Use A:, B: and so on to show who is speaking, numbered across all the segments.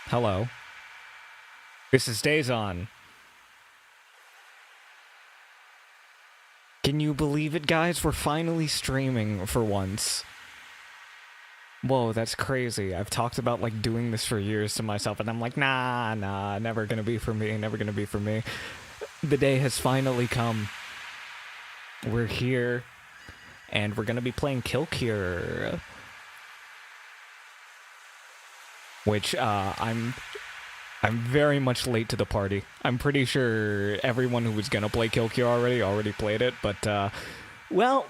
A: Hello. This is Dazon. Can you believe it, guys? We're finally streaming for once. Whoa, that's crazy. I've talked about, like, doing this for years to myself, and I'm like, nah, never gonna be for me, never gonna be for me. The day has finally come. We're here, and we're gonna be playing Kill Cure. Which, I'm very much late to the party. I'm pretty sure everyone who was gonna play Kill Cure already played it, but, well,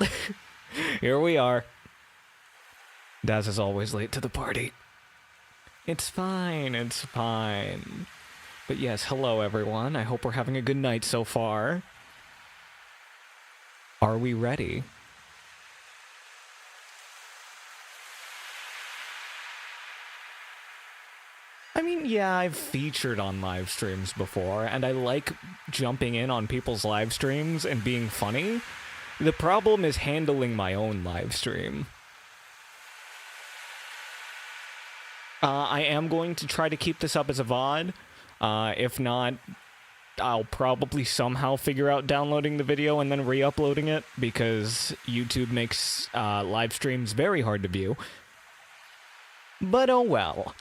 A: here we are. Daz is always late to the party. It's fine, it's fine. But yes, hello everyone. I hope we're having a good night so far. Are we ready? I mean, yeah, I've featured on live streams before, and I like jumping in on people's live streams and being funny. The problem is handling my own live stream. I am going to try to keep this up as a VOD. If not, I'll probably somehow figure out downloading the video and then re-uploading it, because YouTube makes live streams very hard to view. But oh well.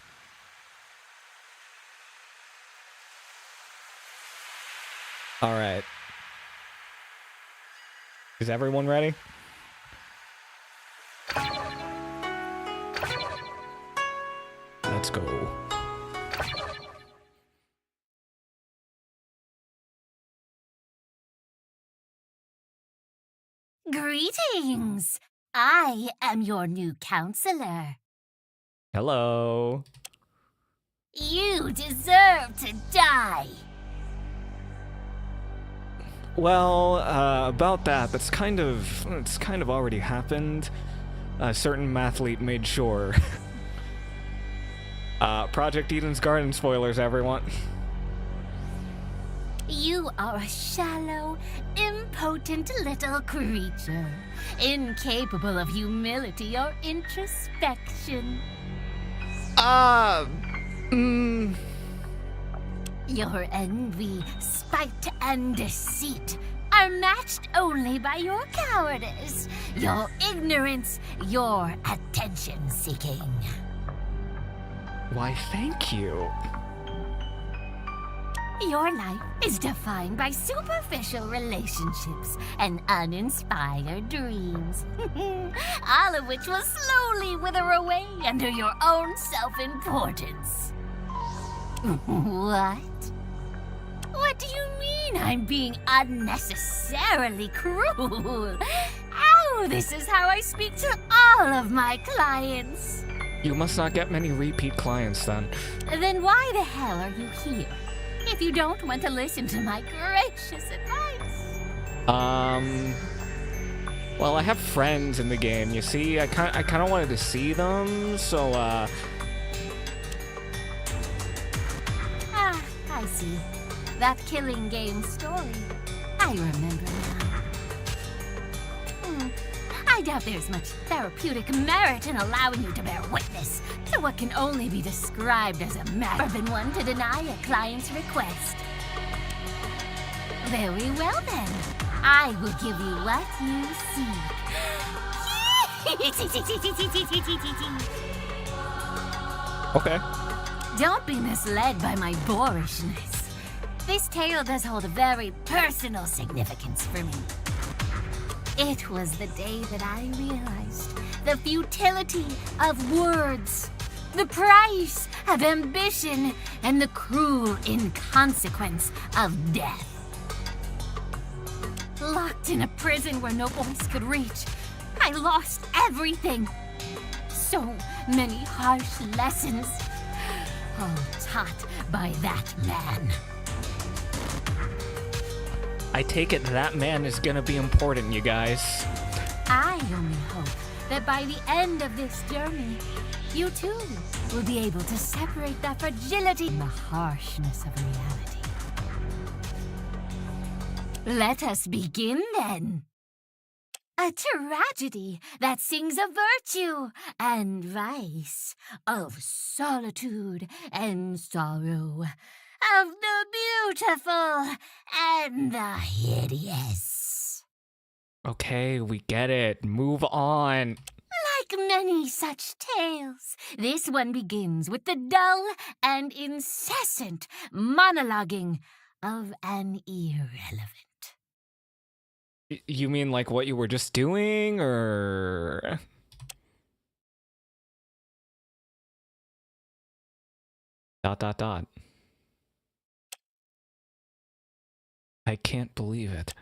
A: Alright. Is everyone ready? Let's go.
B: Greetings! I am your new counselor.
A: Hello.
B: You deserve to die.
A: Well, about that, it's kind of already happened. A certain mathlete made sure. Project Eden's Garden spoilers, everyone.
B: You are a shallow, impotent little creature, incapable of humility or introspection. Your envy, spite, and deceit are matched only by your cowardice, your ignorance, your attention-seeking.
A: Why, thank you.
B: Your life is defined by superficial relationships and uninspired dreams, all of which will slowly wither away under your own self-importance. What? What do you mean I'm being unnecessarily cruel? Oh, this is how I speak to all of my clients.
A: You must not get many repeat clients, then.
B: Then why the hell are you here, if you don't want to listen to my gracious advice?
A: Well, I have friends in the game, you see? I kind of wanted to see them, so,
B: I see. That killing game story. I remember now. I doubt there's much therapeutic merit in allowing you to bear witness to what can only be described as a matter than one to deny a client's request. Very well then. I will give you what you seek.
A: okay.
B: Don't be misled by my boorishness. This tale does hold a very personal significance for me. It was the day that I realized the futility of words, the price of ambition, and the cruel inconsequence of death. Locked in a prison where no voice could reach, I lost everything. So many harsh lessons, all taught by that man.
A: I take it that man is gonna be important, you guys.
B: I only hope that by the end of this journey, you too will be able to separate the fragility and the harshness of reality. Let us begin then. A tragedy that sings of virtue and vice, of solitude and sorrow, of the beautiful and the hideous.
A: Okay, we get it. Move on.
B: Like many such tales, this one begins with the dull and incessant monologuing of an irrelevant.
A: You mean like what you were just doing, or... ... I can't believe it.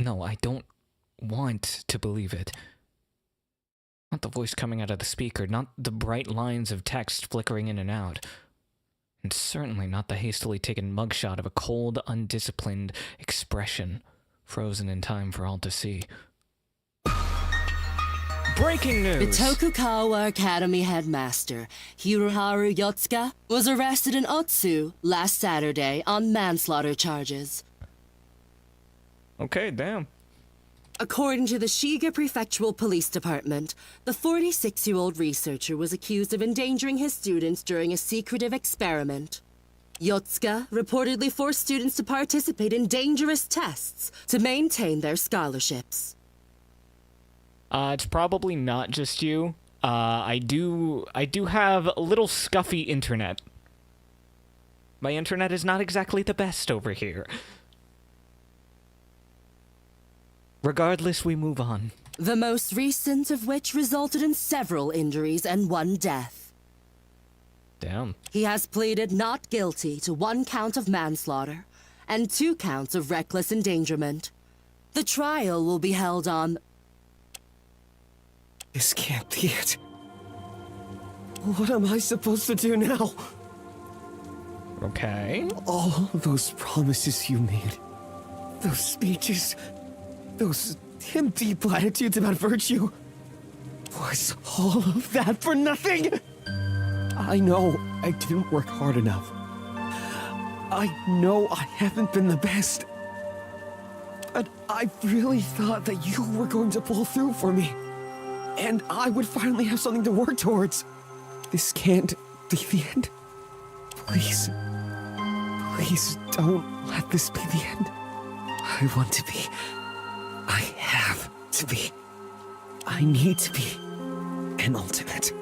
A: No, I don't want to believe it. Not the voice coming out of the speaker, not the bright lines of text flickering in and out. And certainly not the hastily taken mugshot of a cold, undisciplined expression, frozen in time for all to see. Breaking news!
C: The Tokugawa Academy headmaster, Hiroharu Yotsuka, was arrested in Otsu last Saturday on manslaughter charges.
A: Okay, damn.
C: According to the Shiga Prefectural Police Department, the 46-year-old researcher was accused of endangering his students during a secretive experiment. Yotsuka reportedly forced students to participate in dangerous tests to maintain their scholarships.
A: It's probably not just you. I do have a little scuffy internet. My internet is not exactly the best over here. Regardless, we move on.
C: The most recent of which resulted in several injuries and one death.
A: Damn.
C: He has pleaded not guilty to 1 count of manslaughter and 2 counts of reckless endangerment. The trial will be held on...
D: This can't be it. What am I supposed to do now?
A: Okay.
D: All those promises you made, those speeches, those empty platitudes about virtue, was all of that for nothing? I know I didn't work hard enough. I know I haven't been the best. But I really thought that you were going to pull through for me. And I would finally have something to work towards. This can't be the end. Please. Please don't let this be the end. I want to be. I have to be. I need to be an ultimate.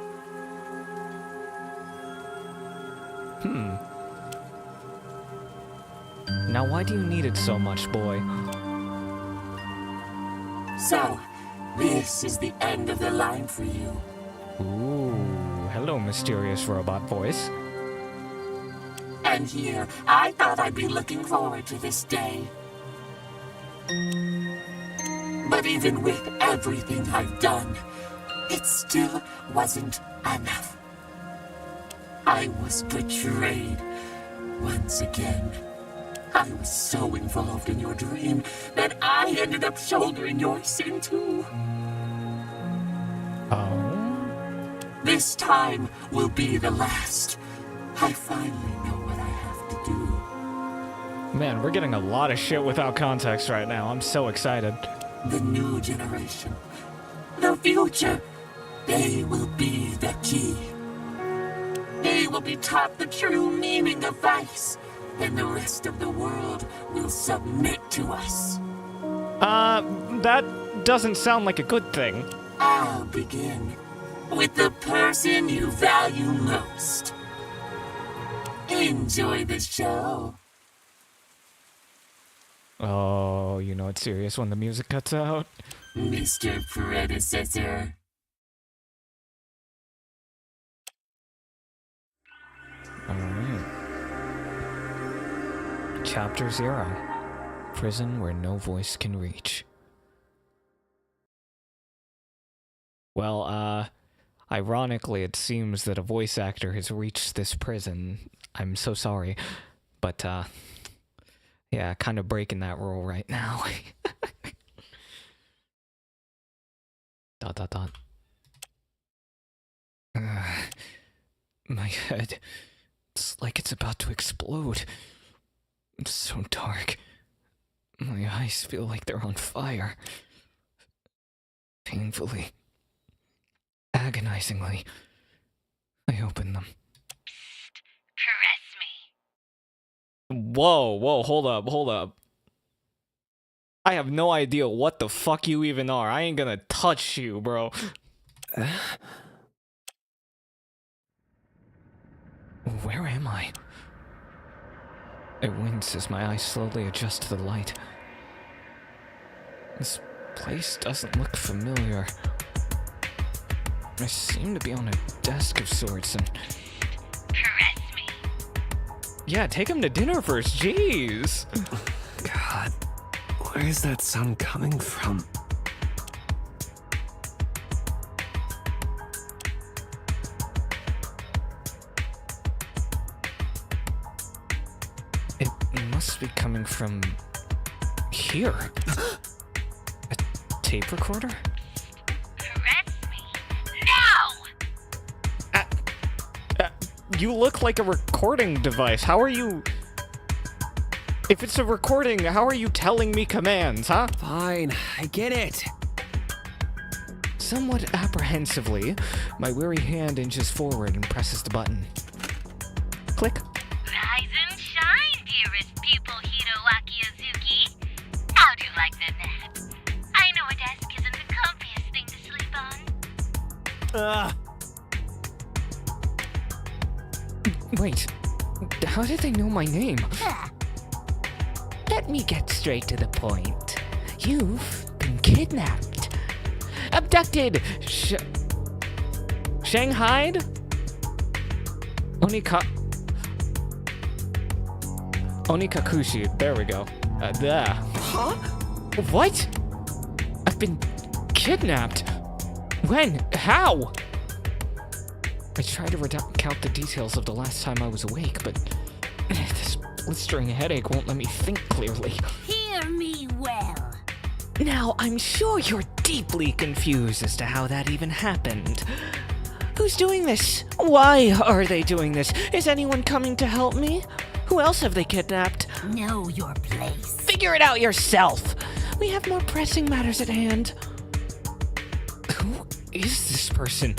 A: Now why do you need it so much, boy?
E: So, this is the end of the line for you.
A: Ooh, hello, mysterious robot voice.
E: And here, I thought I'd be looking forward to this day. But even with everything I've done, it still wasn't enough. I was betrayed once again. I was so involved in your dream that I ended up shouldering your sin too.
A: Oh?
E: This time will be the last. I finally know what I have to do.
A: Man, we're getting a lot of shit without context right now. I'm so excited.
E: The new generation, the future, they will be the key. They will be taught the true meaning of vice, and the rest of the world will submit to us.
A: That doesn't sound like a good thing.
E: I'll begin with the person you value most. Enjoy the show.
A: Oh, you know it's serious when the music cuts out.
E: Mr. Predecessor.
A: Alright. Chapter 0. Prison where no voice can reach. Well, ironically, it seems that a voice actor has reached this prison. I'm so sorry. But, yeah, kind of breaking that rule right now. ... My head. It's like it's about to explode. It's so dark. My eyes feel like they're on fire. Painfully, agonizingly, I open them.
B: Caress me.
A: Whoa, hold up. I have no idea what the fuck you even are. I ain't gonna touch you, bro. Where am I? I wince as my eyes slowly adjust to the light. This place doesn't look familiar. I seem to be on a desk of sorts and...
B: Caress me.
A: Yeah, take him to dinner first, jeez!
D: God, where is that sound coming from?
A: It must be coming from... here. A tape recorder?
B: Caress me. Now!
A: You look like a recording device. How are you... If it's a recording, how are you telling me commands, huh?
D: Fine, I get it.
A: Somewhat apprehensively, my weary hand inches forward and presses the button. Click.
B: Rise and shine, dearest pupil Hiroaki Azuki. How'd you like the nap? I know a desk isn't the comfiest thing to sleep on.
A: Wait, how did they know my name?
F: Let me get straight to the point. You've been kidnapped. Abducted!
A: Shanghaied? Onikakushi, there we go. There.
D: Huh?
A: What? I've been kidnapped? When? How? I try to recount the details of the last time I was awake, but this blistering headache won't let me think clearly.
B: Hear me well.
F: Now, I'm sure you're deeply confused as to how that even happened. Who's doing this? Why are they doing this? Is anyone coming to help me? Who else have they kidnapped?
B: Know your place.
F: Figure it out yourself. We have more pressing matters at hand.
A: Who is this person?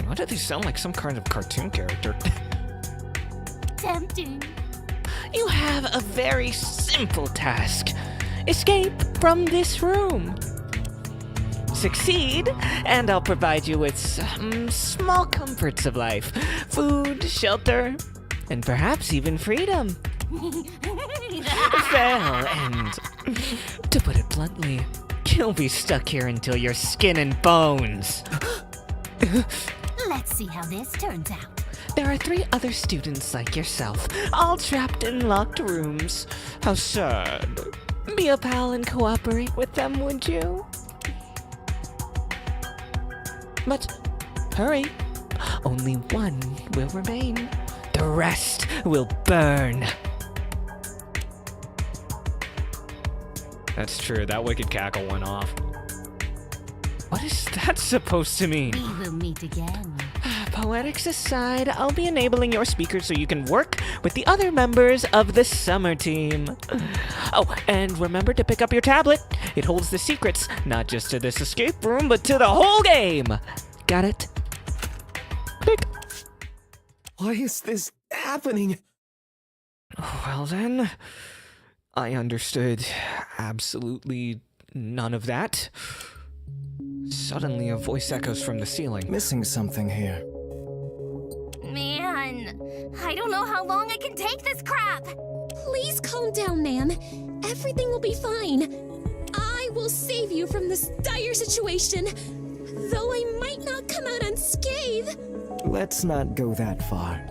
A: Why do they sound like some kind of cartoon character?
B: Tempting.
F: You have a very simple task. Escape from this room. Succeed, and I'll provide you with some small comforts of life. Food, shelter, and perhaps even freedom. Fail, and to put it bluntly, you'll be stuck here until you're skin and bones.
B: Let's see how this turns out.
F: There are 3 other students like yourself, all trapped in locked rooms. How sad. Be a pal and cooperate with them, would you? But hurry. Only one will remain. The rest will burn.
A: That's true, that wicked cackle went off. What is that supposed to mean?
B: We will meet again.
F: Poetics aside, I'll be enabling your speaker so you can work with the other members of the summer team. Oh, and remember to pick up your tablet. It holds the secrets, not just to this escape room, but to the whole game. Got it? Click.
D: Why is this happening?
A: Well then, I understood absolutely none of that. Suddenly a voice echoes from the ceiling.
D: Missing something here.
B: Man, I don't know how long I can take this crap.
G: Please calm down, ma'am. Everything will be fine. I will save you from this dire situation, though I might not come out unscathed.
H: Let's not go that far.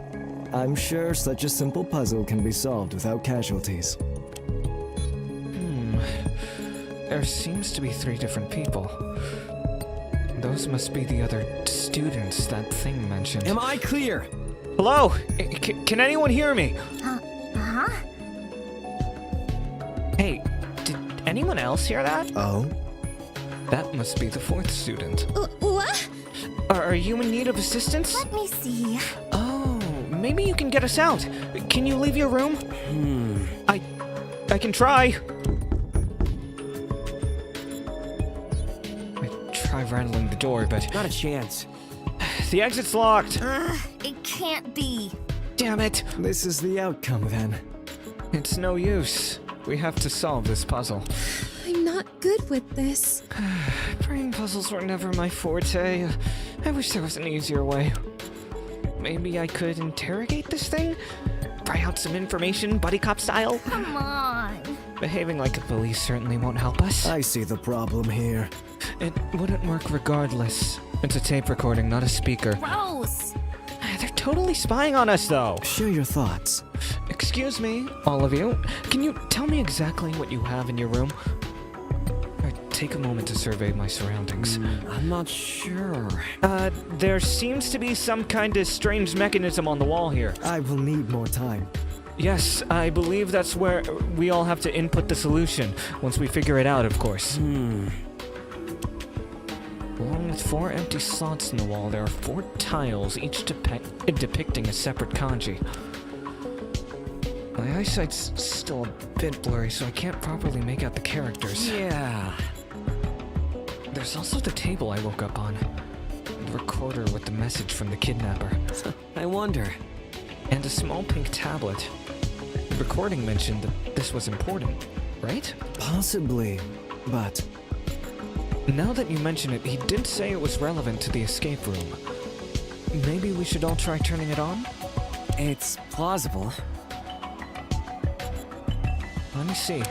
H: I'm sure such a simple puzzle can be solved without casualties.
A: There seems to be 3 different people. Those must be the other students that thing mentioned.
D: Am I clear?
A: Hello? Can anyone hear me?
B: Huh?
A: Hey, did anyone else hear that?
H: Oh?
A: That must be the 4th student.
G: What?
A: Are you in need of assistance?
B: Let me see.
A: Oh, maybe you can get us out. Can you leave your room? I can try. I
F: of rattling the door, but
D: Not a chance.
F: the exit's locked.
B: It can't be.
F: Damn it.
H: This is the outcome then.
F: It's no use. We have to solve this puzzle.
G: I'm not good with this.
F: Brain puzzles were never my forte. I wish there was an easier way. Maybe I could interrogate this thing? Pry out some information, buddy cop style?
B: Come on.
F: Behaving like the police certainly won't help us.
H: I see the problem here.
F: It wouldn't work regardless. It's a tape recording, not a speaker.
B: Gross.
F: They're totally spying on us, though.
H: Share your thoughts.
F: Excuse me, all of you. Can you tell me exactly what you have in your room? Or take a moment to survey my surroundings.
D: I'm not sure.
F: There seems to be some kind of strange mechanism on the wall here.
H: I will need more time.
F: Yes, I believe that's where we all have to input the solution, once we figure it out, of course. Along with 4 empty slots in the wall, there are 4 tiles, each depicting a separate kanji. My eyesight's still a bit blurry, so I can't properly make out the characters.
D: Yeah.
F: There's also the table I woke up on. The recorder with the message from the kidnapper.
D: I wonder.
F: And a small pink tablet. The recording mentioned that this was important, right?
H: Possibly, but
F: Now that you mention it, he did say it was relevant to the escape room. Maybe we should all try turning it on?
D: It's plausible.
F: Let me see.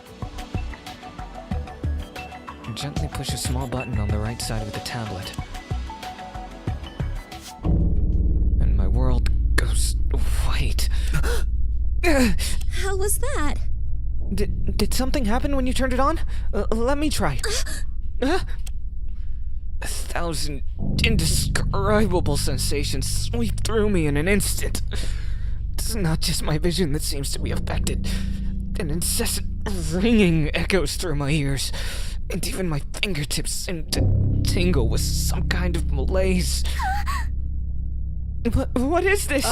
F: Gently push a small button on the right side of the tablet. And my world goes white.
G: How was that?
F: Did something happen when you turned it on? Let me try. 1,000 indescribable sensations sweep through me in an instant. It's not just my vision that seems to be affected. An incessant ringing echoes through my ears, and even my fingertips seem to tingle with some kind of malaise. What is this?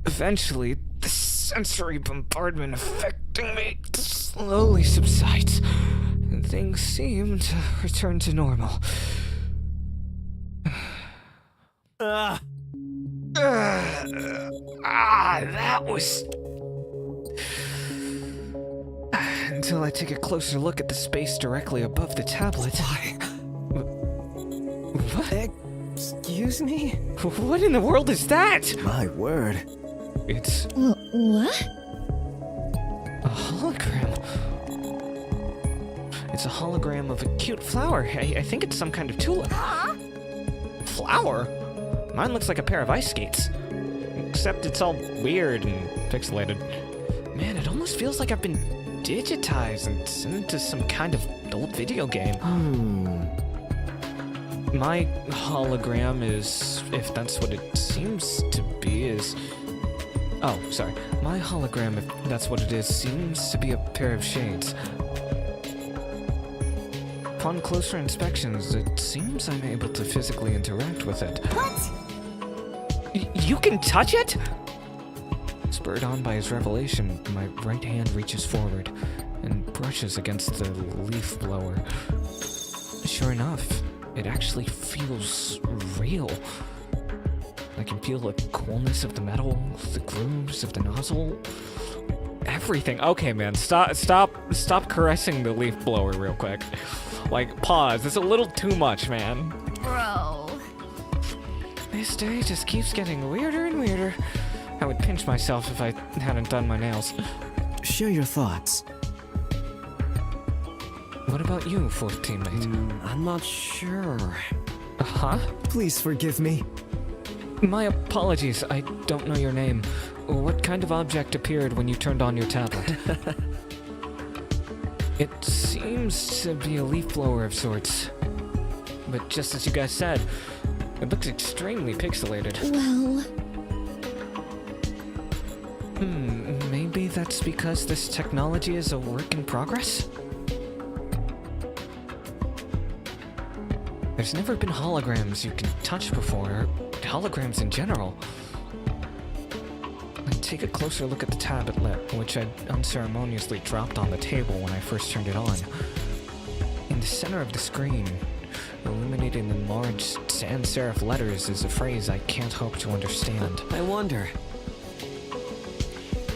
F: Eventually, the sensory bombardment affecting me slowly subsides, and things seem to return to normal. That was... Until I take a closer look at the space directly above the tablet. What?
H: excuse me?
F: What in the world is that?
H: My word.
F: It's
G: What?
F: a hologram. It's a hologram of a cute flower. I think it's some kind of tulip. Flower? Mine looks like a pair of ice skates. Except it's all weird and pixelated. Man, it almost feels like I've been digitized and sent into some kind of old video game. My hologram is, if that's what it seems to be, is... Oh, sorry. My hologram, if that's what it is, seems to be a pair of shades. Upon closer inspections, it seems I'm able to physically interact with it.
B: What?
F: You can touch it? Spurred on by his revelation, my right hand reaches forward and brushes against the leaf blower. Sure enough, it actually feels real. I can feel the coolness of the metal, the grooves of the nozzle, everything. Okay, man, stop caressing the leaf blower real quick. Like, pause. It's a little too much, man.
B: Bro.
F: This day just keeps getting weirder and weirder. I would pinch myself if I hadn't done my nails.
H: Share your thoughts.
F: What about you, fourth teammate?
D: I'm not sure.
F: Huh?
H: Please forgive me.
F: My apologies, I don't know your name. What kind of object appeared when you turned on your tablet? It seems to be a leaf blower of sorts. But just as you guys said, it looks extremely pixelated.
G: Well,
F: Maybe that's because this technology is a work in progress? There's never been holograms you can touch before, or holograms in general. I take a closer look at the tablet, which I unceremoniously dropped on the table when I first turned it on. In In the center of the screen, illuminated in large sans serif letters, is a phrase I can't hope to understand.
D: I wonder.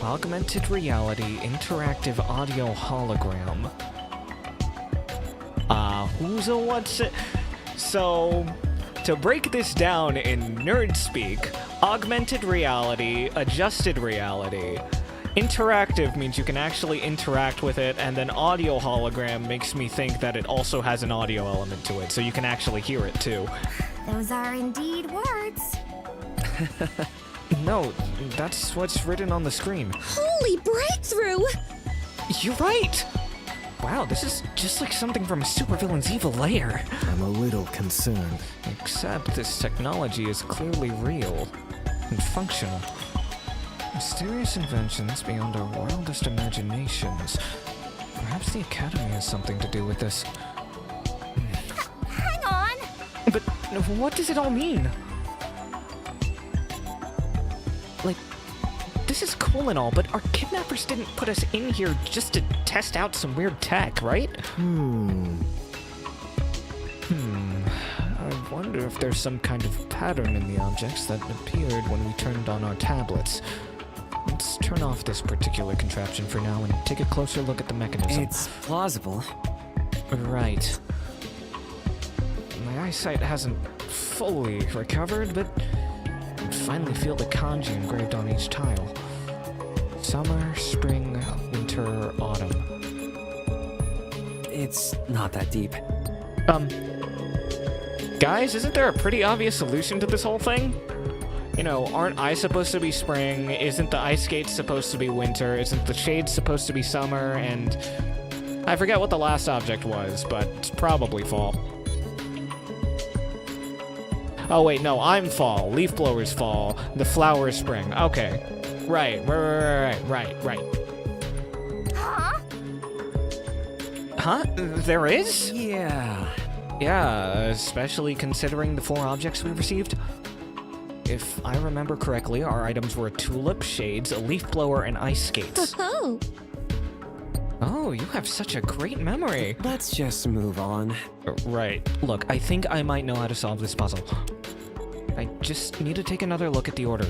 F: Augmented reality interactive audio hologram. Who's a what's it? So, to break this down in nerd speak, augmented reality, adjusted reality. Interactive means you can actually interact with it, and then audio hologram makes me think that it also has an audio element to it, so you can actually hear it too.
B: Those are indeed words.
F: No, that's what's written on the screen.
G: Holy breakthrough!
F: You're right! Wow, this is just like something from a supervillain's evil lair.
H: I'm a little concerned.
F: Except this technology is clearly real and functional. Mysterious inventions beyond our wildest imaginations. Perhaps the Academy has something to do with this.
B: Hang on!
F: But what does it all mean? Like, this is cool and all, but our kidnappers didn't put us in here just to test out some weird tech, right? I wonder if there's some kind of pattern in the objects that appeared when we turned on our tablets. Let's turn off this particular contraption for now and take a closer look at the mechanism.
D: It's plausible.
F: Right. My eyesight hasn't fully recovered, but I can finally feel the kanji engraved on each tile. Summer, spring, winter, autumn.
D: It's not that deep.
F: Guys, isn't there a pretty obvious solution to this whole thing? You know, aren't I supposed to be spring? Isn't the ice skates supposed to be winter? Isn't the shades supposed to be summer? And I forget what the last object was, but it's probably fall. Oh wait, no, I'm fall. Leaf blower's fall. The flower is spring. Okay. Right.
B: Huh?
F: Huh? There is?
D: Yeah.
F: Yeah, especially considering the 4 objects we received. If I remember correctly, our items were a tulip, shades, a leaf blower, and ice skates.
G: Oh,
F: Oh, you have such a great memory.
D: Let's just move on.
F: Right. Look, I think I might know how to solve this puzzle. I just need to take another look at the order.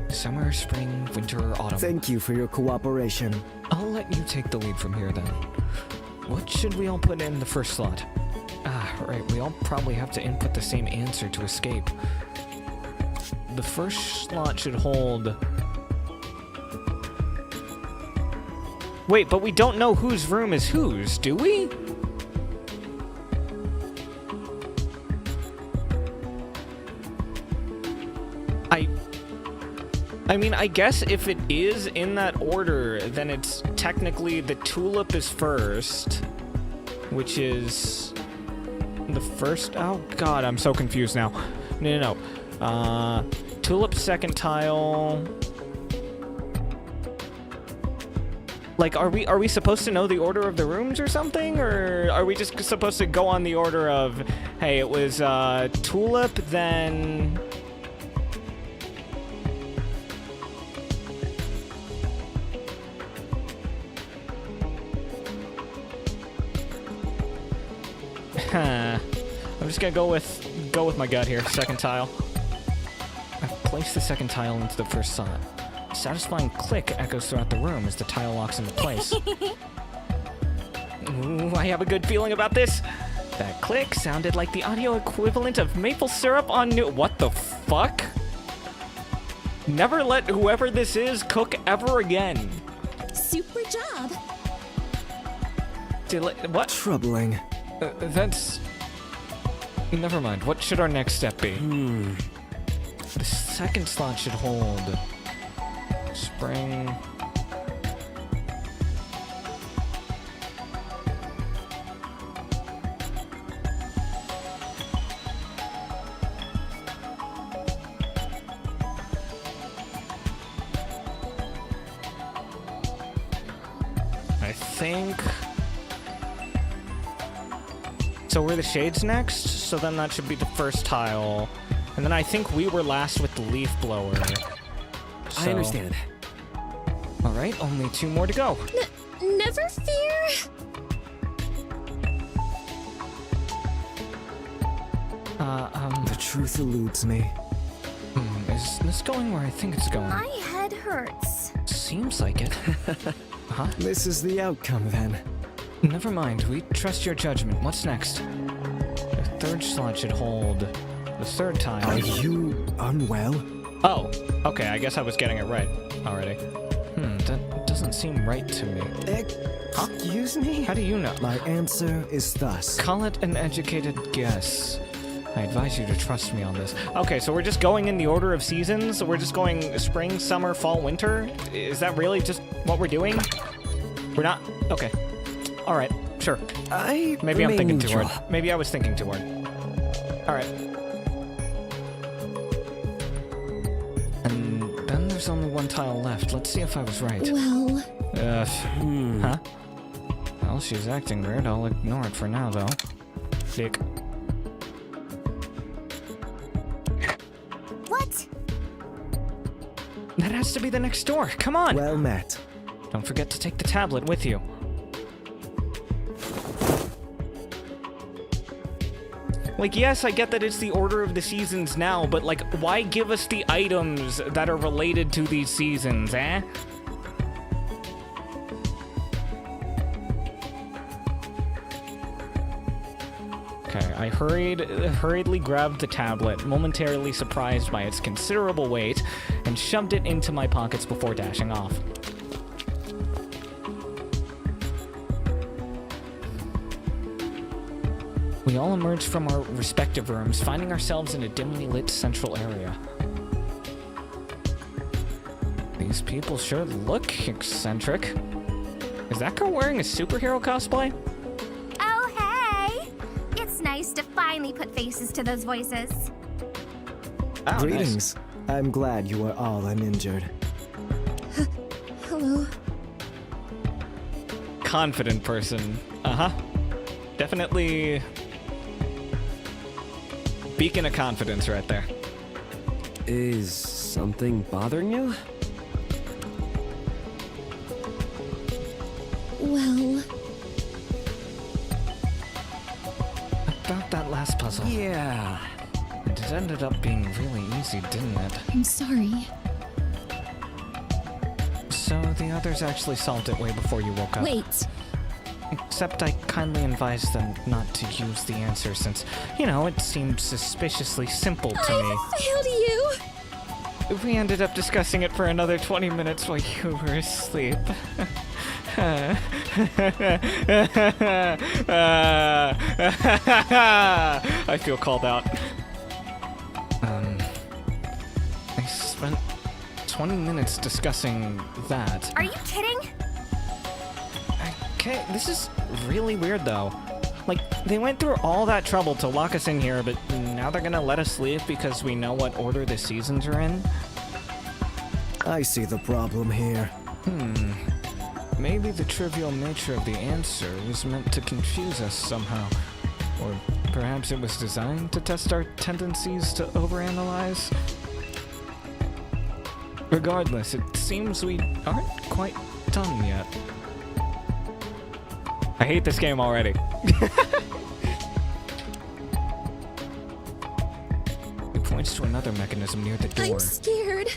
F: Summer, spring, winter, autumn.
H: Thank you for your cooperation.
F: I'll let you take the lead from here then. What should we all put in the first slot? Ah, right, we all probably have to input the same answer to escape. The first slot should hold... Wait, but we don't know whose room is whose, do we? I mean, I guess if it is in that order, then it's technically the tulip is first, which is the first. Oh God, I'm so confused now. No. Tulip second tile. Like, are we supposed to know the order of the rooms or something, or are we just supposed to go on the order of, hey, it was tulip, then. I'm just gonna go with my gut here. Second tile. I've placed the second tile into the first slot. A satisfying click echoes throughout the room as the tile locks into place. Ooh, I have a good feeling about this. That click sounded like the audio equivalent of maple syrup on new. What the fuck? Never let whoever this is cook ever again.
G: super job.
F: What?
H: Troubling.
F: That's... Never mind. What should our next step be? The second slot should hold... Spring... I think... So we're the shades next, so then that should be the first tile. And then I think we were last with the leaf blower.
D: I understand.
F: Alright, only 2 more to go.
G: Never fear.
H: The truth eludes me.
A: Is this going where I think it's going?
B: My head hurts.
A: Seems like it. Huh?
H: This is the outcome, then.
A: Never mind, we trust your judgment. What's next? The third slot should hold the third time.
H: Are you unwell?
A: Oh, okay, I guess I was getting it right already. That doesn't seem right to me.
H: Excuse me?
A: How do you know?
H: My answer is thus.
A: Call it an educated guess. I advise you to trust me on this. Okay, so we're just going in the order of seasons? We're just going spring, summer, fall, winter? Is that really just what we're doing? We're not? Okay. Alright, sure. Maybe I'm thinking too hard. Maybe I was thinking too hard. Alright. And then there's only one tile left. Let's see if I was right.
G: Well,
A: Huh? Well, she's acting weird. I'll ignore it for now, though. Dick.
B: What?
A: That has to be the next door. Come on!
H: Well met.
A: Don't forget to take the tablet with you. Like, yes, I get that it's the order of the seasons now, but, like, why give us the items that are related to these seasons, eh? Okay, I hurriedly grabbed the tablet, momentarily surprised by its considerable weight, and shoved it into my pockets before dashing off. We all emerged from our respective rooms, finding ourselves in a dimly lit central area. These people sure look eccentric. Is that girl wearing a superhero cosplay?
B: Oh, hey! It's nice to finally put faces to those voices.
A: Oh,
H: Greetings. I'm glad you are all uninjured.
G: hello.
A: Confident person. Uh-huh. Definitely beacon of confidence right there.
I: Is something bothering you?
G: Well,
A: About that last puzzle.
I: Yeah.
A: It ended up being really easy, didn't it?
G: I'm sorry.
A: So the others actually solved it way before you woke up.
G: Wait.
A: Except I kindly advised them not to use the answer since, you know, it seemed suspiciously simple to me.
G: I failed you!
A: We ended up discussing it for another 20 minutes while you were asleep. I feel called out. I spent 20 minutes discussing that.
B: Are you kidding?
A: Okay, this is really weird though. Like, they went through all that trouble to lock us in here, but now they're gonna let us sleep because we know what order the seasons are in?
H: I see the problem here.
A: Maybe the trivial nature of the answer was meant to confuse us somehow. Or perhaps it was designed to test our tendencies to overanalyze? Regardless, it seems we aren't quite done yet. I hate this game already. It points to another mechanism near the door.
G: I'm scared.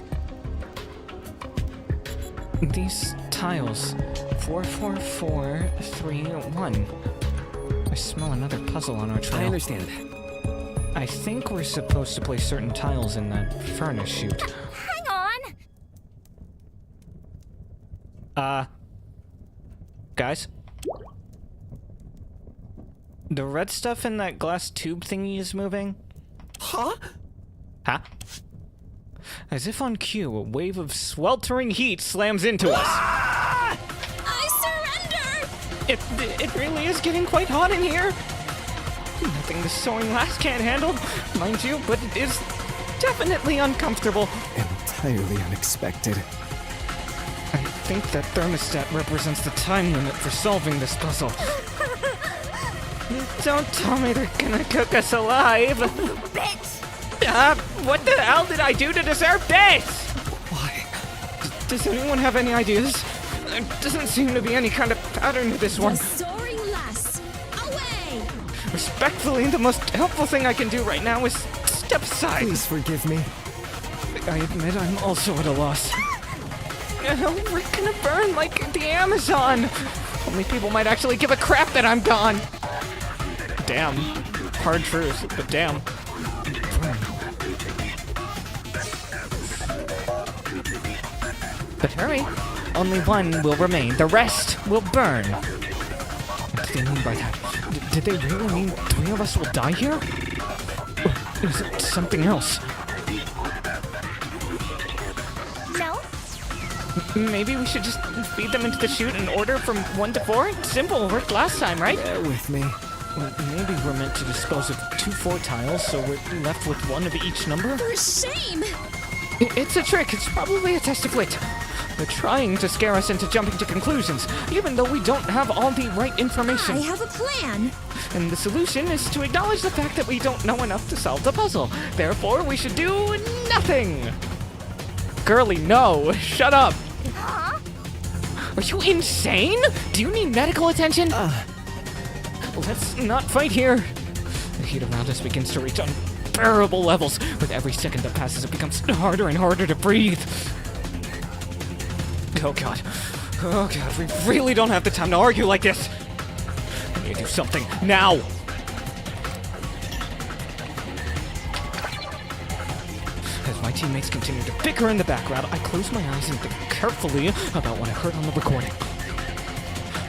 A: These tiles. 44431. I smell another puzzle on our trail.
I: I understand.
A: I think we're supposed to place certain tiles in that furnace chute.
B: Hang on!
A: Guys? The red stuff in that glass tube thingy is moving?
D: Huh?
A: Huh? As if on cue, a wave of sweltering heat slams into us.
G: I surrender!
A: It really is getting quite hot in here. Nothing the sewing lass can't handle, mind you, but it is definitely uncomfortable.
H: Entirely unexpected.
A: I think that thermostat represents the time limit for solving this puzzle. Don't tell me they're gonna cook us alive.
B: Bitch!
A: What the hell did I do to deserve this?
D: Why?
A: Does anyone have any ideas? There doesn't seem to be any kind of pattern to this one.
G: The soaring lass! Away!
F: Respectfully, the most helpful thing I can do right now is step aside.
H: Please forgive me.
F: I admit I'm also at a loss. We're gonna burn like the Amazon. Only people might actually give a crap that I'm gone. Damn. Hard truth, but damn. But hurry. Only one will remain. The rest will burn. What do they mean by that? Did they really mean 3 of us will die here? Or is it something else?
B: No?
F: Maybe we should just feed them into the chute and order from 1 to 4? Simple, worked last time, right?
H: Bear with me.
F: Well, maybe we're meant to dispose of 2 4 tiles, so we're left with 1 of each number?
G: For shame!
F: It's a trick. It's probably a test of wit. They're trying to scare us into jumping to conclusions, even though we don't have all the right information.
G: I have a plan.
F: And the solution is to acknowledge the fact that we don't know enough to solve the puzzle. Therefore, we should do nothing. Girly, no. Shut up.
B: Huh?
F: Are you insane? Do you need medical attention? Let's not fight here. The heat around us begins to reach unbearable levels. With every second that passes, it becomes harder and harder to breathe. Oh god. Oh god, we really don't have the time to argue like this. We need to do something now. As my teammates continue to bicker in the background, I close my eyes and think carefully about what I heard on the recording.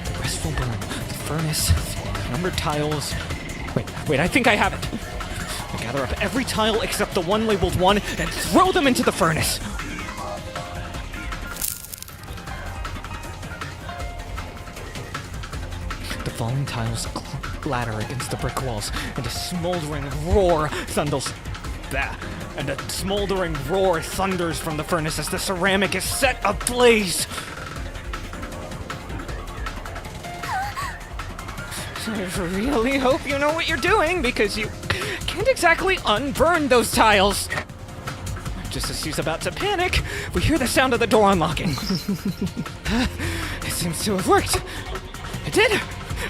F: The rest will burn. The furnace, the numbered tiles. Wait, I think I have it. I gather up every tile except the one labeled 1 and throw them into the furnace. The falling tiles clatter against the brick walls, and a smoldering roar thunders. And a smoldering roar thunders from the furnace as the ceramic is set ablaze. I really hope you know what you're doing, because you can't exactly unburn those tiles. Just as she's about to panic, we hear the sound of the door unlocking. It seems to have worked. It did.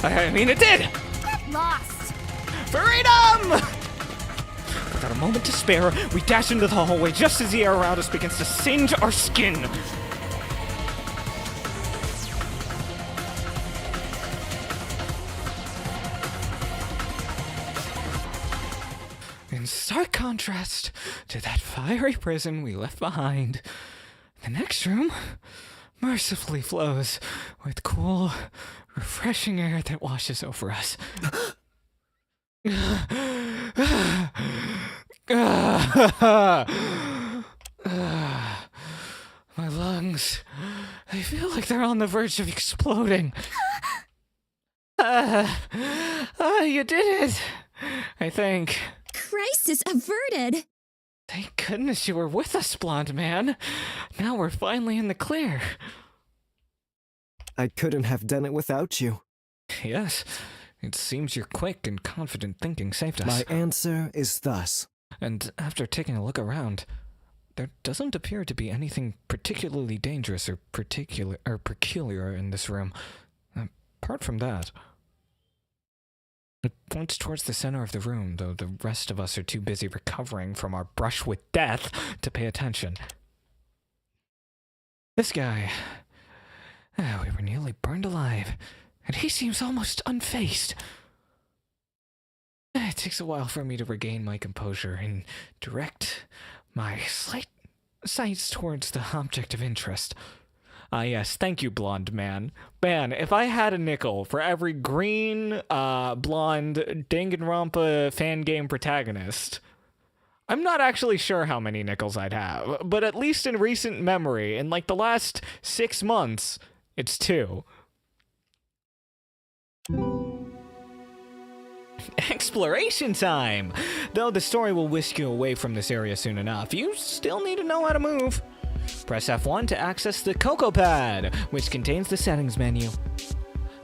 F: I mean, it did.
B: Get lost.
F: Freedom! Without a moment to spare, we dash into the hallway just as the air around us begins to singe our skin. In stark contrast to that fiery prison we left behind, the next room mercifully flows with cool, refreshing air that washes over us. My lungs, I feel like they're on the verge of exploding. You did it, I think.
G: Crisis averted.
F: Thank goodness you were with us, blonde man. Now we're finally in the clear.
H: I couldn't have done it without you.
F: Yes, it seems your quick and confident thinking saved us.
H: My answer is thus.
F: And after taking a look around, there doesn't appear to be anything particularly dangerous or peculiar in this room. Apart from that, it points towards the center of the room, though the rest of us are too busy recovering from our brush with death to pay attention. This guy, we were nearly burned alive, and he seems almost unfazed. It takes a while for me to regain my composure and direct my slight sights towards the object of interest. Ah, yes, thank you, blonde man. Man, if I had a nickel for every green, blonde, Danganronpa fan game protagonist, I'm not actually sure how many nickels I'd have, but at least in recent memory, in like the last 6 months, it's 2. Exploration time! Though the story will whisk you away from this area soon enough, you still need to know how to move. Press F1 to access the Cocoa Pad, which contains the settings menu.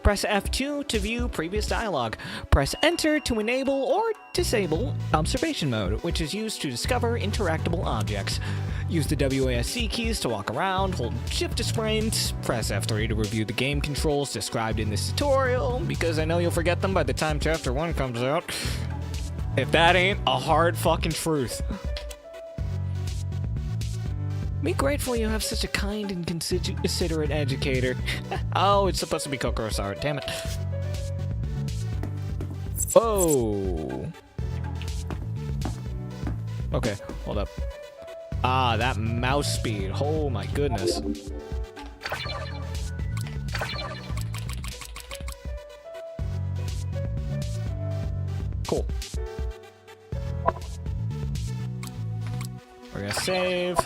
F: Press F2 to view previous dialogue. Press Enter to enable or disable observation mode, which is used to discover interactable objects. Use the WASD keys to walk around, hold shift to sprint, press F3 to review the game controls described in this tutorial, because I know you'll forget them by the time Chapter 1 comes out. If that ain't a hard fucking truth. Be grateful you have such a kind and considerate educator. Oh, it's supposed to be Kokoro's art, damn it. Whoa. Okay, hold up. Ah, that mouse speed. Oh my goodness. Cool. We're gonna save.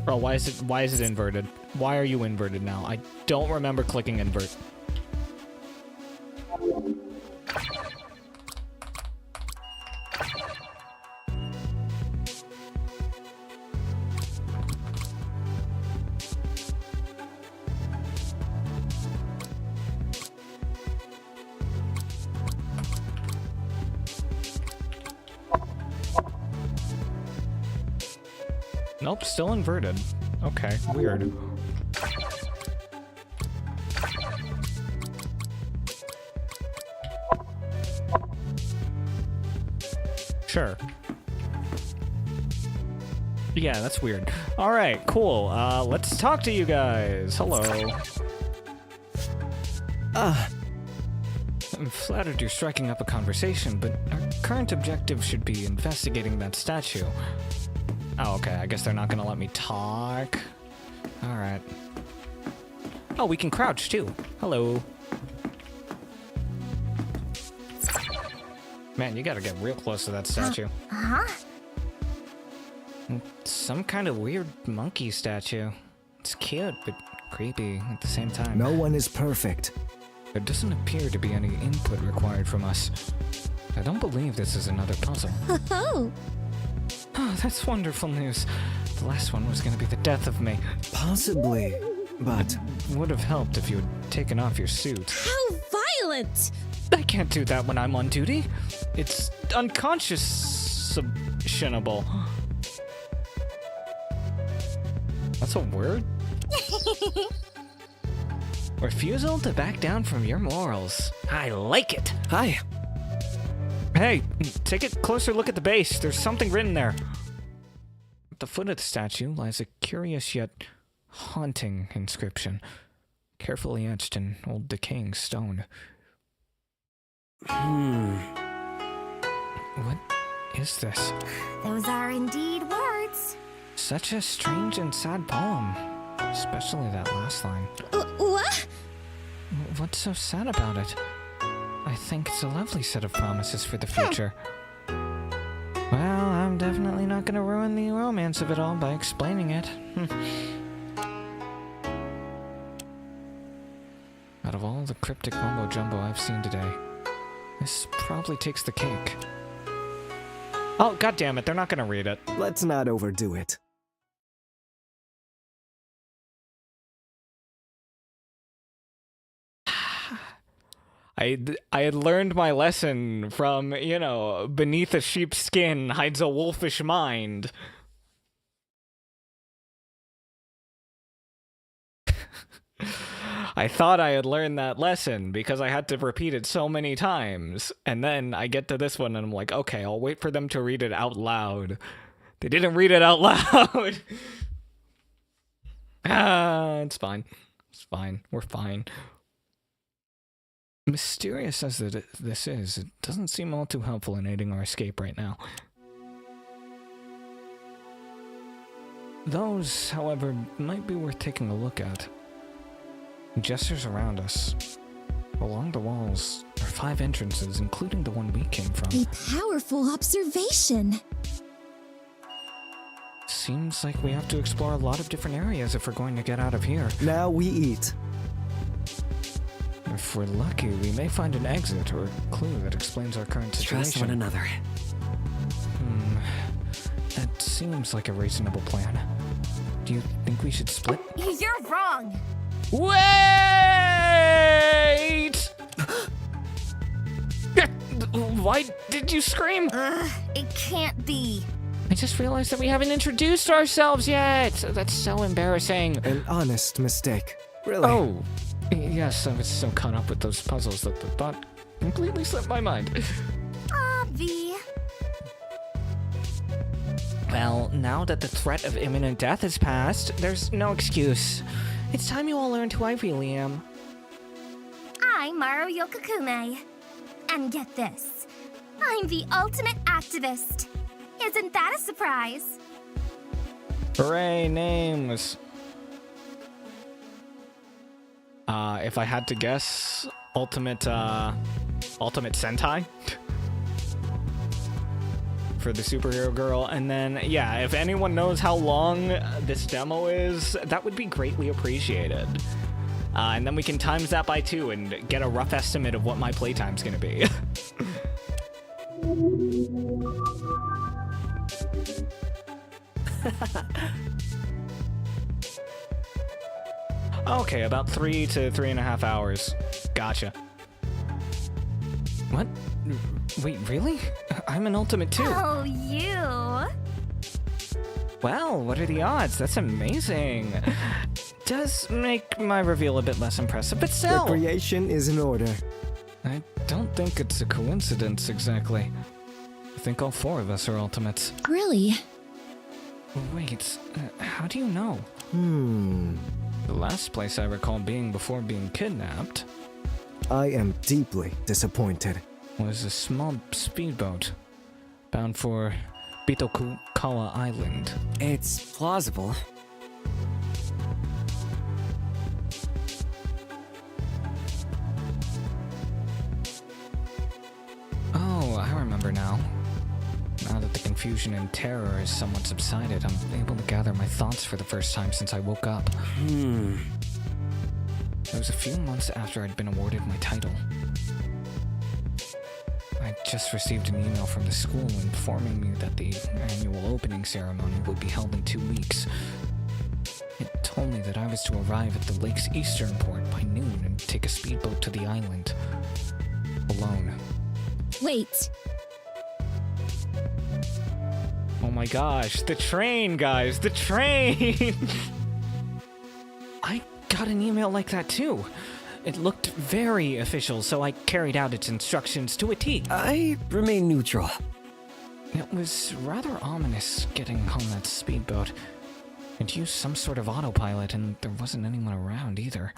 F: Bro, why is it inverted? Why are you inverted now? I don't remember clicking invert. Nope, still inverted. Okay, weird. Sure. Yeah, that's weird. Alright, cool. Let's talk to you guys. Hello. I'm flattered you're striking up a conversation, but our current objective should be investigating that statue. Oh, okay, I guess they're not gonna let me talk. Alright. Oh, we can crouch, too. Hello. Man, you gotta get real close to that statue.
B: Huh?
F: Some kind of weird monkey statue. It's cute, but creepy at the same time.
H: No one is perfect.
F: There doesn't appear to be any input required from us. I don't believe this is another puzzle.
G: Oh,
F: Oh, that's wonderful news. The last one was gonna be the death of me.
H: Possibly, but
F: Would have helped if you had taken off your suit.
G: how violent!
F: I can't do that when I'm on duty. It's unconscionable. That's a word? Refusal to back down from your morals. I like it.
H: hi.
F: Hey, take a closer look at the base. There's something written there. At the foot of the statue lies a curious yet haunting inscription, carefully etched in old decaying stone. What is this?
B: Those are indeed words.
F: Such a strange and sad poem, especially that last line.
G: What?
F: What's so sad about it? I think it's a lovely set of promises for the future. Well, I'm definitely not gonna ruin the romance of it all by explaining it. Out of all the cryptic mumbo-jumbo I've seen today, this probably takes the cake. Oh, goddammit, they're not gonna read it.
H: Let's not overdo it.
F: I had learned my lesson from, you know, beneath a sheep's skin hides a wolfish mind. I thought I had learned that lesson because I had to repeat it so many times. And then I get to this one and I'm like, okay, I'll wait for them to read it out loud. They didn't read it out loud. It's fine. It's fine. We're fine. Mysterious as this is, it doesn't seem all too helpful in aiding our escape right now. Those, however, might be worth taking a look at. Gestures around us. Along the walls are 5 entrances, including the one we came from.
G: A powerful observation.
F: Seems like we have to explore a lot of different areas if we're going to get out of here.
H: Now we eat.
F: If we're lucky, we may find an exit or a clue that explains our current situation.
I: Trust one another.
F: That seems like a reasonable plan.
A: Do you think we should split?
B: You're wrong.
A: Wait! Why did you scream?
B: It can't be.
F: I just realized that we haven't introduced ourselves yet. That's so embarrassing.
H: An honest mistake. Really?
A: Oh, yes, I was so caught up with those puzzles that the thought completely slipped my mind.
B: V.
F: Well, now that the threat of imminent death has passed, there's no excuse. It's time you all learned who I really am.
B: I'm Maru Yokokume. And get this, I'm the ultimate activist. Isn't that a surprise?
A: Hooray, names. If I had to guess, ultimate Sentai for the superhero girl. And then, yeah, if anyone knows how long this demo is, that would be greatly appreciated. And then we can times that by 2 and get a rough estimate of what my playtime's gonna be. Okay, about 3 to 3.5 hours. Gotcha. What? Wait, really? I'm an ultimate too.
B: Oh, you.
F: Well, what are the odds? That's amazing. Does make my reveal a bit less impressive, but still.
H: Recreation is in order.
A: I don't think it's a coincidence exactly. I think all 4 of us are ultimates.
G: Really?
A: Wait, how do you know? The last place I recall being before being kidnapped
H: I am deeply disappointed.
A: was a small speedboat bound for Bitokukawa Island.
I: It's plausible.
A: Oh, I remember now. Now that the confusion and terror has somewhat subsided, I'm able to gather my thoughts for the first time since I woke up. It was a few months after I'd been awarded my title. I just received an email from the school informing me that the annual opening ceremony would be held in 2 weeks. It told me that I was to arrive at the lake's eastern port by noon and take a speedboat to the island. Alone.
G: Wait.
A: Oh my gosh, the train, guys, the train!
F: I got an email like that too. It looked very official, so I carried out its instructions to a T.
I: I remain neutral.
A: It was rather ominous getting on that speedboat. It used some sort of autopilot, and there wasn't anyone around either.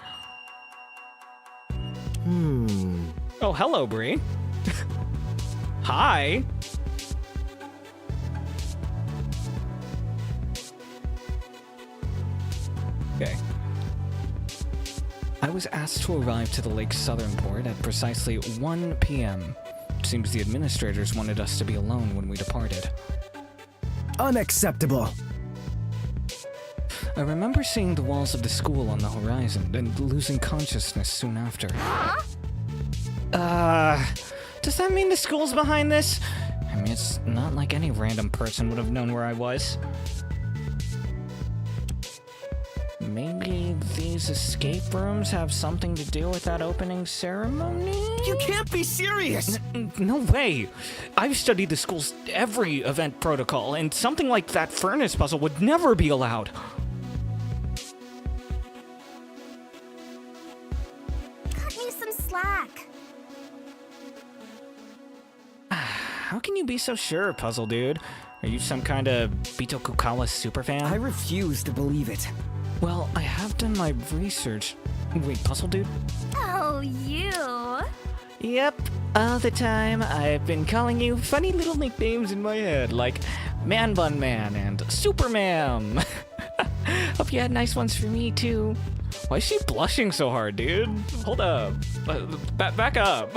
A: Oh, hello, Bree. Hi. Okay. I was asked to arrive to the lake's southern port at precisely 1 p.m. It seems the administrators wanted us to be alone when we departed.
H: Unacceptable.
A: I remember seeing the walls of the school on the horizon and losing consciousness soon after.
F: Does that mean the school's behind this? I mean, it's not like any random person would have known where I was. Maybe these escape rooms have something to do with that opening ceremony?
D: You can't be serious!
F: No way! I've studied the school's every event protocol, and something like that furnace puzzle would never be allowed.
B: Cut me some slack.
F: How can you be so sure, Puzzle Dude? Are you some kind of Bitokukawa superfan?
D: I refuse to believe it.
A: Well, I have done my research. Wait, Puzzle Dude?
B: Oh, you.
F: Yep, all the time I've been calling you funny little nicknames in my head, like Man Bun Man and Superman. Hope you had nice ones for me, too.
A: Why is she blushing so hard, dude? Hold up. Back up.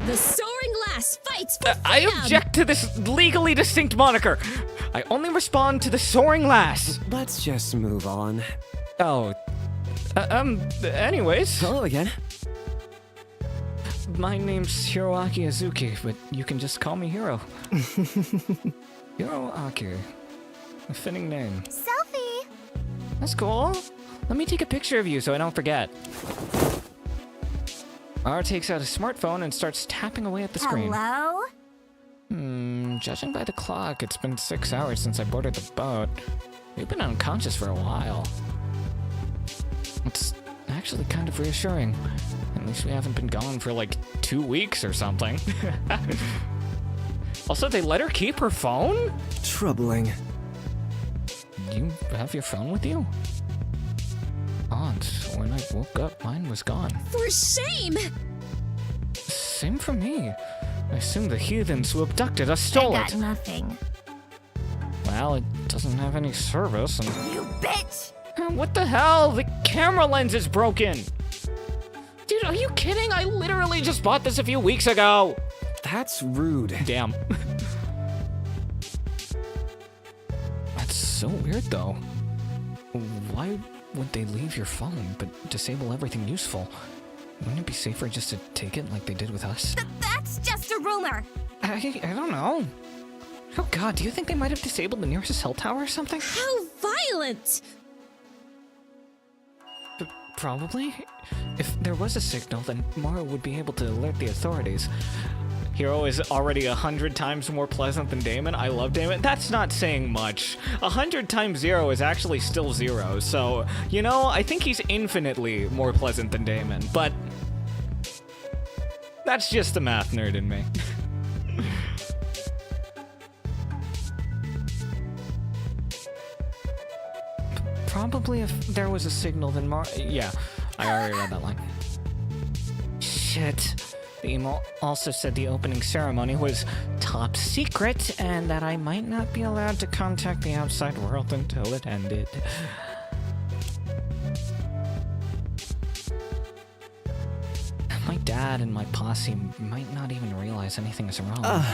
G: The Soaring Glass fights for
F: I
G: freedom!
F: object to this legally distinct moniker. I only respond to the Soaring Lass.
I: Let's just move on.
A: Oh. Anyways.
I: Hello again.
A: My name's Hiroaki Azuki, but you can just call me Hiro. Hiroaki. A fitting name.
B: Selfie!
A: That's cool. Let me take a picture of you so I don't forget. R takes out a smartphone and starts tapping away at the screen.
B: Hello?
A: Judging by the clock, it's been 6 hours since I boarded the boat. You've been unconscious for a while. It's actually kind of reassuring. At least we haven't been gone for like 2 weeks or something. Also, they let her keep her phone?
H: Troubling.
A: You have your phone with you? Odd. When I woke up, mine was gone.
G: For shame!
A: Same for me. I assume the heathens who abducted us stole
B: I got
A: it.
B: nothing.
A: Well, it doesn't have any service and...
B: You bitch!
A: What the hell? The camera lens is broken! Dude, are you kidding? I literally just bought this a few weeks ago!
I: That's rude.
A: Damn. That's so weird, though. Why would they leave your phone, but disable everything useful? Wouldn't it be safer just to take it like they did with us?
B: That's just a rumor!
A: I don't know. Oh god, do you think they might have disabled the nearest cell tower or something?
G: How violent!
A: Probably. If there was a signal, then Mara would be able to alert the authorities. Hiro is already 100 times more pleasant than Damon. I love Damon. That's not saying much. 100 times 0 is actually still 0, so, you know, I think he's infinitely more pleasant than Damon, but that's just the math nerd in me. Probably if there was a signal, then yeah, I already read that line. Shit. The email also said the opening ceremony was top secret and that I might not be allowed to contact the outside world until it ended. My dad and my posse might not even realize anything is wrong.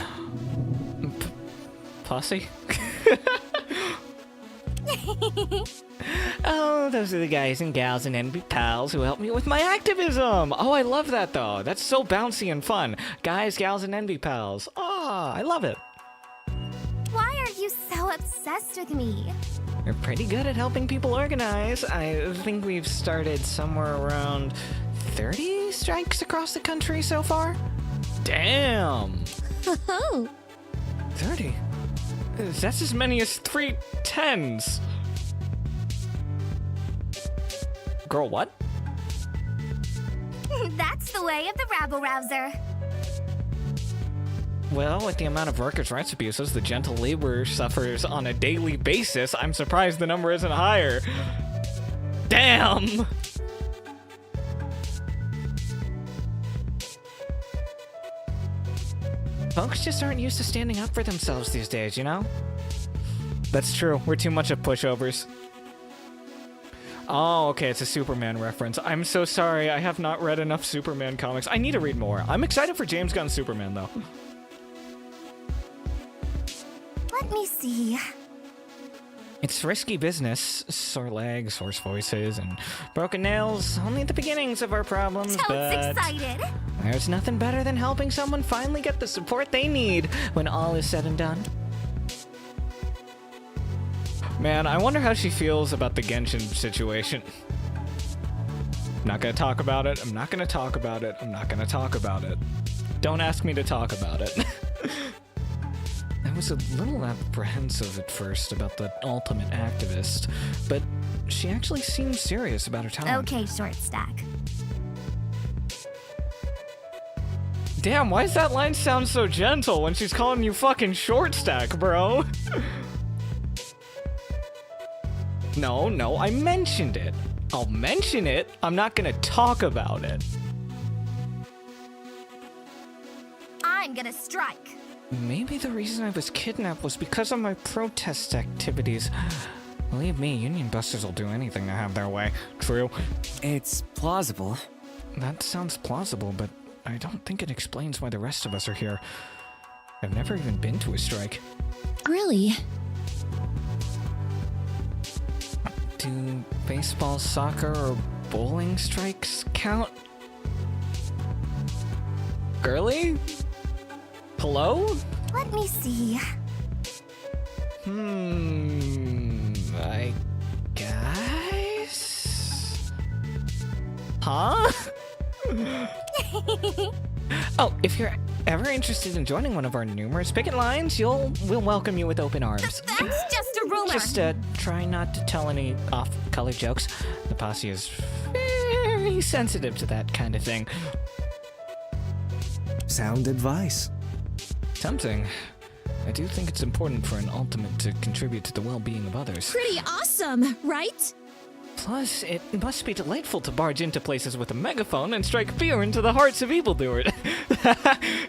A: Posse? Oh, those are the guys and gals and NB pals who helped me with my activism. Oh, I love that, though. That's so bouncy and fun. Guys, gals, and NB pals. Ah, I love it.
B: Why are you so obsessed with me?
A: We're pretty good at helping people organize. I think we've started somewhere around 30 strikes across the country so far. Damn.
G: Oh,
A: 30? That's as many as 3 10s. Girl, what?
B: That's the way of the rabble-rouser.
A: Well, with the amount of workers' rights abuses the gentle laborer suffers on a daily basis, I'm surprised the number isn't higher. Damn! Folks just aren't used to standing up for themselves these days, you know? That's true. We're too much of pushovers. Oh, okay, it's a Superman reference. I'm so sorry, I have not read enough Superman comics. I need to read more. I'm excited for James Gunn's Superman, though.
B: Let me see.
A: It's risky business. Sore legs, hoarse voices, and broken nails. Only the beginnings of our problems,
B: Toad's
A: but
B: excited.
A: there's nothing better than helping someone finally get the support they need when all is said and done. Man, I wonder how she feels about the Genshin situation. I'm not gonna talk about it. I'm not gonna talk about it. I'm not gonna talk about it. Don't ask me to talk about it. I was a little apprehensive at first about the ultimate activist, but she actually seemed serious about her talent.
B: Okay, short stack.
A: Damn, why does that line sound so gentle when she's calling you fucking short stack, bro? No, I mentioned it. I'll mention it. I'm not gonna talk about it.
B: I'm gonna strike.
A: Maybe the reason I was kidnapped was because of my protest activities. Believe me, Union Busters will do anything to have their way. True.
I: It's plausible.
A: That sounds plausible, but I don't think it explains why the rest of us are here. I've never even been to a strike.
G: really?
A: Do baseball, soccer, or bowling strikes count? girly? Hello?
B: Let me see.
A: I guess? Huh? Oh, if you're ever interested in joining one of our numerous picket lines, we'll welcome you with open arms.
B: That's just a rumor.
F: Just try not to tell any off-color jokes. The posse is very sensitive to that kind of thing.
H: Sound advice.
A: Tempting. I do think it's important for an ultimate to contribute to the well-being of others.
G: Pretty awesome, right?
A: Plus, it must be delightful to barge into places with a megaphone and strike fear into the hearts of evildoers.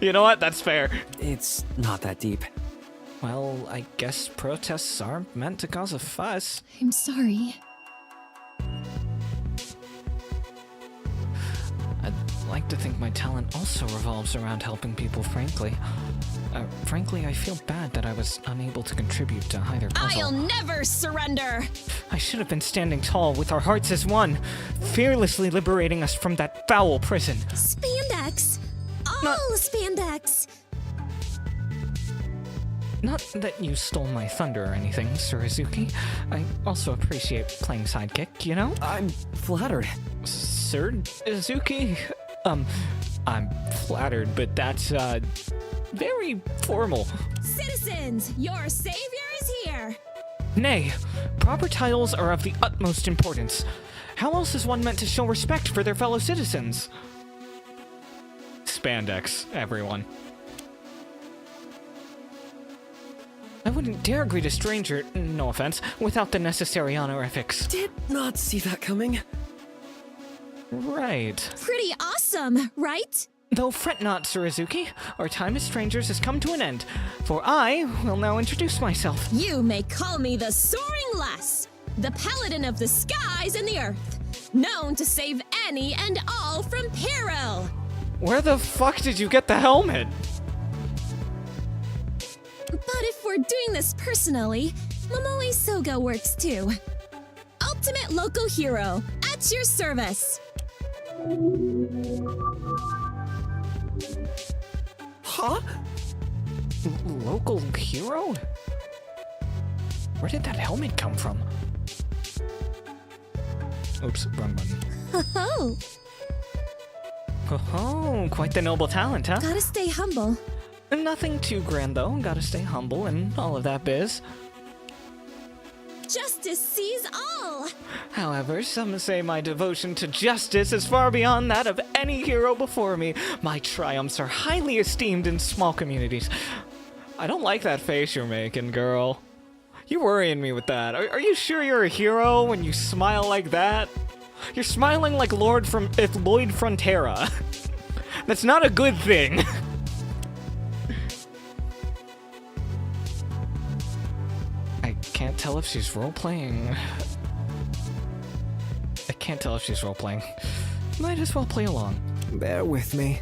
A: You know what? That's fair.
I: It's not that deep.
A: Well, I guess protests are meant to cause a fuss.
G: I'm sorry.
A: I'd like to think my talent also revolves around helping people, frankly. Frankly, I feel bad that I was unable to contribute to either puzzle.
G: I'll never surrender!
F: I should have been standing tall with our hearts as one, fearlessly liberating us from that foul prison.
G: Spandex! All spandex!
F: Not that you stole my thunder or anything, Surizuki. I also appreciate playing sidekick, you know?
I: I'm flattered.
F: Surizuki? I'm flattered, but that's, very formal.
G: Citizens, your savior is here!
F: Nay, proper titles are of the utmost importance. How else is one meant to show respect for their fellow citizens? Spandex, everyone. I wouldn't dare greet a stranger, no offense, without the necessary honorifics.
I: Did not see that coming.
F: Right.
G: Pretty awesome, right?
F: Though fret not, Surizuki, our time as strangers has come to an end, for I will now introduce myself.
G: You may call me the Soaring Lass, the paladin of the skies and the earth, known to save any and all from peril.
F: Where the fuck did you get the helmet?
G: But if we're doing this personally, Momoe Soga works too. Ultimate local hero, at your service.
I: Huh?
F: Local hero? Where did that helmet come from? Oops, wrong button.
G: Oh,
F: Oh, quite the noble talent, huh?
G: gotta stay humble.
F: Nothing too grand, though. Gotta stay humble and all of that biz.
G: Justice sees all.
F: However, some say my devotion to justice is far beyond that of any hero before me. My triumphs are highly esteemed in small communities. I don't like that face you're making, girl. You're worrying me with that. Are you sure you're a hero when you smile like that? You're smiling like Lloyd Frontera. That's not a good thing. I can't tell if she's role-playing. I can't tell if she's role-playing. Might as well play along.
H: Bear with me.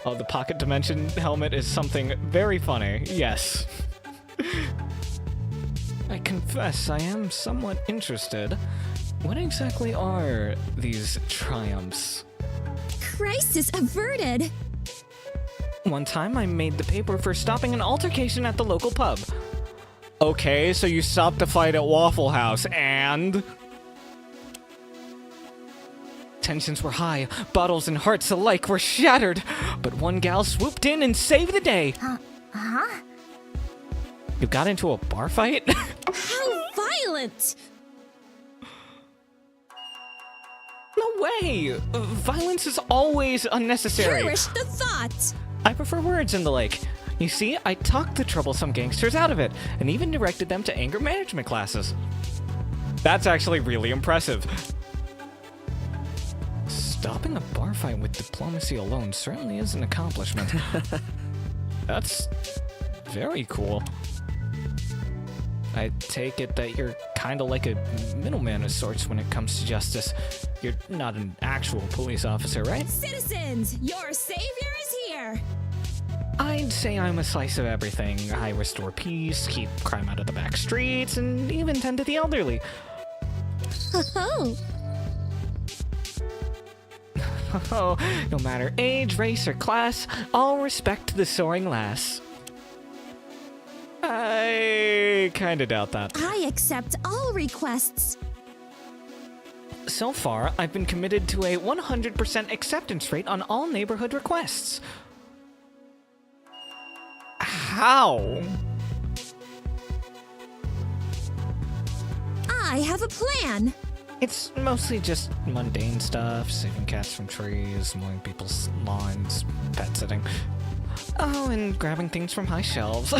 A: Oh, the pocket dimension helmet is something very funny. Yes.
F: I confess I am somewhat interested. What exactly are these triumphs?
G: Crisis averted.
F: One time I made the paper for stopping an altercation at the local pub.
A: Okay, so you stopped the fight at Waffle House, and...
F: Tensions were high, bottles and hearts alike were shattered, but one gal swooped in and saved the day.
B: Huh?
A: You got into a bar fight?
G: How violent!
F: No way! Violence is always unnecessary.
G: Perish the thought!
F: I prefer words in the lake. You see, I talked the troublesome gangsters out of it, and even directed them to anger management classes.
A: That's actually really impressive.
F: Stopping a bar fight with diplomacy alone certainly is an accomplishment.
A: That's very cool.
F: I take it that you're kind of like a middleman of sorts when it comes to justice. You're not an actual police officer, right?
G: Citizens, your savior is here!
F: I'd say I'm a slice of everything. I restore peace, keep crime out of the back streets, and even tend to the elderly.
G: Oh,
F: No matter age, race, or class, all respect the soaring lass. I kinda doubt that.
G: I accept all requests.
F: So far, I've been committed to a 100% acceptance rate on all neighborhood requests. How?
G: I have a plan.
F: It's mostly just mundane stuff, saving cats from trees, mowing people's lawns, pet sitting. Oh, and grabbing things from high shelves.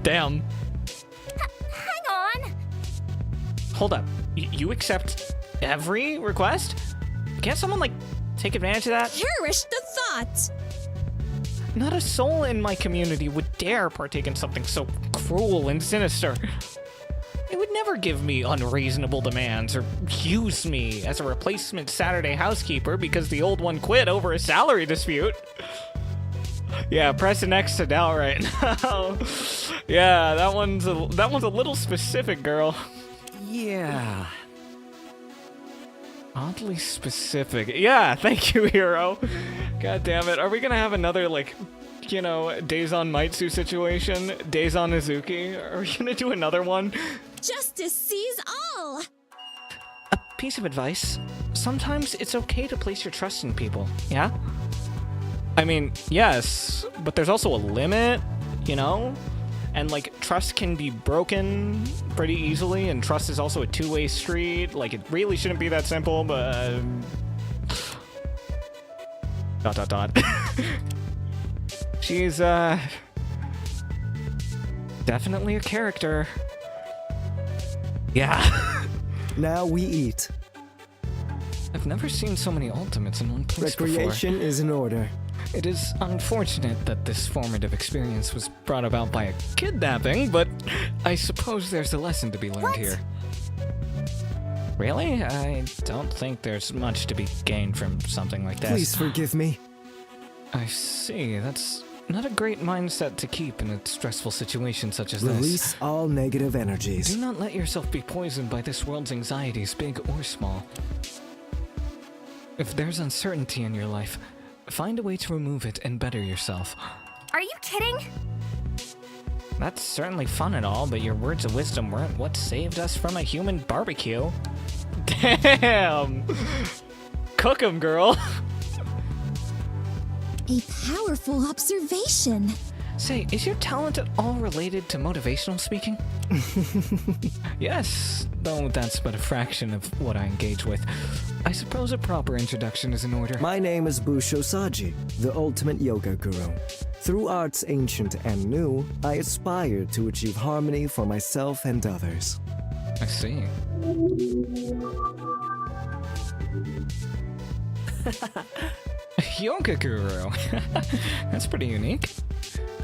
F: Damn.
B: Hang on.
F: Hold up. You accept every request? Can't someone, like, take advantage of that?
G: Perish the thought.
F: Not a soul in my community would dare partake in something so cruel and sinister. They would never give me unreasonable demands or use me as a replacement Saturday housekeeper because the old one quit over a salary dispute. Yeah, press an X to doubt right now. Yeah, that one's a little specific, girl.
I: Yeah.
F: Oddly specific. Yeah, thank you, hero. God damn it. Are we gonna have another, like, you know, Dazon Maitsu situation? Dazon Izuki? Are we gonna do another one?
G: Justice sees all.
F: A piece of advice. Sometimes it's okay to place your trust in people, yeah? I mean, yes, but there's also a limit, you know? And, like, trust can be broken pretty easily, and trust is also a two-way street. Like, it really shouldn't be that simple, but... She's, definitely a character. Yeah.
H: Now we eat.
F: I've never seen so many ultimates in one place
H: Recreation is in order.
F: It is unfortunate that this formative experience was brought about by a kidnapping, but I suppose there's a lesson to be learned here. Really? I don't think there's much to be gained from something like this.
H: Please forgive me.
F: I see. That's not a great mindset to keep in a stressful situation such as this.
H: Release all negative energies.
F: Do not let yourself be poisoned by this world's anxieties, big or small. If there's uncertainty in your life, find a way to remove it and better yourself.
B: Are you kidding?
F: That's certainly fun and all, but your words of wisdom weren't what saved us from a human barbecue. Damn! Cook 'em, girl!
G: A powerful observation.
F: Say, is your talent at all related to motivational speaking? Yes, though that's but a fraction of what I engage with. I suppose a proper introduction is in order.
H: My name is Busho Saji, the ultimate yoga guru. Through arts ancient and new, I aspire to achieve harmony for myself and others.
F: I see. Yoga guru. That's pretty unique.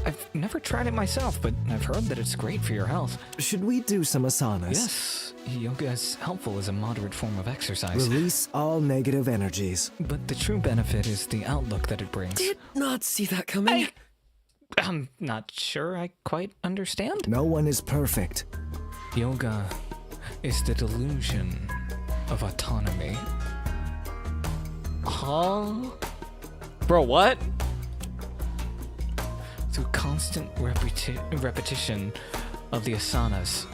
F: I've never tried it myself, but I've heard that it's great for your health.
H: Should we do some asanas?
F: Yes, yoga is helpful as a moderate form of exercise.
H: Release all negative energies.
F: But the true benefit is the outlook that it brings.
I: Did not see that coming.
F: I'm not sure I quite understand.
H: No one is perfect.
F: Yoga is the delusion of autonomy. Huh? Bro, what? Through constant repetition of the asanas,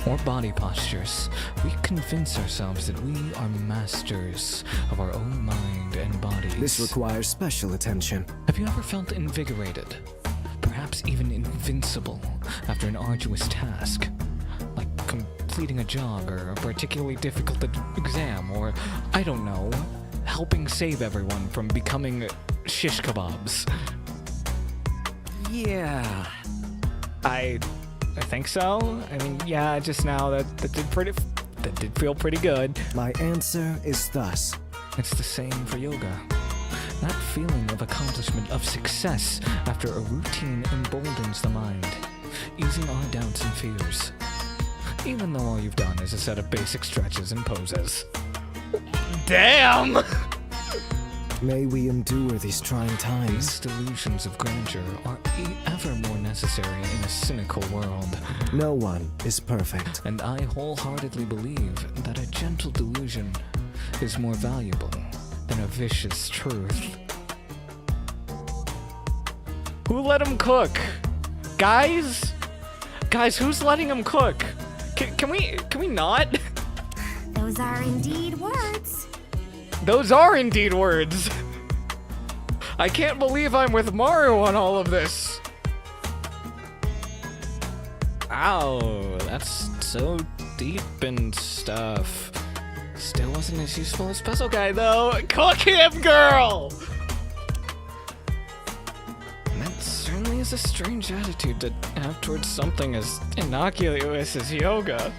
F: or body postures, we convince ourselves that we are masters of our own mind and bodies.
H: This requires special attention.
F: Have you ever felt invigorated, perhaps even invincible, after an arduous task? Like completing a jog or a particularly difficult exam, or, I don't know, helping save everyone from becoming shish kebabs?
I: Yeah.
F: I think so. I mean, yeah, just now that did feel pretty good.
H: My answer is thus.
F: It's the same for yoga. That feeling of accomplishment, of success after a routine emboldens the mind, easing our doubts and fears. Even though all you've done is a set of basic stretches and poses. Damn!
H: May we endure these trying times.
F: These delusions of grandeur are ever more necessary in a cynical world.
H: No one is perfect.
F: And I wholeheartedly believe that a gentle delusion is more valuable than
A: than a vicious truth. Who let him cook? Guys? Guys, who's letting him cook? Can we not?
B: Those are indeed words.
A: Those are indeed words. I can't believe I'm with Maru on all of this. Ow, that's so deep and stuff. Still wasn't as useful as Puzzle Guy, though. Cook him, girl! That certainly is a strange attitude to have towards something as innocuous as yoga.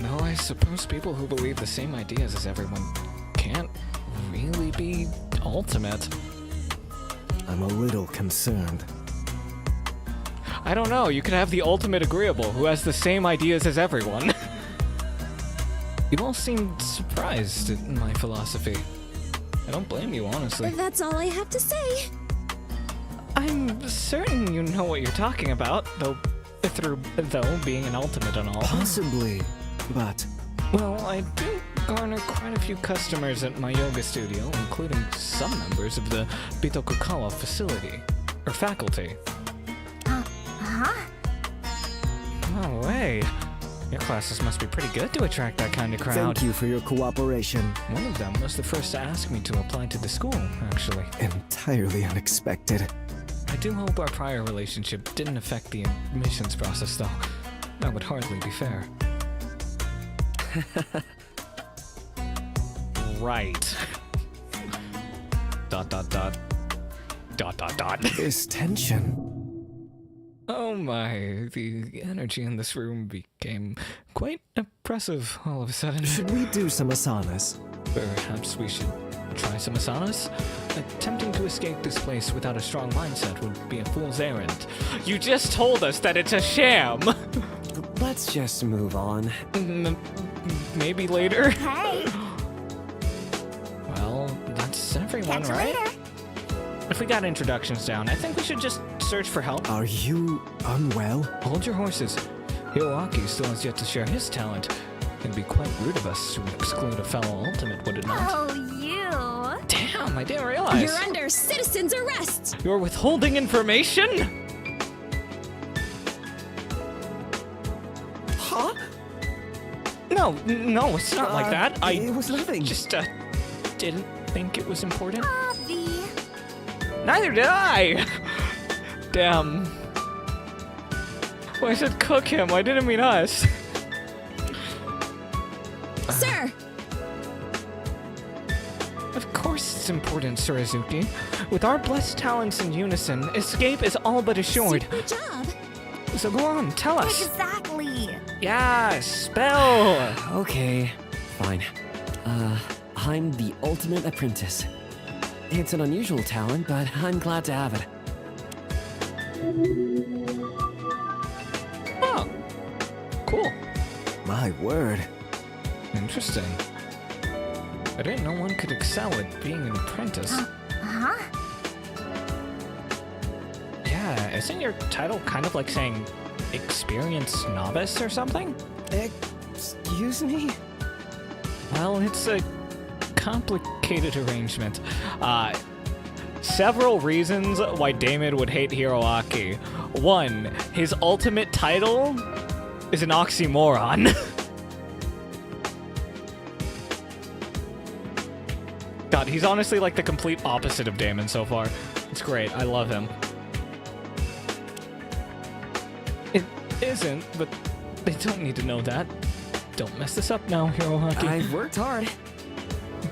A: No, I suppose people who believe the same ideas as everyone can't really be ultimate.
H: I'm a little concerned.
A: I don't know, you could have the ultimate agreeable who has the same ideas as everyone. You all seem surprised at my philosophy. I don't blame you, honestly.
G: That's all I have to say.
A: I'm certain you know what you're talking about, though being an ultimate and all.
H: Possibly, but
A: Well, I do garner quite a few customers at my yoga studio, including some members of the Bitokukawa facility, or faculty.
B: Huh?
A: No way. Your classes must be pretty good to attract that kind of crowd.
H: thank you for your cooperation.
A: One of them was the first to ask me to apply to the school, actually.
H: Entirely unexpected.
A: I do hope our prior relationship didn't affect the admissions process, though. That would hardly be fair. Right. ...
H: This tension.
A: Oh my, the energy in this room became quite oppressive all of a sudden.
H: Should we do some asanas?
A: Perhaps we should try some asanas? Attempting to escape this place without a strong mindset would be a fool's errand. You just told us that it's a sham!
I: Let's just move on.
A: Maybe later?
B: Hey,
A: Well, that's everyone,
B: catch you
A: right?
B: later.
A: If we got introductions down, I think we should just search for help.
H: Are you unwell?
A: Hold your horses. Hiroaki still has yet to share his talent. It'd be quite rude of us to exclude a fellow ultimate, would it not?
B: Oh, you.
A: Damn, I didn't realize.
G: You're under citizen's arrest.
A: You're withholding information?
H: Huh?
A: No, it's not like that.
H: It was nothing.
A: Just, didn't think it was important.
B: Avi.
A: Neither did I! Damn. Well, I said cook him, I didn't mean us.
G: Sir,
A: Of course it's important, Surazuki. With our blessed talents in unison, escape is all but assured.
G: super job.
A: So go on, tell us.
B: Exactly.
A: Yeah, spell!
I: Okay, fine. I'm the ultimate apprentice. It's an unusual talent, but I'm glad to have it.
A: Oh. Cool.
H: My word.
A: Interesting. I didn't know one could excel at being an apprentice.
B: Huh?
A: Yeah, isn't your title kind of like saying experienced novice or something?
H: Excuse me?
A: Well, it's a complicated arrangement. Several reasons why Damon would hate Hiroaki. One, his ultimate title is an oxymoron. God, he's honestly like the complete opposite of Damon so far. It's great. I love him. It isn't, but they don't need to know that. Don't mess this up now, Hiroaki.
I: I've worked hard.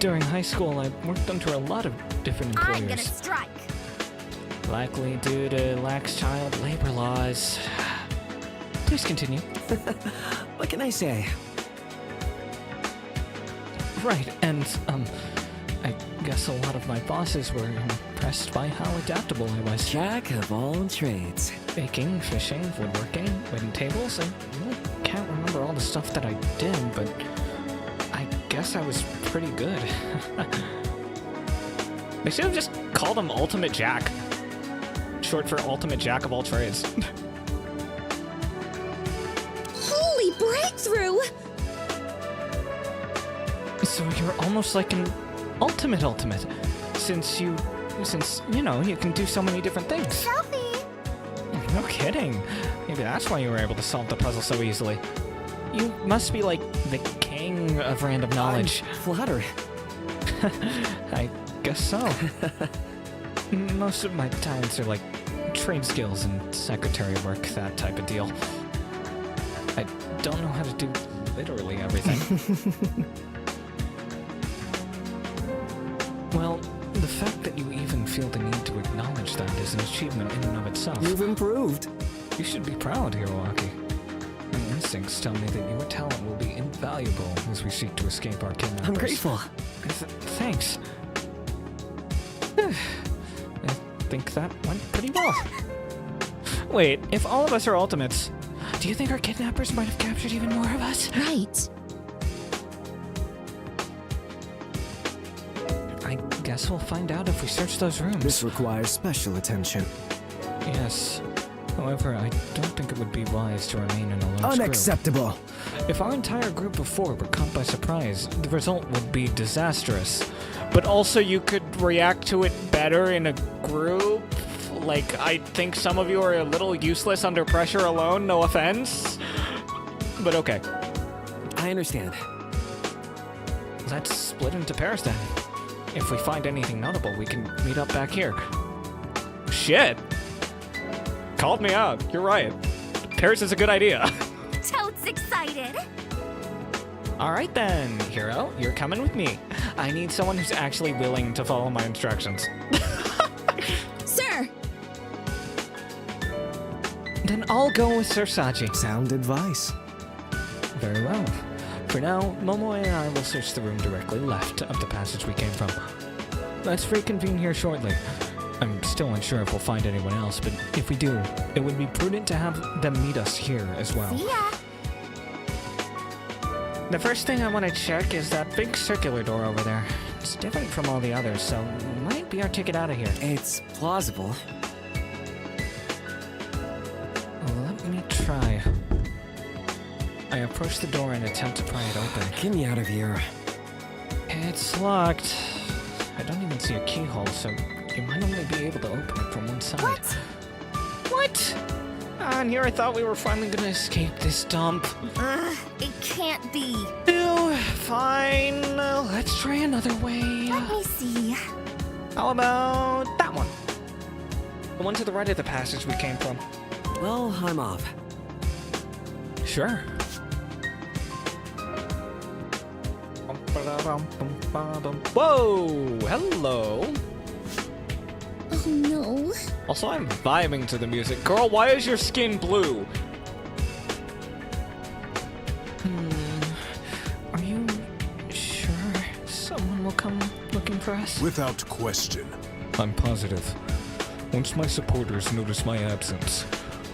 A: During high school, I worked under a lot of different employers.
B: I'm gonna strike.
A: Likely due to lax child labor laws. Please continue.
I: What can I say?
A: Right, and, I guess a lot of my bosses were impressed by how adaptable I was.
I: Jack of all trades.
A: Baking, fishing, woodworking, waiting tables. I really can't remember all the stuff that I did, but I guess I was pretty good. They should have just called him Ultimate Jack. Short for Ultimate Jack of all trades.
G: Holy breakthrough!
F: So you're almost like an ultimate, since you know, you can do so many different things.
B: Selfie!
F: No kidding. Maybe that's why you were able to solve the puzzle so easily. You must be like the king of random knowledge.
I: I'm flattered.
F: I guess so. Most of my talents are like trade skills and secretary work, that type of deal. I don't know how to do literally everything. Well, the fact that you even feel the need to acknowledge that is an achievement in and of itself.
H: You've improved.
F: You should be proud, Hiroaki. My instincts tell me that your talent will be invaluable as we seek to escape our kidnappers.
I: I'm grateful.
F: Thanks. I think that went pretty well. Wait, if all of us are ultimates, do you think our kidnappers might have captured even more of us?
G: Right.
F: I guess we'll find out if we search those rooms.
H: This requires special attention.
F: Yes. However, I don't think it would be wise to remain in a lone group.
H: Unacceptable.
F: If our entire group of 4 were caught by surprise, the result would be disastrous. But also you could react to it better in a group. Like, I think some of you are a little useless under pressure alone, no offense. But okay.
I: I understand.
F: Let's split into pairs then. If we find anything notable, we can meet up back here. Shit! Called me out. You're right. Pairs is a good idea.
B: Totes excited.
F: Alright then, Hiro, you're coming with me. I need someone who's actually willing to follow my instructions.
G: Sir!
F: Then I'll go with Sir Saji.
H: Sound advice.
F: Very well. For now, Momo and I will search the room directly left of the passage we came from. Let's reconvene here shortly. I'm still unsure if we'll find anyone else, but if we do, it would be prudent to have them meet us here as well.
B: See ya.
F: The first thing I want to check is that big circular door over there. It's different from all the others, so might be our ticket out of here.
I: It's plausible.
F: Let me try. I approach the door and attempt to pry it open.
I: Get me out of here.
F: It's locked. I don't even see a keyhole, so you might only be able to open it from one side. What? And here I thought we were finally gonna escape this dump.
B: It can't be.
F: Ew, fine. Let's try another way.
B: Let me see.
F: How about that one? The one to the right of the passage we came from.
I: Well, I'm off.
F: Sure. Whoa! Hello!
G: Oh no.
A: Also, I'm vibing to the music. Girl, why is your skin blue?
F: Are you sure someone will come looking for us?
J: Without question.
A: I'm positive. Once my supporters notice my absence,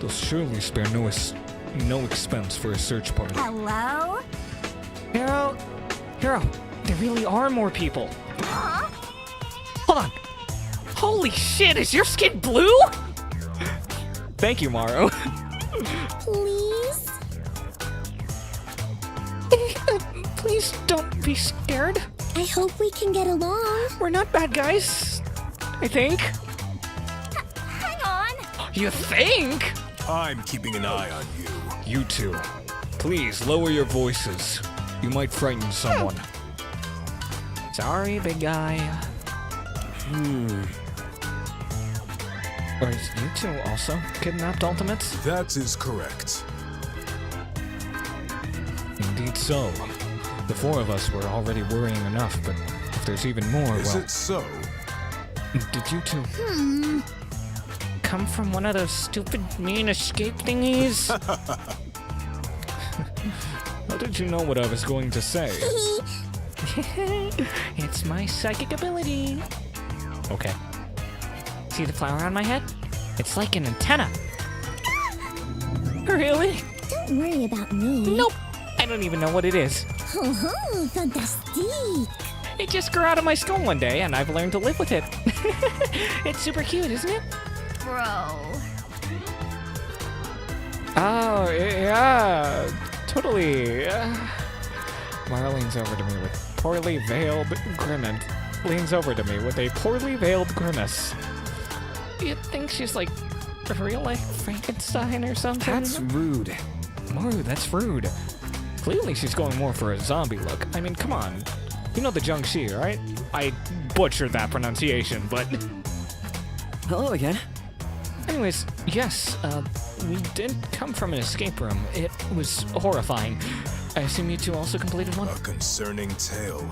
A: they'll surely spare no expense for a search party.
B: Hello?
F: Hiro, there really are more people.
B: Huh?
F: Hold on. Holy shit, is your skin blue?
A: Thank you, Maro.
G: Please?
F: Please don't be scared.
G: I hope we can get along.
F: We're not bad guys, I think.
B: Hang on.
F: You think?
J: I'm keeping an eye on you.
A: You two, please lower your voices. You might frighten someone.
F: Sorry, big guy. Are you two also kidnapped ultimates?
J: That is correct.
A: Indeed so. The 4 of us were already worrying enough, but if there's even more,
J: Is
A: well...
J: it so?
A: Did you two...
F: Come from one of those stupid mean escape thingies?
A: How did you know what I was going to say?
F: It's my psychic ability.
A: Okay.
F: See the flower on my head? It's like an antenna. Really?
G: Don't worry about me.
F: Nope. I don't even know what it is.
G: Oh, fantastique.
F: It just grew out of my skull one day, and I've learned to live with it. It's super cute, isn't it?
B: Bro.
A: Oh, yeah. Totally. Mara leans over to me with poorly veiled grimace leans over to me with a poorly veiled grimace.
F: You think she's like a real life Frankenstein or something?
H: That's rude.
A: Maru, that's rude. Clearly she's going more for a zombie look. I mean, come on. You know the Jiangxi, right? I butchered that pronunciation, but...
I: Hello again.
A: Anyways, yes, we did come from an escape room. It was horrifying. I assume you two also completed one?
J: A concerning tale.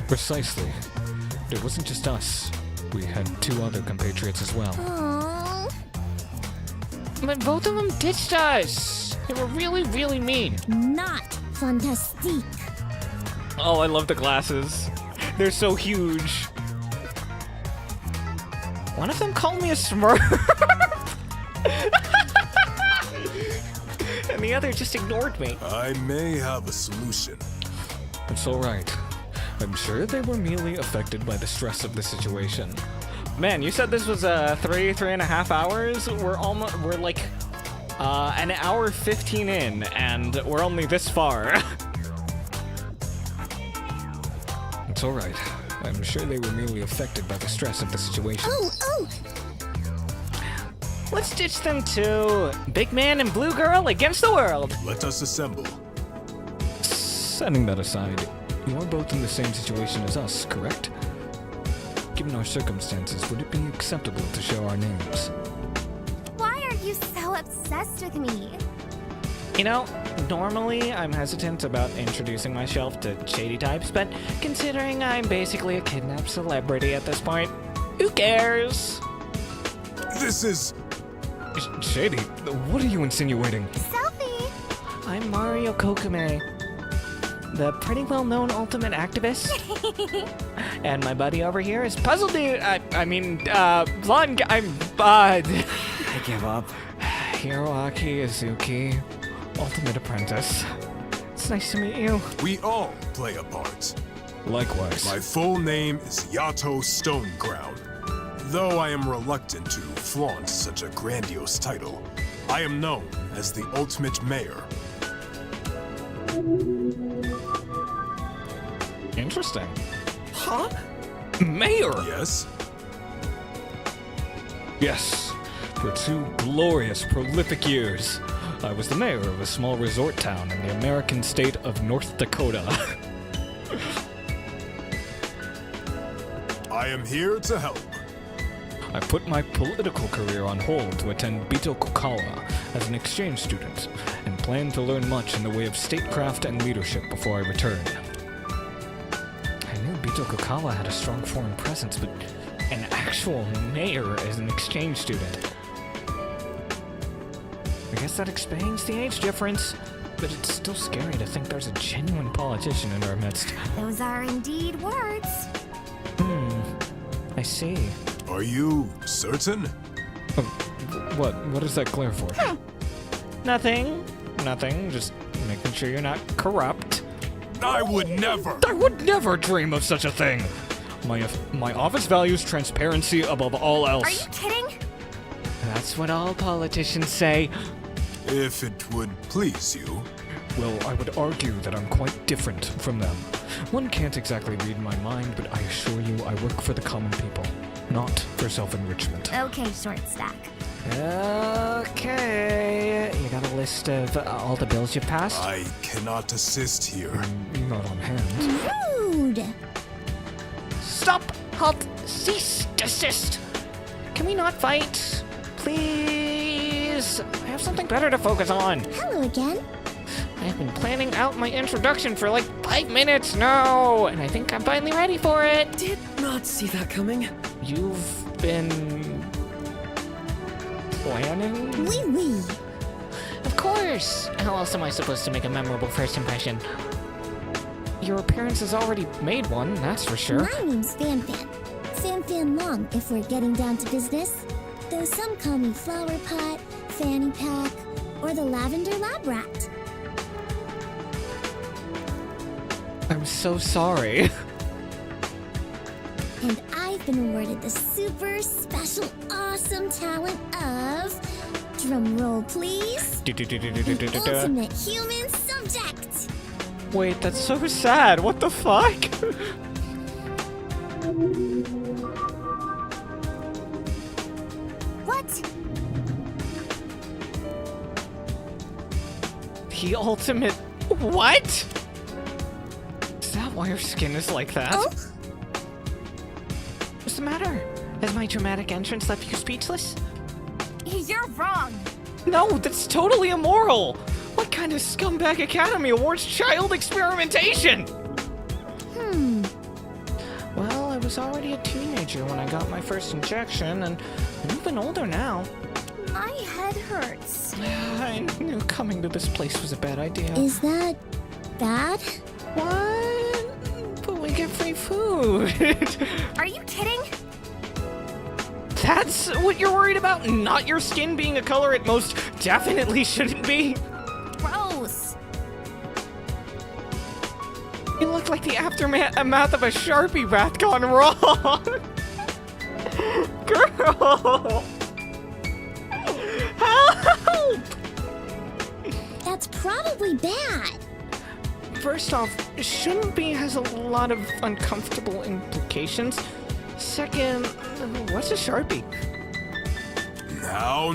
A: Precisely. It wasn't just us. We had 2 other compatriots as well.
G: Aww.
F: But both of them ditched us. They were really, really mean.
G: Not fantastique.
A: Oh, I love the glasses. They're so huge.
F: One of them called me a smurf. And the other just ignored me.
J: I may have a solution.
A: It's alright. I'm sure they were merely affected by the stress of the situation. Man, you said this was 3.5 hours? We're like an hour 15 in, and we're only this far. It's alright. I'm sure they were merely affected by the stress of the situation.
G: Oh!
F: Let's ditch them too. Big man and blue girl against the world.
J: Let us assemble.
A: Setting that aside, you are both in the same situation as us, correct? Given our circumstances, would it be acceptable to share our names?
B: Why are you so obsessed with me?
F: You know, normally I'm hesitant about introducing myself to shady types, but considering I'm basically a kidnapped celebrity at this point, who cares?
J: This is...
A: Shady? What are you insinuating?
B: Selfie!
F: I'm Mario Kokume, the pretty well-known ultimate activist. And my buddy over here is Puzzle Dude. Blonde guy.
H: I give up.
A: Hiroaki Izuki, ultimate apprentice. It's nice to meet you.
J: We all play a part.
A: Likewise.
J: My full name is Yato Stoneground. Though I am reluctant to flaunt such a grandiose title, I am known as the Ultimate Mayor.
A: Interesting. Huh? Mayor?
J: Yes?
A: Yes. For 2 glorious, prolific years, I was the mayor of a small resort town in the American state of North Dakota.
J: I am here to help.
A: I put my political career on hold to attend Bitokukawa as an exchange student, and plan to learn much in the way of statecraft and leadership before I return. I knew Bitokukawa had a strong foreign presence, but an actual mayor as an exchange student. I guess that explains the age difference, but it's still scary to think there's a genuine politician in our midst.
B: Those are indeed words.
A: I see.
J: Are you certain?
A: What is that glare for?
F: Nothing.
A: Nothing, just making sure you're not corrupt.
J: I would never!
A: I would never dream of such a thing! My office values transparency above all else.
B: Are you kidding?
F: That's what all politicians say.
J: If it would please you.
A: Well, I would argue that I'm quite different from them. One can't exactly read my mind, but I assure you I work for the common people, not for self-enrichment.
B: Okay, short stack.
F: Okay. You got a list of all the bills you've passed?
J: I cannot assist here.
A: Not on hand.
G: Rude.
F: Stop! Halt! Cease! Desist! Can we not fight? Please! I have something better to focus on.
G: Hello again.
F: I've been planning out my introduction for like 5 minutes now, and I think I'm finally ready for it.
I: Did not see that coming.
F: You've been... planning?
G: Oui.
F: Of course! How else am I supposed to make a memorable first impression? Your appearance has already made one, that's for sure.
G: My name's Fanfan. Fanfan Long, if we're getting down to business. Though some call me Flower Pot, Fanny Pack, or the Lavender Lab Rat.
F: I'm so sorry.
G: And I've been awarded the super special awesome talent of... Drum roll, please. Ultimate human subject.
A: Wait, that's so sad. What the fuck?
B: What?
A: The ultimate... What? Is that why your skin is like that?
G: Oh?
F: What's the matter? Has my dramatic entrance left you speechless?
B: You're wrong.
A: No, that's totally immoral. What kind of scumbag academy awards child experimentation?
F: Well, I was already a teenager when I got my first injection, and I'm even older now.
B: My head hurts.
F: I knew coming to this place was a bad idea.
G: Is that bad?
F: What? But we get free food.
B: Are you kidding?
A: That's what you're worried about? Not your skin being a color it most definitely shouldn't be?
B: Gross.
A: You look like the aftermath of a Sharpie bath gone wrong. Girl. Help!
G: That's probably bad.
F: First off, shouldn't be has a lot of uncomfortable implications. Second, what's a Sharpie?
J: Now.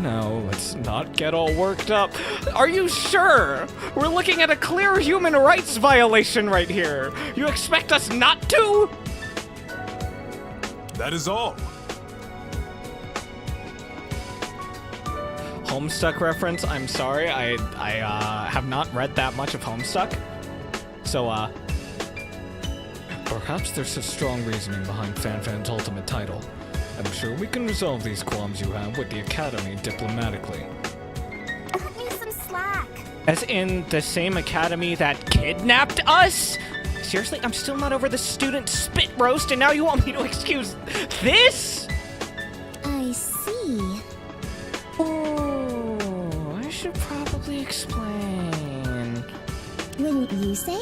A: No, let's not get all worked up. Are you sure? We're looking at a clear human rights violation right here. You expect us not to?
J: That is all.
A: Homestuck reference, I'm sorry. I have not read that much of Homestuck. So, perhaps there's a strong reasoning behind FanFan's ultimate title. I'm sure we can resolve these qualms you have with the Academy diplomatically.
B: Cut me some slack.
F: As in the same academy that kidnapped us? Seriously, I'm still not over the student spit roast, and now you want me to excuse this?
G: I see.
F: Oh, I should probably explain.
G: Wouldn't you say?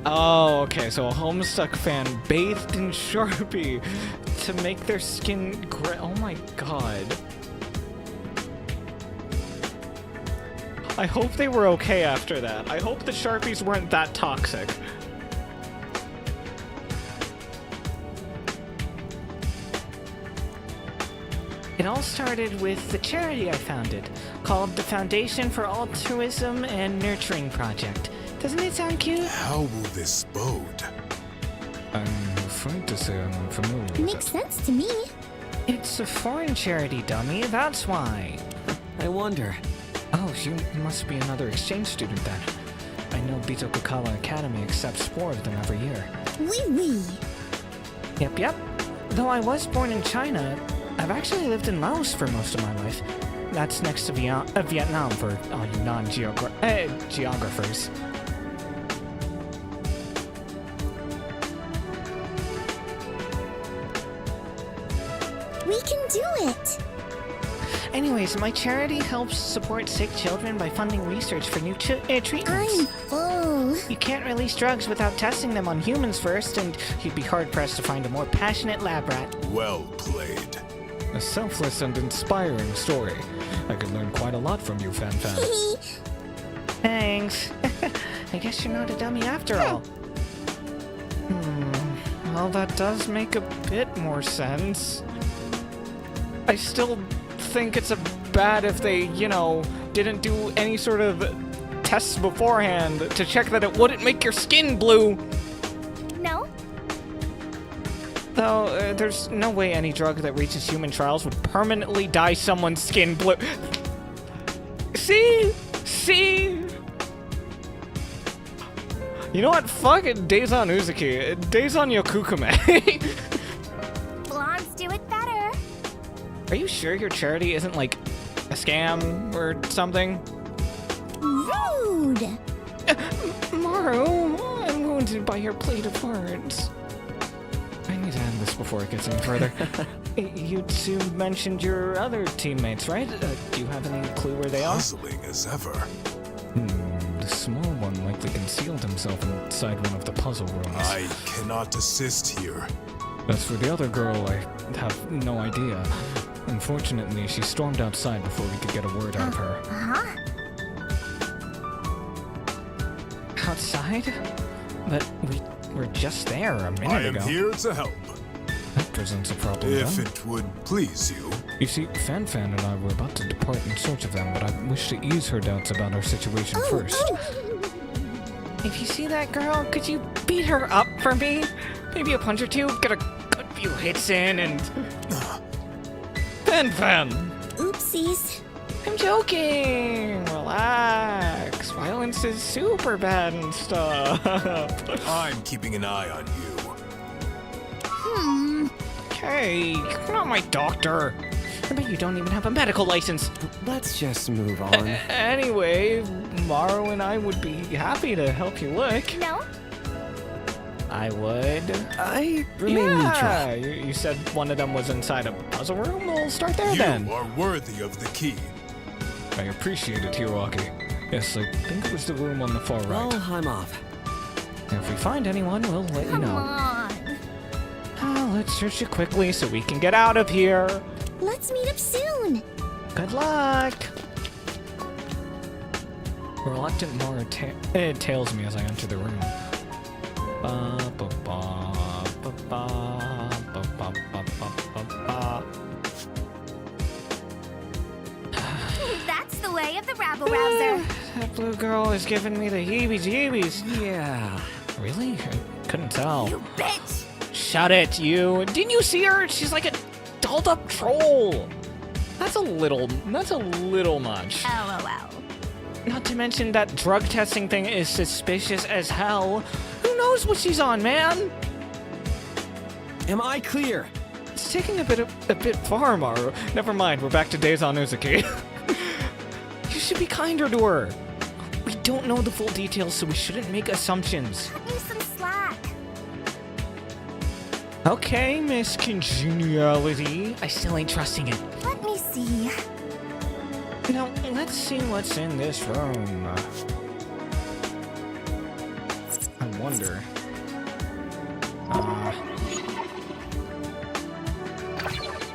A: Oh, okay, so a Homestuck fan bathed in Sharpie to make their skin gray. Oh my god. I hope they were okay after that. I hope the Sharpies weren't that toxic.
F: It all started with the charity I founded, called the Foundation for Altruism and Nurturing Project. Doesn't it sound cute?
J: How will this bode?
A: I'm afraid to say I'm unfamiliar with
G: Makes sense to me.
F: It's a foreign charity, dummy, that's why.
I: I wonder.
F: Oh, you must be another exchange student then. I know Bitokukala Academy accepts 4 of them every year.
G: Wee.
F: Yep. Though I was born in China, I've actually lived in Laos for most of my life. That's next to Vietnam for all you non-geographers.
G: We can do it.
F: Anyways, my charity helps support sick children by funding research for new treatments.
G: I'm full.
F: You can't release drugs without testing them on humans first, and you'd be hard-pressed to find a more passionate lab rat.
J: Well played.
A: A selfless and inspiring story. I could learn quite a lot from you, FanFan.
F: Thanks. I guess you're not a dummy after all.
A: Well, that does make a bit more sense. I still think it's bad if they, didn't do any sort of tests beforehand to check that it wouldn't make your skin blue.
B: No?
A: Though, there's no way any drug that reaches human trials would permanently dye someone's skin blue. See? You know what? Fuck it, Dazon Uzuki. Dazon Yokukume.
B: Blondes do it better.
A: Are you sure your charity isn't like a scam or something?
G: Rude.
A: Maru, I'm wounded by your plate of words. I need to end this before it gets any further. You two mentioned your other teammates, right? Do you have any clue where they are?
J: Puzzling as ever.
A: The small one likely concealed himself inside one of the puzzle rooms.
J: I cannot assist here.
A: As for the other girl, I have no idea. Unfortunately, she stormed outside before we could get a word out of her.
B: Huh?
F: Outside? But we were just there a minute
J: I am
F: ago.
J: here to help.
A: That presents a problem,
J: If
A: then.
J: it would please you.
A: You see, Fan and I were about to depart in search of them, but I wish to ease her doubts about our situation first.
F: If you see that girl, could you beat her up for me? Maybe a punch or two, get a good few hits in, and... Fan!
G: Oopsies.
F: I'm joking! Relax. Violence is super bad and stuff.
J: I'm keeping an eye on you.
F: Hey, you're not my doctor. I bet you don't even have a medical license.
I: Let's just move on.
F: Anyway, Maru and I would be happy to help you look.
B: No?
F: I would.
I: I remain
F: Yeah,
I: neutral.
F: you said one of them was inside a puzzle room? We'll start there
J: You
F: then.
J: are worthy of the key.
A: I appreciate it, Hiroaki. Yes, I think it was the room on the far right.
I: Well, I'm off.
F: If we find anyone, we'll let you
B: Come
F: know.
B: on.
F: Let's search you quickly so we can get out of here.
G: Let's meet up soon.
F: Good luck.
A: Reluctant Mara tails me as I enter the room. Ba, ba, ba, ba, ba, ba, ba, ba, ba, ba.
B: That's the way of the rabble-rouser.
F: That blue girl is giving me the heebie-jeebies.
I: Yeah.
A: Really? I couldn't tell.
B: You bitch.
F: Shut it, you. Didn't you see her? She's like a dolled up troll.
A: That's a little much.
B: LOL.
F: Not to mention that drug testing thing is suspicious as hell. Who knows what she's on, man?
I: Am I clear?
A: It's taking a bit far, Maru. Never mind, we're back to Dazon Uzuki.
F: You should be kinder to her. We don't know the full details, so we shouldn't make assumptions.
B: Cut me some slack.
F: Okay, Miss Congeniality. I still ain't trusting it.
B: Let me see.
F: Now, let's see what's in this room.
A: I wonder.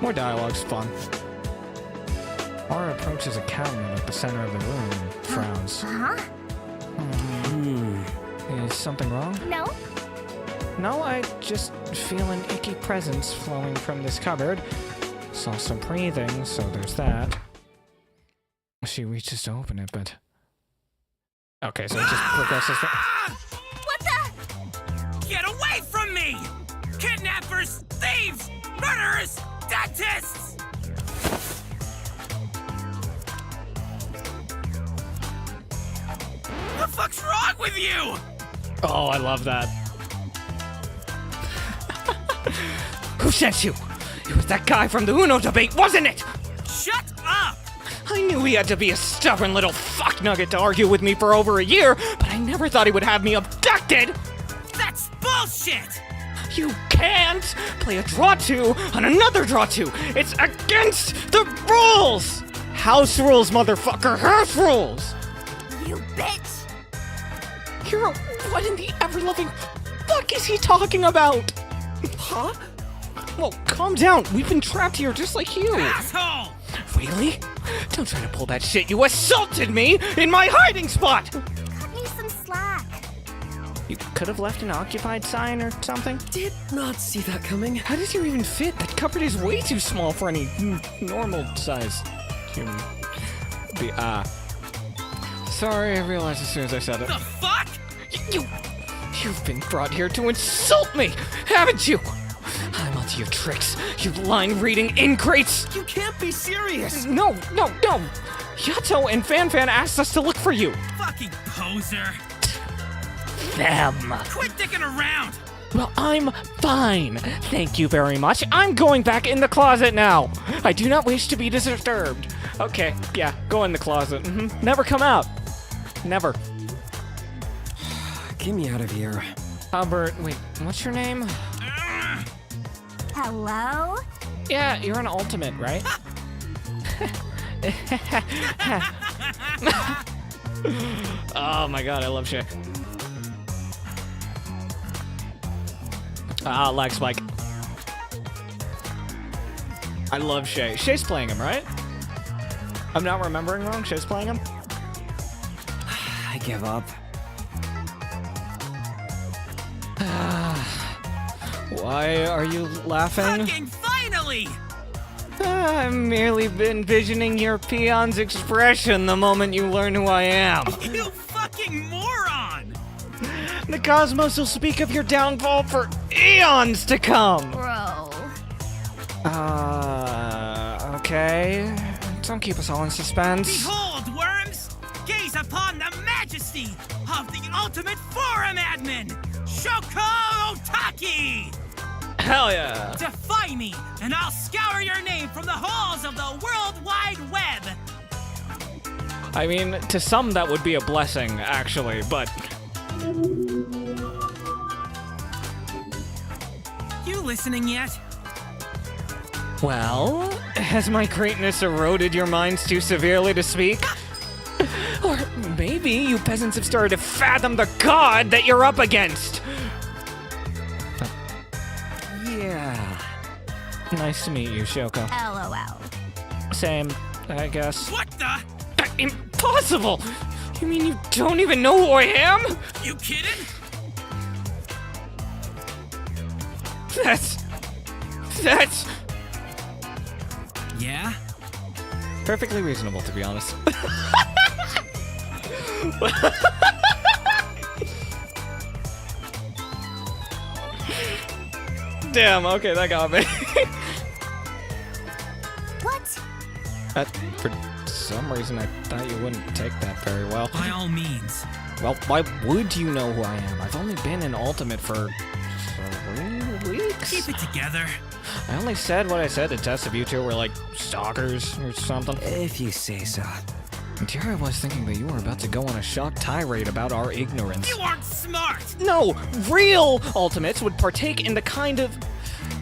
A: More dialogue's fun. Mara approaches a cabinet at the center of the room, frowns.
B: Huh?
A: Is something wrong?
B: No?
A: No, I just feel an icky presence flowing from this cupboard. Saw some breathing, so there's that. She reaches to open it, but... Okay, so it just progresses...
B: What the?
K: Get away from me! Kidnappers, thieves, murderers, dentists! What the fuck's wrong with you?
A: Oh, I love that.
F: Who sent you? It was that guy from the Uno debate, wasn't it?
K: Shut up!
F: I knew he had to be a stubborn little fucknugget to argue with me for over a year, but I never thought he would have me abducted!
K: That's bullshit!
F: You can't play a draw two on another draw two! It's against the rules! House rules, motherfucker! House rules!
B: You bitch.
F: Hero, what in the ever-loving fuck is he talking about?
I: Huh?
F: Well, calm down. We've been trapped here just like you.
K: Asshole!
F: Really? Don't try to pull that shit. You assaulted me in my hiding spot!
B: Cut me some slack.
F: You could have left an occupied sign or something.
I: Did not see that coming.
F: How does you even fit? That cupboard is way too small for any normal-sized human.
A: Sorry, I realized as soon as I said it.
K: The fuck?
F: You've been brought here to insult me, haven't you? I'm onto your tricks, you line-reading ingrates!
I: You can't be serious.
F: No! Yato and Fan asked us to look for you.
K: Fucking poser.
F: Them.
K: Quit dicking around!
F: Well, I'm fine. Thank you very much. I'm going back in the closet now. I do not wish to be disturbed. Okay, yeah, go in the closet. Never come out. Never.
I: Get me out of here.
A: Albert, wait, what's your name?
B: Hello?
A: Yeah, you're an ultimate, right? Oh my god, I love shit. Lag spike. I love Shay. Shay's playing him, right? I'm not remembering wrong. Shay's playing him?
I: I give up.
A: Why are you laughing?
K: Fucking finally!
A: I'm merely envisioning your peon's expression the moment you learn who I am.
K: You fucking moron!
A: The cosmos will speak of your downfall for eons to come.
B: Bro.
A: Okay. Don't keep us all in suspense.
K: Behold, worms! Gaze upon the majesty of the ultimate forum admin, Shoko Otaki!
A: Hell yeah.
K: Defy me, and I'll scour your name from the halls of the World Wide Web!
A: I mean, to some that would be a blessing, actually, but...
K: You listening yet?
A: Well, has my greatness eroded your minds too severely to speak? Or maybe you peasants have started to fathom the god that you're up against!
I: Yeah.
A: Nice to meet you, Shoko.
B: LOL.
A: Same, I guess.
K: What the?
A: Impossible! You mean you don't even know who I am?
K: You kidding?
A: That's...
K: Yeah?
A: perfectly reasonable, to be honest. Damn, okay, that got me.
B: What?
A: For some reason, I thought you wouldn't take that very well.
K: By all means.
A: Well, why would you know who I am? I've only been in Ultimate for 3 weeks.
K: Keep it together.
A: I only said what I said to test if you two were like stalkers or something.
I: If you say so.
A: And here I was thinking that you were about to go on a shock tirade about our ignorance.
K: You aren't smart!
A: No, real Ultimates would partake in the kind of...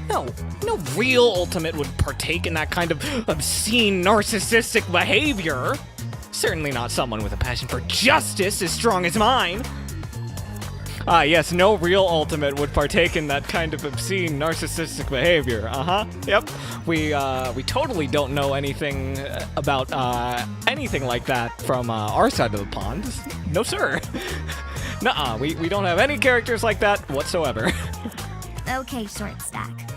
A: No real Ultimate would partake in that kind of obscene, narcissistic behavior. Certainly not someone with a passion for justice as strong as mine. Ah, yes, no real Ultimate would partake in that kind of obscene, narcissistic behavior. Yep. We totally don't know anything about anything like that from our side of the pond. No, sir. Nuh-uh, we don't have any characters like that whatsoever.
B: Okay, short stack.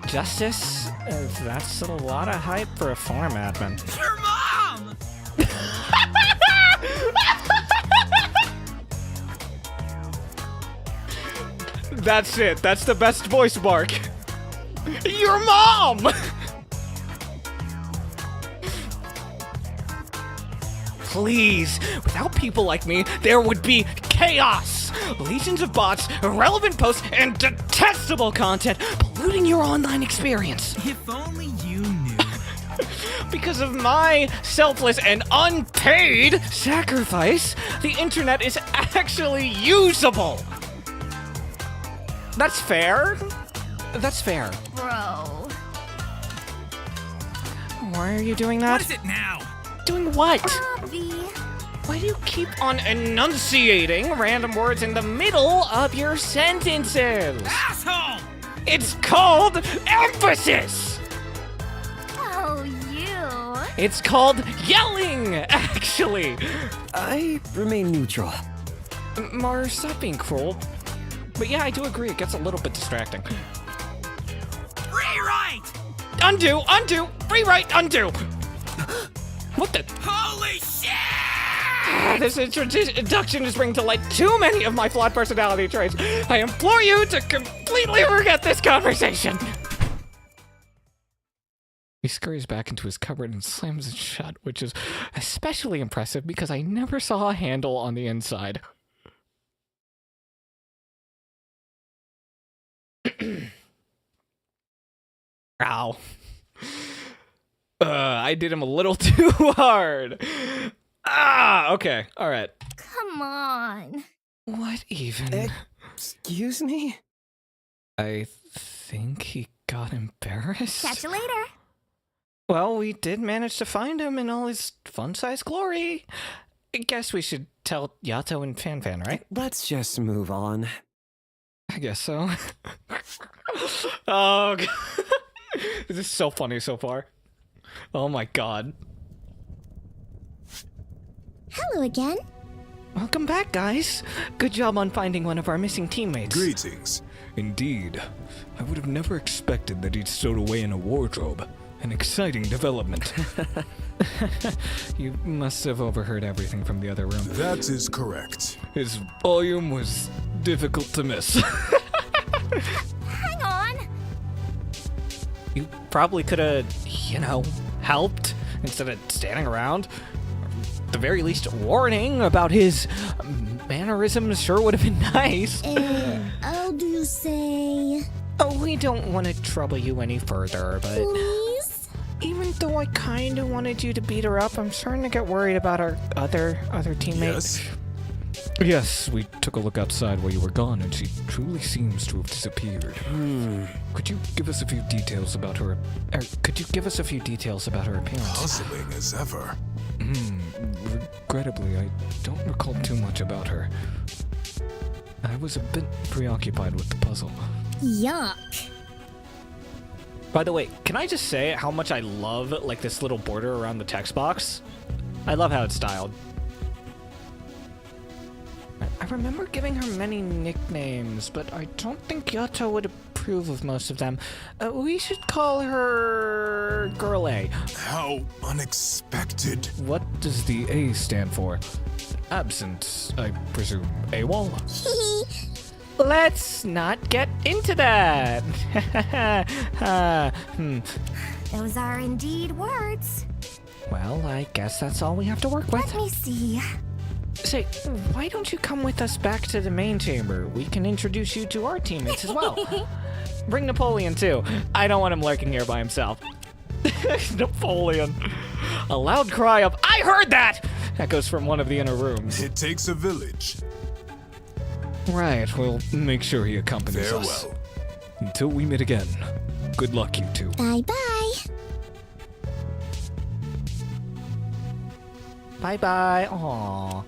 A: Justice? That's a lot of hype for a forum admin.
K: Your mom!
A: That's it. That's the best voice bark. Your mom! Please, without people like me, there would be chaos! Legions of bots, irrelevant posts, and detestable content polluting your online experience.
K: If only you knew.
A: Because of my selfless and unpaid sacrifice, the internet is actually usable. That's fair. That's fair.
B: Bro.
A: Why are you doing that?
K: What is it now?
A: Doing what?
B: Bobby.
A: Why do you keep on enunciating random words in the middle of your sentences?
K: Asshole!
A: It's called emphasis!
B: Oh, you.
A: It's called yelling, actually!
I: I remain neutral.
A: Mars, stop being cruel. But yeah, I do agree, it gets a little bit distracting.
K: Rewrite!
A: Undo! Rewrite, undo! What the?
K: Holy shit!
A: This introduction is bringing to light too many of my flawed personality traits. I implore you to completely forget this conversation. He scurries back into his cupboard and slams it shut, which is especially impressive because I never saw a handle on the inside. Ow. I did him a little too hard. Okay. All right.
B: Come on.
A: What even?
H: Excuse me?
A: I think he got embarrassed.
B: Catch you later.
A: Well, we did manage to find him in all his fun-sized glory. I guess we should tell Yato and Fanfan, right?
I: Let's just move on.
A: I guess so. Oh, God. This is so funny so far. Oh my god.
G: Hello again.
F: Welcome back, guys. Good job on finding one of our missing teammates.
J: Greetings.
A: Indeed. I would have never expected that he'd stowed away in a wardrobe. An exciting development. You must have overheard everything from the other room.
J: That is correct.
A: His volume was difficult to miss.
B: Hang on.
A: You probably could have, helped instead of standing around. At the very least, warning about his mannerisms sure would have been nice.
G: Oh, do you say?
F: Oh, we don't want to trouble you any further, but
G: Please?
F: even though I kind of wanted you to beat her up, I'm starting to get worried about our other teammates.
J: Yes?
A: Yes, we took a look outside while you were gone, and she truly seems to have disappeared. Could you give us a few details about her? Appearance?
J: Puzzling as ever.
A: Regrettably, I don't recall too much about her. I was a bit preoccupied with the puzzle.
G: Yuck.
A: By the way, can I just say how much I love this little border around the text box? I love how it's styled.
F: I remember giving her many nicknames, but I don't think Yato would approve of most of them. We should call her Girl A.
J: How unexpected.
A: What does the A stand for? Absent, I presume. AWOL?
F: Let's not get into that.
B: Those are indeed words.
F: Well, I guess that's all we have to work with.
B: Let me see.
F: Say, why don't you come with us back to the main chamber? We can introduce you to our teammates as well.
A: Bring Napoleon, too. I don't want him lurking here by himself. Napoleon. A loud cry of, "I heard that!" echoes from one of the inner rooms.
J: It takes a village.
A: Right, we'll make sure he accompanies us.
J: Farewell.
A: Until we meet again, good luck, you two.
G: Bye-bye.
F: Bye-bye. Aww.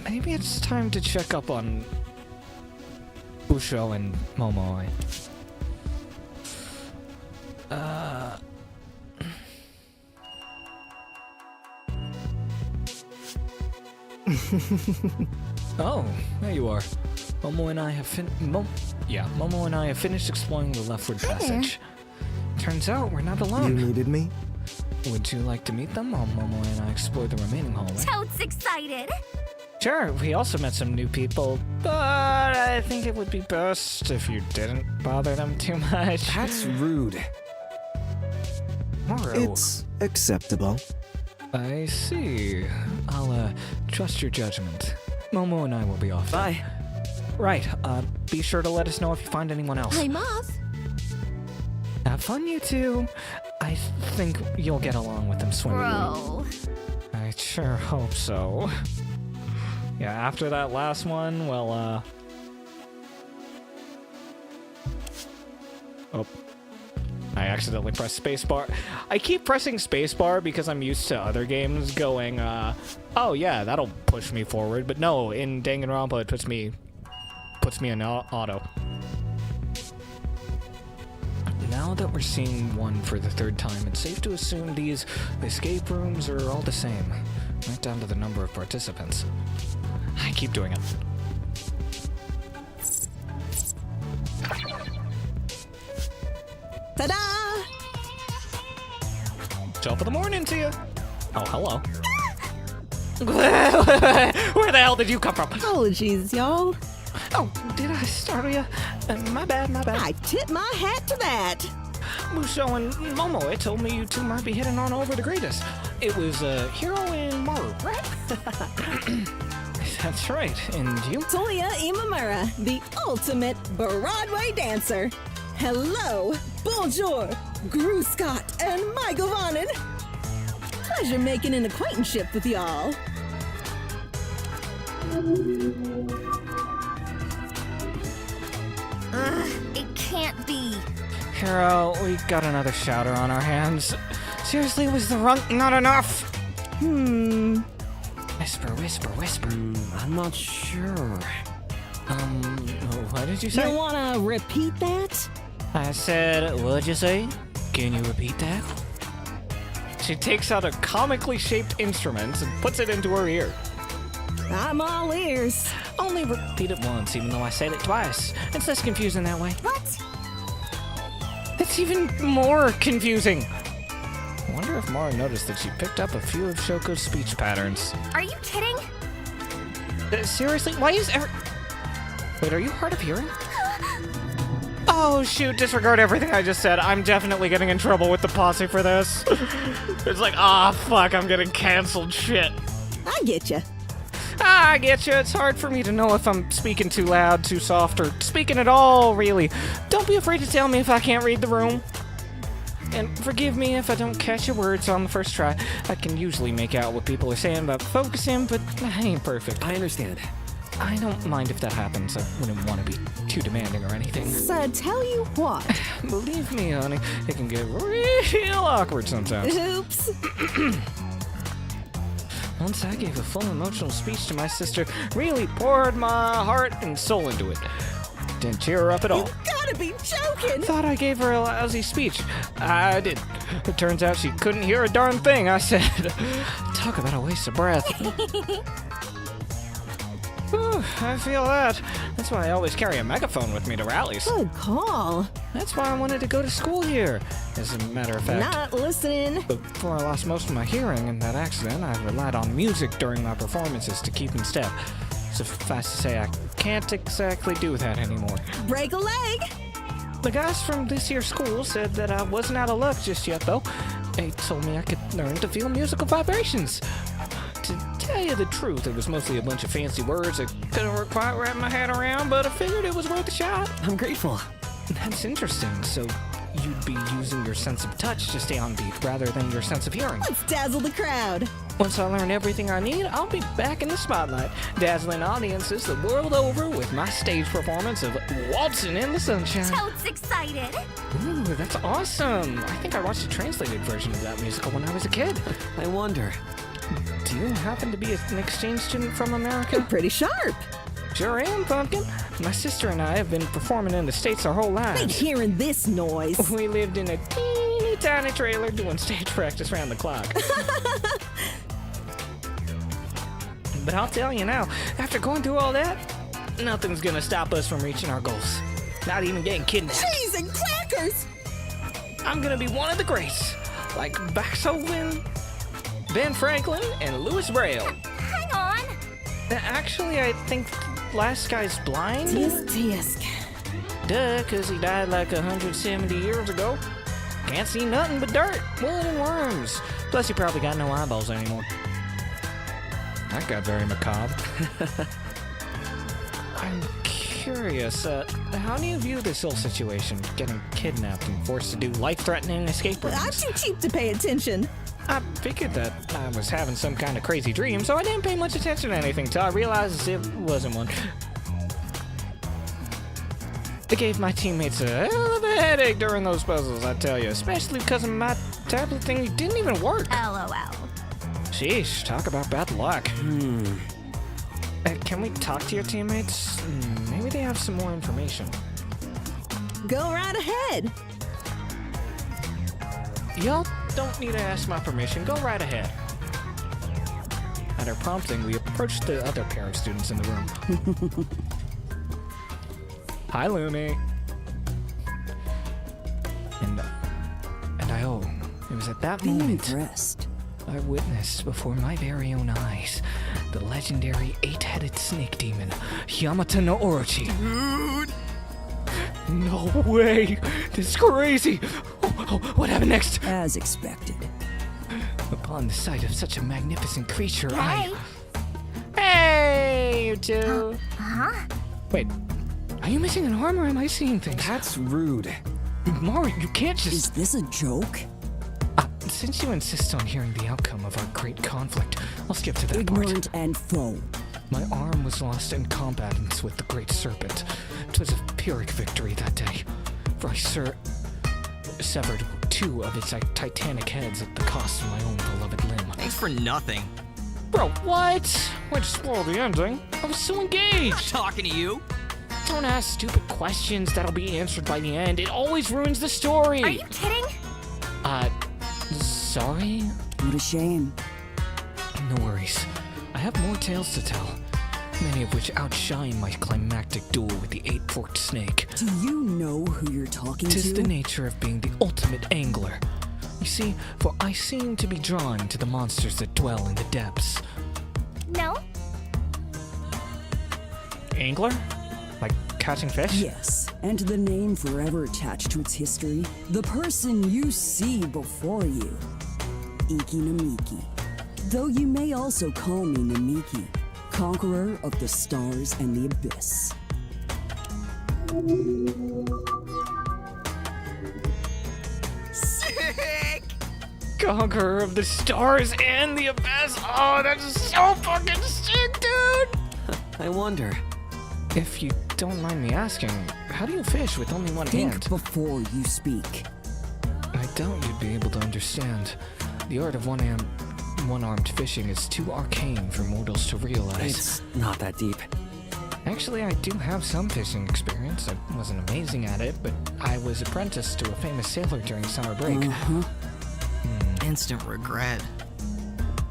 A: Maybe it's time to check up on Busho and Momoe. Oh, there you are. Momo and I have finished exploring the leftward passage. Turns out we're not
H: You
A: alone.
H: needed me?
A: Would you like to meet them while Momo and I explore the remaining hallway?
B: Toad's excited.
F: Sure, we also met some new people, but I think it would be best if you didn't bother them too much.
H: That's rude.
A: Moro.
H: It's acceptable.
A: I see. I'll trust your judgment. Momo and I will be off.
H: Bye.
F: Right, be sure to let us know if you find anyone else.
G: I'm off.
F: Have fun, you two. I think you'll get along with them swimmingly.
B: Bro.
F: I sure hope so.
A: Yeah, after that last one, well, oh. I accidentally pressed spacebar. I keep pressing spacebar because I'm used to other games going, oh yeah, that'll push me forward. But no, in Danganronpa it puts me in auto. Now that we're seeing one for the third time, it's safe to assume these escape rooms are all the same, right down to the number of participants. I keep doing it.
C: Ta-da!
A: Top of the morning to you. Oh, hello.
F: Where the hell did you come from?
C: Apologies, y'all.
F: Oh, did I startle you? My bad.
C: I tip my hat to that.
F: Musho and Momoe told me you two might be heading on over the greatest. It was Hiro and Maru, right?
A: That's right. And you?
C: Toya Imamura, the ultimate Broadway dancer. Hello, bonjour, Gru Scott, and Michael Vonnen. Pleasure making an acquaintanceship with y'all.
B: It can't be.
F: Hiro, we got another shouter on our hands. Seriously, was the runk not enough? Whisper.
I: I'm not sure.
F: What did you say?
L: You wanna repeat that?
F: I said, what'd you say? Can you repeat that?
A: She takes out a comically shaped instrument and puts it into her ear.
L: I'm all ears.
F: Only repeat it once, even though I said it twice. It's less confusing that way.
B: What?
A: It's even more confusing. I wonder if Mara noticed that she picked up a few of Shoko's speech patterns.
B: Are you kidding?
F: Seriously? Why is Wait, are you hard of hearing?
A: Oh shoot, disregard everything I just said. I'm definitely getting in trouble with the posse for this. It's like, fuck, I'm getting canceled, shit.
L: I get you.
A: I get you. It's hard for me to know if I'm speaking too loud, too soft, or speaking at all, really. Don't be afraid to tell me if I can't read the room. And forgive me if I don't catch your words on the first try. I can usually make out what people are saying about focusing, but I ain't perfect.
I: I understand.
A: I don't mind if that happens. I wouldn't want to be too demanding or anything.
L: So tell you what.
A: Believe me, honey, it can get real awkward sometimes.
L: Oops.
A: Once I gave a full emotional speech to my sister, really poured my heart and soul into it. Didn't cheer her up at all.
L: You gotta be joking.
A: Thought I gave her a lousy speech. I did. It turns out she couldn't hear a darn thing I said. Talk about a waste of breath. Whew, I feel that. That's why I always carry a megaphone with me to rallies.
L: Good call.
A: That's why I wanted to go to school here. As a matter of fact,
L: Not listening.
A: before I lost most of my hearing in that accident, I relied on music during my performances to keep in step. Suffice to say, I can't exactly do that anymore.
L: Break a leg.
A: The guys from this year's school said that I wasn't out of luck just yet, though. They told me I could learn to feel musical vibrations. To tell you the truth, it was mostly a bunch of fancy words I couldn't quite wrap my head around, but I figured it was worth a shot.
I: I'm grateful.
A: That's interesting. So you'd be using your sense of touch to stay on beat rather than your sense of hearing.
L: Let's dazzle the crowd.
A: Once I learn everything I need, I'll be back in the spotlight, dazzling audiences the world over with my stage performance of Waltzing in the Sunshine.
B: Totes excited.
A: Ooh, that's awesome. I think I watched a translated version of that musical when I was a kid.
I: I wonder.
A: Do you happen to be an exchange student from America?
L: Pretty sharp.
A: Sure am, Pumpkin. My sister and I have been performing in the States our whole
L: Ain't
A: lives.
L: hearing this noise.
A: We lived in a teeny tiny trailer doing stage practice round the clock. But I'll tell you now, after going through all that, nothing's gonna stop us from reaching our goals. Not even getting kidnapped.
L: Cheese and crackers.
A: I'm gonna be one of the greats, like Beethoven, Ben Franklin, and Louis Braille.
B: Hang on.
A: Actually, I think last guy's blind.
L: Tisk.
A: Duh, 'cause he died like 170 years ago. Can't see nothing but dirt, wood, and worms. Plus, he probably got no eyeballs anymore. That got very macabre. I'm curious, how do you view this whole situation? Getting kidnapped and forced to do life-threatening escape
L: I'm
A: runs?
L: too cheap to pay attention.
A: I figured that I was having some kind of crazy dream, so I didn't pay much attention to anything till I realized it wasn't one. It gave my teammates a hell of a headache during those puzzles, I tell you, especially because my tablet thing didn't even work.
B: LOL.
A: Sheesh, talk about bad luck. Can we talk to your teammates? Maybe they have some more information.
L: Go right ahead.
A: Y'all don't need to ask my permission. Go right ahead. At her prompting, we approached the other pair of students in the room. Hi, Lumi. And it was at that moment
L: Impressed.
A: I witnessed before my very own eyes the legendary 8-headed snake demon, Yamata no Orochi. Dude! No way! This is crazy! What happened next?
L: As expected.
A: Upon the sight of such a magnificent creature,
B: Hey.
A: Hey, you two!
B: Huh?
A: Wait, are you missing an arm or am I seeing things?
H: That's rude.
A: Mario, you can't just...
L: Is this a joke?
A: Since you insist on hearing the outcome of our great conflict, I'll skip to that part.
L: Ignorant and foe.
A: My arm was lost in combatants with the great serpent. 'Twas a Pyrrhic victory that day, for I severed 2 of its titanic heads at the cost of my own beloved limb.
K: Thanks for nothing.
A: Bro, what? Why'd you spoil the ending? I was so engaged!
K: Talking to you.
F: Don't ask stupid questions that'll be answered by the end. It always ruins the story.
B: Are you kidding?
F: Sorry?
L: What a shame.
A: No worries. I have more tales to tell, many of which outshine my climactic duel with the eight-forked snake.
L: Do you know who you're talking to?
A: 'Tis the nature of being the ultimate angler. You see, for I seem to be drawn to the monsters that dwell in the depths.
B: No?
A: Angler? Like catching fish?
L: Yes, and the name forever attached to its history. The person you see before you. Iki Namiki. Though you may also call me Namiki, conqueror of the stars and the abyss.
K: Sick!
A: Conqueror of the stars and the abyss. Oh, that's so fucking sick, dude!
I: I wonder.
A: If you don't mind me asking, how do you fish with only one
L: Think
A: hand?
L: before you speak.
A: I doubt you'd be able to understand. The art of one-armed fishing is too arcane for mortals to realize.
I: It's not that deep.
A: Actually, I do have some fishing experience. I wasn't amazing at it, but I was apprenticed to a famous sailor during summer break.
K: Instant regret.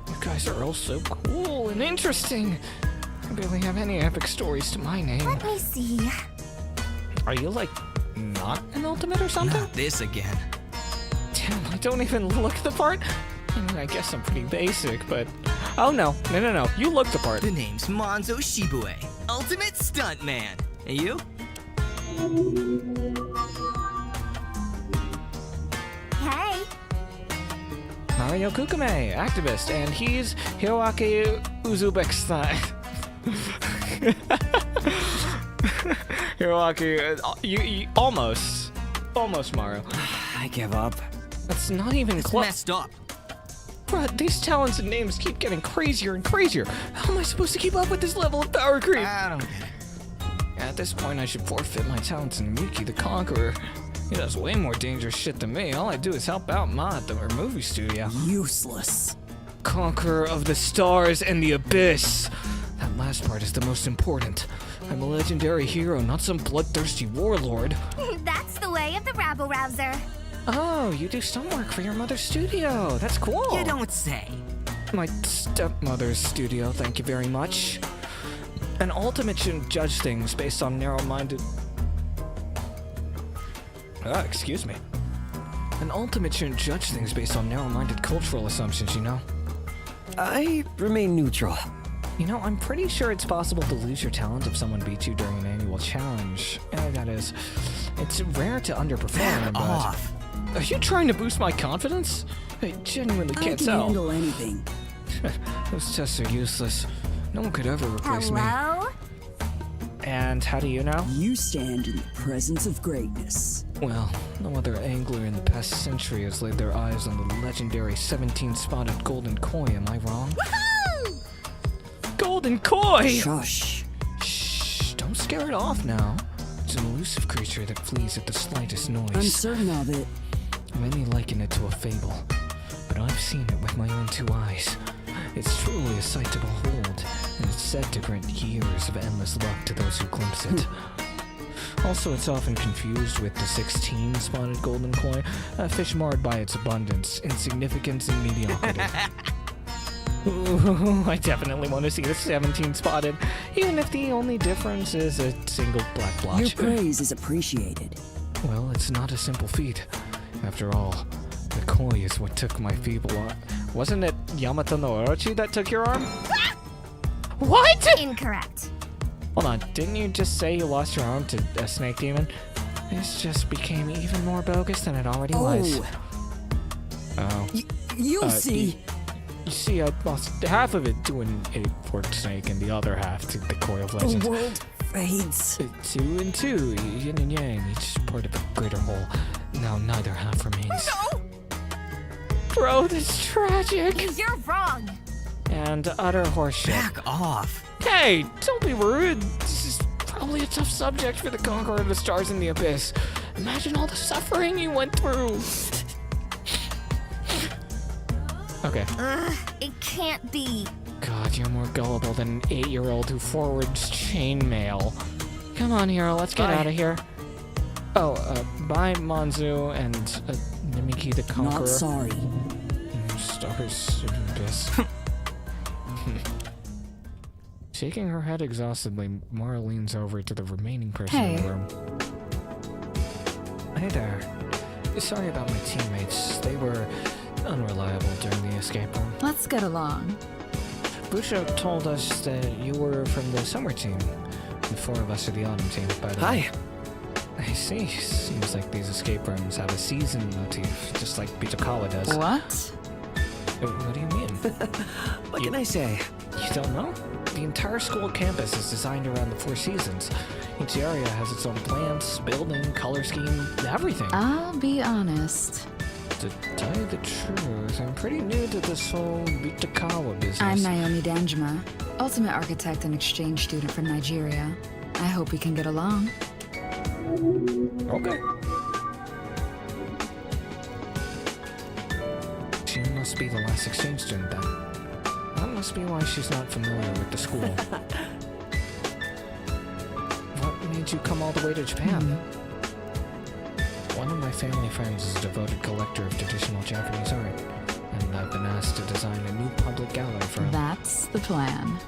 A: You guys are all so cool and interesting. I barely have any epic stories to my name.
B: Let me see.
A: Are you, like, not an ultimate or something?
K: Not this again.
A: Damn, I don't even look the part. I mean, I guess I'm pretty basic, but... Oh, no. No. You look the part.
K: The name's Monzo Shibue, Ultimate Stuntman. And you?
B: Hey.
A: Mario Kukume, activist, and he's Hiroaki Uzbekistan. Hiroaki, you almost Mario.
I: I give up.
A: That's not even
K: It's
A: close.
K: messed up.
A: Bruh, these talents and names keep getting crazier and crazier. How am I supposed to keep up with this level of power creep?
K: I don't get it.
A: At this point, I should forfeit my talents to Miki the Conqueror. He does way more dangerous shit than me. All I do is help out Ma at our movie studio.
L: Useless.
A: Conqueror of the stars and the abyss. That last part is the most important. I'm a legendary hero, not some bloodthirsty warlord.
B: That's the way of the rabble-rouser.
A: Oh, you do stunt work for your mother's studio. That's cool.
K: You don't say.
A: My stepmother's studio, thank you very much. An ultimate shouldn't judge things based on narrow-minded... excuse me. An ultimate shouldn't judge things based on narrow-minded cultural assumptions, you know?
H: I remain neutral.
A: You know, I'm pretty sure it's possible to lose your talent if someone beats you during an annual challenge. That is, it's rare to underperform, but...
K: Off.
A: Are you trying to boost my confidence? I genuinely
L: I
A: can't
L: can
A: tell.
L: handle anything.
A: Those tests are useless. No one could ever replace me.
B: Hello?
A: And how do you know?
L: You stand in the presence of greatness.
A: Well, no other angler in the past century has laid their eyes on the legendary 17-spotted golden koi, am I wrong?
B: Woohoo!
A: Golden koi!
L: Shush.
A: Shh, don't scare it off now. It's an elusive creature that flees at the slightest noise.
L: I'm certain of it.
A: Many liken it to a fable, but I've seen it with my own two eyes. It's truly a sight to behold, and it's said to grant years of endless luck to those who glimpse it. Also, it's often confused with the 16-spotted golden koi, a fish marred by its abundance, insignificance, and mediocrity. Ooh, I definitely want to see the 17-spotted, even if the only difference is a single black blotch.
L: Your praise is appreciated.
A: Well, it's not a simple feat. After all, the koi is what took my feeble arm. Wasn't it Yamato no Orochi that took your arm? What?
B: Incorrect.
A: Hold on, didn't you just say you lost your arm to a snake demon? This just became even more bogus than it already was. Oh.
L: You'll see.
A: You see, I lost half of it to an 8-forked snake and the other half to the Koi of Legends.
L: The world fades.
A: 2 and 2, yin and yang, each part of a greater whole. Now neither half remains.
B: No!
A: Bro, this is tragic.
B: You're wrong.
A: And utter horseshit.
K: Back off.
A: Hey, don't be rude. This is probably a tough subject for the Conqueror of the Stars and the Abyss. Imagine all the suffering you went through. Okay.
B: It can't be.
A: God, you're more gullible than an 8-year-old who forwards chainmail.
F: Come on, Hero, let's get
L: Bye.
F: out of here. Oh, bye, Monzu and Namiki the Conqueror.
L: Not sorry.
F: Stars Abyss. Shaking her head exhaustedly, Mara leans over to the remaining person in the room. Hey there. Sorry about my teammates. They were unreliable during the escape room.
M: Let's get along.
F: Busho told us that you were from the summer team. The four of us are the autumn team, by the way.
I: Hi.
F: I see. Seems like these escape rooms have a season motif, just like Bitakawa does.
M: What?
F: What do you mean?
I: What can I say?
F: You don't know? The entire school campus is designed around the 4 seasons. Each area has its own plants, building, color scheme, everything.
M: I'll be honest.
F: To tell you the truth, I'm pretty new to this whole Bitakawa business.
M: I'm Naomi Danjuma, ultimate architect and exchange student from Nigeria. I hope we can get along.
F: Okay. She must be the last exchange student then. That must be why she's not familiar with the school. What made you come all the way to Japan? One of my family friends is a devoted collector of traditional Japanese art, and I've been asked to design a new public gallery for him.
M: That's the plan.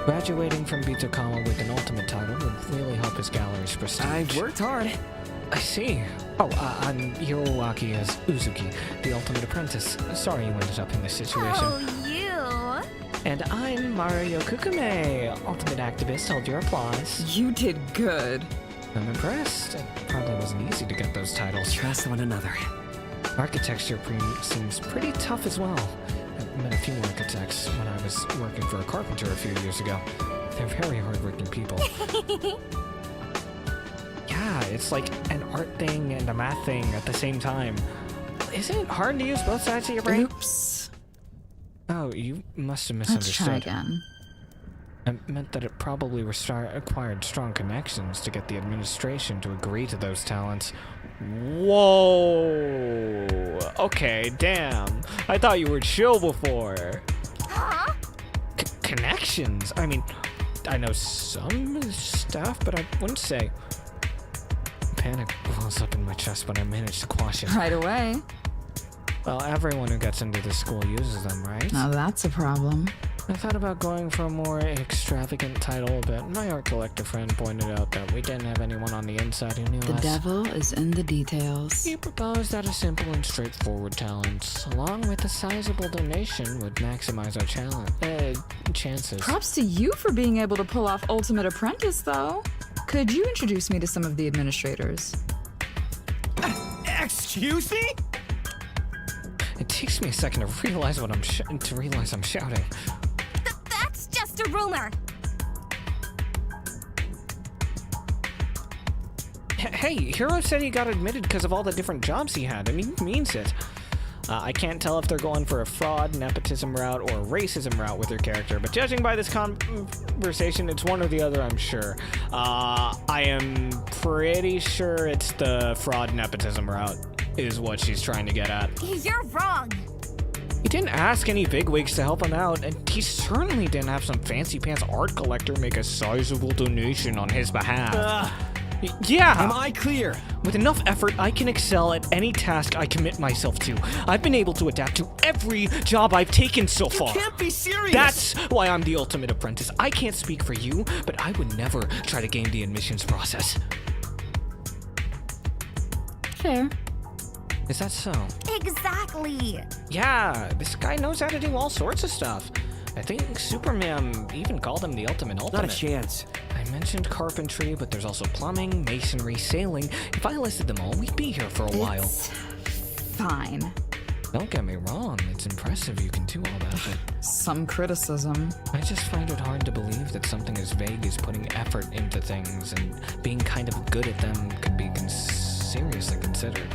F: Graduating from Bitakawa with an ultimate title would really help his gallery's prestige.
I: I've worked hard.
F: I see. Oh, I'm Hiroaki as Uzuki, the ultimate apprentice. Sorry you ended up in this situation.
B: Oh, you.
F: And I'm Mario Kukume, ultimate activist. Hold your applause.
M: You did good.
F: I'm impressed. It probably wasn't easy to get those titles.
I: Trust one another.
F: Architecture seems pretty tough as well. I met a few architects when I was working for a carpenter a few years ago. They're very hardworking people. Yeah, it's like an art thing and a math thing at the same time. Isn't it hard to use both sides of your brain?
M: Oops.
F: Oh, you must have
M: Let's try
F: misunderstood.
M: again.
F: I meant that it probably required strong connections to get the administration to agree to those talents. Whoa! Okay, damn. I thought you were chill before.
B: Huh?
F: Connections? I mean, I know some stuff, but I wouldn't say. Panic wells up in my chest, but I managed to quash it.
M: Right away.
F: Well, everyone who gets into this school uses them, right?
M: Now that's a problem.
F: I thought about going for a more extravagant title, but my art collector friend pointed out that we didn't have anyone on the inside who knew
M: The
F: us.
M: devil is in the details.
F: He proposed that a simple and straightforward talent, along with a sizable donation, would maximize our chances.
M: Props to you for being able to pull off Ultimate Apprentice, though. Could you introduce me to some of the administrators?
D: Excuse me?
F: It takes me a second to realize what I'm shouting.
B: That's just a rumor.
F: Hey, Hiro said he got admitted because of all the different jobs he had, and he means it. I can't tell if they're going for a fraud, nepotism route, or a racism route with their character, but judging by this conversation, it's one or the other, I'm sure. I am pretty sure it's the fraud, nepotism route is what she's trying to get at.
B: You're wrong.
F: He didn't ask any bigwigs to help him out, and he certainly didn't have some fancy pants art collector make a sizable donation on his behalf. Yeah!
D: Am I clear?
F: With enough effort, I can excel at any task I commit myself to. I've been able to adapt to every job I've taken so far.
D: You can't be serious!
F: That's why I'm the ultimate apprentice. I can't speak for you, but I would never try to game the admissions process.
M: Fair.
F: Is that so?
B: Exactly.
F: Yeah, this guy knows how to do all sorts of stuff. I think Superman even called him the ultimate.
I: Not a chance.
F: I mentioned carpentry, but there's also plumbing, masonry, sailing. If I listed them all, we'd be here for a while.
M: It's fine.
F: Don't get me wrong, it's impressive you can do all that, but
M: Some criticism.
F: I just find it hard to believe that something as vague as putting effort into things and being kind of good at them could be seriously considered.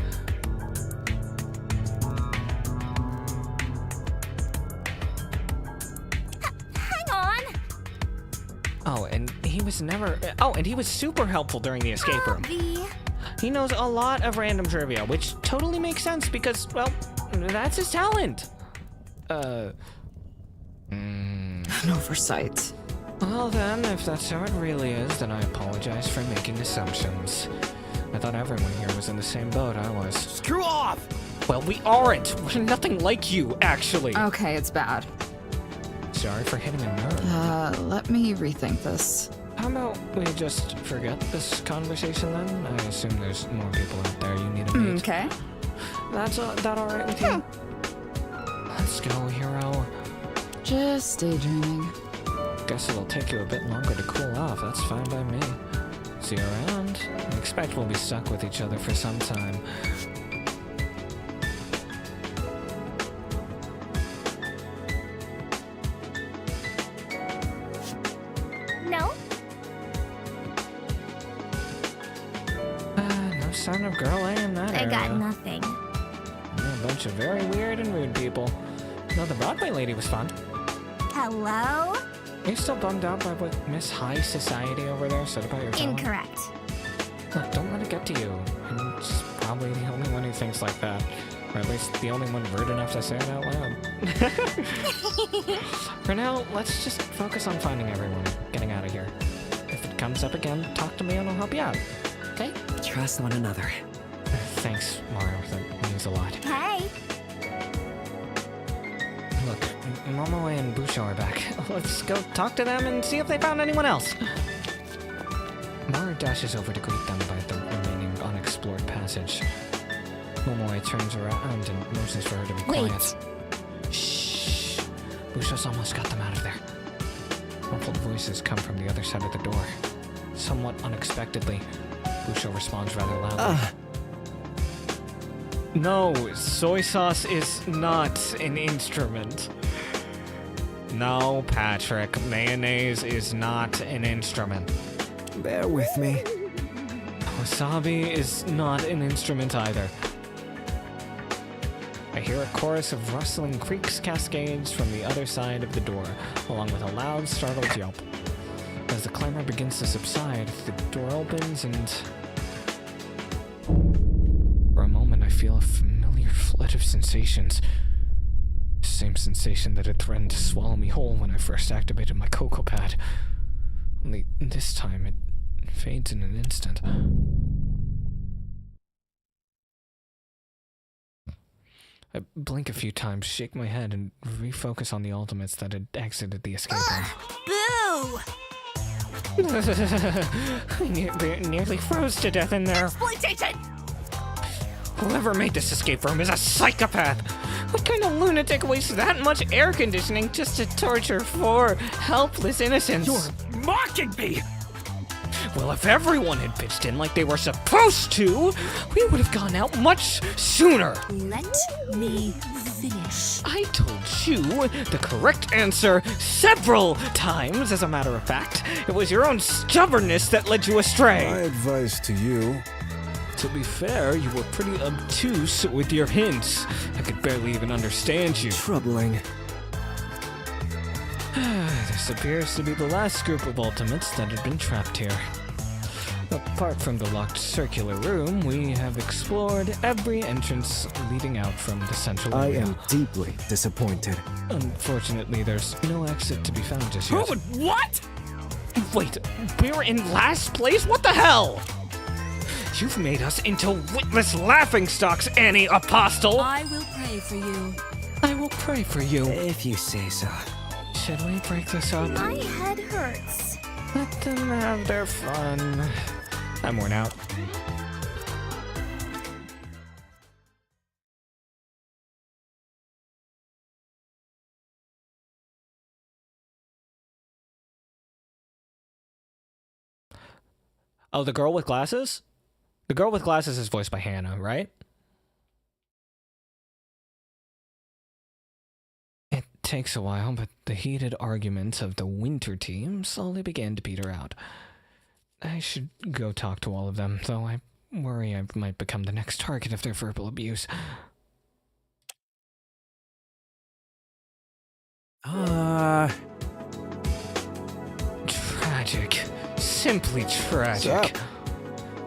B: Hang on.
F: Oh, and he was super helpful during the escape room. He knows a lot of random trivia, which totally makes sense because, well, that's his talent.
M: An oversight.
F: Well then, if that's how it really is, then I apologize for making assumptions. I thought everyone here was in the same boat I was.
D: Screw off!
A: Well, we aren't. We're nothing like you, actually.
M: Okay, it's bad.
A: Sorry for hitting a nerve.
M: Let me rethink this.
A: How about we just forget this conversation then? I assume there's more people out there you need to meet.
M: Okay.
A: That alright with you? Let's go, hero.
M: Just daydreaming.
A: Guess it'll take you a bit longer to cool off. That's fine by me. See you around. I expect we'll be stuck with each other for some time.
B: No?
A: No sign of girl A in that
B: I
A: area.
B: got nothing.
A: A bunch of very weird and rude people. No, the Broadway lady was fun.
B: Hello?
A: Are you still bummed out by what Miss High Society over there said about your talent?
B: Incorrect.
A: Look, don't let it get to you. I'm just probably the only one who thinks like that. Or at least the only one rude enough to say it out loud. For now, let's just focus on finding everyone, getting out of here. If it comes up again, talk to me and I'll help you out. Okay?
I: Trust one another.
A: Thanks, Mario. That means a lot.
B: Hey.
A: Look, Momoe and Busho are back. Let's go talk to them and see if they found anyone else. Maru dashes over to greet them by the remaining unexplored passage. Momoe turns around and motions for her to be quiet. Shh. Busho's almost got them out of there. Muffled voices come from the other side of the door. Somewhat unexpectedly, Busho responds rather loudly. No, soy sauce is not an instrument. No, Patrick, mayonnaise is not an instrument.
H: Bear with me.
A: Wasabi is not an instrument either. I hear a chorus of rustling creaks cascades from the other side of the door, along with a loud, startled yelp. As the clamor begins to subside, the door opens and... For a moment, I feel a familiar flood of sensations. The same sensation that had threatened to swallow me whole when I first activated my Cocoa Pad. Only this time, it fades in an instant. I blink a few times, shake my head, and refocus on the ultimates that had exited the escape room.
B: Boo!
A: I nearly froze to death in there.
B: Exploitation!
A: Whoever made this escape room is a psychopath! What kind of lunatic wastes that much air conditioning just to torture four helpless innocents?
K: You're mocking me!
A: Well, if everyone had pitched in like they were supposed to, we would have gone out much sooner.
G: Let me finish.
A: I told you the correct answer several times, as a matter of fact. It was your own stubbornness that led you astray.
J: My advice to you...
A: To be fair, you were pretty obtuse with your hints. I could barely even understand you.
H: Troubling.
A: This appears to be the last group of ultimates that had been trapped here. Apart from the locked circular room, we have explored every entrance leading out from the central
H: I
A: area.
H: am deeply disappointed.
A: Unfortunately, there's no exit to be found just yet.
K: What?
A: Wait, we're in last place? What the hell? You've made us into witless laughingstocks, Annie Apostle!
G: I will pray for you.
A: I will pray for you.
H: If you say so.
A: Should we break this up?
B: My head hurts.
A: Let them have their fun. I'm worn out. Oh, the girl with glasses? The girl with glasses is voiced by Hannah, right? It takes a while, but the heated arguments of the winter team slowly began to peter out. I should go talk to all of them, though I worry I might become the next target of their verbal abuse. Tragic. Simply tragic.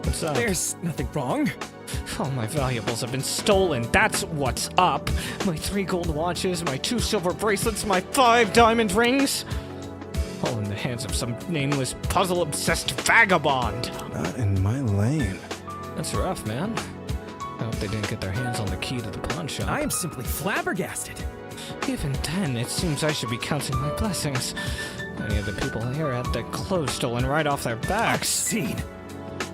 A: What's up?
D: There's nothing wrong.
A: All my valuables have been stolen. That's what's up. My 3 gold watches, my 2 silver bracelets, my 5 diamond rings. All in the hands of some nameless, puzzle-obsessed vagabond.
J: Not in my lane.
A: That's rough, man. I hope they didn't get their hands on the key to the pawn shop.
D: I am simply flabbergasted.
A: Even then, it seems I should be counting my blessings. Many of the people here had their clothes stolen right off their backs.
D: Obscene.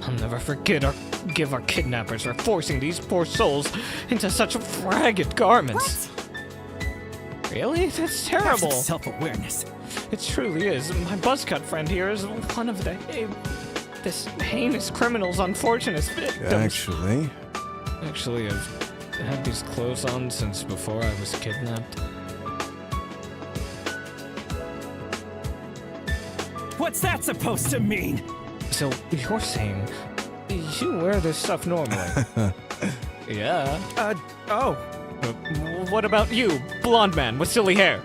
A: I'll never forget or give our kidnappers for forcing these poor souls into such ragged garments. What? Really? That's
D: Have
A: terrible.
D: some self-awareness.
A: It truly is. My buzzcut friend here is one of this heinous criminal's unfortunate victims. Actually, I've had these clothes on since before I was kidnapped.
D: What's that supposed to mean?
A: So, you're saying you wear this stuff normally? Yeah.
D: Oh.
A: What about you, blonde man with silly hair?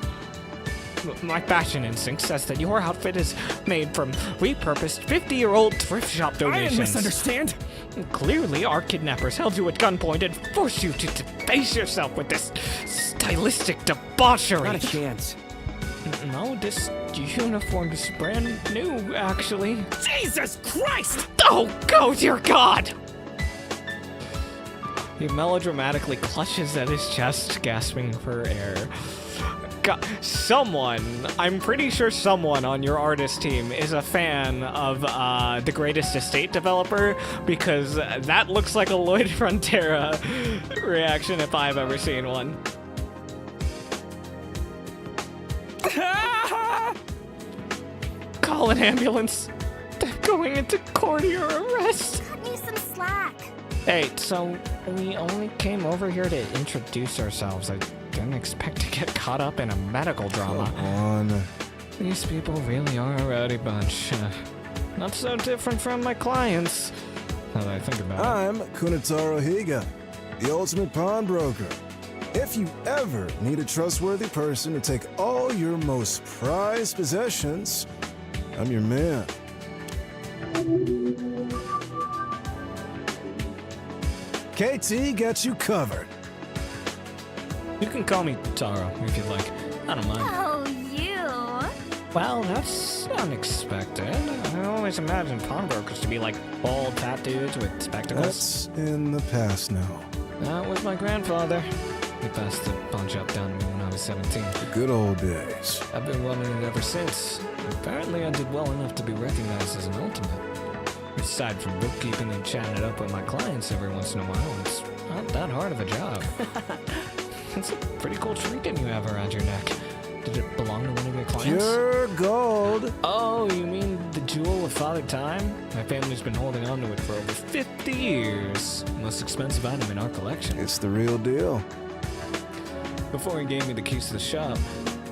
A: My fashion instinct says that your outfit is made from repurposed 50-year-old thrift shop donations.
D: I didn't misunderstand.
A: Clearly, our kidnappers held you at gunpoint and forced you to deface yourself with this stylistic debauchery.
D: Not a chance.
A: No, this uniform is brand new, actually.
D: Jesus Christ!
A: Oh, dear God! He melodramatically clutches at his chest, gasping for air. God, I'm pretty sure someone on your artist team is a fan of The Greatest Estate Developer, because that looks like a Lloyd Frontera reaction if I've ever seen one. Call an ambulance. They're going into court or arrest.
B: Cut me some slack.
A: Hey, so we only came over here to introduce ourselves. I didn't expect to get caught up in a medical drama.
J: Come on.
A: These people really are a rowdy bunch. Not so different from my clients, now that I think about it.
J: I'm Kunitaro Higa, the ultimate pawnbroker. If you ever need a trustworthy person to take all your most prized possessions, I'm your man. KT got you covered.
A: You can call me Taro if you'd like. I don't mind.
B: Oh, you.
A: Well, that's unexpected. I always imagined pawnbrokers to be like bald fat dudes with spectacles.
J: That's in the past now.
A: That was my grandfather. He passed the pawn shop down to me when I was 17.
J: The good old days.
A: I've been running it ever since. Apparently I did well enough to be recognized as an ultimate. Aside from bookkeeping and chatting it up with my clients every once in a while, it's not that hard of a job. It's a pretty cool trinket you have around your neck. Did it belong to one of your clients?
J: Pure gold.
A: Oh, you mean the jewel of Father Time? My family's been holding on to it for over 50 years. Most expensive item in our collection.
J: It's the real deal.
A: Before he gave me the keys to the shop,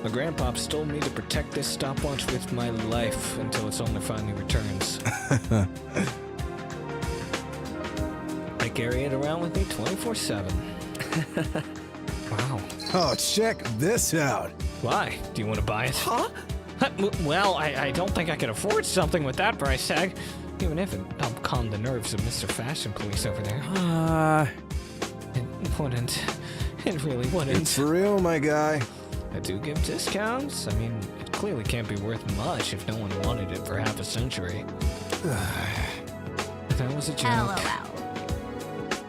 A: my grandpops told me to protect this stopwatch with my life until its owner finally returns. I carry it around with me 24/7. Wow.
J: Oh, check this out.
A: Why? Do you want to buy it? Huh? Well, I don't think I could afford something with that price tag. Even if it helped calm the nerves of Mr. Fashion Police over there. It wouldn't. It really wouldn't.
J: It's for real, my guy.
A: I do give discounts. I mean, it clearly can't be worth much if no one wanted it for half a century. That was a joke.
B: LOL.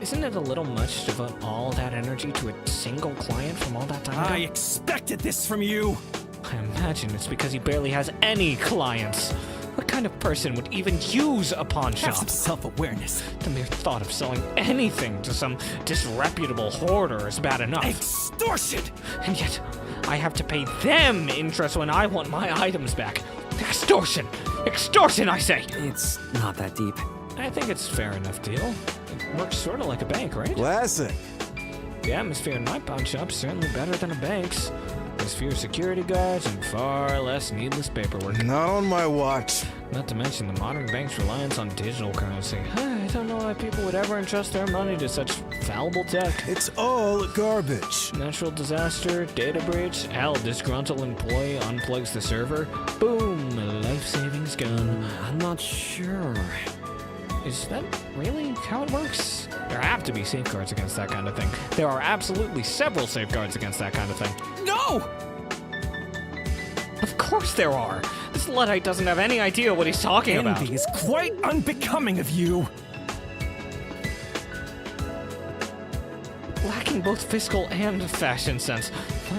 A: Isn't it a little much to devote all that energy to a single client from all that time ago?
D: I expected this from you.
A: I imagine it's because he barely has any clients. What kind of person would even use a pawn
D: Have
A: shop?
D: some self-awareness.
A: The mere thought of selling anything to some disreputable hoarder is bad enough.
D: Extortion!
A: And yet, I have to pay them interest when I want my items back. Extortion! Extortion, I say!
I: It's not that deep.
A: I think it's a fair enough deal. It works sort of like a bank, right?
J: Classic.
A: The atmosphere in my pawn shop's certainly better than a bank's. There's fewer security guards and far less needless paperwork.
J: Not on my watch.
A: Not to mention the modern bank's reliance on digital currency. I don't know why people would ever entrust their money to such fallible tech.
J: It's all garbage.
A: Natural disaster, data breach, hell, disgruntled employee unplugs the server. Boom, life savings gone.
I: I'm not sure.
A: Is that really how it works? There have to be safeguards against that kind of thing. There are absolutely several safeguards against that kind of thing.
D: No!
A: Of course there are. This Luddite doesn't have any idea what he's talking about.
D: Envy is quite unbecoming of you.
A: Lacking both fiscal and fashion sense.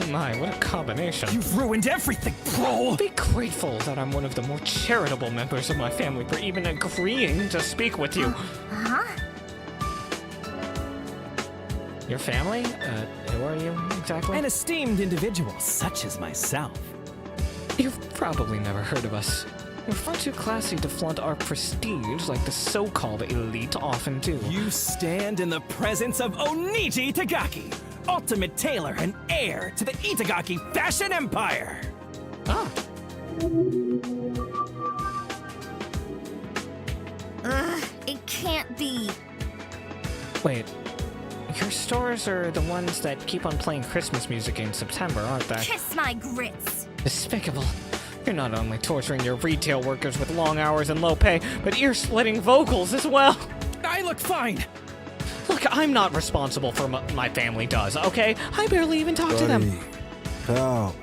A: My, what a combination.
D: You've ruined everything, Prohl!
A: Be grateful that I'm one of the more charitable members of my family for even agreeing to speak with you.
B: Huh?
A: Your family? Who are you exactly?
D: An esteemed individual such as myself.
A: You've probably never heard of us. We're far too classy to flaunt our prestige like the so-called elite often do.
D: You stand in the presence of Oniji Tagaki, ultimate tailor and heir to the Itagaki fashion empire!
A: Ah.
B: It can't be.
A: Wait. Your stores are the ones that keep on playing Christmas music in September, aren't they?
B: Kiss my grits.
A: Despicable. You're not only torturing your retail workers with long hours and low pay, but ear-splitting vocals as well.
D: I look fine!
A: Look, I'm not responsible for what my family does, okay? I barely even talk to them.
J: Pal.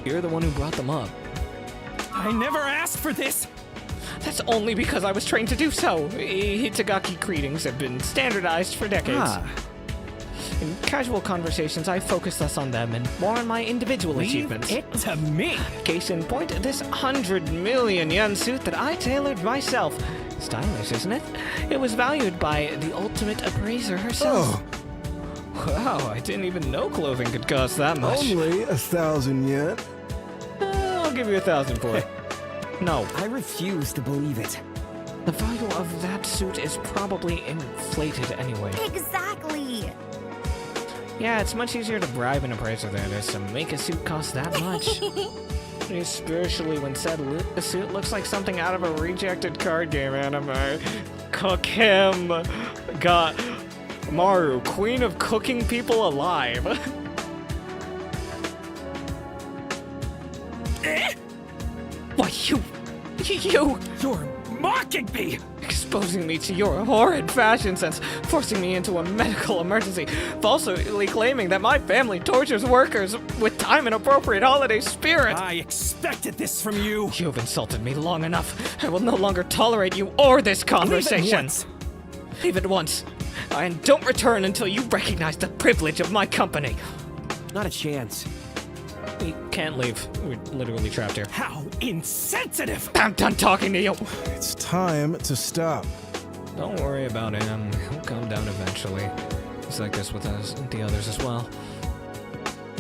A: You're the one who brought them up.
D: I never asked for this!
A: That's only because I was trained to do so. Hitagaki greetings have been standardized for decades.
D: Ah.
A: In casual conversations, I focus less on them and more on my individual
D: Leave
A: achievements.
D: it to me!
A: Case in point, this 100 million yen suit that I tailored myself. Stylish, isn't it? It was valued by the ultimate appraiser herself.
J: Oh,
A: Wow, I didn't even know clothing could cost that much.
J: only 1,000 yen?
A: I'll give you 1,000 for it. No.
D: I refuse to believe it.
A: The value of that suit is probably inflated anyway.
B: Exactly.
A: Yeah, it's much easier to bribe an appraiser than it is to make a suit cost that much. Especially when said suit looks like something out of a rejected card game anime. Cook him. Got Maru, queen of cooking people alive. Why, you...
D: You're mocking me!
A: Exposing me to your horrid fashion sense, forcing me into a medical emergency, falsely claiming that my family tortures workers with time-inappropriate holiday spirit.
D: I expected this from you!
A: You've insulted me long enough. I will no longer tolerate you or this conversation. Leave it once. And don't return until you recognize the privilege of my company.
I: Not a chance.
A: We can't leave. We're literally trapped here.
D: How insensitive!
A: I'm done talking to you.
J: It's time to stop.
A: Don't worry about him. He'll calm down eventually. He's like this with us and the others as well.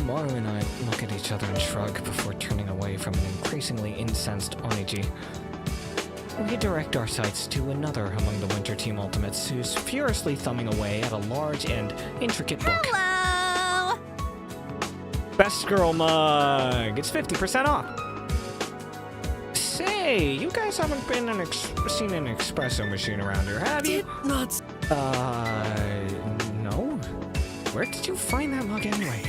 A: Maru and I look at each other and shrug before turning away from an increasingly incensed Oniji. We direct our sights to another among the Winter Team Ultimates who's furiously thumbing away at a large and intricate book.
B: Hello.
A: Best Girl mug! It's 50% off! Say, you guys haven't been seen an espresso machine around here, have you?
D: Not.
A: No? Where did you find that mug anyway?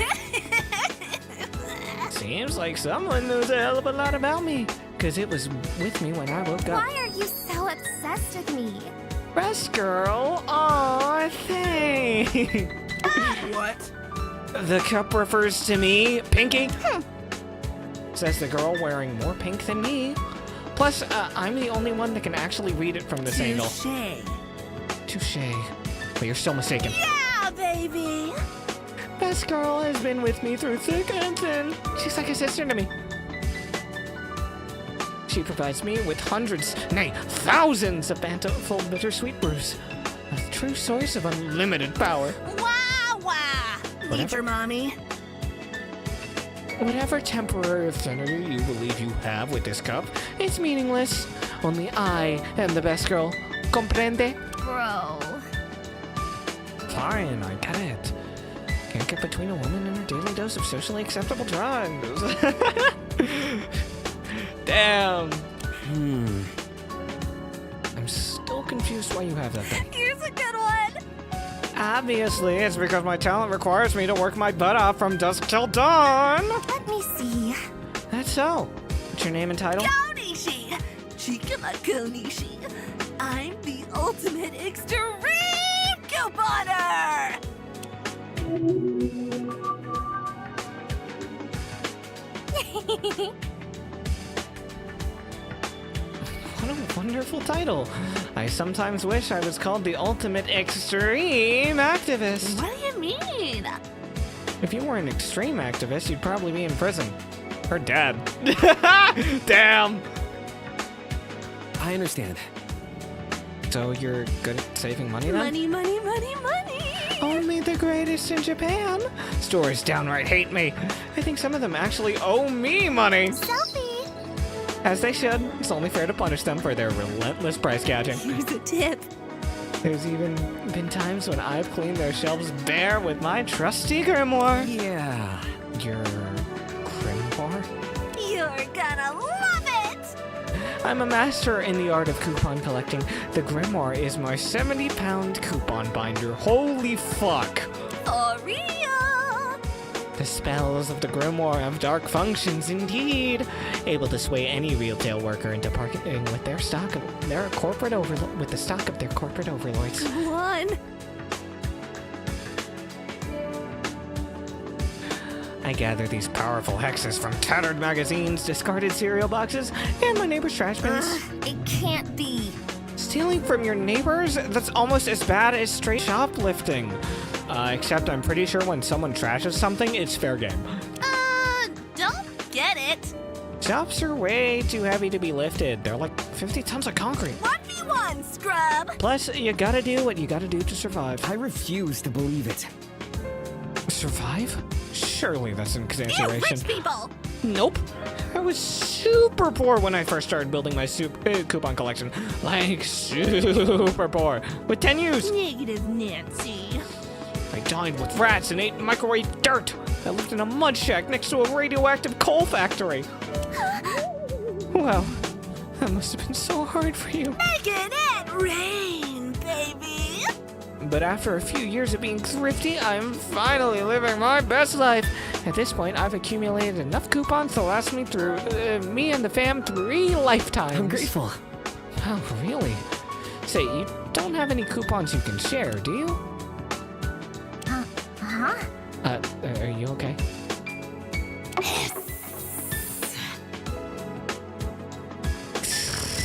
A: Seems like someone knows a hell of a lot about me, because it was with me when I woke up.
B: Why are you so obsessed with me?
A: Best Girl? Aw, thanks!
D: What?
A: The cup refers to me, Pinky. Says the girl wearing more pink than me. Plus, I'm the only one that can actually read it from this angle. Touché. But you're still mistaken.
B: Yeah, baby.
A: Best Girl has been with me through thick and thin. She's like a sister to me. She provides me with hundreds, nay, thousands of bountiful bittersweet brews. A true source of unlimited power.
B: Wow, wow. Need your mommy.
A: Whatever temporary affinity you believe you have with this cup, it's meaningless. Only I am the best girl. Comprende?
B: Bro.
A: Fine, I get it. Can't get between a woman and her daily dose of socially acceptable drugs. Damn. I'm still confused why you have that thing.
B: Here's a good one.
A: Obviously, it's because my talent requires me to work my butt off from dusk till dawn.
B: Let me see.
A: That's so. What's your name and title?
B: Konishi. Chikama-Konishi. I'm the ultimate extreme couponer.
F: what a wonderful title. I sometimes wish I was called the ultimate extreme activist.
B: What do you mean?
F: If you were an extreme activist, you'd probably be in prison. Or dead. Damn!
I: I understand.
F: So you're good at saving money then?
B: Money, money, money, money.
F: Only the greatest in Japan. Stores downright hate me. I think some of them actually owe me money.
B: Selfie.
F: As they should. It's only fair to punish them for their relentless price gouging.
B: Here's a tip.
F: There's even been times when I've cleaned their shelves bare with my trusty grimoire.
I: Yeah.
F: Your grimoire?
B: You're gonna love it.
F: I'm a master in the art of coupon collecting. The grimoire is my 70-pound coupon binder. Holy fuck!
B: For real.
F: The spells of the grimoire have dark functions indeed, able to sway any retail worker into parting with their stock of their corporate with the stock of their corporate overlords.
B: Come on.
F: I gather these powerful hexes from tattered magazines, discarded cereal boxes, and my neighbor's trash bins.
B: It can't be.
F: Stealing from your neighbors? That's almost as bad as straight shoplifting. Except I'm pretty sure when someone trashes something, it's fair game.
B: Don't get it.
F: Shops are way too heavy to be lifted. They're like 50 tons of concrete.
B: 1v1, scrub.
F: Plus, you gotta do what you gotta do to survive.
H: I refuse to believe it.
F: Survive? Surely that's an
B: You
F: exaggeration.
B: rich people.
F: Nope. I was super poor when I first started building my coupon collection. Like, super poor. With 10 U's.
B: Negative Nancy.
F: I dined with rats and ate microwave dirt. I lived in a mud shack next to a radioactive coal factory. Well, that must have been so hard for you.
B: Making it rain, baby.
F: But after a few years of being thrifty, I'm finally living my best life. At this point, I've accumulated enough coupons to last me through, me and the fam 3 lifetimes.
I: I'm grateful.
F: Wow, really? Say, you don't have any coupons you can share, do you?
B: Huh?
F: Are you okay?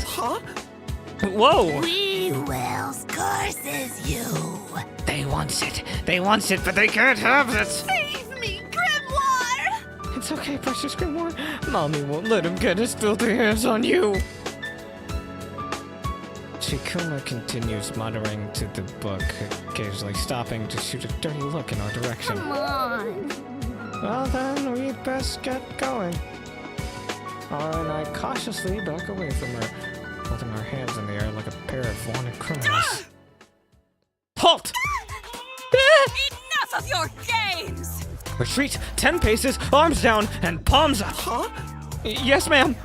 D: Huh?
F: Whoa!
B: We Wells curses you.
F: They wants it, but they can't have it!
B: Save me, Grimoire!
F: It's okay, precious Grimoire. Mommy won't let him get his filthy hands on you. Shikuma continues muttering to the book, occasionally stopping to shoot a dirty look in our direction.
B: Come on.
F: Well then, we'd best get going. And I cautiously back away from her, holding our hands in the air like a pair of wanted criminals. Halt!
B: Enough of your games!
F: Retreat 10 paces, arms down, and palms up.
D: Huh?
F: Yes, ma'am.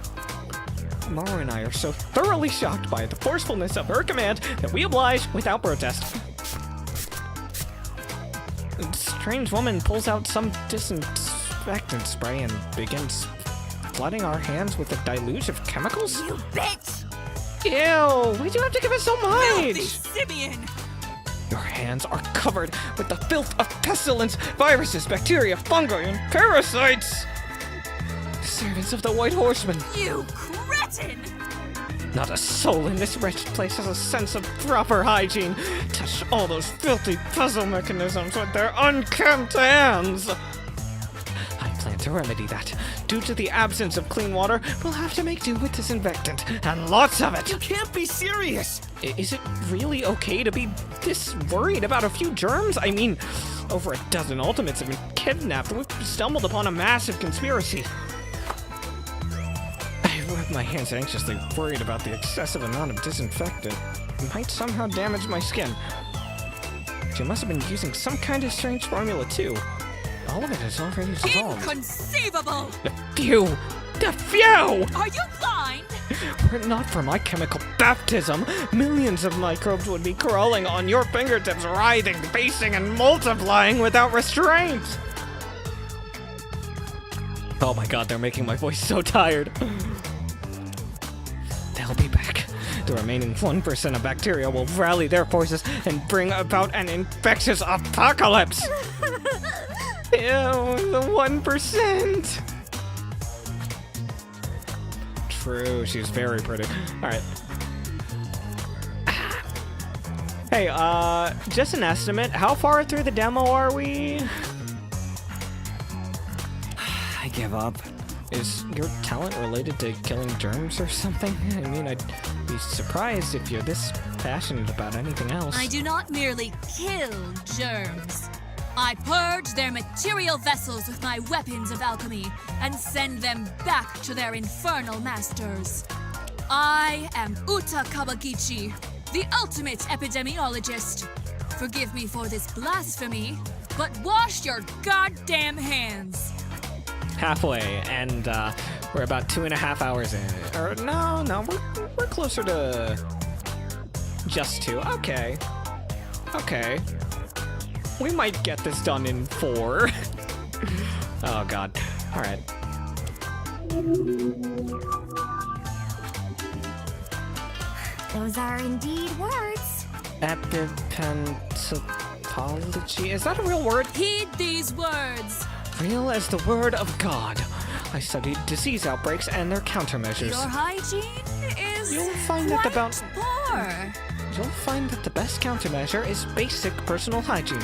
F: Mara and I are so thoroughly shocked by the forcefulness of her command that we oblige without protest. The strange woman pulls out some disinfectant spray and begins flooding our hands with a deluge of chemicals?
B: You bitch!
F: Ew! Why'd you have to give us so much?
K: Simeon!
F: Your hands are covered with the filth of pestilence, viruses, bacteria, fungi, and parasites! The servants of the White Horseman!
K: You cretin!
F: Not a soul in this wretched place has a sense of proper hygiene. Touch all those filthy puzzle mechanisms with their unkempt hands! I plan to remedy that. Due to the absence of clean water, we'll have to make do with disinfectant, and lots of it!
D: You can't be serious!
F: Is it really okay to be this worried about a few germs? I mean, over a dozen Ultimates have been kidnapped, and we've stumbled upon a massive conspiracy. I rub my hands anxiously, worried about the excessive amount of disinfectant. It might somehow damage my skin. She must have been using some kind of strange formula too. All of it is already dissolved.
K: Inconceivable!
F: The few! The few!
K: Are you blind?
F: Were it not for my chemical baptism, millions of microbes would be crawling on your fingertips, writhing, basing, and multiplying without restraint! Oh my god, they're making my voice so tired. They'll be back. The remaining 1% of bacteria will rally their forces and bring about an infectious apocalypse! Ew, the 1%! True, she's very pretty. Alright, Hey, just an estimate. How far through the demo are we?
I: I give up.
F: Is your talent related to killing germs or something? I mean, I'd be surprised if you're this passionate about anything else.
N: I do not merely kill germs. I purge their material vessels with my weapons of alchemy and send them back to their infernal masters. I am Uta Kawagichi, the ultimate epidemiologist. Forgive me for this blasphemy, but wash your goddamn hands.
F: Halfway, and we're about 2.5 hours in. Or no, we're closer to just 2. Okay. We might get this done in 4. Oh god. All right.
B: Those are indeed words.
F: Epipentology? Is that a real word?
N: Heed these words.
F: Real as the word of God. I studied disease outbreaks and their countermeasures.
N: Your hygiene is
F: You'll find that
N: poor.
F: You'll find that the best countermeasure is basic personal hygiene.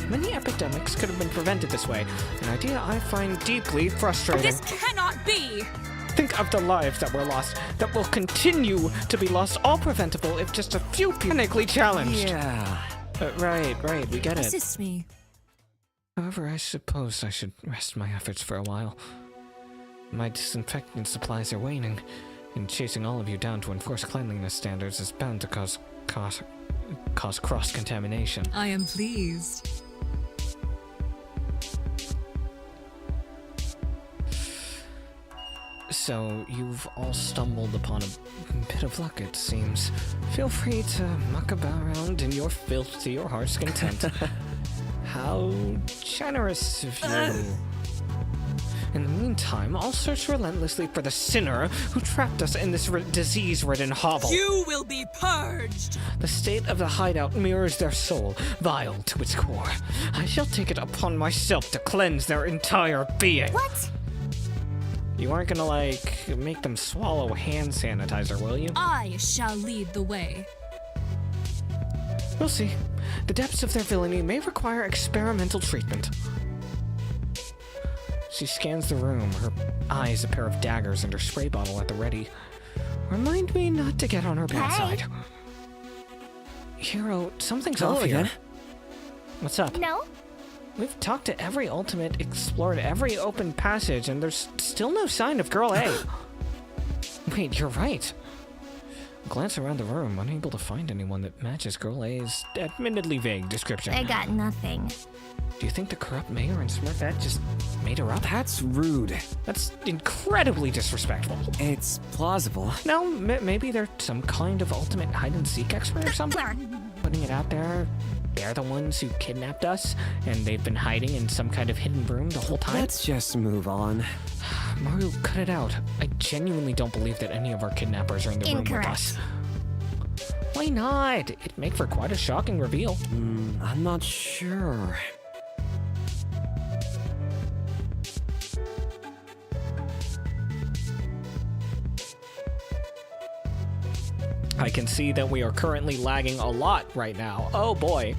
F: Many epidemics could have been prevented this way, an idea I find deeply frustrating.
N: This cannot be!
F: Think of the lives that were lost, that will continue to be lost, all preventable if just a few people clinically challenged.
I: Yeah.
F: Right, we get it.
N: Assist me.
F: However, I suppose I should rest my efforts for a while. My disinfectant supplies are waning, and chasing all of you down to enforce cleanliness standards is bound to cause cross-contamination.
N: I am pleased.
F: So, you've all stumbled upon a bit of luck, it seems. Feel free to muck around in your filth to your heart's content. How generous of you. In the meantime, I'll search relentlessly for the sinner who trapped us in this disease-ridden hovel.
N: You will be purged!
F: The state of the hideout mirrors their soul, vile to its core. I shall take it upon myself to cleanse their entire being.
B: What?
F: You aren't gonna, like, make them swallow hand sanitizer, will you?
N: I shall lead the way.
F: We'll see. The depths of their villainy may require experimental treatment. She scans the room, her eyes a pair of daggers and her spray bottle at the ready. Remind me not to get on her bad side. Hero, something's off here.
I: Again?
F: What's up?
B: No?
F: We've talked to every ultimate, explored every open passage, and there's still no sign of Girl A. Wait, you're right. Glance around the room, unable to find anyone that matches Girl A's admittedly vague description.
B: I got nothing.
F: Do you think the corrupt mayor and Smurfette just made her up?
I: That's rude.
F: That's incredibly disrespectful.
I: It's plausible.
F: No, maybe they're some kind of ultimate hide-and-seek expert or something. Putting it out there, they're the ones who kidnapped us, and they've been hiding in some kind of hidden room the whole time?
I: Let's just move on.
F: Maru, cut it out. I genuinely don't believe that any of our kidnappers are in the room with us. Why not? It'd make for quite a shocking reveal.
I: I'm not sure.
F: I can see that we are currently lagging a lot right now. Oh boy.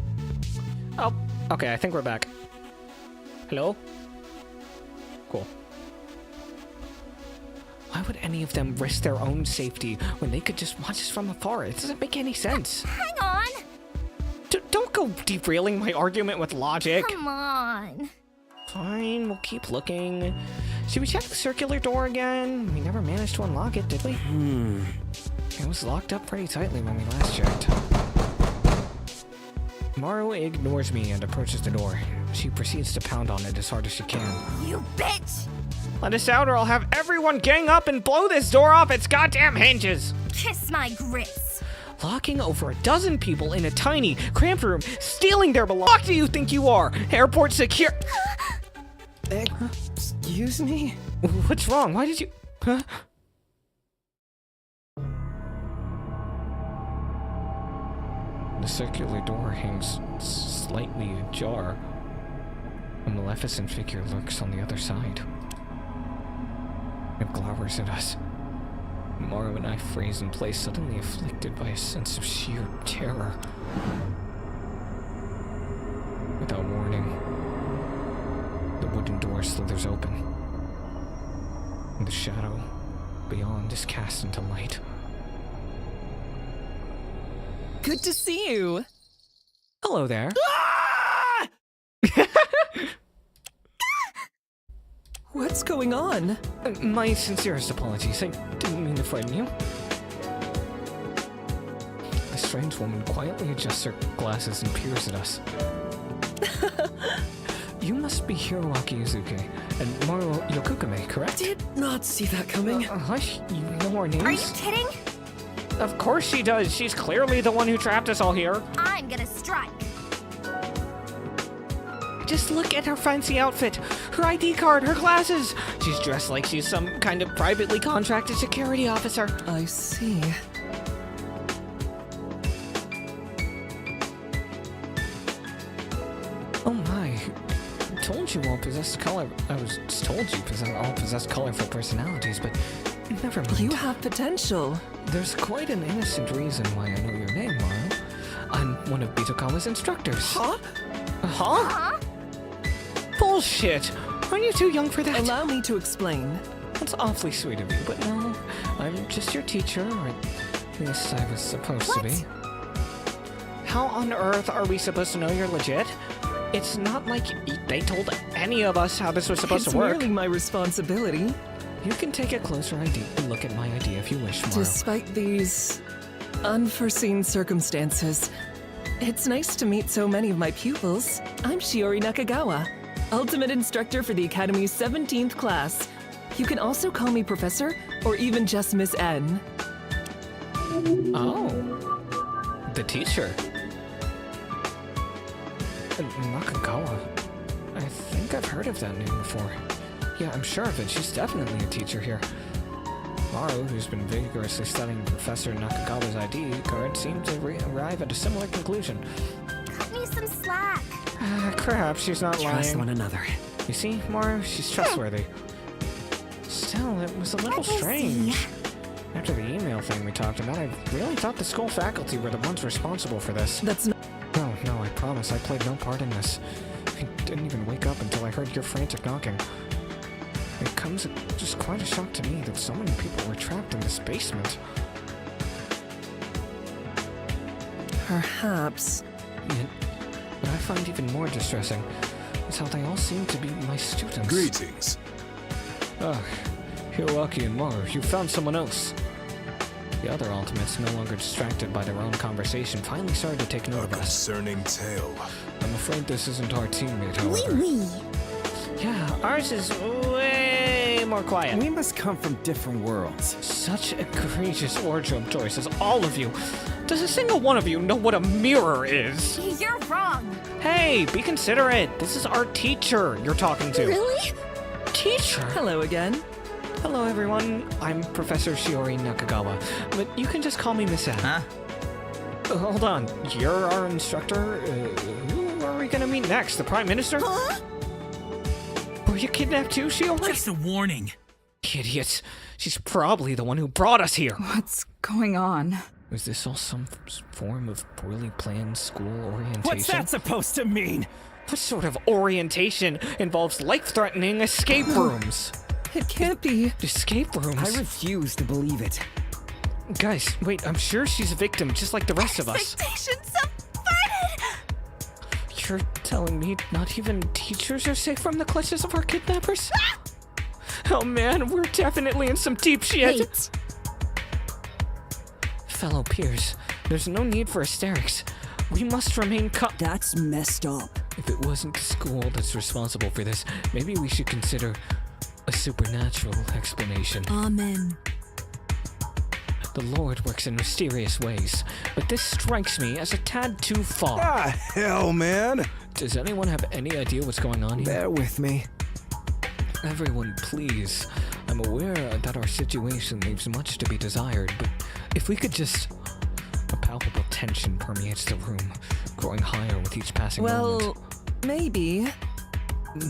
F: Oh, okay, I think we're back. Hello? Cool. Why would any of them risk their own safety when they could just watch us from afar? It doesn't make any sense.
B: Hang on.
F: Don't go derailing my argument with logic.
B: Come on.
F: Fine, we'll keep looking. Should we check the circular door again? We never managed to unlock it, did we? It was locked up pretty tightly when we last checked. Maru ignores me and approaches the door. She proceeds to pound on it as hard as she can.
B: You bitch!
F: Let us out or I'll have everyone gang up and blow this door off its goddamn hinges!
B: Kiss my grits.
F: Locking over a dozen people in a tiny, cramped room, stealing their belongings. What do you think you are? Airport secure...
I: Excuse me?
F: What's wrong? Why did you... Huh? The circular door hangs slightly ajar. A maleficent figure lurks on the other side. It glowers at us. Maru and I freeze in place, suddenly afflicted by a sense of sheer terror.
A: slithers open, and the shadow beyond is cast into light.
F: Good to see you.
A: Hello there.
F: What's going on?
A: My sincerest apologies. I didn't mean to frighten you. The strange woman quietly adjusts her glasses and peers at us. You must be Hiroaki Yuzuki and Maru Yokukame, correct?
F: Did not see that coming.
A: Hush, you know our names?
B: Are you kidding?
A: Of course she does. She's clearly the one who trapped us all here.
B: I'm gonna strike.
F: Just look at her fancy outfit, her ID card, her glasses. She's dressed like she's some kind of privately contracted security officer. I see.
A: Oh my. I told you all possessed color. I was told you all possessed colorful personalities, but never mind.
F: You have potential.
A: There's quite an innocent reason why I know your name, Maru. I'm one of Bitokawa's instructors.
F: Huh?
B: Huh?
A: Bullshit! Aren't you too young for that?
F: Allow me to explain.
A: That's awfully sweet of you, but no, I'm just your teacher, or at least I was supposed to be.
F: How on earth are we supposed to know you're legit? It's not like they told any of us how this was supposed to work. It's merely my responsibility.
A: You can take a closer look at my ID if you wish, Maru.
F: Despite these unforeseen circumstances, it's nice to meet so many of my pupils. I'm Shiori Nakagawa, Ultimate Instructor for the Academy's 17th class. You can also call me Professor, or even just Miss N.
A: Oh. The teacher. Nakagawa. I think I've heard of that name before. Yeah, I'm sure of it. She's definitely a teacher here. Maru, who's been vigorously studying Professor Nakagawa's ID card, seemed to arrive at a similar conclusion.
B: Cut me some slack.
A: Crap, she's not lying.
I: Trust one another.
A: You see, Maru, she's trustworthy. Still, it was a little strange. After the email thing we talked about, I really thought the school faculty were the ones responsible for this.
F: That's not...
A: No, I promise, I played no part in this. I didn't even wake up until I heard your frantic knocking. It comes as just quite a shock to me that so many people were trapped in this basement.
F: Perhaps.
A: What I find even more distressing is how they all seem to be my students.
J: Greetings.
A: Ugh, Hiroaki and Maru, you found someone else. The other Ultimates, no longer distracted by their own conversation, finally started to take note of us.
J: Concerning tale.
A: I'm afraid this isn't our teammate, however. Yeah, ours is way more quiet.
D: We must come from different worlds.
A: Such egregious wardrobe choices, all of you. Does a single one of you know what a mirror is?
B: You're wrong.
A: Hey, be considerate. This is our teacher you're talking to.
G: Really?
A: Teacher?
F: Hello again.
A: Hello, everyone. I'm Professor Shiori Nakagawa, but you can just call me Miss N.
K: Huh?
A: Hold on. You're our instructor? Who are we gonna meet next? The Prime Minister?
G: Huh?
A: Were you kidnapped too, Shiori?
K: Just a warning.
A: Idiots. She's probably the one who brought us here.
M: What's going on?
A: Was this all some form of poorly planned school orientation?
D: What's that supposed to mean?
A: What sort of orientation involves life-threatening escape rooms?
F: It can't be.
A: Escape rooms?
D: I refuse to believe it.
A: Guys, wait, I'm sure she's a victim just like the rest of us.
B: Expectations subverted!
A: You're telling me not even teachers are safe from the clutches of our kidnappers? Oh man, we're definitely in some deep shit.
G: Wait.
A: Fellow peers, there's no need for hysterics. We must remain
L: That's messed up.
A: If it wasn't the school that's responsible for this, maybe we should consider a supernatural explanation.
G: Amen.
A: The Lord works in mysterious ways, but this strikes me as a tad too far.
J: Ah, hell, man.
A: Does anyone have any idea what's going on here?
H: Bear with me.
A: Everyone, please. I'm aware that our situation leaves much to be desired, but if we could just... A palpable tension permeates the room, growing higher with each passing moment.
F: Well, maybe.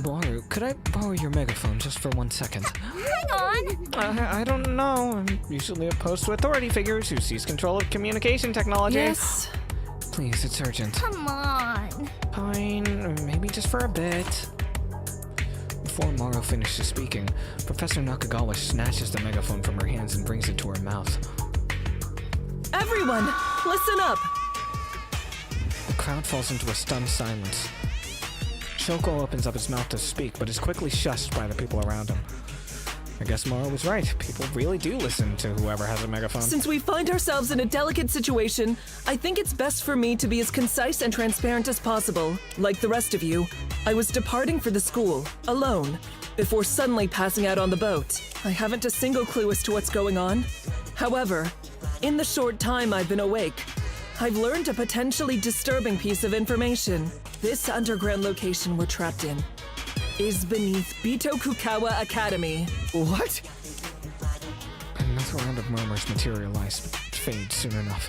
A: Maru, could I borrow your megaphone just for 1 second?
B: Hang on.
A: I don't know. I'm usually opposed to authority figures who seize control of communication technology.
F: Yes.
A: Please, it's urgent.
B: Come on.
A: Fine, maybe just for a bit. Before Maru finishes speaking, Professor Nakagawa snatches the megaphone from her hands and brings it to her mouth.
O: Everyone, listen up!
A: The crowd falls into a stunned silence. Shoko opens up his mouth to speak, but is quickly shushed by the people around him. I guess Maru was right. People really do listen to whoever has a megaphone.
O: Since we find ourselves in a delicate situation, I think it's best for me to be as concise and transparent as possible. Like the rest of you, I was departing for the school, alone, before suddenly passing out on the boat. I haven't a single clue as to what's going on. However, in the short time I've been awake, I've learned a potentially disturbing piece of information. This underground location we're trapped in is beneath Bitokukawa Academy.
D: What?
A: Another round of murmurs materialize, but fade soon enough.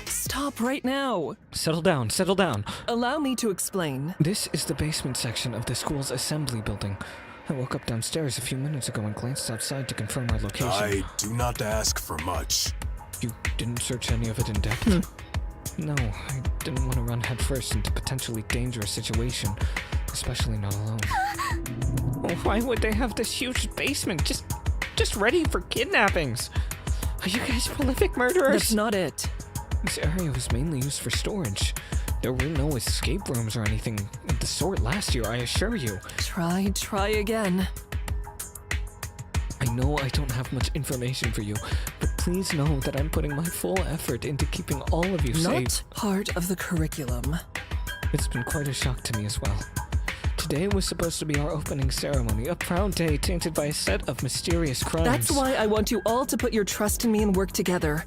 O: Stop right now.
A: Settle down, settle down.
O: Allow me to explain.
A: This is the basement section of the school's assembly building. I woke up downstairs a few minutes ago and glanced outside to confirm our location.
J: I do not ask for much.
A: You didn't search any of it in depth? No, I didn't want to run headfirst into a potentially dangerous situation, especially not alone. Why would they have this huge basement just ready for kidnappings? Are you guys prolific murderers?
O: That's not it.
A: This area was mainly used for storage. There were no escape rooms or anything of the sort last year, I assure you.
O: Try again.
A: I know I don't have much information for you, but please know that I'm putting my full effort into keeping all of you safe.
O: Not part of the curriculum.
A: It's been quite a shock to me as well. Today was supposed to be our opening ceremony, a proud day tainted by a set of mysterious crimes.
O: That's why I want you all to put your trust in me and work together.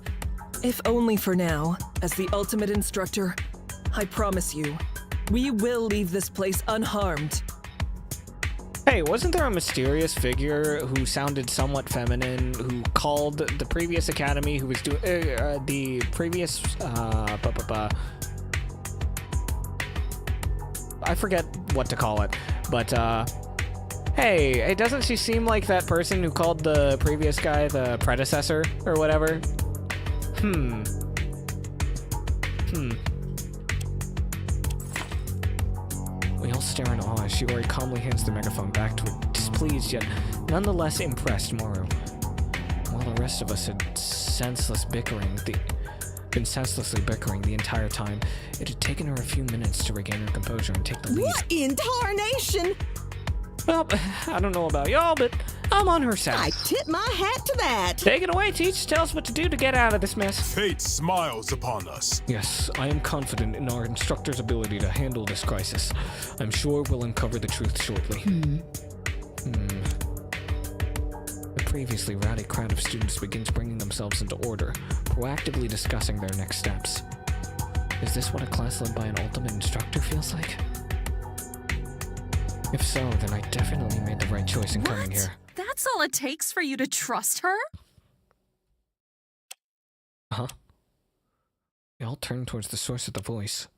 O: If only for now, as the ultimate instructor, I promise you, we will leave this place unharmed.
A: Hey, wasn't there a mysterious figure who sounded somewhat feminine, who called the previous academy, who was doing the previous I forget what to call it, but hey, doesn't she seem like that person who called the previous guy the predecessor or whatever? We all stare in awe as Shiori calmly hands the megaphone back to a displeased yet nonetheless impressed Maru. While the rest of us had been senselessly bickering the entire time, it had taken her a few minutes to regain her composure and take the lead.
P: What in tarnation?
A: Well, I don't know about y'all, but I'm on her side.
P: I tip my hat to that.
A: Take it away, Teach. Tell us what to do to get out of this mess.
J: Fate smiles upon us.
A: Yes, I am confident in our instructor's ability to handle this crisis. I'm sure we'll uncover the truth shortly. The previously rowdy crowd of students begins bringing themselves into order, proactively discussing their next steps. Is this what a class led by an ultimate instructor feels like? If so, then I definitely made the right choice in coming here.
N: That's all it takes for you to trust her?
A: Huh? We all turn towards the source of the voice.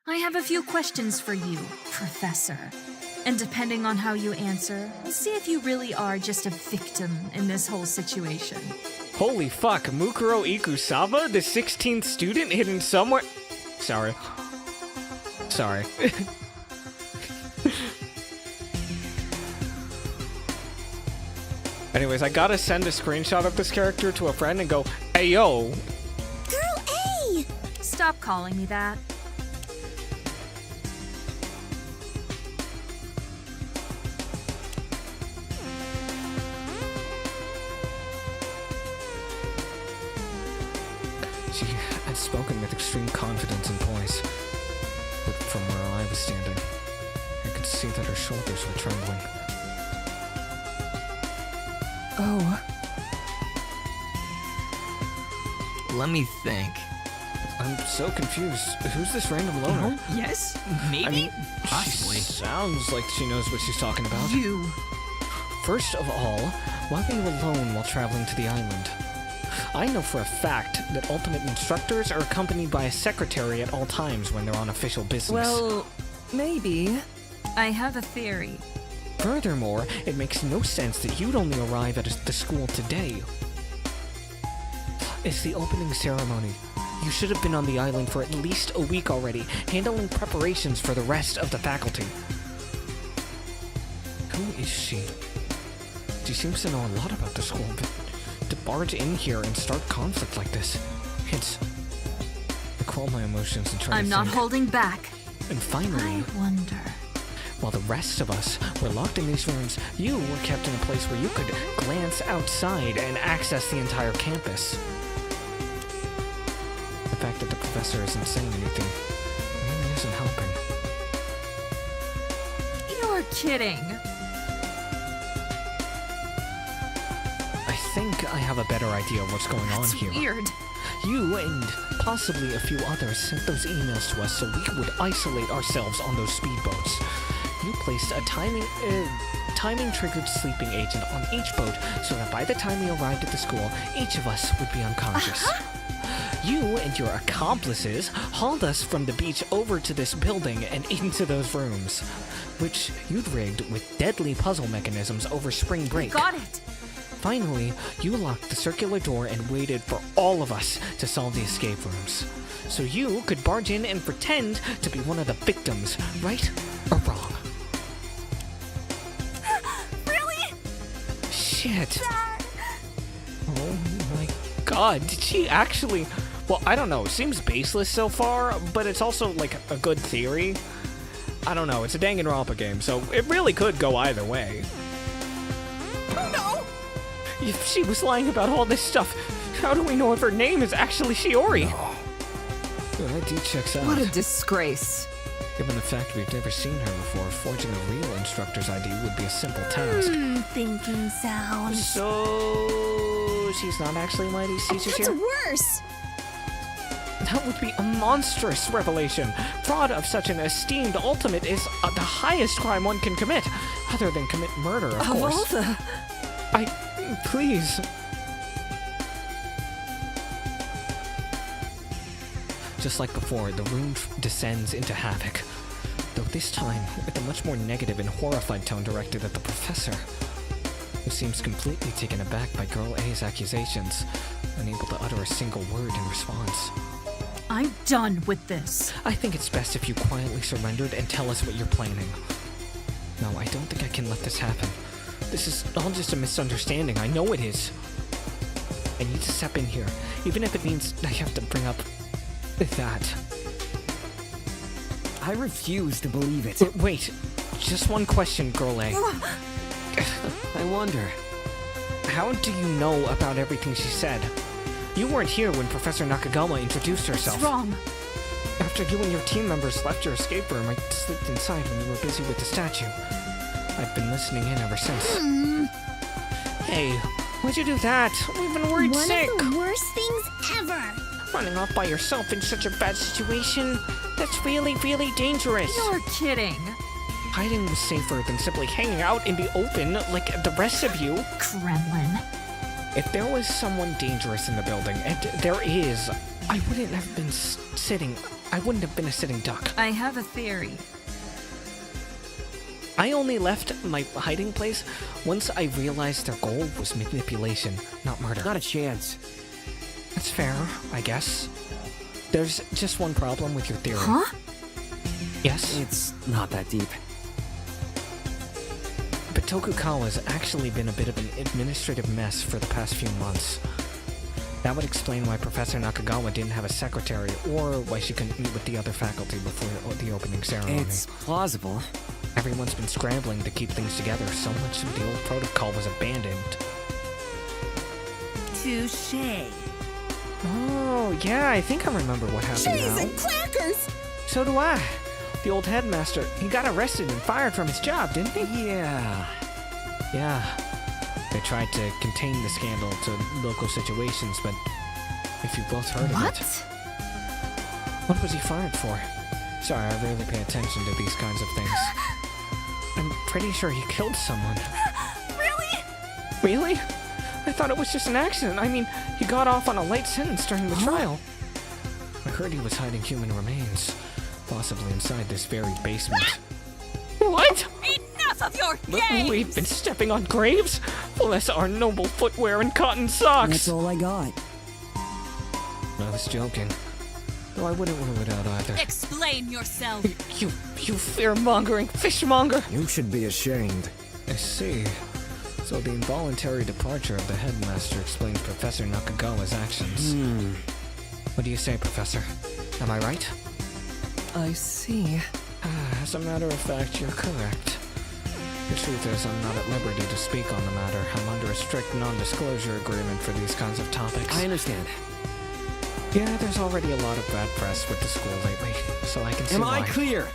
N: I have a few questions for you, Professor. And depending on how you answer, we'll see if you really are just a victim in this whole situation.
A: Holy fuck, Mukuro Ikusaba, the 16th student hidden somewhere... Sorry. Anyways, I gotta send a screenshot of this character to a friend and go, hey yo.
G: Girl A!
N: Stop calling me that.
A: She had spoken with extreme confidence and poise, but from where I was standing, I could see that her shoulders were trembling.
O: Oh.
D: Let me think.
A: I'm so confused. Who's this random loner?
K: Yes? Maybe?
A: I mean,
K: Possibly.
A: She sounds like she knows what she's talking about.
K: You.
A: First of all, why were you alone while traveling to the island? I know for a fact that ultimate instructors are accompanied by a secretary at all times when they're on official business.
O: Well, maybe.
N: I have a theory.
A: Furthermore, it makes no sense that you'd only arrive at the school today. It's the opening ceremony.
F: You should have been on the island for at least a week already, handling preparations for the rest of the faculty. Who is she? She seems to know a lot about the school, but to barge in here and start conflict like this, it's... I quell my emotions and try
N: I'm
F: to
N: not
F: think.
N: holding back.
F: And finally...
N: I wonder...
F: While the rest of us were locked in these rooms, you were kept in a place where you could glance outside and access the entire campus. The fact that the professor isn't saying anything really isn't helping.
N: You're kidding.
F: I think I have a better idea of what's going on here.
N: Weird.
F: You and possibly a few others sent those emails to us so we would isolate ourselves on those speedboats. You placed a timing-triggered sleeping agent on each boat so that by the time we arrived at the school, each of us would be unconscious. You and your accomplices hauled us from the beach over to this building and into those rooms, which you'd rigged with deadly puzzle mechanisms over spring break.
N: Got it.
F: Finally, you locked the circular door and waited for all of us to solve the escape rooms, so you could barge in and pretend to be one of the victims, right or wrong. Shit. Oh my god, did she actually... Well, I don't know, it seems baseless so far, but it's also like a good theory. I don't know, it's a Danganronpa game, so it really could go either way.
P: No!
F: If she was lying about all this stuff, how do we know if her name is actually Shiori?
D: No.
F: Well, that dude checks out.
M: What a disgrace.
F: Given the fact we've never seen her before, forging a real instructor's ID would be a simple task.
B: Thinking sounds.
F: So... she's not actually one of these teachers
G: That's
F: here?
G: worse!
F: That would be a monstrous revelation. Fraud of such an esteemed ultimate is the highest crime one can commit, other than commit murder, of course. Please. Just like before, the room descends into havoc, though this time with a much more negative and horrified tone directed at the professor, who seems completely taken aback by Girl A's accusations, unable to utter a single word in response.
N: I'm done with this.
F: I think it's best if you quietly surrendered and tell us what you're planning. No, I don't think I can let this happen. This is all just a misunderstanding. I know it is. I need to step in here, even if it means I have to bring up that.
H: I refuse to believe it.
F: Wait, just one question, Girl A.
H: I wonder.
F: How do you know about everything she said? You weren't here when Professor Nakagawa introduced herself.
N: What's wrong?
F: After you and your team members left your escape room, I slipped inside when you were busy with the statue. I've been listening in ever since. Hey, why'd you do that? We've been worried sick.
B: One of the worst things ever.
F: Running off by yourself in such a bad situation? That's really, really dangerous.
N: You're kidding.
F: Hiding was safer than simply hanging out in the open like the rest of you.
N: Kremlin.
F: If there was someone dangerous in the building, and there is, I wouldn't have been I wouldn't have been a sitting duck.
N: I have a theory.
F: I only left my hiding place once I realized their goal was manipulation, not murder.
H: Not a chance.
F: That's fair, I guess. There's just one problem with your theory.
N: Huh?
F: Yes?
H: It's not that deep.
F: But Tokugawa's actually been a bit of an administrative mess for the past few months. That would explain why Professor Nakagawa didn't have a secretary, or why she couldn't meet with the other faculty before the opening ceremony.
H: It's plausible.
F: Everyone's been scrambling to keep things together, so much of the old protocol was abandoned.
B: Touché.
F: Oh, yeah, I think I remember what happened
P: Cheese
F: now.
P: and crackers!
F: So do I. The old headmaster, he got arrested and fired from his job, didn't he?
H: Yeah.
F: Yeah. They tried to contain the scandal to local situations, but if you both heard of it... What was he fired for? Sorry, I rarely pay attention to these kinds of things. I'm pretty sure he killed someone.
B: Really?
F: Really? I thought it was just an accident. I mean, he got off on a light sentence during the trial. I heard he was hiding human remains, possibly inside this very basement. What?
N: Enough of your games!
F: We've been stepping on graves? Bless our noble footwear and cotton socks!
L: That's all I got.
F: I was joking.
A: Though I wouldn't rule it out either.
N: Explain yourself.
F: You fear-mongering fishmonger.
H: You should be ashamed.
A: I see. So the involuntary departure of the headmaster explains Professor Nakagawa's actions. What do you say, Professor? Am I right?
O: I see.
A: As a matter of fact, you're correct. The truth is, I'm not at liberty to speak on the matter. I'm under a strict non-disclosure agreement for these kinds of topics.
I: I understand.
A: Yeah, there's already a lot of bad press with the school lately, so I can see why.
I: Am I clear?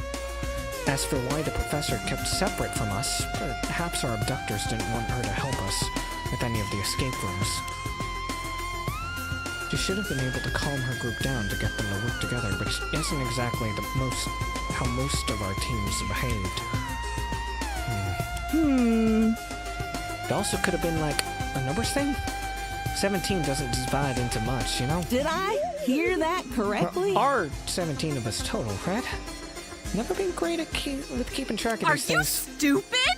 A: As for why the professor kept separate from us, perhaps our abductors didn't want her to help us with any of the escape rooms. She should have been able to calm her group down to get them to work together, which isn't exactly how most of our teams behaved. It also could have been like a numbers thing. 17 doesn't divide into much, you know?
P: Did I hear that correctly?
A: Are 17 of us total, right? Never been great at keeping track of these things.
M: Are you stupid?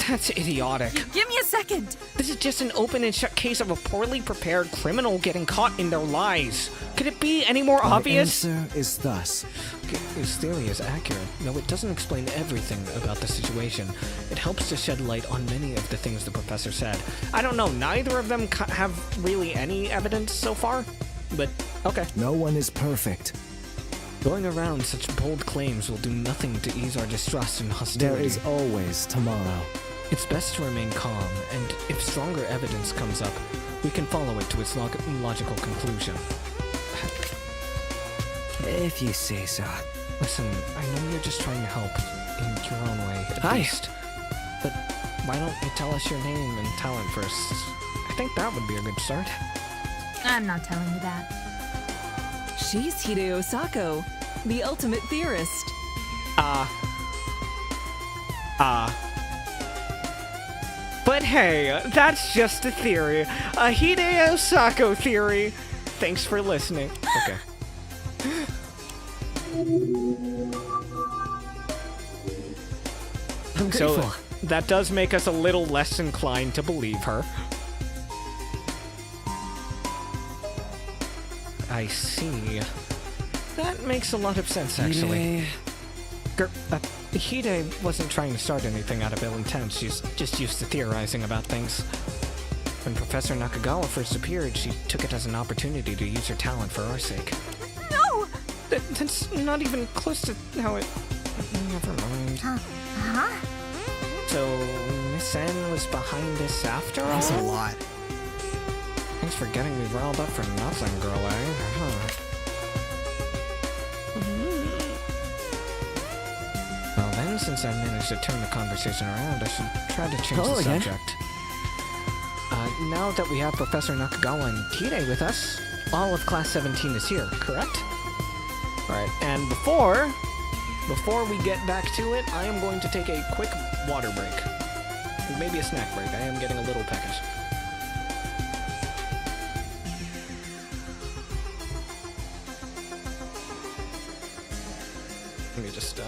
A: That's idiotic.
M: Give me a second.
F: This is just an open and shut case of a poorly prepared criminal getting caught in their lies. Could it be any more obvious?
H: The answer is thus.
A: His theory is accurate, though it doesn't explain everything about the situation. It helps to shed light on many of the things the professor said. I don't know, neither of them have really any evidence so far, but okay.
H: No one is perfect.
A: Going around such bold claims will do nothing to ease our distrust and hostility.
H: There is always tomorrow.
A: It's best to remain calm, and if stronger evidence comes up, we can follow it to its logical conclusion.
H: If you say so.
A: Listen, I know you're just trying to help in your own way, at least. But why don't you tell us your name and talent first? I think that would be a good start.
M: I'm not telling you that.
O: She's Hideo Sako, the ultimate theorist.
F: But hey, that's just a theory. A Hideo Sako theory. Thanks for listening.
A: Okay.
H: I'm grateful.
F: So that does make us a little less inclined to believe her.
A: I see. That makes a lot of sense, actually. Hide wasn't trying to start anything out of ill intent. She's just used to theorizing about things. When Professor Nakagawa first appeared, she took it as an opportunity to use her talent for our sake.
M: No!
A: That's not even close to how it... Never mind.
B: Huh?
A: So, Miss N was behind this after all?
D: That's a lot.
A: Thanks for getting me riled up for nothing, girl, eh? Well then, since I managed to turn the conversation around, I should try to change the subject. Now that we have Professor Nakagawa and Hide with us, all of Class 17 is here, correct? Alright, and before we get back to it, I am going to take a quick water break. Maybe a snack break. I am getting a little peckish. Let me just,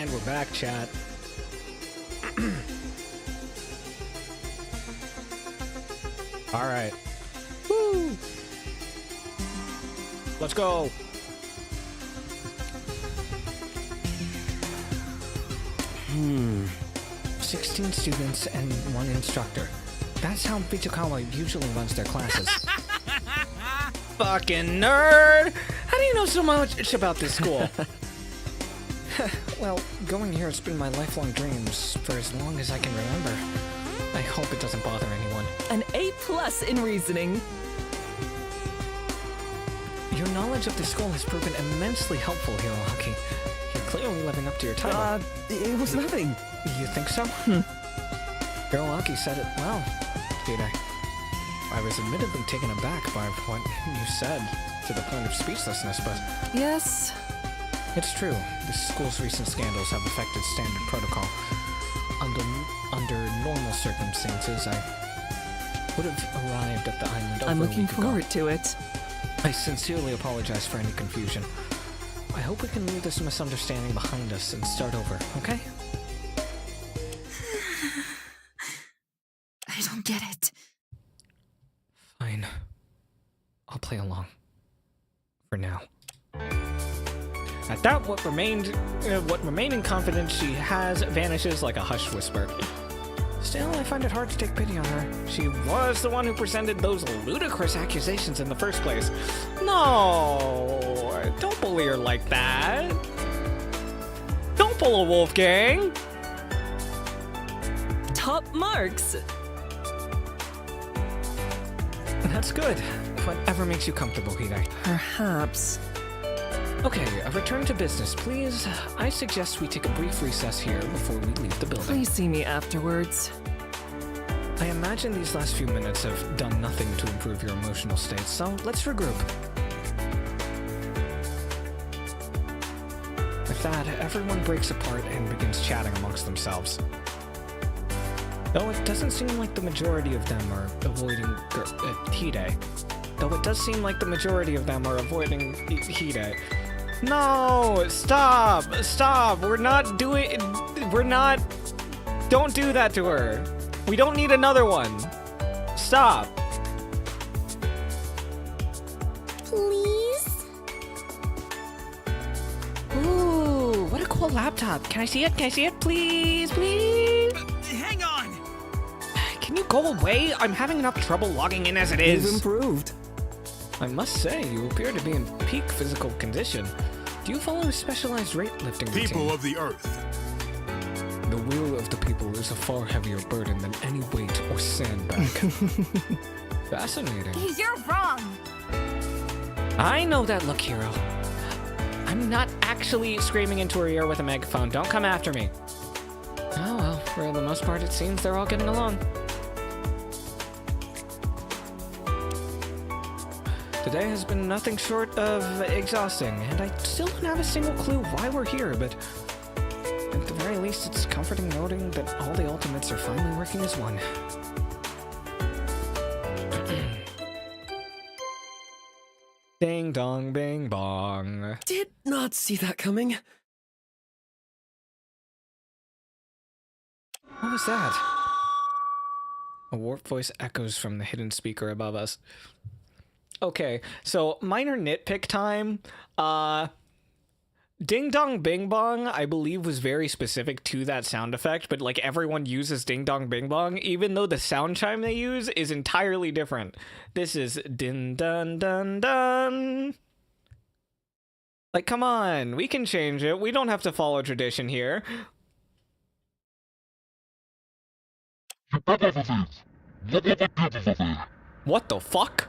A: And we're back, chat. All right. Woo! Let's go.
H: Hmm.
A: 16 students and 1 instructor. That's how Bichukawa usually runs their classes. Fucking nerd! How do you know so much about this school? Well, going here has been my lifelong dreams for as long as I can remember. I hope it doesn't bother anyone.
O: An A+ in reasoning.
A: Your knowledge of the school has proven immensely helpful, Hiroaki. You're clearly living up to your title.
H: It was nothing.
A: You think so? Hiroaki said it well, Hide. I was admittedly taken aback by what you said, to the point of speechlessness, but...
O: Yes.
A: It's true. The school's recent scandals have affected standard protocol. Under normal circumstances, I would have arrived at the island over
O: I'm
A: a
O: looking
A: week ago.
O: forward to it.
A: I sincerely apologize for any confusion. I hope we can leave this misunderstanding behind us and start over, okay?
M: I don't get it.
A: Fine. I'll play along. For now. At that, what remaining confidence she has vanishes like a hushed whisper. Still, I find it hard to take pity on her. She was the one who presented those ludicrous accusations in the first place. No! Don't bully her like that. Don't pull a Wolfgang!
O: Top marks.
A: That's good. Whatever makes you comfortable, Hide.
O: Perhaps.
A: Okay, a return to business, please. I suggest we take a brief recess here before we leave the building.
O: Please see me afterwards.
A: I imagine these last few minutes have done nothing to improve your emotional state, so let's regroup. With that, everyone breaks apart and begins chatting amongst themselves. Though it doesn't seem like the majority of them are avoiding Hide. Though it does seem like the majority of them are avoiding Hide. No! Stop! Stop! We're not... Don't do that to her! We don't need another one! Stop!
G: Please?
F: Ooh, what a cool laptop. Can I see it? Can I see it? Please, please?
K: Hang on!
F: Can you go away? I'm having enough trouble logging in as it is.
H: You've improved.
A: I must say, you appear to be in peak physical condition. Do you follow a specialized weightlifting routine?
Q: People of the Earth.
A: The will of the people is a far heavier burden than any weight or sandbag. Fascinating.
B: You're wrong.
F: I know that look, hero. I'm not actually screaming into her ear with a megaphone. Don't come after me.
A: Oh well, for the most part it seems they're all getting along. Today has been nothing short of exhausting, and I still don't have a single clue why we're here, but at the very least it's comforting noting that all the Ultimates are finally working as one. Ding dong bing bong.
H: Did not see that coming.
A: What was that? A warped voice echoes from the hidden speaker above us. Okay, so minor nitpick time. Ding dong bing bong, I believe, was very specific to that sound effect, but like everyone uses ding dong bing bong, even though the sound chime they use is entirely different. This is din dun dun dun. Like, come on, we can change it. We don't have to follow tradition here. What the fuck?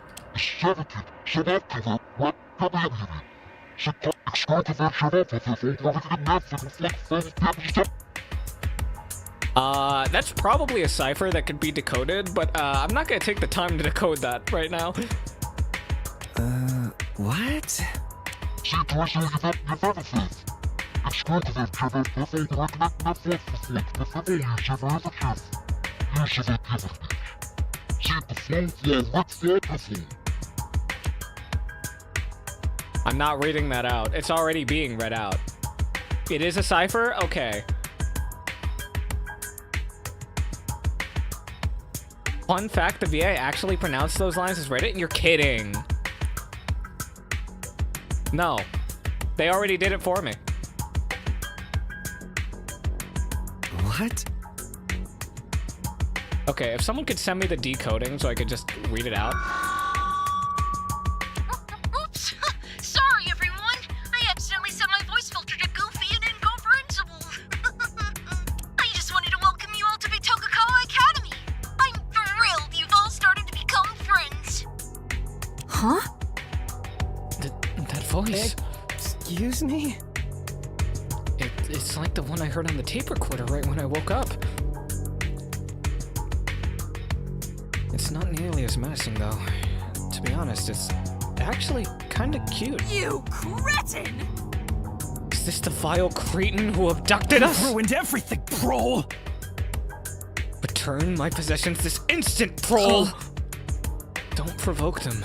A: That's probably a cipher that could be decoded, but I'm not gonna take the time to decode that right now.
H: What?
A: I'm not reading that out. It's already being read out. It is a cipher? Okay. Fun fact, the VA actually pronounced those lines as Reddit? You're kidding. No. They already did it for me.
H: What?
A: Okay, if someone could send me the decoding so I could just read it out.
B: Oops. Sorry, everyone. I accidentally set my voice filter to goofy and incomprehensible. I just wanted to welcome you all to Bitokakawa Academy. I'm thrilled you've all started to become friends.
M: Huh?
A: That voice.
H: Excuse me?
A: It's like the one I heard on the tape recorder right when I woke up. It's not nearly as menacing, though. To be honest, it's actually kind of cute.
K: You cretin!
A: Is this the vile cretin who abducted us?
K: Ruined everything, Prole!
A: Return my possessions this instant, Prole! Don't provoke them.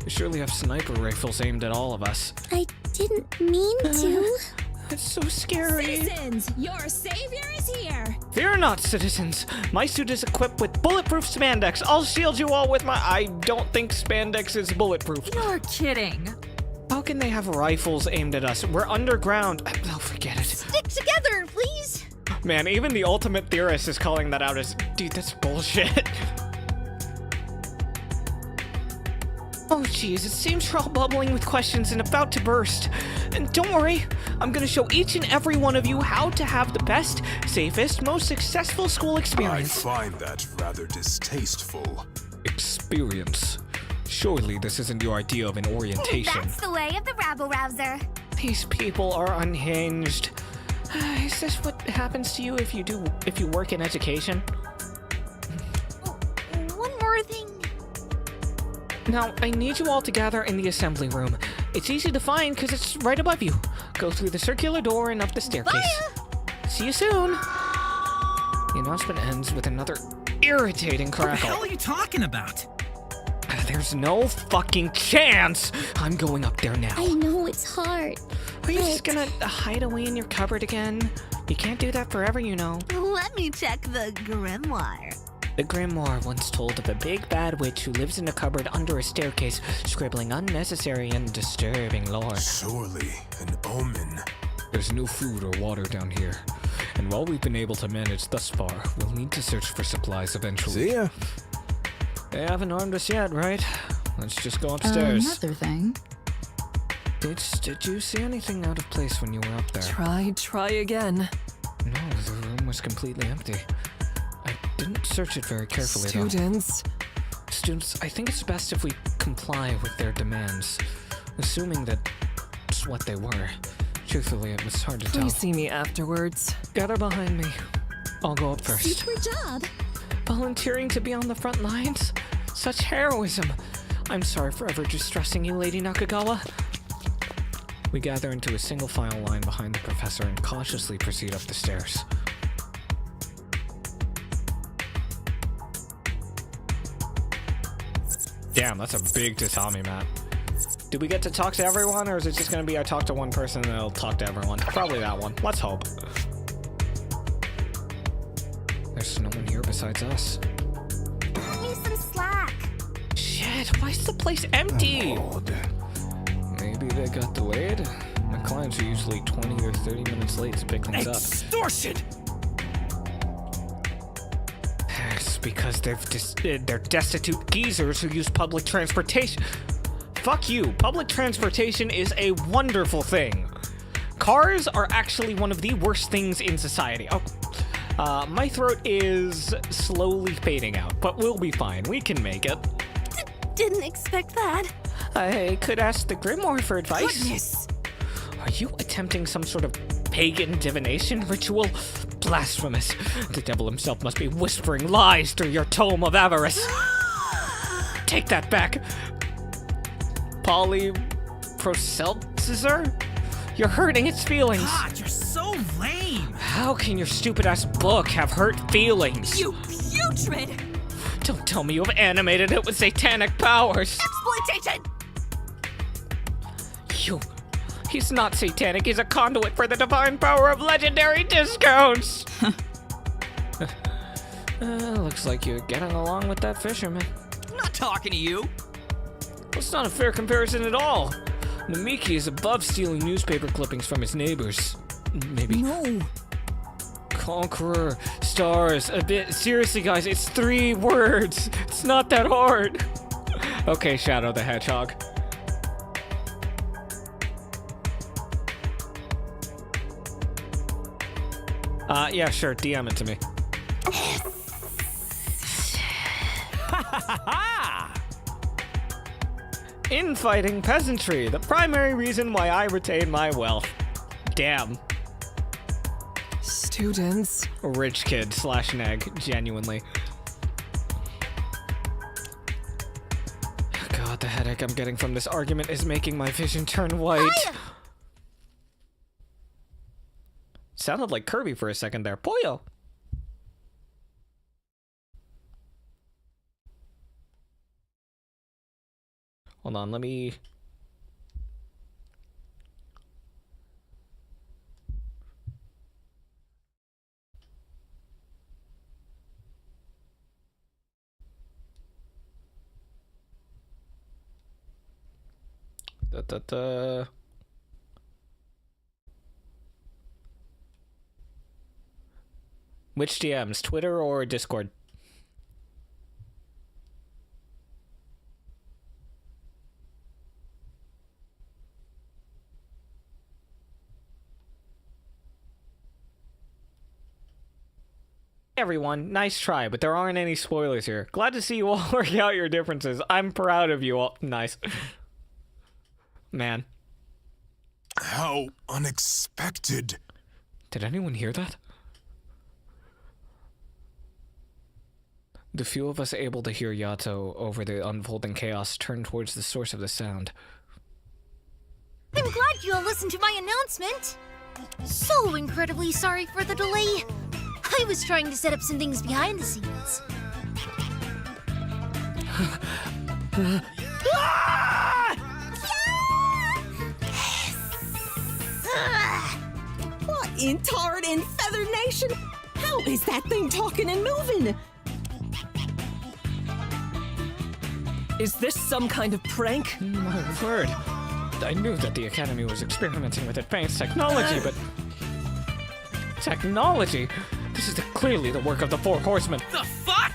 A: They surely have sniper rifles aimed at all of us.
G: I didn't mean to.
A: It's so scary.
G: Citizens, your savior is here.
A: Fear not, citizens. My suit is equipped with bulletproof spandex. I'll shield you all with my... I don't think spandex is bulletproof.
M: You're kidding.
A: How can they have rifles aimed at us? We're underground. Oh, forget it.
G: Stick together, please.
A: Man, even the ultimate theorist is calling that out as... Dude, that's bullshit. Oh, jeez, it seems you're all bubbling with questions and about to burst. And don't worry, I'm gonna show each and every one of you how to have the best, safest, most successful school experience.
Q: I find that rather distasteful.
A: Experience? Surely this isn't your idea of an orientation.
B: That's the way of the rabble-rouser.
A: These people are unhinged. Is this what happens to you if you work in education?
B: One more thing.
A: Now, I need you all to gather in the assembly room. It's easy to find because it's right above you. Go through the circular door and up the staircase.
B: Bye.
A: See you soon. The announcement ends with another irritating crackle.
K: What the hell are you talking about?
A: There's no fucking chance I'm going up there now.
G: I know it's hard.
A: Are you just gonna hide away in your cupboard again? You can't do that forever, you know.
B: Let me check the grimoire.
A: The grimoire once told of a big bad witch who lives in a cupboard under a staircase, scribbling unnecessary and disturbing lore.
Q: Surely an omen.
A: There's no food or water down here, and while we've been able to manage thus far, we'll need to search for supplies eventually.
J: See ya.
A: They haven't armed us yet, right? Let's just go upstairs.
M: Another thing.
A: Did you see anything out of place when you were up there?
O: Try again.
A: No, the room was completely empty. I didn't search it very carefully,
O: Students.
A: though. Students, I think it's best if we comply with their demands, assuming that's what they were. Truthfully, it was hard to tell.
O: Please see me afterwards.
A: Gather behind me. I'll go up first.
G: Super job.
A: Volunteering to be on the front lines? Such heroism. I'm sorry for ever distressing you, Lady Nakagawa. We gather into a single file line behind the professor and cautiously proceed up the stairs. Damn, that's a big tatami mat. Do we get to talk to everyone, or is it just gonna be I talk to one person and it'll talk to everyone? Probably that one. Let's hope. There's no one here besides us.
B: Cut me some slack.
A: Shit, why is the place empty? Maybe they got delayed? My clients are usually 20 or 30 minutes late to pick things up.
K: Extortion!
A: It's because they're destitute geezers who use public transportation. Fuck you. Public transportation is a wonderful thing. Cars are actually one of the worst things in society. Oh, my throat is slowly fading out, but we'll be fine. We can make it.
B: Didn't expect that.
A: I could ask the Grimoire for advice.
B: Goodness.
A: Are you attempting some sort of pagan divination ritual? Blasphemous. The devil himself must be whispering lies through your tome of avarice. Take that back. Polyproseltzer? You're hurting its feelings.
K: God, you're so lame.
A: How can your stupid-ass book have hurt feelings?
N: You putrid!
A: Don't tell me you've animated it with satanic powers.
B: Exploitation!
F: He's not satanic, he's a conduit for the divine power of legendary discounts! Looks like you're getting along with that fisherman.
K: I'm not talking to you.
F: That's not a fair comparison at all. Namiki is above stealing newspaper clippings from his neighbors. Maybe.
L: No.
F: Conqueror, stars, a bit. Seriously, guys, it's 3 words. It's not that hard. Okay, Shadow the Hedgehog. Yeah, sure, DM it to me. Infighting peasantry, the primary reason why I retain my wealth. Damn.
O: Students.
F: Rich kid / neg, genuinely. God, the headache I'm getting from this argument is making my vision turn white. Sounded like Kirby for a second there. Pollo! Hold on, let me... Which DMs, Twitter or Discord? Everyone, nice try, but there aren't any spoilers here. Glad to see you all work out your differences. I'm proud of you all. Nice. Man.
Q: How unexpected.
F: Did anyone hear that? The few of us able to hear Yato over the unfolding chaos turn towards the source of the sound.
B: I'm glad you all listened to my announcement. So incredibly sorry for the delay. I was trying to set up some things behind the scenes.
P: What in Tard and Feather Nation? How is that thing talking and moving?
O: Is this some kind of prank?
F: My word. I knew that the Academy was experimenting with advanced technology, but... Technology? This is clearly the work of the 4 horsemen.
K: The fuck?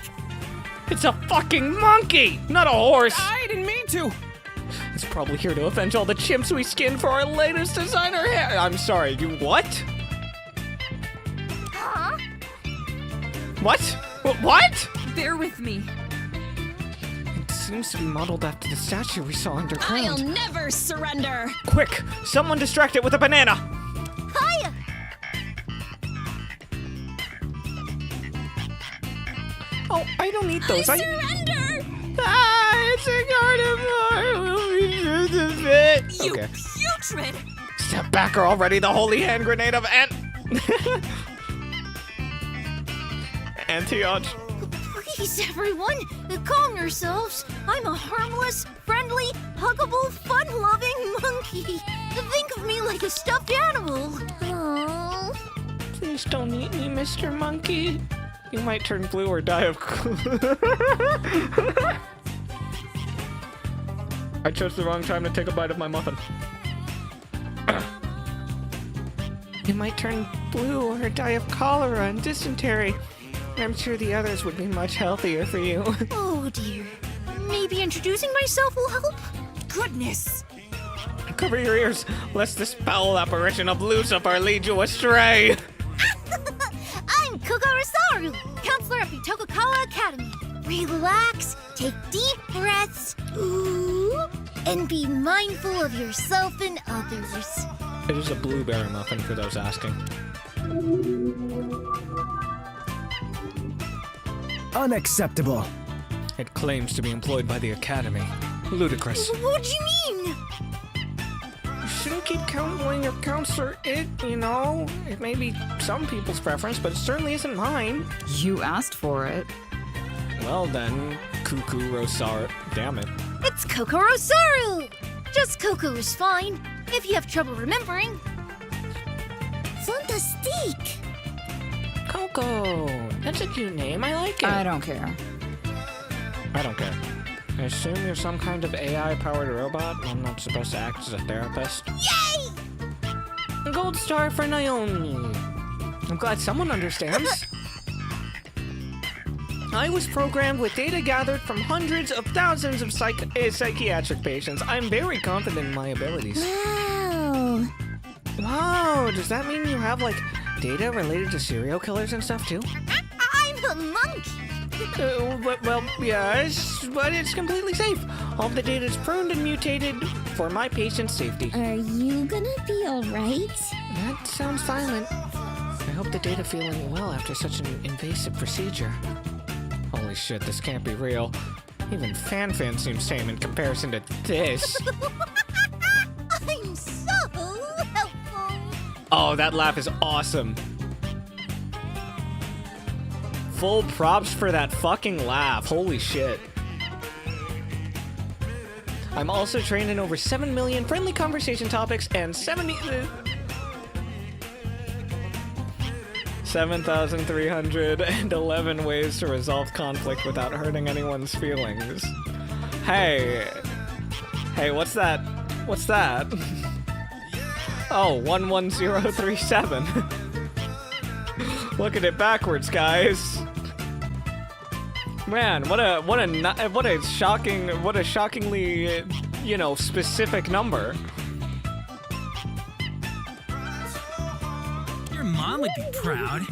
F: It's a fucking monkey, not a horse!
K: I didn't mean to!
F: It's probably here to avenge all the chimps we skinned for our latest designer hair. I'm sorry, you what?
B: Huh?
F: What? What?
M: Bear with me.
F: It seems to be modeled after the statue we saw underground.
G: I'll never surrender!
F: Quick, someone distract it with a banana!
B: Hiya!
F: Oh, I don't need those.
G: I surrender!
F: It's a carnivore!
N: You
F: Okay.
N: putrid!
F: Step back or already the holy hand grenade of Antioch.
B: Please, everyone, calm yourselves. I'm a harmless, friendly, huggable, fun-loving monkey. Think of me like a stuffed animal. Aww.
F: Please don't eat me, Mr. Monkey. You might turn blue or die of... I chose the wrong time to take a bite of my muffin. You might turn blue or die of cholera and dysentery. I'm sure the others would be much healthier for you.
B: Oh dear. Maybe introducing myself will help?
N: Goodness!
F: Cover your ears, lest this foul apparition of Lucifer lead you astray.
B: I'm Kokorosaru, counselor at the Tokugawa Academy. Relax, take deep breaths, ooh, and be mindful of yourself and others.
F: It is a blueberry muffin for those asking.
H: Unacceptable.
F: It claims to be employed by the Academy. Ludicrous.
B: What do you mean?
F: You shouldn't keep counseling your counselor you know. It may be some people's preference, but it certainly isn't mine.
M: You asked for it.
F: Well then, Cuckoo Rosaru. Damn it.
B: It's Kokorosaru! Just Koku is fine. if you have trouble remembering.
G: Fantastique!
F: Coco. That's a cute name. I like it.
M: I don't care.
F: I don't care. I assume you're some kind of AI-powered robot and I'm not supposed to act as a therapist.
B: Yay!
F: Gold star for Naomi. I'm glad someone understands. I was programmed with data gathered from hundreds of thousands of psychiatric patients. I'm very confident in my abilities.
G: Wow!
F: Wow, does that mean you have, like, data related to serial killers and stuff, too?
B: I'm a monkey.
F: Well, yes, but it's completely safe. All of the data is pruned and mutated for my patient's safety.
G: Are you gonna be alright?
F: That sounds violent. I hope the data feeling well after such an invasive procedure. Holy shit, this can't be real. Even Fan seems tame in comparison to this.
B: I'm so helpful.
A: Oh, that laugh is awesome. Full props for that fucking laugh. Holy shit.
F: I'm also trained in over 7 million friendly conversation topics and
A: 7,311 ways to resolve conflict without hurting anyone's feelings. Hey, what's that? What's that? Oh, 11037. Look at it backwards, guys. Man, what a shockingly, you know, specific number.
K: Your mom would be proud.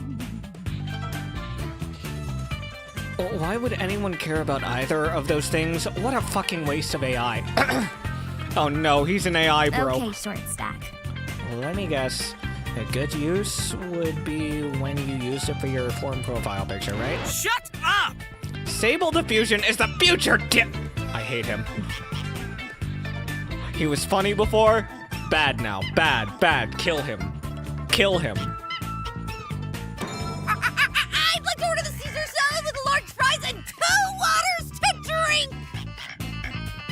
F: Why would anyone care about either of those things? What a fucking waste of AI.
A: Oh no, he's an AI, bro.
B: Okay, short stack.
F: Let me guess. A good use would be when you use it for your form profile picture, right?
K: Shut up!
A: Sable Diffusion is the future, I hate him. He was funny before. Bad now. Bad. Kill him. Kill him.
B: I'd like to order the Caesar salad with large fries and 2 waters to drink.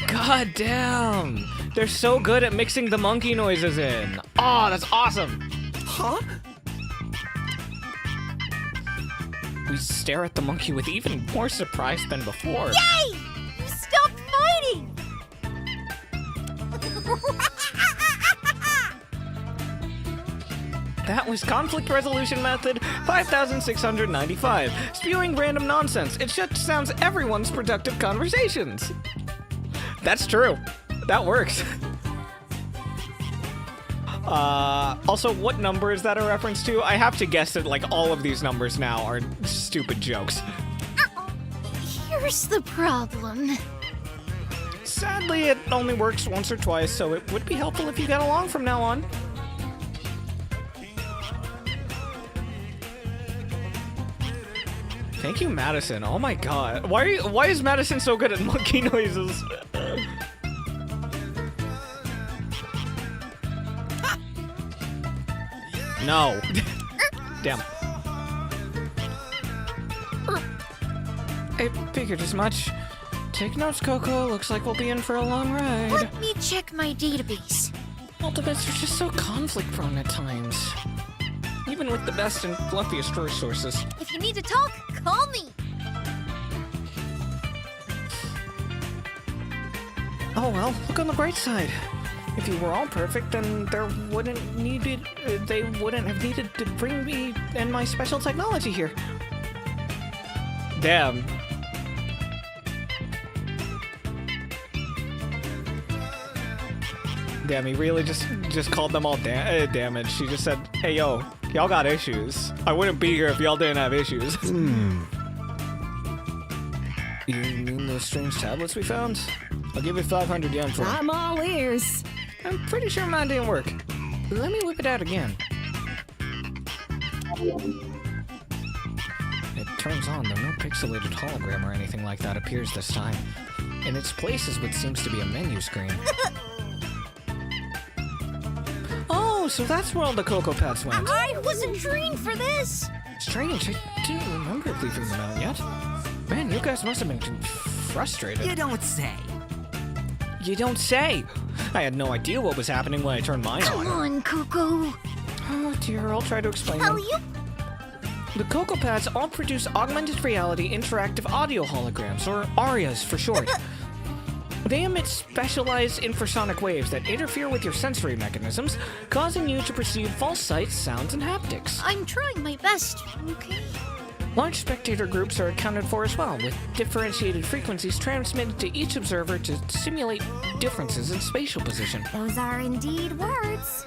A: God damn. They're so good at mixing the monkey noises in. Oh, that's awesome.
D: Huh?
A: We stare at the monkey with even more surprise than before.
B: Yay! You stopped fighting!
F: That was conflict resolution method 5695. Spewing random nonsense. It just sounds everyone's productive conversations.
A: That's true. That works. Also, what number is that a reference to? I have to guess that, like, all of these numbers now are stupid jokes.
B: Here's the problem.
A: Sadly, it only works once or twice, so it would be helpful if you got along from now on. Thank you, Madison. Oh my god. Why is Madison so good at monkey noises? No. Damn.
F: I figured as much. Take notes, Coco. Looks like we'll be in for a long ride.
B: Let me check my database.
F: Ultimates are just so conflict-prone at times. Even with the best and fluffiest resources.
B: If you need to talk, call me.
F: Oh well, look on the bright side. If you were all perfect, then they wouldn't have needed to bring me and my special technology here.
A: Damn. Damn, he really just called them all damaged. She just said, hey, yo, y'all got issues. I wouldn't be here if y'all didn't have issues.
F: You mean those strange tablets we found? I'll give you 500 yen for them.
P: I'm all ears.
F: I'm pretty sure mine didn't work. Let me whip it out again. It turns on, though no pixelated hologram or anything like that appears this time. In its place is what seems to be a menu screen. Oh, so that's where all the Cocoa Pets went.
B: I wasn't trained for this.
F: Strange, I didn't remember leaving them out yet. Man, you guys must have been frustrated.
K: You don't say.
F: You don't say. I had no idea what was happening when I turned mine
B: Come on, Coco.
F: Oh dear, I'll try to explain
B: Tell
F: them.
B: you.
F: The Cocoa Pads all produce augmented reality interactive audio holograms, or ARIAs for short. They emit specialized infrasonic waves that interfere with your sensory mechanisms, causing you to perceive false sights, sounds, and haptics.
B: I'm trying my best, okay?
F: Large spectator groups are accounted for as well, with differentiated frequencies transmitted to each observer to simulate differences in spatial position.
B: Those are indeed words.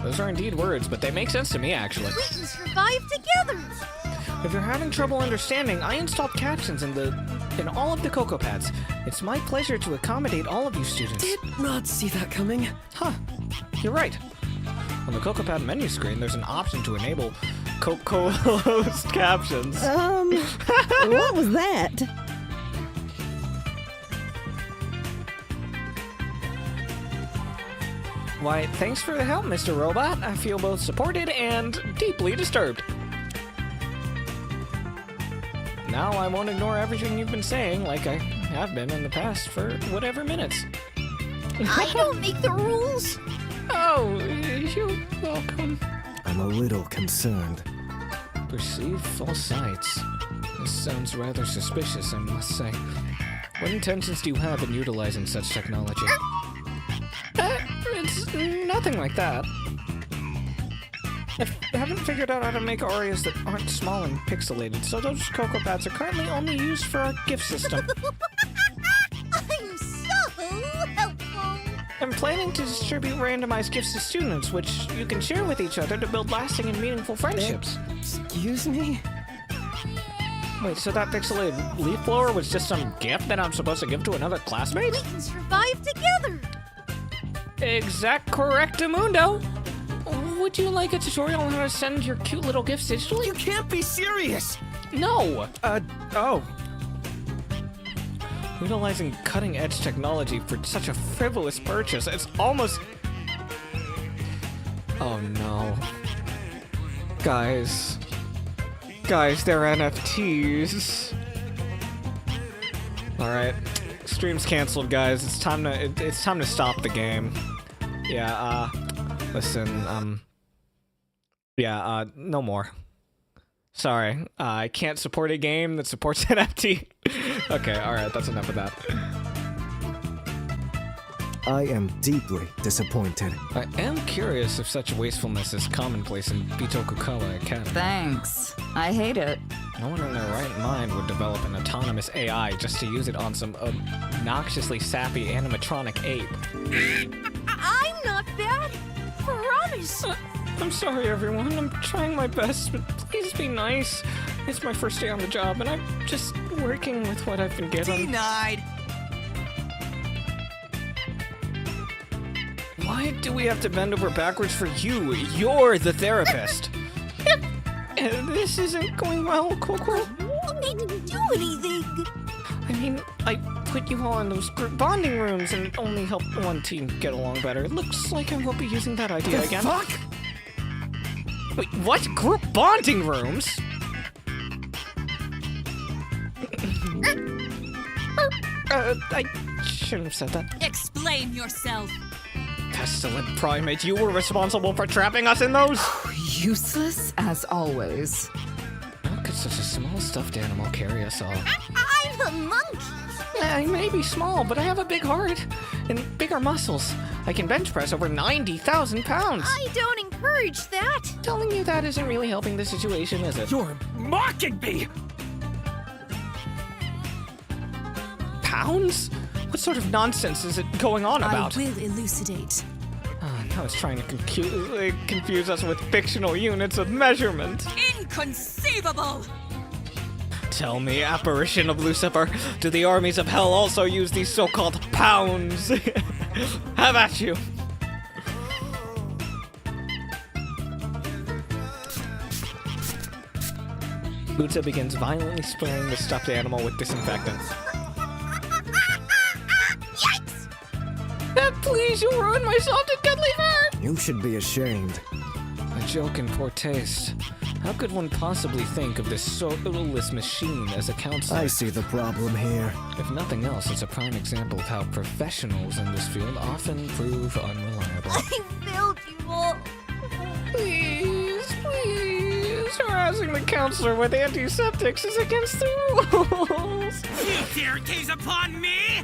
F: Those are indeed words, but they make sense to me, actually.
B: We can survive together.
F: If you're having trouble understanding, I installed captions in all of the Cocoa Pads. It's my pleasure to accommodate all of you students.
O: Did not see that coming.
F: Huh. You're right. On the Cocoa Pad menu screen, there's an option to enable closed captions.
R: What was that?
F: Why, thanks for the help, Mr. Robot. I feel both supported and deeply disturbed. Now I won't ignore everything you've been saying like I have been in the past for whatever minutes.
B: I don't make the rules.
F: Oh, you're welcome.
H: I'm a little concerned.
F: Perceive false sights. This sounds rather suspicious, I must say. What intentions do you have in utilizing such technology? It's nothing like that. I haven't figured out how to make ARIAs that aren't small and pixelated, so those Cocoa Pads are currently only used for our gift system.
B: I'm so helpful.
F: I'm planning to distribute randomized gifts to students, which you can share with each other to build lasting and meaningful friendships.
O: Excuse me?
F: Wait, so that pixelated leaf blower was just some gift that I'm supposed to give to another classmate?
B: We can survive together.
F: Exact correctamundo. Would you like a tutorial on how to send your cute little gifts digitally?
D: You can't be serious!
F: No!
D: Oh.
F: Utilizing cutting-edge technology for such a frivolous purchase, it's almost... Oh no. Guys, they're NFTs. Alright, stream's canceled, guys. It's time to stop the game. Yeah, listen, no more. Sorry, I can't support a game that supports NFT. Okay, alright, that's enough of that.
H: I am deeply disappointed.
F: I am curious if such wastefulness is commonplace in Bitokukawa Academy.
M: Thanks. I hate it.
F: No one in their right mind would develop an autonomous AI just to use it on some obnoxiously sappy animatronic ape.
B: I'm not bad. Promise.
F: I'm sorry, everyone. I'm trying my best, but please be nice. It's my first day on the job, and I'm just working with what I've been given.
K: Denied.
F: Why do we have to bend over backwards for you? You're the therapist. This isn't going well, Coco.
B: I didn't do anything.
F: I mean, I put you all in those group bonding rooms and it only helped one team get along better. It looks like I won't be using that idea again.
D: Fuck?
F: Wait, what? Group bonding rooms? I shouldn't have said that.
N: Explain yourself.
F: Pestilent primate, you were responsible for trapping us in those?
M: Useless as always.
F: How could such a small stuffed animal carry us all?
B: I'm a monkey.
F: I may be small, but I have a big heart and bigger muscles. I can bench press over 90,000 pounds.
B: I don't encourage that.
F: Telling you that isn't really helping the situation, is it?
D: You're mocking me!
F: Pounds? What sort of nonsense is it going on about?
G: I will elucidate.
F: Now it's trying to confuse us with fictional units of measurement.
N: Inconceivable!
F: Tell me, apparition of Lucifer, do the armies of hell also use these so-called pounds? Have at you! Luta begins violently spraying the stuffed animal with disinfectant.
B: Yikes!
F: Please, you ruined my soft and cuddly fur!
H: You should be ashamed.
F: A joke in poor taste.
A: How could one possibly think of this soulless machine as a counselor?
H: I see the problem here.
A: If nothing else, it's a prime example of how professionals in this field often prove unreliable.
B: I failed you all.
A: Please, harassing the counselor with antiseptics is against the rules.
K: You dare gaze upon me?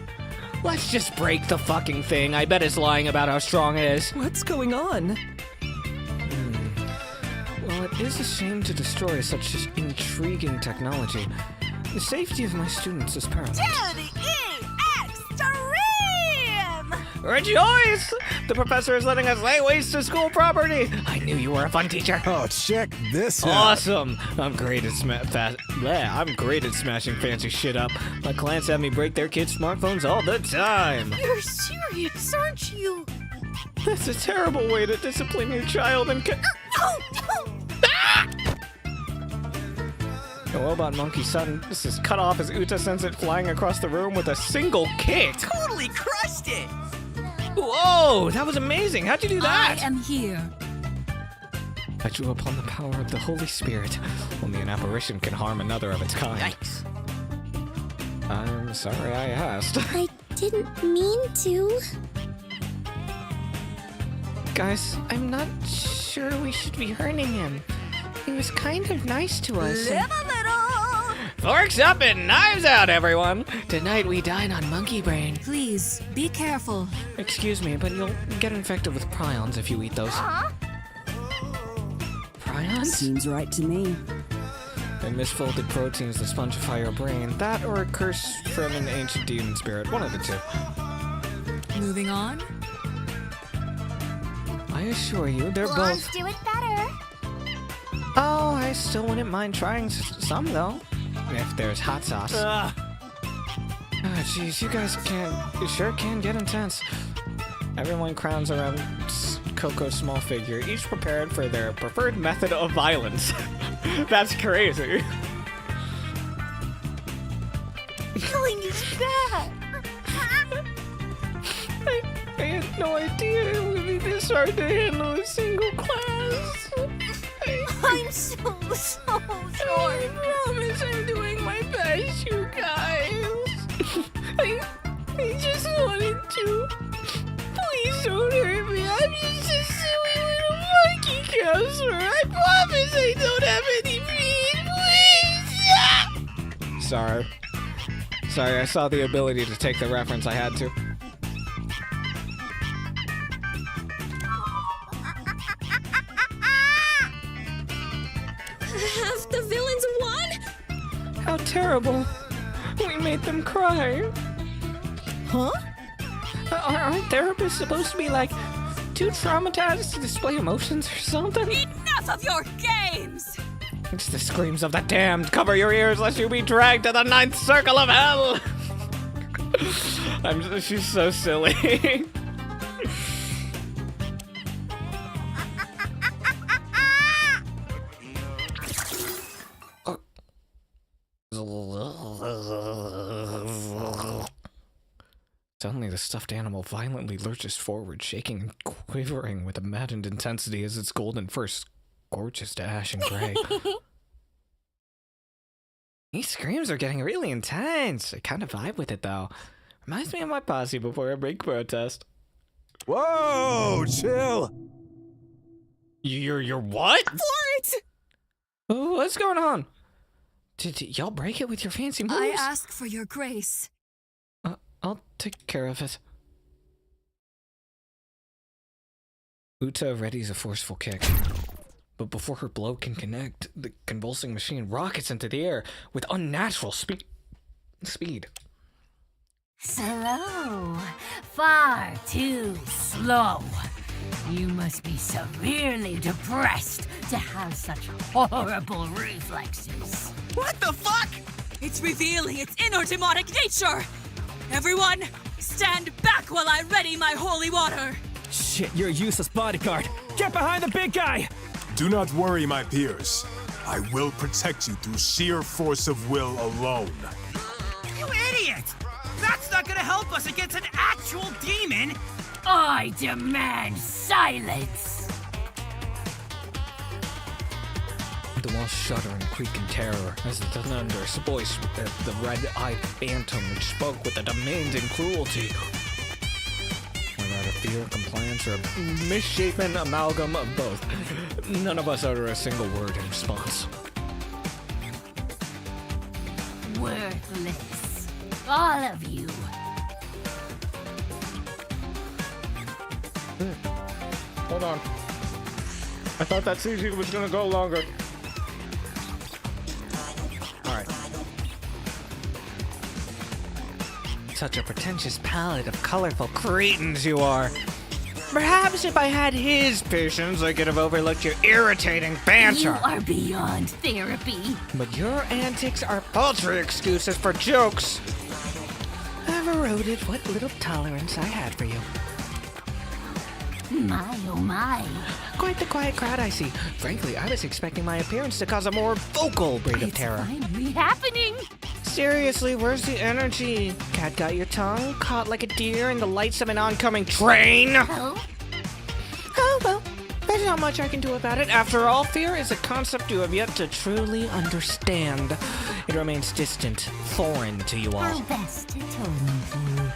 F: Let's just break the fucking thing. I bet it's lying about how strong it is.
O: What's going on?
A: Well, it is a shame to destroy such intriguing technology. The safety of my students is paramount.
B: To the extreme!
F: Rejoice! The professor is letting us lay waste to school property. I knew you were a fun teacher.
J: Oh, check this out.
A: Awesome! I'm great at smashing fancy shit up. My clients have me break their kids' smartphones all the time.
B: You're serious, aren't you?
A: That's a terrible way to discipline your child and The robot monkey son is cut off as Uta sends it flying across the room with a single kick.
K: Totally crushed it!
A: Whoa, that was amazing. How'd you do that?
N: I am here.
A: I drew upon the power of the Holy Spirit. Only an apparition can harm another of its kind.
K: Yikes.
A: I'm sorry I asked.
G: I didn't mean to.
F: Guys, I'm not sure we should be hurting him. He was kind of nice to us.
B: Live a little!
F: Forks up and knives out, everyone! Tonight we dine on monkey brain.
N: Please, be careful.
A: Excuse me, but you'll get infected with prions if you eat those. Prions?
L: Seems right to me.
A: They're misfolded proteins that spongify your brain. That or a curse from an ancient demon spirit. One of the two.
N: Moving on.
A: I assure you, they're
B: Blondes
A: both...
B: do it better.
A: Oh, I still wouldn't mind trying some, though. If there's hot sauce. Ah, jeez, you guys sure can get intense. Everyone crowns around Coco's small figure, each prepared for their preferred method of violence. That's crazy.
B: Killing is bad.
A: I had no idea it would be this hard to handle a single class.
B: I'm so sorry.
A: I promise I'm doing my best, you guys. I just wanted to. Please don't hurt me. I'm just a silly little monkey counselor. I promise I don't have any pain. Please. Sorry. Sorry, I saw the ability to take the reference. I had to.
G: Have the villains won?
F: How terrible. We made them cry.
R: Huh?
F: Aren't therapists supposed to be, like, too traumatized to display emotions or something?
N: Enough of your games!
A: It's the screams of the damned. Cover your ears lest you be dragged to the ninth circle of hell. She's so silly. Suddenly, the stuffed animal violently lurches forward, shaking and quivering with a maddened intensity as its golden fur scorches to ash and gray. These screams are getting really intense. I kind of vibe with it, though. Reminds me of my posse before a break protest.
J: Whoa, chill.
A: You're what?
P: Florence!
A: Oh, what's going on? Did y'all break it with your fancy moves?
N: I ask for your grace.
A: I'll take care of it. Uta readies a forceful kick. But before her blow can connect, the convulsing machine rockets into the air with unnatural speed.
B: Slow. Far too slow. You must be severely depressed to have such horrible reflexes.
N: What the fuck? It's revealing its inner demonic nature! Everyone, stand back while I ready my holy water!
D: Shit, you're a useless bodyguard. Get behind the big guy!
Q: Do not worry, my peers. I will protect you through sheer force of will alone.
K: You idiot! That's not gonna help us against an actual demon!
B: I demand silence!
A: The walls shudder and creak in terror as the thunderous voice of the red-eyed phantom which spoke with a demanding cruelty. Without a fear, compliance, or a misshapen amalgam of both, none of us utter a single word in response.
B: Worthless. All of you.
A: Hold on. I thought that CG was gonna go longer. Alright. Such a pretentious palette of colorful cretins you are. Perhaps if I had his patience, I could have overlooked your irritating banter.
B: You are beyond therapy.
A: But your antics are paltry excuses for jokes. I've eroded what little tolerance I had for you.
B: My, oh my.
A: Quite the quiet crowd I see. Frankly, I was expecting my appearance to cause a more vocal breed of terror.
B: Finally happening.
A: Seriously, where's the energy? Cat got your tongue caught like a deer in the lights of an oncoming train? Oh, well, there's not much I can do about it. After all, fear is a concept you have yet to truly understand. It remains distant, foreign to you all.
B: How best to tone you.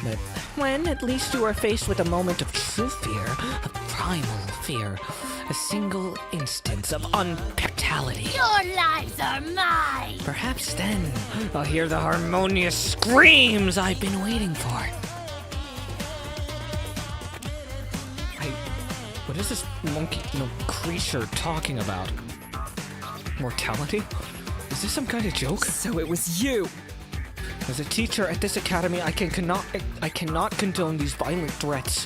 A: But when at least you are faced with a moment of true fear, of primal fear, a single instance of unpectality,
B: Your lives are mine.
A: perhaps then I'll hear the harmonious screams I've been waiting for. What is this monkey, creature talking about? Mortality? Is this some kind of joke?
O: So it was you.
A: As a teacher at this academy, I cannot condone these violent threats.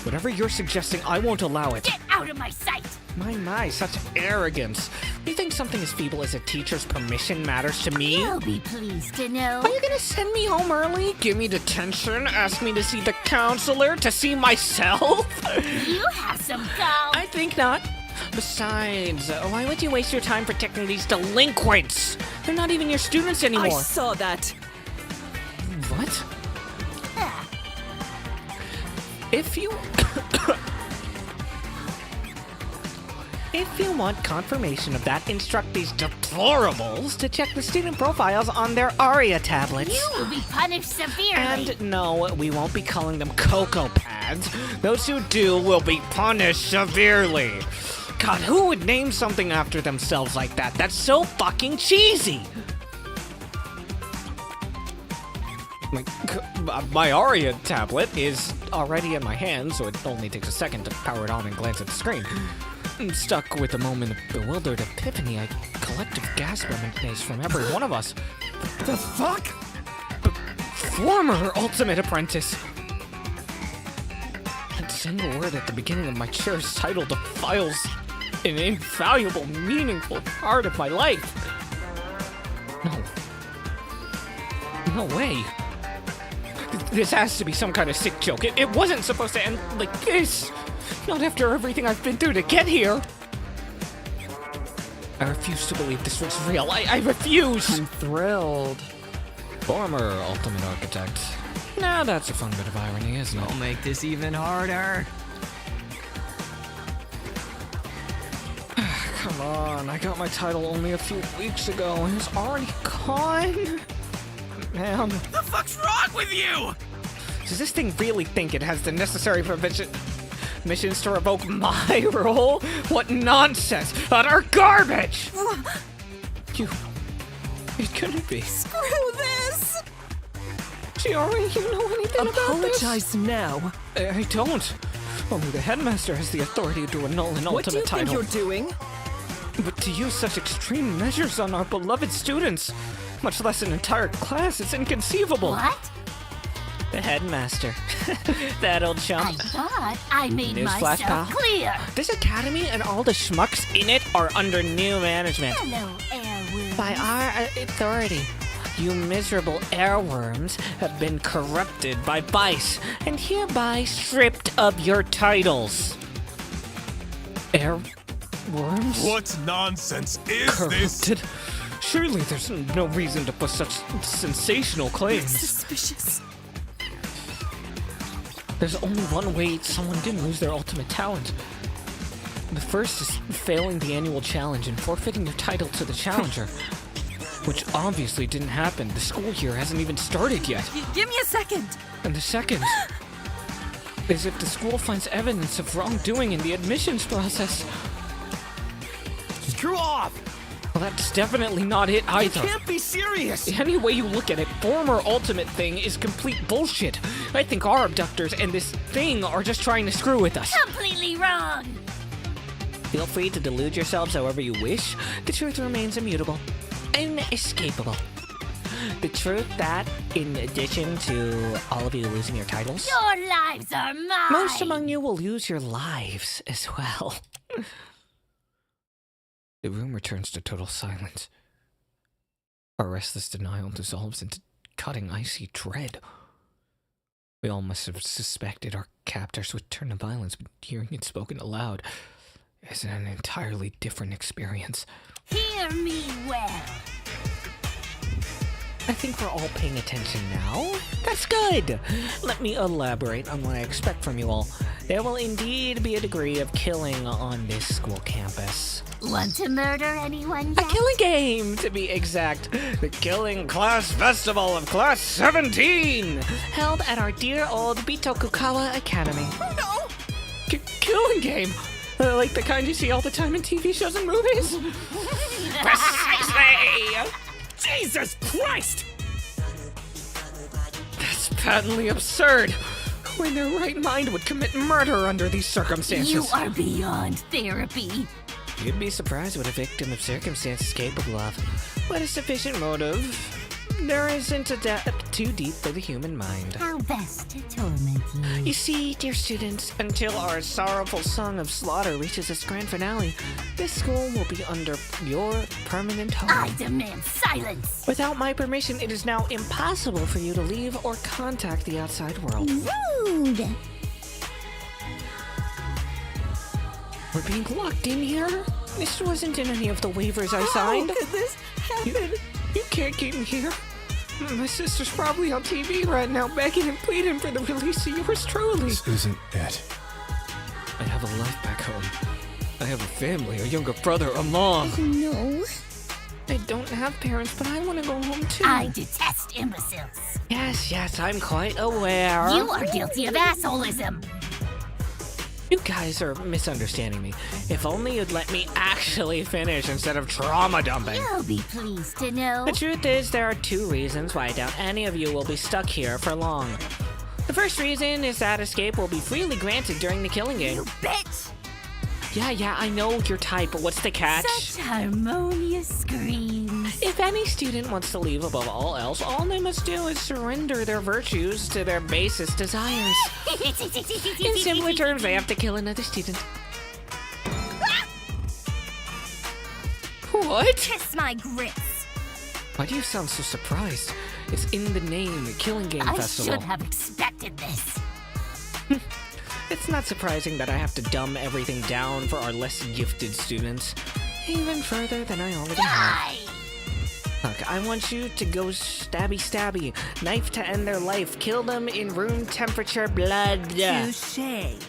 A: Whatever you're suggesting, I won't allow it.
B: Get out of my sight.
A: My, such arrogance. You think something as feeble as a teacher's permission matters to me?
B: You'll be pleased to know.
A: Are you gonna send me home early? Give me detention? Ask me to see the counselor? To see myself?
B: You have some gall.
A: I think not. Besides, why would you waste your time protecting these delinquents? They're not even your students anymore.
O: I saw that.
A: What? If you want confirmation of that, instruct these deplorables to check the student profiles on their ARIA tablets.
B: You will be punished severely.
A: And no, we won't be calling them Cocoa Pads. Those who do will be punished severely. God, who would name something after themselves like that? That's so fucking cheesy. My ARIA tablet is already in my hand, so it only takes a second to power it on and glance at the screen. Stuck with a moment of bewildered epiphany, a collective gasp emanates from every one of us. The fuck? Former Ultimate Apprentice. That single word at the beginning of my cherished title defiles an invaluable, meaningful part of my life. No way. This has to be some kind of sick joke. It wasn't supposed to end like this. Not after everything I've been through to get here. I refuse to believe this was real. I refuse.
M: I'm thrilled.
A: Former Ultimate Architect. Now that's a fun bit of irony, isn't it?
K: I'll make this even harder.
A: Come on, I got my title only a few weeks ago and it's already gone? Man.
K: The fuck's wrong with you?
A: Does this thing really think it has the necessary missions to revoke my role? What nonsense! Utter garbage! It couldn't be.
P: Screw this!
A: Shiori, you know anything about this?
O: Apologize now.
A: I don't. Only the headmaster has the authority to annul an
O: What do you
A: ultimate title.
O: think you're doing?
A: But to use such extreme measures on our beloved students, much less an entire class, it's inconceivable.
B: What?
A: The headmaster. That old chump.
B: I thought I made
A: Newsflash,
B: myself
A: pal.
B: clear.
A: This academy and all the schmucks in it are under new management.
B: Hello, airworms.
A: By our authority. You miserable airworms have been corrupted by Vice and hereby stripped of your titles. Airworms?
Q: What nonsense is
A: Corrupted? Surely there's no reason to put such sensational claims.
O: Suspicious.
A: There's only one way someone didn't lose their ultimate talent.
F: The first is failing the annual challenge and forfeiting your title to the challenger. Which obviously didn't happen. The school year hasn't even started yet.
N: Give me a second.
F: And the second is if the school finds evidence of wrongdoing in the admissions process.
D: Screw off!
F: Well, that's definitely not it either.
D: You can't be serious!
F: Any way you look at it, former Ultimate thing is complete bullshit. I think our abductors and this thing are just trying to screw with us.
B: Completely wrong!
F: Feel free to delude yourselves however you wish. The truth remains immutable. Inescapable. The truth that, in addition to all of you losing your titles,
B: Your lives are mine!
F: most among you will lose your lives as well. The room returns to total silence. Our restless denial dissolves into cutting icy dread. We all must have suspected our captors would turn to violence, but hearing it spoken aloud is an entirely different experience.
B: Hear me well.
F: I think we're all paying attention now. That's good. Let me elaborate on what I expect from you all. There will indeed be a degree of killing on this school campus.
B: Want to murder anyone yet?
F: A killing game, to be exact. The Killing Class Festival of Class 17, held at our dear old Bitokukawa Academy.
K: No!
F: Killing game? Like the kind you see all the time in TV shows and movies? Precisely!
K: Jesus Christ!
F: That's patently absurd. Who in their right mind would commit murder under these circumstances?
B: You are beyond therapy.
F: You'd be surprised what a victim of circumstance is capable of. What a sufficient motive. There isn't a depth too deep for the human mind.
B: How best to torment you.
F: You see, dear students, until our sorrowful song of slaughter reaches its grand finale, this school will be under your permanent home.
B: I demand silence.
F: Without my permission, it is now impossible for you to leave or contact the outside world.
B: Rude.
F: We're being locked in here? This wasn't in any of the waivers I signed.
P: How could this happen?
F: You can't keep me here. My sister's probably on TV right now begging and pleading for the release of yours truly.
J: This isn't it.
F: I have a life back home. I have a family, a younger brother, a mom.
G: No.
F: I don't have parents, but I want to go home too.
B: I detest imbeciles.
F: Yes, I'm quite aware.
B: You are guilty of assholism.
F: You guys are misunderstanding me. If only you'd let me actually finish instead of trauma dumping.
B: You'll be pleased to know.
F: The truth is, there are two reasons why I doubt any of you will be stuck here for long. The first reason is that escape will be freely granted during the killing game.
B: You bitch!
F: Yeah, I know your type, but what's the catch?
B: Such harmonious screams.
F: If any student wants to leave above all else, all they must do is surrender their virtues to their basest desires. In simpler terms, they have to kill another student. What?
B: Kiss my grits.
F: Why do you sound so surprised? It's in the name, Killing Game Festival.
B: I should have expected this.
F: It's not surprising that I have to dumb everything down for our less gifted students. Even further than I already have. Look, I want you to go stabby, knife to end their life, kill them in room temperature blood.
P: Touché.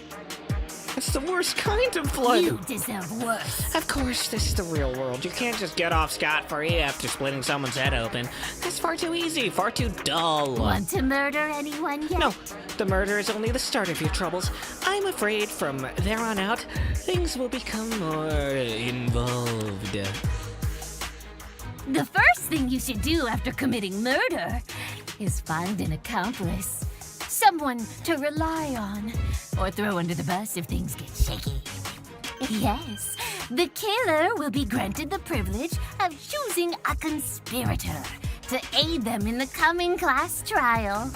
F: It's the worst kind of blood.
B: You deserve worse.
F: Of course, this is the real world. You can't just get off scot-free after splitting someone's head open. That's far too easy, far too dull.
B: Want to murder anyone yet?
F: No, the murder is only the start of your troubles. I'm afraid from there on out, things will become more involved.
B: The first thing you should do after committing murder is find an accomplice. Someone to rely on, or throw under the bus if things get shaky. Yes, the killer will be granted the privilege of choosing a conspirator to aid them in the coming class trial.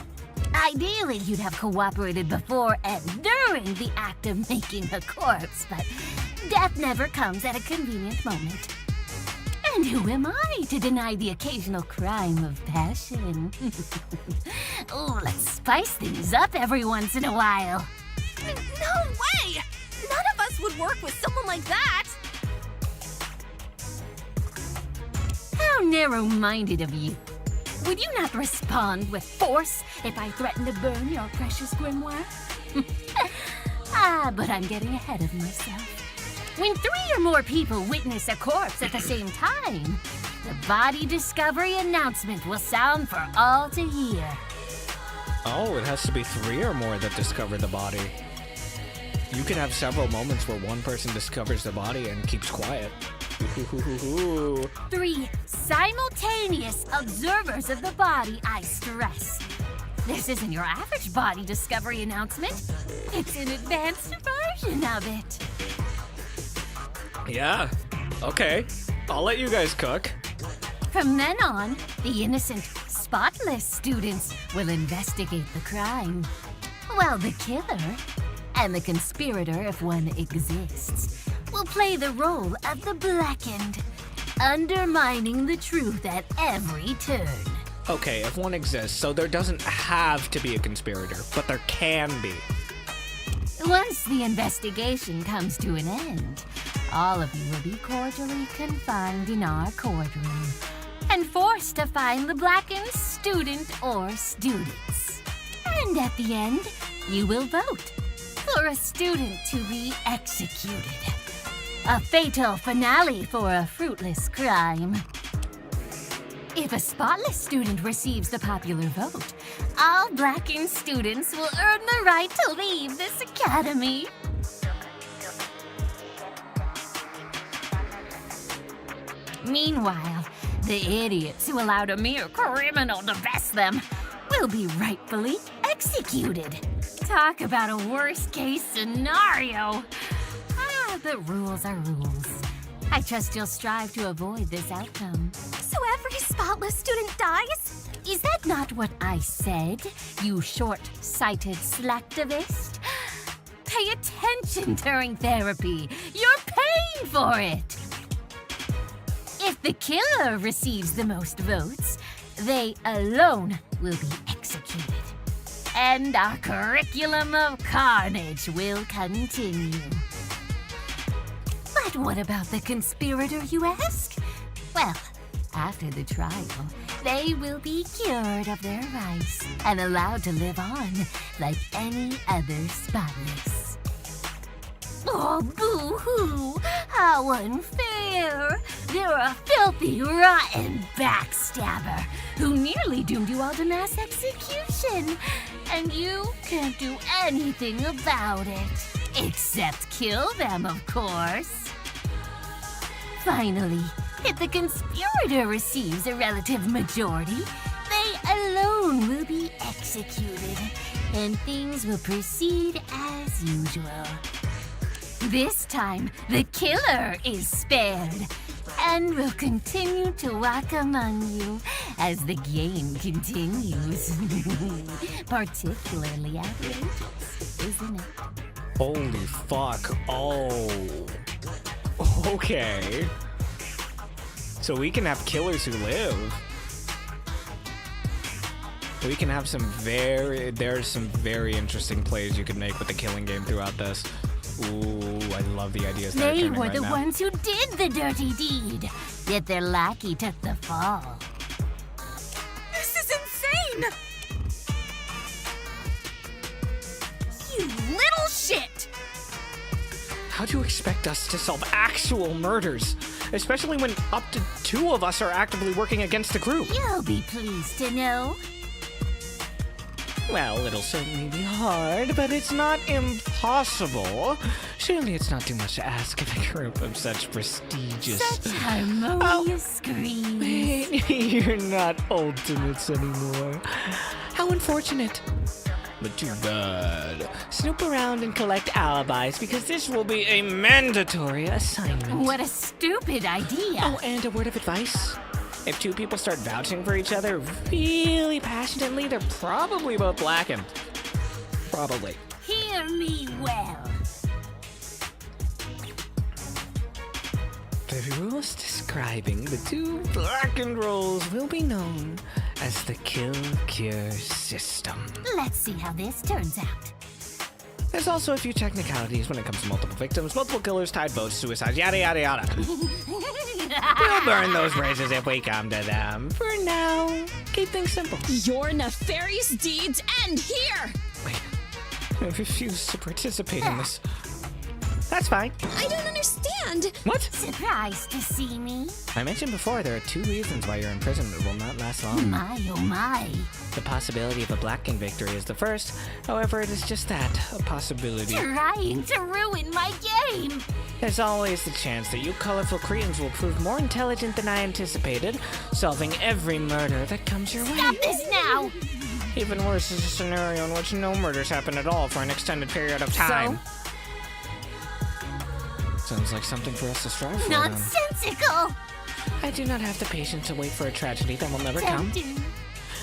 B: Ideally, you'd have cooperated before and during the act of making a corpse, but death never comes at a convenient moment. And who am I to deny the occasional crime of passion? Oh, let's spice things up every once in a while.
N: No way! None of us would work with someone like that!
B: How narrow-minded of you. Would you not respond with force if I threatened to burn your precious grimoire? But I'm getting ahead of myself. When 3 or more people witness a corpse at the same time, the body discovery announcement will sound for all to hear.
A: Oh, it has to be 3 or more that discover the body. You can have several moments where one person discovers the body and keeps quiet.
B: 3 simultaneous observers of the body, I stress. This isn't your average body discovery announcement. It's an advanced version of it.
A: Yeah, okay. I'll let you guys cook.
B: From then on, the innocent, spotless students will investigate the crime, while the killer, and the conspirator if one exists, will play the role of the blackened, undermining the truth at every turn.
A: Okay, if one exists, so there doesn't have to be a conspirator, but there can be.
B: Once the investigation comes to an end, all of you will be cordially confined in our courtroom and forced to find the blackened student or students. And at the end, you will vote for a student to be executed. A fatal finale for a fruitless crime. If a spotless student receives the popular vote, all blackened students will earn the right to leave this academy. Meanwhile, the idiots who allowed a mere criminal to vest them will be rightfully executed. Talk about a worst-case scenario. But rules are rules. I trust you'll strive to avoid this outcome.
G: So every spotless student dies?
B: Is that not what I said, you short-sighted slacktivist? Pay attention during therapy. You're paying for it. If the killer receives the most votes, they alone will be executed. And our curriculum of carnage will continue. But what about the conspirator, you ask? Well, after the trial, they will be cured of their vice and allowed to live on like any other spotless. Oh, boo-hoo! How unfair! They're a filthy, rotten backstabber who nearly doomed you all to mass execution. And you can't do anything about it. Except kill them, of course. Finally, if the conspirator receives a relative majority, they alone will be executed, and things will proceed as usual. This time, the killer is spared, and will continue to walk among you as the game continues. Particularly outrageous, isn't it?
A: Holy fuck. Oh. Okay. So we can have killers who live. We can have there's some very interesting plays you can make with the killing game throughout this. Ooh, I love the ideas that are
B: They
A: coming
B: were
A: right
B: the
A: now.
B: ones who did the dirty deed, yet their lackey took the fall.
N: This is insane! You little shit!
A: How do you expect us to solve actual murders? Especially when up to 2 of us are actively working against the group.
B: You'll be pleased to know.
A: Well, it'll certainly be hard, but it's not impossible. Surely it's not too much to ask of a group of such prestigious...
B: Such harmonious screams.
A: You're not ultimates anymore. How unfortunate. But too bad. Snoop around and collect alibis because this will be a mandatory assignment.
B: What a stupid idea.
A: Oh, and a word of advice. If 2 people start vouching for each other really passionately, they're probably both blackened. Probably.
B: Hear me well.
A: The rules describing the 2 blackened roles will be known as the kill-cure system.
B: Let's see how this turns out.
A: There's also a few technicalities when it comes to multiple victims, multiple killers, tied votes, suicides, yada yada yada. We'll burn those bridges if we come to them. For now, keep things simple.
G: Your nefarious deeds end here!
A: Wait, I refuse to participate in this.
F: That's fine.
G: I don't understand.
F: What?
B: Surprised to see me?
F: I mentioned before there are 2 reasons why your imprisonment will not last long.
B: My, oh my.
F: The possibility of a Black King victory is the first. However, it is just that, a possibility.
B: Trying to ruin my game.
F: There's always the chance that you colorful Cretans will prove more intelligent than I anticipated, solving every murder that comes your way.
B: Stop this now!
F: Even worse is a scenario in which no murders happen at all for an extended period of time. Sounds like something for us to strive for.
B: Nonsensical!
F: I do not have the patience to wait for a tragedy that will never come.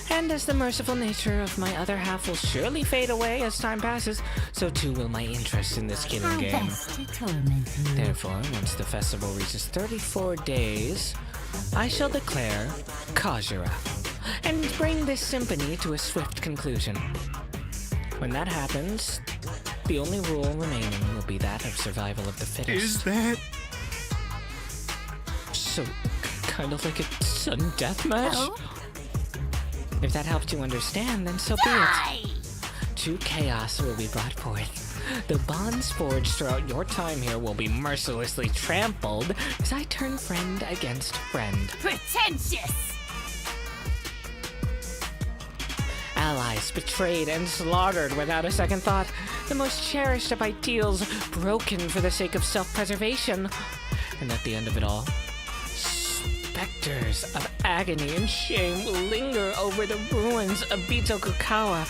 F: And as the merciful nature of my other half will surely fade away as time passes, so too will my interest in this killing game.
B: Best to torment you.
F: Therefore, once the festival reaches 34 days, I shall declare Kajira, and bring this symphony to a swift conclusion. When that happens, the only rule remaining will be that of survival of the fittest.
Q: Is that?
F: So, kind of like a sudden death match?
B: Oh?
F: If that helps you understand, then so be it. True chaos will be brought forth. The bonds forged throughout your time here will be mercilessly trampled as I turn friend against friend.
B: Pretentious!
F: Allies betrayed and slaughtered without a second thought. The most cherished of ideals broken for the sake of self-preservation. And at the end of it all, specters of agony and shame will linger over the ruins of Bitokukawa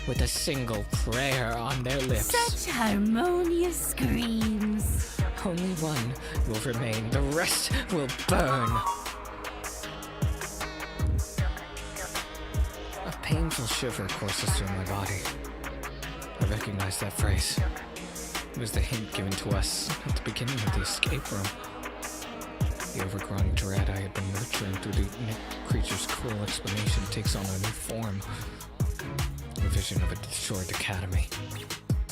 F: with a single prayer on their lips.
B: Such harmonious screams.
F: Only one will remain. The rest will burn. A painful shiver courses through my body. I recognize that phrase. It was the hint given to us at the beginning of the escape room. The overgrown dread I had been nurturing through the creature's cruel explanation takes on a new form. A vision of a destroyed academy.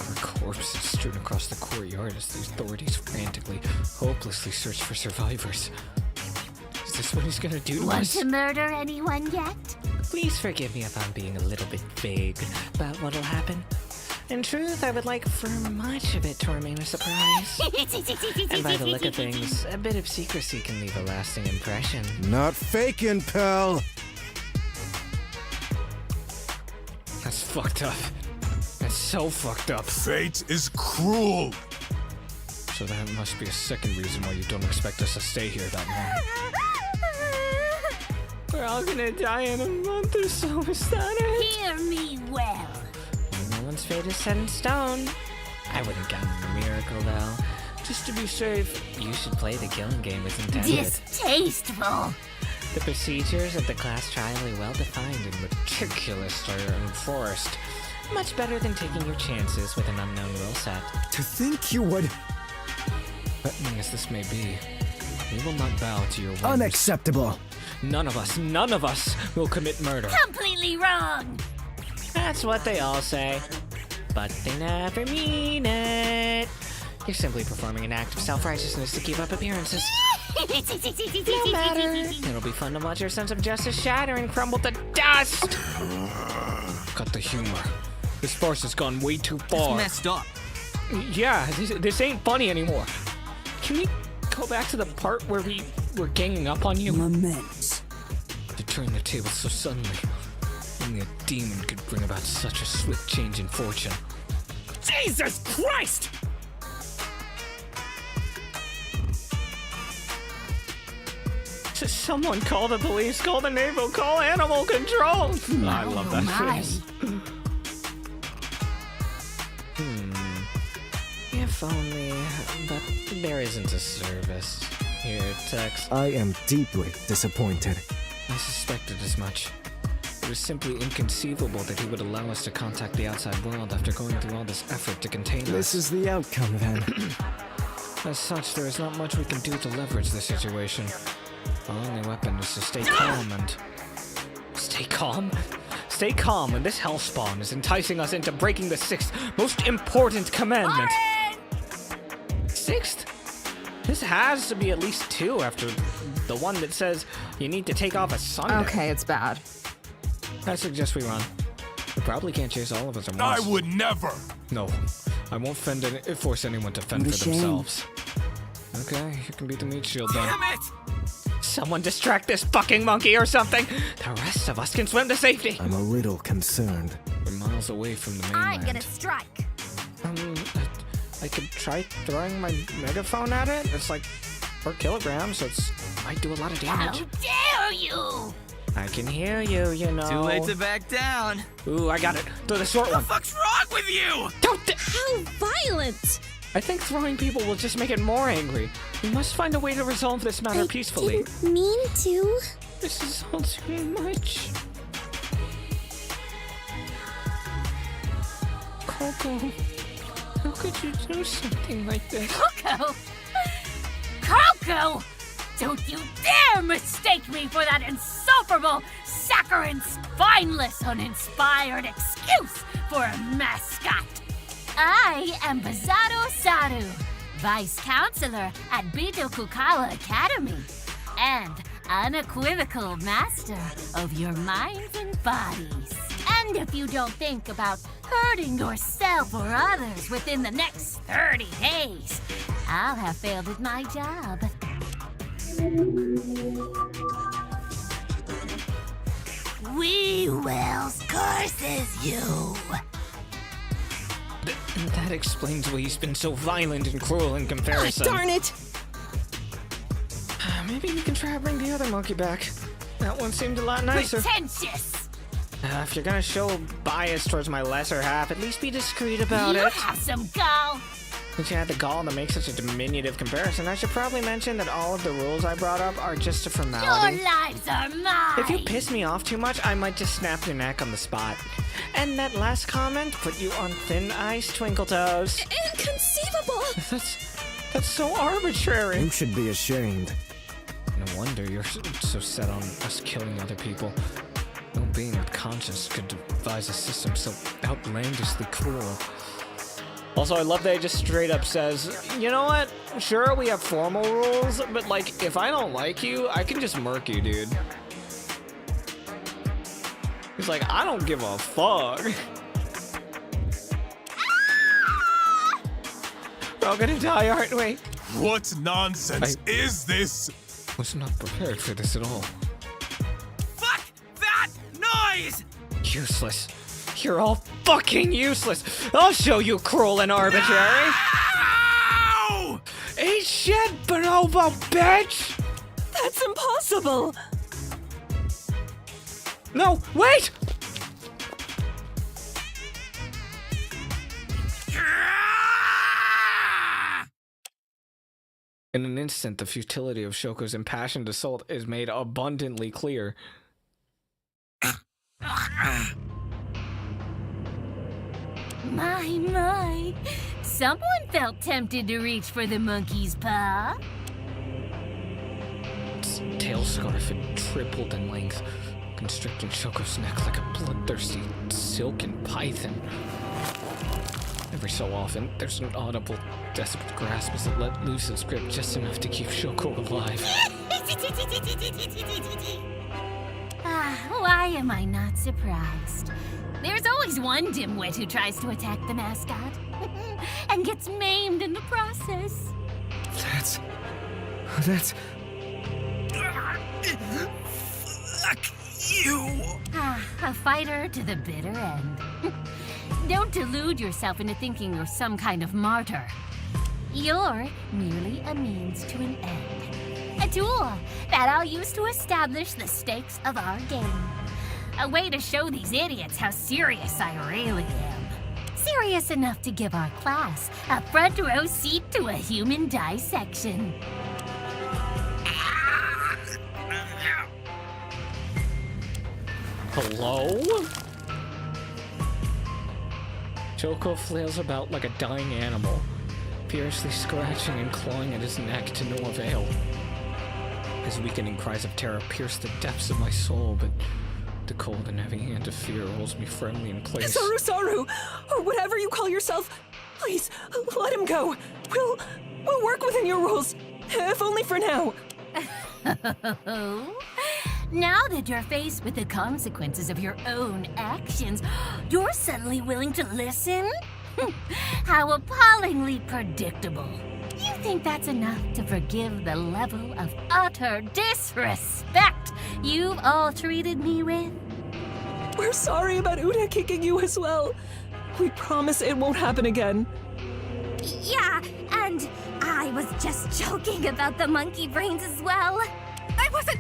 F: Our corpses strewn across the courtyard as the authorities frantically, hopelessly search for survivors. Is this what he's gonna do to
B: Want
F: us?
B: to murder anyone yet?
F: Please forgive me if I'm being a little bit vague about what'll happen. In truth, I would like for much of it to remain a surprise. And by the look of things, a bit of secrecy can leave a lasting impression.
J: Not faking, pal.
A: That's fucked up. That's so fucked up.
Q: Fate is cruel.
A: So that must be a second reason why you don't expect us to stay here that long.
F: We're all gonna die in a month or so, is that it?
B: Hear me well.
F: No one's fate is set in stone. I wouldn't count on a miracle, though. Just to be safe, you should play the killing game as intended.
B: Distasteful.
F: The procedures of the class trial are well defined and meticulously enforced. Much better than taking your chances with an unknown rule set.
D: To think you would...
A: Threatening as this may be, we will not bow to your whims.
D: Unacceptable.
A: None of us will commit murder.
B: Completely wrong.
F: That's what they all say. But they never mean it. You're simply performing an act of self-righteousness to keep up appearances. No matter. It'll be fun to watch your sense of justice shatter and crumble to dust.
A: Cut the humor. This farce has gone way too far.
K: It's messed up.
A: Yeah, this ain't funny anymore. Can we go back to the part where we were ganging up on you?
L: Lament.
A: To turn the tables so suddenly. Only a demon could bring about such a swift change in fortune.
K: Jesus Christ!
F: Someone call the police, call the naval, call animal control.
A: I love that phrase.
F: If only, but there isn't a service. Here, text.
H: I am deeply disappointed.
A: I suspected as much. It was simply inconceivable that he would allow us to contact the outside world after going through all this effort to contain us.
H: This is the outcome, then.
A: As such, there is not much we can do to leverage the situation. Our only weapon is to stay calm and...
F: Stay calm? Stay calm when this hellspawn is enticing us into breaking the sixth most important commandment. Sixth? This has to be at least 2 after the one that says you need to take off a Sunday.
M: Okay, it's bad.
A: I suggest we run. We probably can't chase all of us at once.
Q: I would never.
A: No, I won't force anyone to fend
L: What
A: for
L: a shame.
A: themselves. Okay, you can be the meat shield then.
K: Damn it!
F: Someone distract this fucking monkey or something. The rest of us can swim to safety.
H: I'm a little concerned.
A: We're miles away from the mainland.
B: I'm gonna strike.
F: I could try throwing my megaphone at it. It's like 4 kilograms, so it's might do a lot of damage.
B: How dare you!
F: I can hear you, you know.
K: Too late to back down.
F: Ooh, I got it. Throw the short one.
K: What the fuck's wrong with you?
G: How violent!
F: I think throwing people will just make it more angry. We must find a way to resolve this matter peacefully.
G: Didn't mean to.
F: This is all too much. Coco, how could you do something like this?
B: Coco! Coco! Don't you dare mistake me for that insufferable, saccharine, spineless, uninspired excuse for a mascot! I am Bazado Saru, Vice Counselor at Bito Kukawa Academy, and unequivocal master of your minds and bodies. And if you don't think about hurting yourself or others within the next 30 days, I'll have failed at my job. We Wells curses you.
F: That explains why he's been so violent and cruel in comparison.
P: Darn it!
F: Maybe we can try to bring the other monkey back. That one seemed a lot nicer.
B: Pretentious!
F: If you're gonna show bias towards my lesser half, at least be discreet about
B: You
F: it.
B: have some gall.
F: Since you had the gall to make such a diminutive comparison, I should probably mention that all of the rules I brought up are just a formality.
B: Your lives are mine.
F: If you piss me off too much, I might just snap your neck on the spot. And that last comment put you on thin ice, Twinkle Toes.
G: Inconceivable!
F: That's so arbitrary.
H: You should be ashamed.
A: No wonder you're so set on us killing other people. No being with conscience could devise a system so outlandishly cruel.
F: Also, I love that he just straight up says, you know what? Sure, we have formal rules, but like, if I don't like you, I can just murk you, dude. He's like, I don't give a fuck. We're all gonna die, aren't we?
Q: What nonsense is this?
A: Was not prepared for this at all.
K: Fuck that noise!
F: Useless. You're all fucking useless. I'll show you cruel and arbitrary.
K: Ow!
F: Eat shit, bonobo bitch!
O: That's impossible!
F: No, wait!
A: In an instant, the futility of Shoko's impassioned assault is made abundantly clear.
B: My. Someone felt tempted to reach for the monkey's paw.
A: Its tail scarf had tripled in length, constricting Shoko's neck like a bloodthirsty silken python. Every so often, there's an audible, desperate grasp as it let loose its grip just enough to keep Shoko alive.
B: Why am I not surprised? There's always one dimwit who tries to attack the mascot and gets maimed in the process.
H: That's...
K: Fuck you!
B: A fighter to the bitter end. Don't delude yourself into thinking you're some kind of martyr. You're merely a means to an end. A tool that I'll use to establish the stakes of our game. A way to show these idiots how serious I really am. Serious enough to give our class a front row seat to a human dissection.
A: Hello? Shoko flails about like a dying animal, fiercely scratching and clawing at his neck to no avail. His weakening cries of terror pierce the depths of my soul, but the cold and heavy hand of fear holds me firmly in place.
O: Saru, or whatever you call yourself, please, let him go. We'll work within your rules, if only for now.
B: Now that you're faced with the consequences of your own actions, you're suddenly willing to listen? How appallingly predictable. You think that's enough to forgive the level of utter disrespect you've all treated me with?
O: We're sorry about Uda kicking you as well. We promise it won't happen again.
B: Yeah, and I was just joking about the monkey brains as well.
S: I wasn't,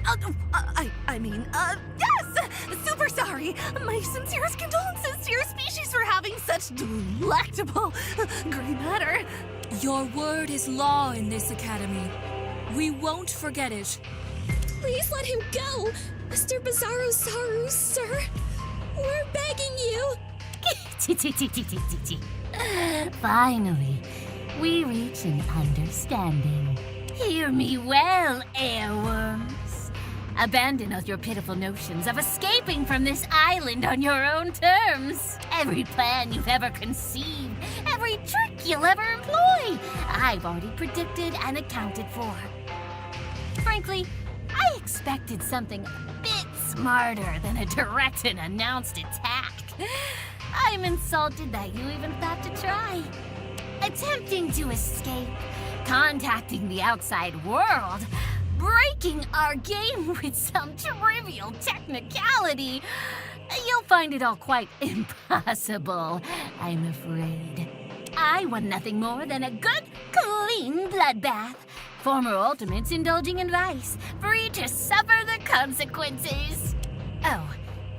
S: yes! Super sorry. My sincerest condolences to your species for having such delectable gray matter.
N: Your word is law in this academy. We won't forget it.
G: Please let him go, Mr. Bizarro Saru, sir. We're begging you.
B: Finally, we reach an understanding. Hear me well, airworms. Abandon all your pitiful notions of escaping from this island on your own terms. Every plan you've ever conceived, every trick you'll ever employ, I've already predicted and accounted for. Frankly, I expected something a bit smarter than a direct and announced attack. I'm insulted that you even thought to try. Attempting to escape, contacting the outside world, breaking our game with some trivial technicality. You'll find it all quite impossible, I'm afraid. I want nothing more than a good, clean bloodbath. Former Ultimates indulging in vice, free to suffer the consequences. Oh,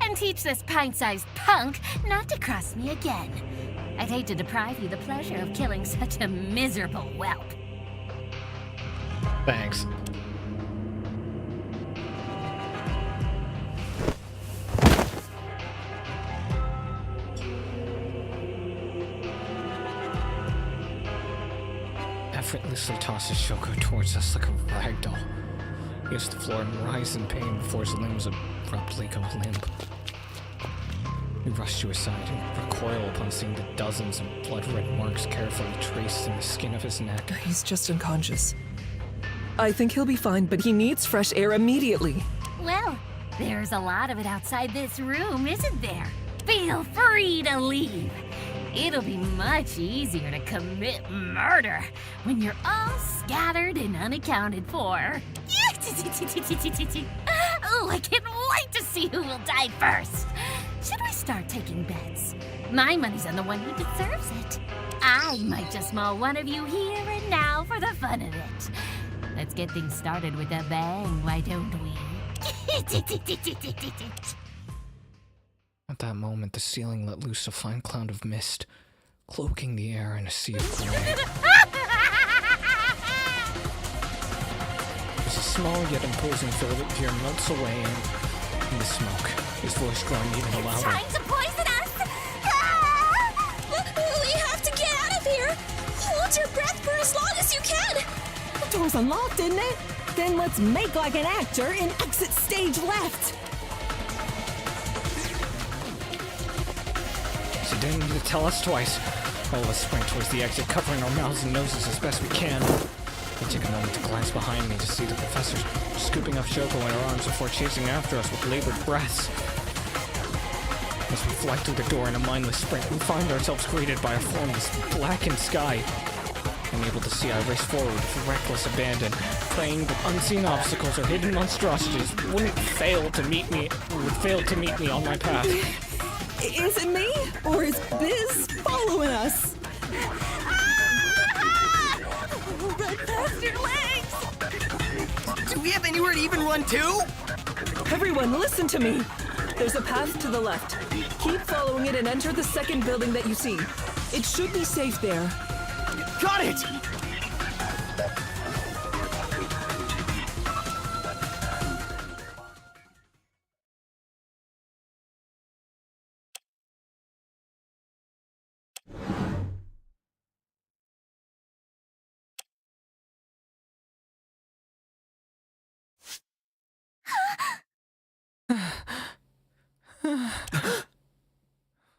B: and teach this pint-sized punk not to cross me again. I'd hate to deprive you the pleasure of killing such a miserable whelp.
A: Thanks. Effortlessly tosses Shoko towards us like a ragdoll. He hits the floor and writhes in pain before his limbs abruptly go limp. We rush to his side and recoil upon seeing the dozens of blood-red marks carefully traced in the skin of his neck.
O: He's just unconscious. I think he'll be fine, but he needs fresh air immediately.
B: Well, there's a lot of it outside this room, isn't there? Feel free to leave. It'll be much easier to commit murder when you're all scattered and unaccounted for. Oh, I can't wait to see who will die first. Should we start taking bets? My money's on the one who deserves it. I might just maul one of you here and now for the fun of it. Let's get things started with a bang, why don't we?
A: At that moment, the ceiling let loose a fine cloud of mist, cloaking the air in a sea of gray. As a small yet imposing figure melts away in the smoke, his voice growing even louder.
G: Trying to poison us! Ah! We have to get out of here! Hold your breath for as long as you can!
P: The door's unlocked, isn't it? Then let's make like an actor and exit stage left!
A: She didn't need to tell us twice. All of us sprint towards the exit, covering our mouths and noses as best we can. I take a moment to glance behind me to see the professor scooping up Shoko in her arms before chasing after us with labored breaths. As we fly through the door in a mindless sprint, we find ourselves greeted by a formless, blackened sky. Unable to see, I race forward with reckless abandon, praying that unseen obstacles or hidden monstrosities would fail to meet me on my path.
P: Is it me? Or is Biz following us?
S: Run past your legs!
D: Do we have anywhere to even run to?
O: Everyone, listen to me. There's a path to the left. Keep following it and enter the second building that you see. It should be safe there.
D: Got it!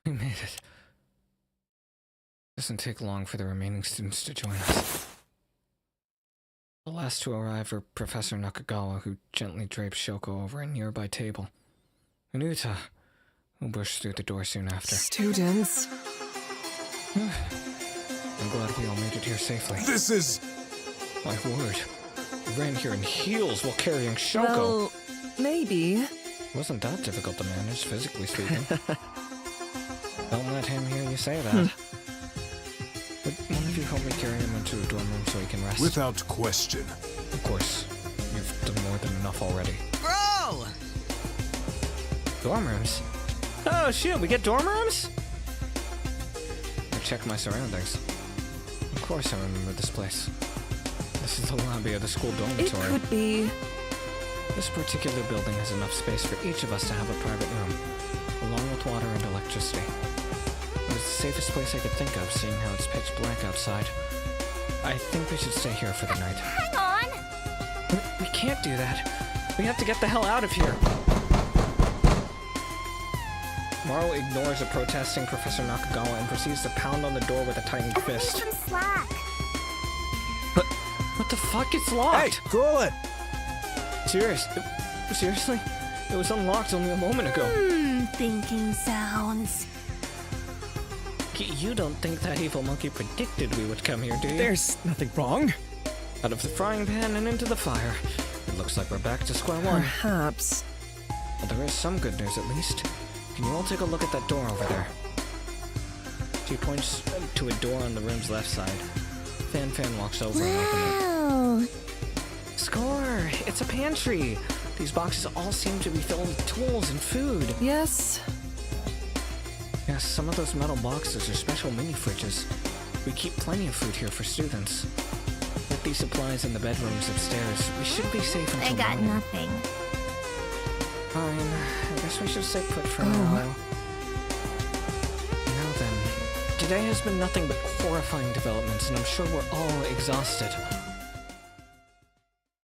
A: We made it. Doesn't take long for the remaining students to join us. The last to arrive are Professor Nakagawa, who gently drapes Shoko over a nearby table, and Uta, who pushed through the door soon after.
O: Students.
A: I'm glad we all made it here safely.
Q: This is...
A: My word. We ran here in heels while carrying Shoko.
O: Well, maybe.
A: Wasn't that difficult to manage, physically speaking. Don't let him hear you say that. Would one of you help me carry him into a dorm room so he can rest?
Q: Without question.
A: Of course. You've done more than enough already.
K: Bro!
A: Dorm rooms? Oh shit, we get dorm rooms? I check my surroundings. Of course I remember this place. This is the lobby of the school dormitory.
O: It could be...
A: This particular building has enough space for each of us to have a private room, along with water and electricity. It was the safest place I could think of, seeing how it's pitch black outside. I think we should stay here for the night.
B: Hang on!
A: We can't do that. We have to get the hell out of here. Morrow ignores a protesting Professor Nakagawa and proceeds to pound on the door with a tightened fist.
B: Some slack.
A: But what the fuck? It's locked!
J: Hey, cool it!
A: Seriously? It was unlocked only a moment ago.
B: Thinking sounds.
A: You don't think that evil monkey predicted we would come here, do you?
D: There's nothing wrong.
A: Out of the frying pan and into the fire. It looks like we're back to square one.
O: Perhaps.
A: Well, there is some good news at least. Can you all take a look at that door over there? She points to a door on the room's left side. Fan walks over and opens it. Score! It's a pantry! These boxes all seem to be filled with tools and food.
O: Yes.
A: Yes, some of those metal boxes are special mini fridges. We keep plenty of food here for students. With these supplies in the bedrooms upstairs, we should be safe until
B: I got
A: morning.
B: nothing.
A: Fine. I guess we should stay put for now. Now then, today has been nothing but horrifying developments, and I'm sure we're all exhausted.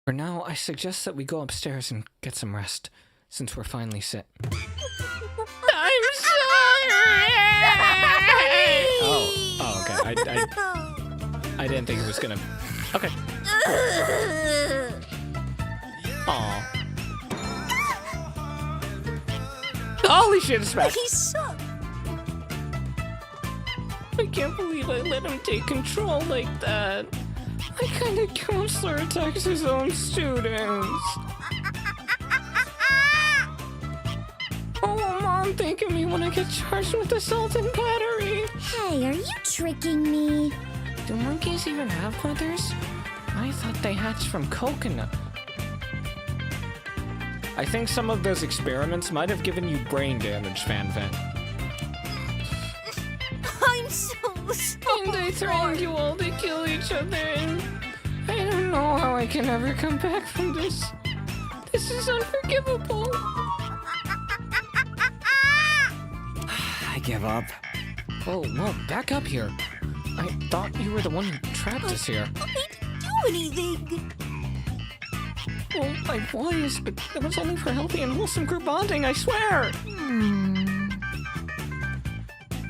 A: For now, I suggest that we go upstairs and get some rest, since we're finally set.
B: I'm sorry!
A: Oh, okay. I didn't think it was gonna... Okay. Aw. Holy shit, it's back.
B: He's so...
F: I can't believe I let him take control like that. What kind of counselor attacks his own students? Oh, will Mom think of me when I get charged with assault and battery?
B: Hey, are you tricking me?
F: Do monkeys even have mothers? I thought they hatched from coconut.
A: I think some of those experiments might have given you brain damage, Fan.
B: I'm so sorry.
F: And I threatened you all to kill each other, and I don't know how I can ever come back from this. This is unforgivable.
D: I give up.
A: Whoa, back up here. I thought you were the one who trapped us here.
B: I didn't do anything.
F: Well, I was, but that was only for healthy and wholesome group bonding, I swear!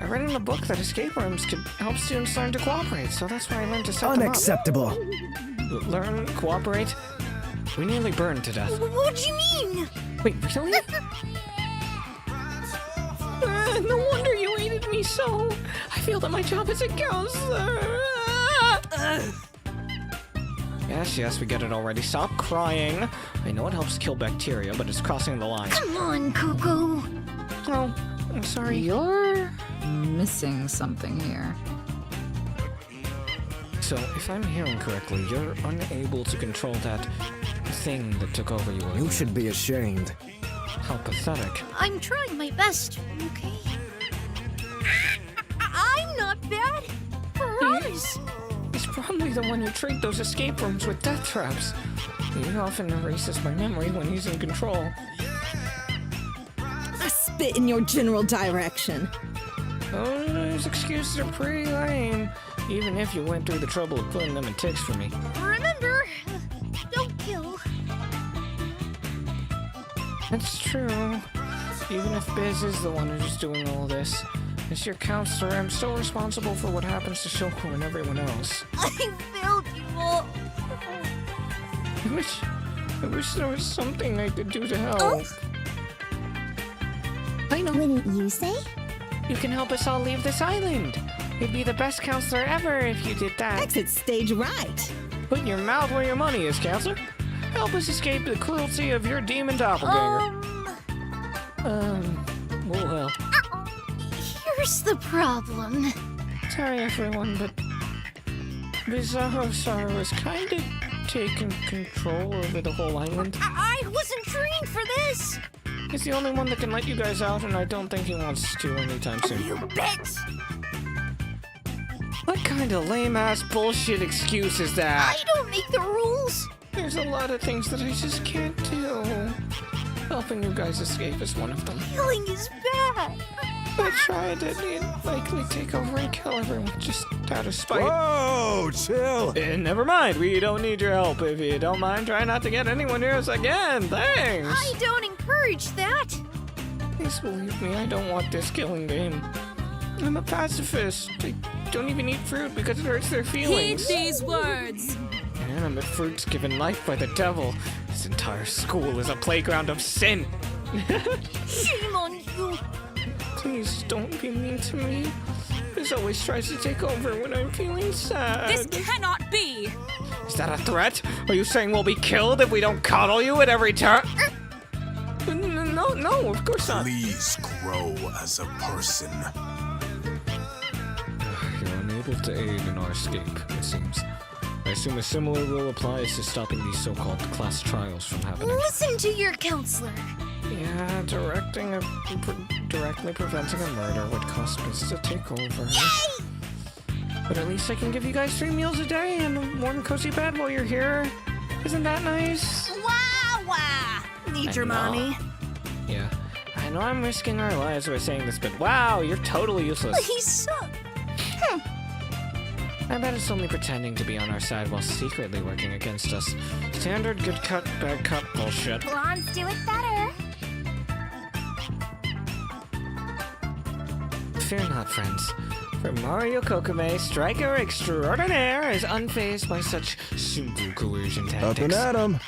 F: I read in a book that escape rooms could help students learn to cooperate, so that's why I learned to set
D: Unacceptable.
A: them up. Learn, cooperate? We nearly burned to death.
B: What do you mean?
A: Wait, really?
F: No wonder you hated me so. I feel that my job as a counselor.
A: Yes, we get it already. Stop crying. I know it helps kill bacteria, but it's crossing the line.
B: Come on, Cuckoo.
F: Oh, I'm sorry.
M: You're missing something here.
A: So, if I'm hearing correctly, you're unable to control that thing that took over you.
H: You should be ashamed.
A: How pathetic.
B: I'm trying my best, okay? I'm not bad. Promise.
F: He's probably the one who tricked those escape rooms with death traps. He often erases my memory when he's in control.
R: I spit in your general direction.
A: Oh, those excuses are pretty lame. Even if you went through the trouble of putting them in ticks for me.
B: Remember, don't kill.
A: That's true. Even if Biz is the one who's doing all this, as your counselor, I'm still responsible for what happens to Shoko and everyone else.
B: I failed you all.
A: I wish there was something I could do to help.
F: I know.
B: Wouldn't you say?
F: You can help us all leave this island. You'd be the best counselor ever if you did that.
R: Exit stage right.
F: Put your mouth where your money is, counselor. Help us escape the cruelty of your demon doppelganger. Well.
B: Here's the problem.
F: Sorry, everyone, but Bizarro Sorrow is kind of taking control over the whole island.
B: I wasn't trained for this.
F: He's the only one that can let you guys out, and I don't think he wants to anytime soon.
B: You bet.
F: What kind of lame-ass bullshit excuse is that?
B: I don't make the rules.
F: There's a lot of things that I just can't do. Helping you guys escape is one of them.
B: Killing is bad.
F: I tried it. He'd likely take over and kill everyone just out of spite.
J: Whoa, chill.
F: Never mind. We don't need your help. If you don't mind, try not to get anyone near us again. Thanks.
B: I don't encourage that.
F: Please believe me, I don't want this killing game. I'm a pacifist. I don't even eat fruit because it hurts their feelings.
N: Heed these words.
F: Animate fruits given life by the devil. This entire school is a playground of sin.
B: Shame on you.
F: Please don't be mean to me. This always tries to take over when I'm feeling sad.
N: This cannot be.
F: Is that a threat? Are you saying we'll be killed if we don't coddle you at every turn? No, of course not.
Q: Please grow as a person.
A: You're unable to aid in our escape, it seems. I assume a similar rule applies to stopping these so-called class trials from happening.
B: Listen to your counselor.
F: Yeah, directly preventing a murder would cause us to take over.
B: Yay!
F: But at least I can give you guys 3 meals a day and a warm, cozy bed while you're here. Isn't that nice?
S: Wow. Need your money.
F: Yeah. I know I'm risking our lives by saying this, but wow, you're totally useless.
S: He sucks.
F: I bet it's only pretending to be on our side while secretly working against us. Standard good cut, bad cut bullshit.
B: Blondes do it better.
F: Fear not, friends. For Mario Kokume, striker extraordinaire, is unfazed by such simple coercion tactics.
J: Up and at 'em.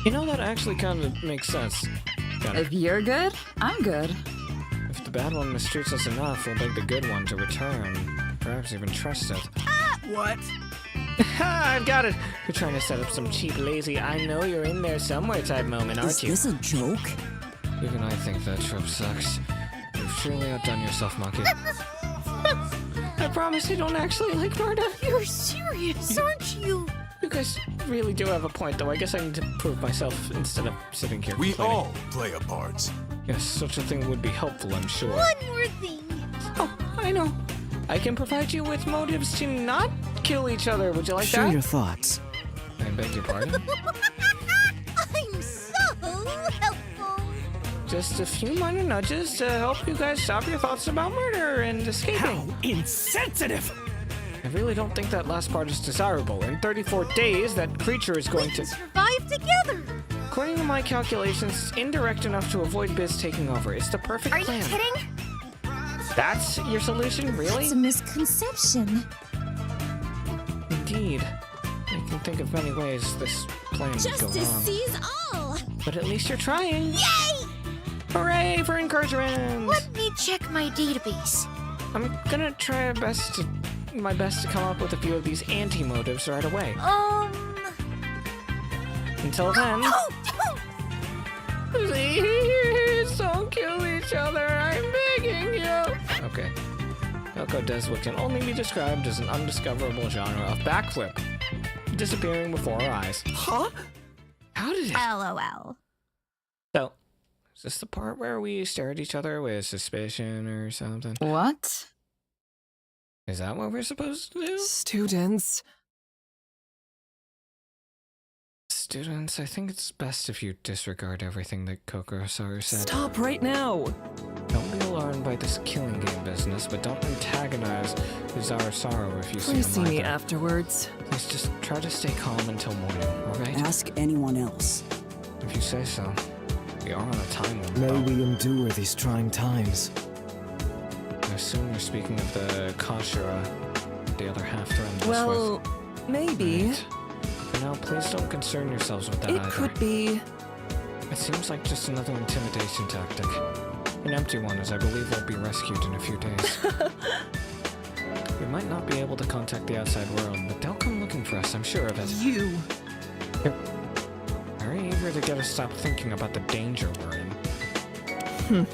F: You know, that actually kind of makes sense.
M: If you're good, I'm good.
F: If the bad one mistreats us enough, we'll beg the good one to return. Perhaps even trust it.
K: What?
F: Ha! I've got it! You're trying to set up some cheap, lazy, I know you're in there somewhere type moment, aren't you?
L: Is this a joke?
A: Even I think that trip sucks. You've surely outdone yourself, Monkey.
F: I promise you don't actually like murder.
B: You're serious, aren't you?
F: You guys really do have a point, though. I guess I need to prove myself instead of sitting here
Q: We
F: complaining.
Q: all play a part.
A: Yes, such a thing would be helpful, I'm sure.
B: One more thing.
F: Oh, I know. I can provide you with motives to not kill each other. Would you like
H: Share
F: that?
H: your thoughts.
A: I beg your pardon?
B: I'm so helpful.
F: Just a few minor nudges to help you guys stop your thoughts about murder and escaping.
K: How insensitive!
F: I really don't think that last part is desirable. In 34 days, that creature is going to
B: survive together.
F: According to my calculations, it's indirect enough to avoid Biz taking over. It's the perfect
B: Are
F: plan.
B: you kidding?
F: That's your solution, really?
G: It's a misconception.
F: Indeed. I can think of many ways this plan would go
G: Justice
F: wrong.
G: sees all.
F: But at least you're trying.
B: Yay!
F: Hooray for encouragement!
B: Let me check my database.
F: I'm gonna try my best to come up with a few of these anti-motives right away. Until then...
B: Oh,
F: Please don't kill each other, I'm begging you! Okay. Yoko does what can only be described as an undiscoverable genre of backflip. Disappearing before our eyes.
O: Huh?
F: How did it...
B: LOL.
F: So, is this the part where we stare at each other with suspicion or something?
M: What?
F: Is that what we're supposed to do?
O: Students.
A: Students, I think it's best if you disregard everything that Kokoro-Saru said.
O: Stop right now!
A: Don't be alarmed by this killing game business, but don't antagonize Bizarro if you
O: Please
A: see
O: see
A: him
O: me
A: either.
O: afterwards.
A: Please just try to stay calm until morning, alright?
L: Ask anyone else.
A: If you say so. We are on a time limit.
H: May we endure these trying times.
A: I assume you're speaking of the Kashira, the other half threatened us
O: Well, maybe.
A: with. For now, please don't concern yourselves with that
O: It
A: either.
O: could be.
A: It seems like just another intimidation tactic. An empty one, as I believe we'll be rescued in a few days. We might not be able to contact the outside world, but they'll come looking for us, I'm sure of it.
K: You!
A: They're very eager to get us stopped thinking about the danger we're in.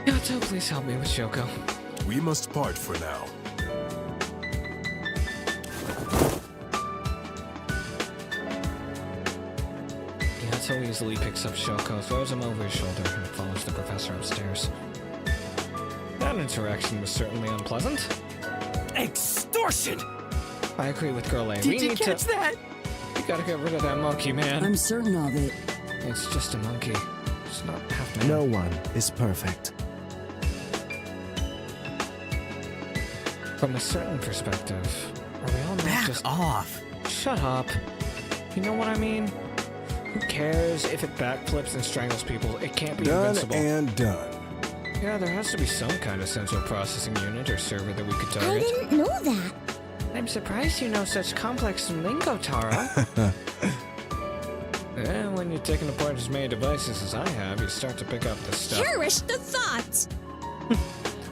A: Yato, please help me with Shoko.
Q: We must part for now.
A: Yato easily picks up Shoko, throws him over his shoulder, and follows the professor upstairs. That interaction was certainly unpleasant.
K: Extortion!
A: I agree with Girl A.
K: Did you catch that?
A: You gotta get rid of that monkey, man.
L: I'm certain of it.
A: It's just a monkey. It's not half man.
H: No one is perfect.
A: From a certain perspective, are we all not
K: Back
A: just...
K: off!
A: Shut up. You know what I mean? Who cares if it backflips and strangles people? It can't be
J: Done
A: invincible.
J: and done.
A: Yeah, there has to be some kind of central processing unit or server that we could target.
G: I didn't know that.
F: I'm surprised you know such complex lingo, Tara.
A: Yeah, when you're taking apart as many devices as I have, you start to pick up this stuff.
G: Cherish the thought.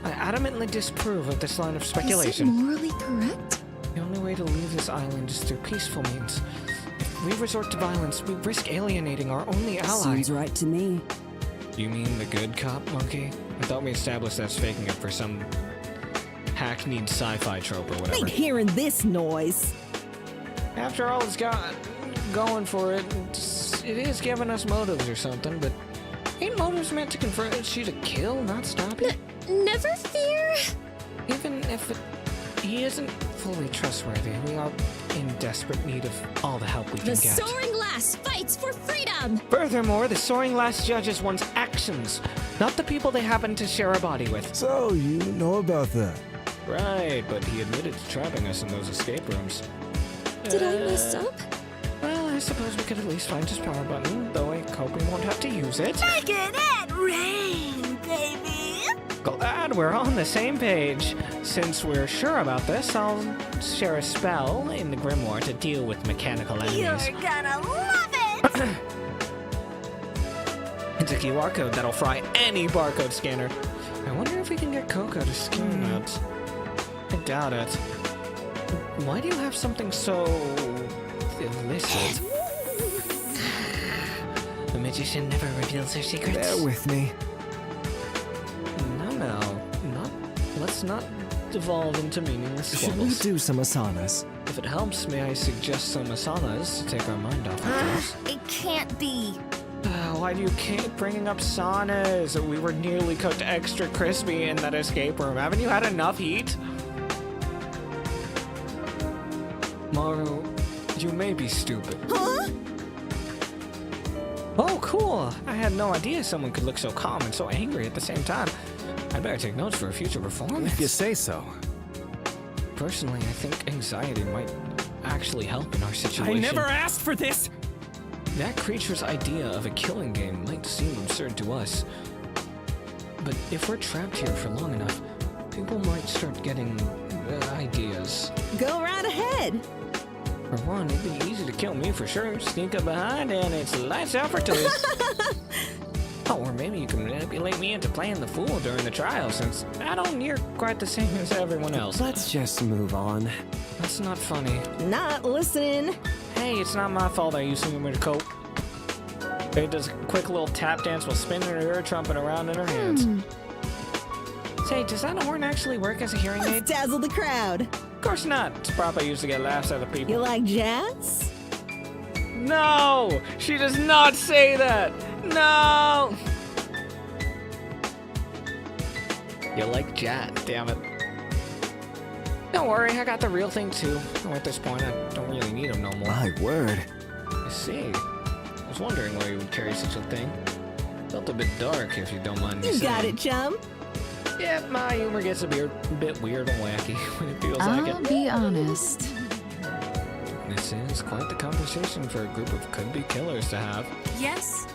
F: I adamantly disapprove of this line of
G: Is it
F: speculation.
G: morally correct?
A: The only way to leave this island is through peaceful means. If we resort to violence, we risk alienating our only ally.
L: Seems right to me.
A: You mean the good cop, monkey? I thought we established that's faking it for some hackneyed sci-fi trope or whatever.
R: Ain't hearing this noise.
A: After all, it's got going for it. It is giving us motives or something, but ain't motives meant to convert you to kill, not stop you?
G: Never fear.
A: Even if he isn't fully trustworthy, we are in desperate need of all the help we can
G: The
A: get.
G: soaring lass fights for freedom.
F: Furthermore, the soaring lass judges one's actions, not the people they happen to share a body with.
J: So, you know about that?
A: Right, but he admitted to trapping us in those escape rooms.
G: Did I mess up?
F: Well, I suppose we could at least find his power button, though I hope we won't have to use it.
S: Make it rain, baby.
F: Glad we're on the same page. Since we're sure about this, I'll share a spell in the grimoire to deal with mechanical enemies.
S: You're gonna love it.
F: It's a QR code that'll fry any barcode scanner.
A: I wonder if we can get Coco to scan that. I doubt it. Why do you have something so illicit?
F: The magician never reveals her secrets.
H: Bear with me.
A: Let's not devolve into meaningless
H: Should we
A: squabbles.
H: do some asanas?
A: If it helps, may I suggest some asanas to take our mind off of things?
S: It can't be.
A: Why do you keep bringing up saunas? We were nearly cooked extra crispy in that escape room. Haven't you had enough heat? Maru, you may be stupid.
S: Huh?
F: Oh, cool. I had no idea someone could look so calm and so angry at the same time.
A: I'd better take notes for a future performance.
H: If you say so.
A: Personally, I think anxiety might actually help in our situation.
K: I never asked for this!
A: That creature's idea of a killing game might seem absurd to us. But if we're trapped here for long enough, people might start getting ideas.
R: Go right ahead.
A: For one, it'd be easy to kill me for sure. Sneak up behind and it's lights out for two. Oh, or maybe you can manipulate me into playing the fool during the trial, since I don't you're quite the same as everyone else.
H: Let's just move on.
A: That's not funny.
R: Not listening.
A: Hey, it's not my fault I used some of her coat. They does a quick little tap dance while spinning her ear trumpet around in her hands.
F: Say, does that horn actually work as a hearing aid?
R: Let's dazzle the crowd.
A: Of course not. It's probably used to get laughs out of people.
R: You like jazz?
A: No! She does not say that! No! You like Jat, damn it. Don't worry, I got the real thing too. Oh, at this point, I don't really need them no more.
H: My word.
A: I see. I was wondering why you would carry such a thing. Felt a bit dark, if you don't mind me
R: You
A: saying.
R: got it, chum.
A: Yeah, my humor gets a bit weird and wacky when it feels like it.
M: I'll be honest.
A: This is quite the conversation for a group of could-be killers to have.
N: Yes?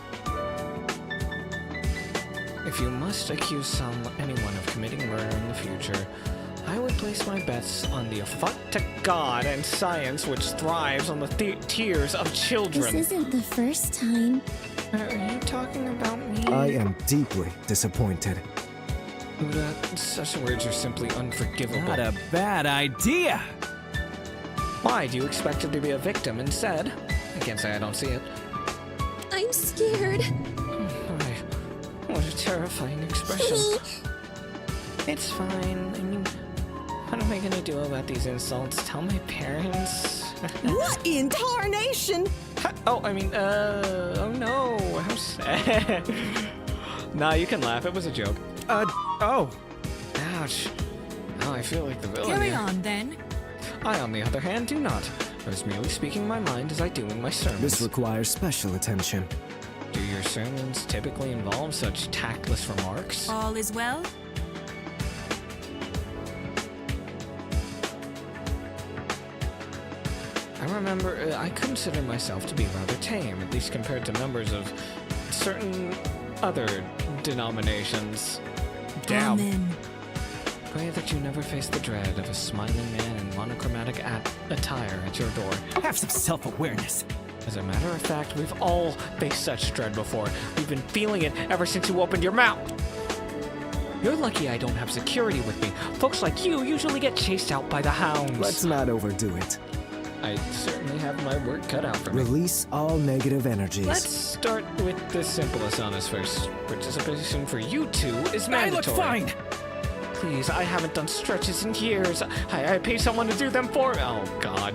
A: If you must accuse anyone of committing murder in the future, I would place my bets on the affront to God and science which thrives on the tears of children.
G: This isn't the first time.
A: Are you talking about me?
H: I am deeply disappointed.
A: Uda, such words are simply unforgivable.
D: Not a bad idea.
A: Why do you expect her to be a victim instead? I can't say I don't see it.
G: I'm scared.
A: Why? What a terrifying expression. It's fine. I mean, what am I gonna do about these insults? Tell my parents?
P: What in tarnation?
A: Oh, I mean, oh no, how sad. Nah, you can laugh. It was a joke.
D: Oh.
A: Ouch. Now I feel like the villain
N: Carry
A: here.
N: on, then.
A: I, on the other hand, do not. I was merely speaking my mind as I do in my sermons.
H: This requires special attention.
A: Do your sermons typically involve such tactless remarks?
N: All is well?
A: I remember I consider myself to be rather tame, at least compared to members of certain other denominations. Damn.
N: Amen.
A: Pray that you never face the dread of a smiling man in monochromatic attire at your door.
D: Have some self-awareness.
A: As a matter of fact, we've all faced such dread before. We've been feeling it ever since you opened your mouth. You're lucky I don't have security with me. Folks like you usually get chased out by the hounds.
H: Let's not overdo it.
A: I certainly have my work cut out for me.
H: Release all negative energies.
A: Let's start with the simplest on us first. Participation for you two is mandatory.
D: I look fine.
A: Please, I haven't done stretches in years. I pay someone to do them for me. Oh, God.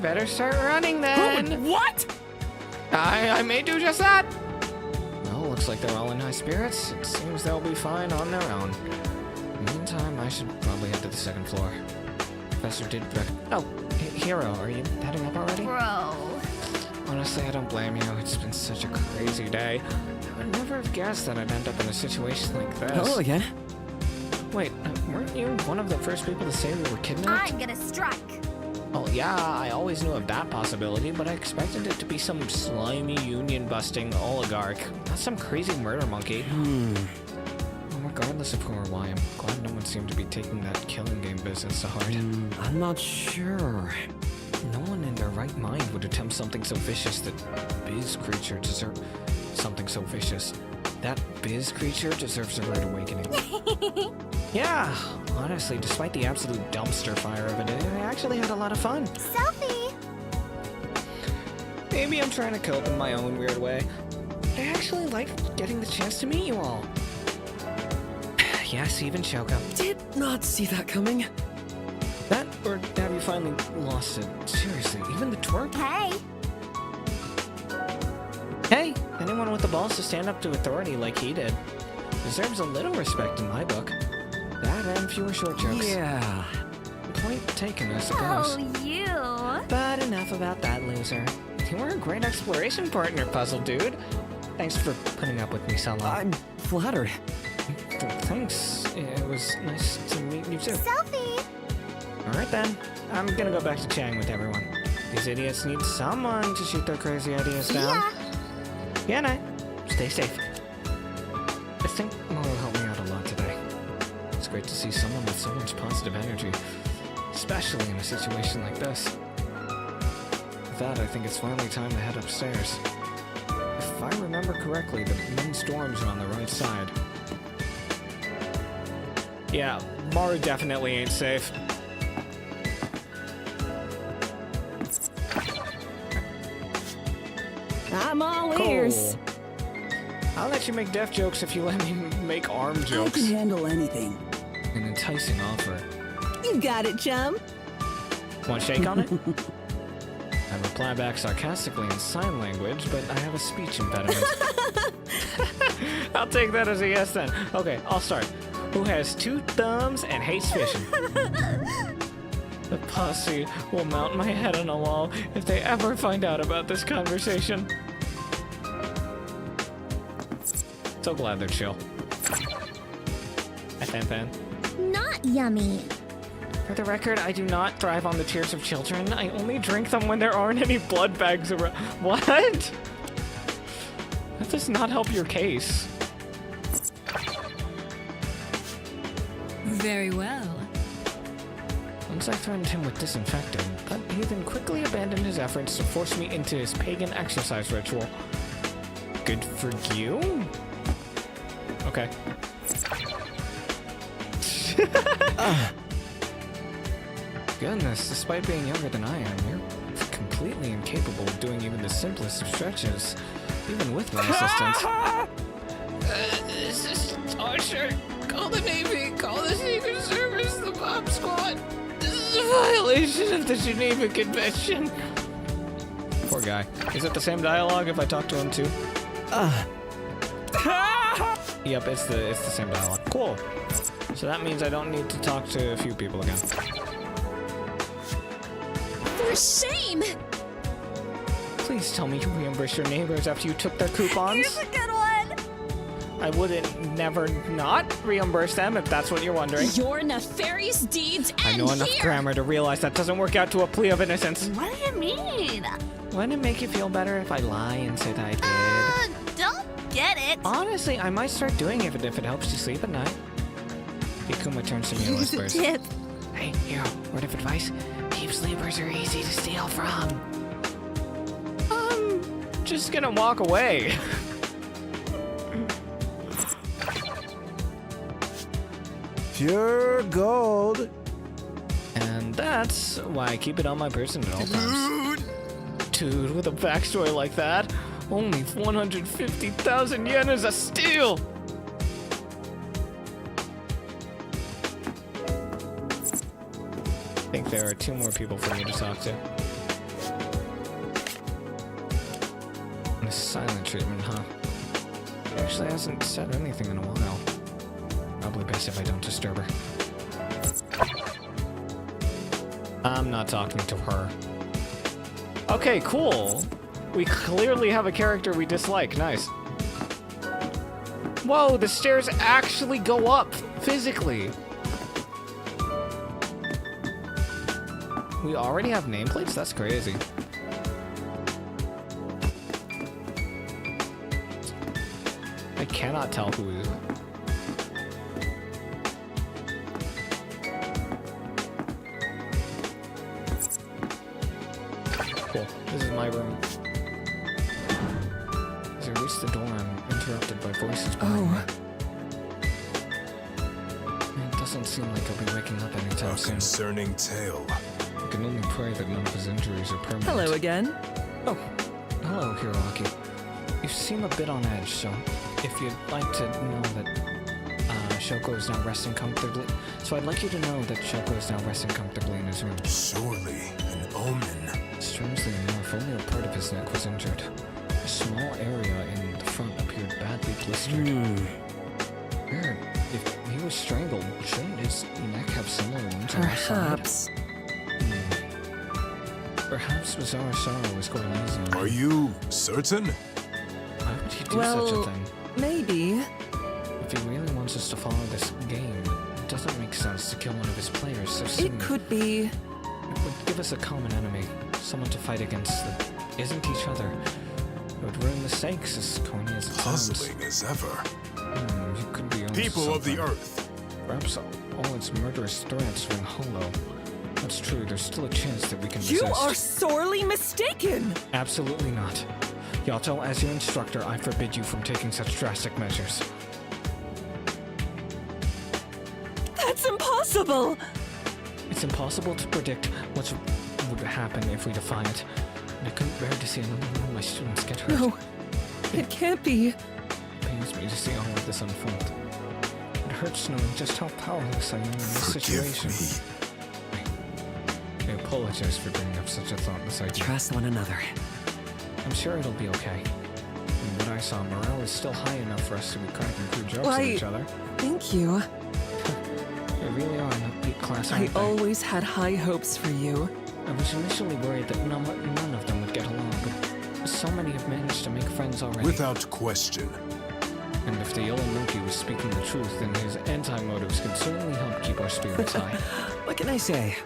A: Better start running then.
D: What?
A: I may do just that. Well, looks like they're all in high spirits. It seems they'll be fine on their own. In the meantime, I should probably head to the second floor. Professor did Oh, Hero, are you heading up already?
B: Bro.
A: Honestly, I don't blame you. It's been such a crazy day. I would never have guessed that I'd end up in a situation like this.
I: Hello again.
A: Wait, weren't you one of the first people to say we were kidnapped?
B: I'm gonna strike.
A: Well, yeah, I always knew of that possibility, but I expected it to be some slimy union-busting oligarch, not some crazy murder monkey. Regardless of who or why, I'm glad no one seemed to be taking that killing game business to heart.
I: I'm not sure.
A: No one in their right mind would attempt something so vicious. That Biz creature deserves something so vicious. That Biz creature deserves a rude awakening. Yeah, honestly, despite the absolute dumpster fire of it, I actually had a lot of fun.
B: Selfie!
A: Maybe I'm trying to cope in my own weird way. I actually like getting the chance to meet you all. Yes, even Shoko.
I: Did not see that coming.
A: That, or have you finally lost it? Seriously, even the twerk?
B: Hey!
A: Hey, anyone with the balls to stand up to authority like he did deserves a little respect in my book. That and fewer short jokes.
I: Yeah.
A: Point taken, I suppose.
B: Oh, you!
A: But enough about that loser. You were a great exploration partner, Puzzle Dude. Thanks for putting up with me so long.
I: I'm flattered.
A: Thanks. It was nice to meet you too.
B: Selfie!
A: Alright then. I'm gonna go back to chatting with everyone. These idiots need someone to shoot their crazy ideas down. Yeah, night. Stay safe. I think Moro helped me out a lot today. It's great to see someone with so much positive energy, especially in a situation like this. With that, I think it's finally time to head upstairs. If I remember correctly, the men's dorms are on the right side. Yeah, Maru definitely ain't safe.
P: I'm all
A: Cool.
P: ears.
A: I'll let you make death jokes if you let me make arm
L: I
A: jokes.
L: can handle anything.
A: An enticing offer.
P: You got it, chum.
A: Want a shake on it? I reply back sarcastically in sign language, but I have a speech impediment. I'll take that as a yes then. Okay, I'll start. Who has 2 thumbs and hates fishing? The posse will mount my head on a wall if they ever find out about this conversation. So glad they're chill. Fan.
G: Not yummy.
A: For the record, I do not thrive on the tears of children. I only drink them when there aren't any blood bags around. What? That does not help your case.
N: Very well.
A: Once I threatened him with disinfecting, but he then quickly abandoned his efforts to force me into his pagan exercise ritual. Good for you? Okay. Goodness, despite being younger than I am, you're completely incapable of doing even the simplest of stretches, even with my assistance.
F: This is torture. Call the Navy, call the Secret Service, the Bomb Squad. This is a violation of the Geneva Convention.
A: Poor guy. Is it the same dialogue if I talk to him too? Yep, it's the same dialogue. Cool. So that means I don't need to talk to a few people again.
G: For shame!
A: Please tell me you reimbursed your neighbors after you took their coupons.
S: Here's a good one!
A: I wouldn't never not reimburse them if that's what you're wondering.
G: Your nefarious deeds end
A: I know enough
G: here.
A: grammar to realize that doesn't work out to a plea of innocence.
S: What do you mean?
A: Wouldn't it make you feel better if I lie and say that I did?
S: Don't get it.
A: Honestly, I might start doing it if it helps you sleep at night. Ikuma turns to me and
S: Here's a
A: whispers.
S: tip.
F: Hey, Hero, word of advice. Deep sleepers are easy to steal from.
A: Just gonna walk away.
J: Pure gold.
A: And that's why I keep it on my person at all times. Dude, with a backstory like that, only 150,000 yen is a steal! I think there are 2 more people for me to talk to. And a silent treatment, huh? She actually hasn't said anything in a while. Probably best if I don't disturb her. I'm not talking to her. Okay, cool. We clearly have a character we dislike. Nice. Whoa, the stairs actually go up physically. We already have nameplates? That's crazy. I cannot tell who is. Cool. This is my room. As I reach the door, I'm interrupted by voices behind me. It doesn't seem like he'll be waking up anytime soon.
Q: Concerning tale.
A: I can only pray that none of his injuries are permanent.
O: Hello again.
A: Oh, hello, Hiroaki. You seem a bit on edge, so if you'd like to know that Shoko is now resting comfortably, so I'd like you to know that Shoko is now resting comfortably in his room.
Q: Surely an omen.
A: Strangely enough, only a part of his neck was injured. A small area in the front appeared badly blistered. Weird. If he was strangled, shouldn't his neck have similar wounds on his side?
O: Perhaps.
A: Perhaps Bizarre Sorrow was going easy on him.
Q: Are you certain?
A: Why would he do such a thing?
O: Maybe.
A: If he really wants us to follow this game, it doesn't make sense to kill one of his players so soon.
O: It could be.
A: It would give us a common enemy, someone to fight against that isn't each other. It would ruin the stakes as corny as it sounds.
Q: Puzzling as ever.
A: It could be
Q: People of the Earth.
A: Perhaps all its murderous threats ring hollow. That's true, there's still a chance that we can
O: You
A: resist.
O: are sorely mistaken!
A: Absolutely not. Yato, as your instructor, I forbid you from taking such drastic measures.
O: That's impossible!
A: It's impossible to predict what would happen if we defy it. And I couldn't bear to see another one of my students get hurt.
O: No, it can't be.
A: It pains me to see all of this unfold. It hurts knowing just how powerless I am in this situation. I apologize for bringing up such a thoughtless idea.
I: Trust one another.
A: I'm sure it'll be okay. From what I saw, morale is still high enough for us to be cracking crude jokes at each other.
O: Thank you.
A: They really are an upbeat class,
O: I
A: aren't they?
O: always had high hopes for you.
A: I was initially worried that none of them would get along, but so many have managed to make friends already.
Q: Without question.
A: And if the yellow monkey was speaking the truth, then his anti-motives could certainly help keep our spirits high.
I: What can I say?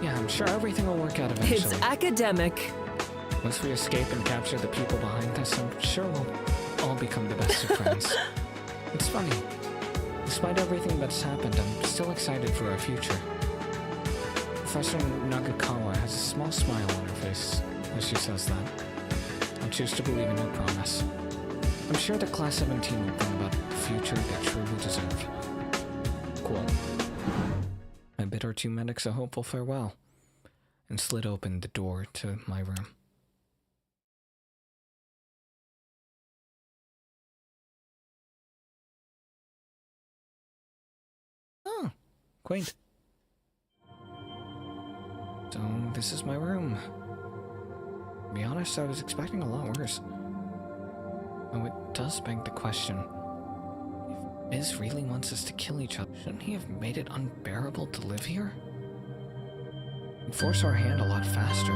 A: Yeah, I'm sure everything will work out eventually.
O: It's academic.
A: Once we escape and capture the people behind this, I'm sure we'll all become the best of friends. It's funny. Despite everything that's happened, I'm still excited for our future. Professor Nagakawa has a small smile on her face as she says that. I choose to believe in her promise. I'm sure that Class 17 will bring about the future they truly deserve. Cool. I bid our two medics a hopeful farewell and slid open the door to my room. Oh, quaint. So, this is my room. To be honest, I was expecting a lot worse. Oh, it does beg the question. If Biz really wants us to kill each other, shouldn't he have made it unbearable to live here? It'd force our hand a lot faster.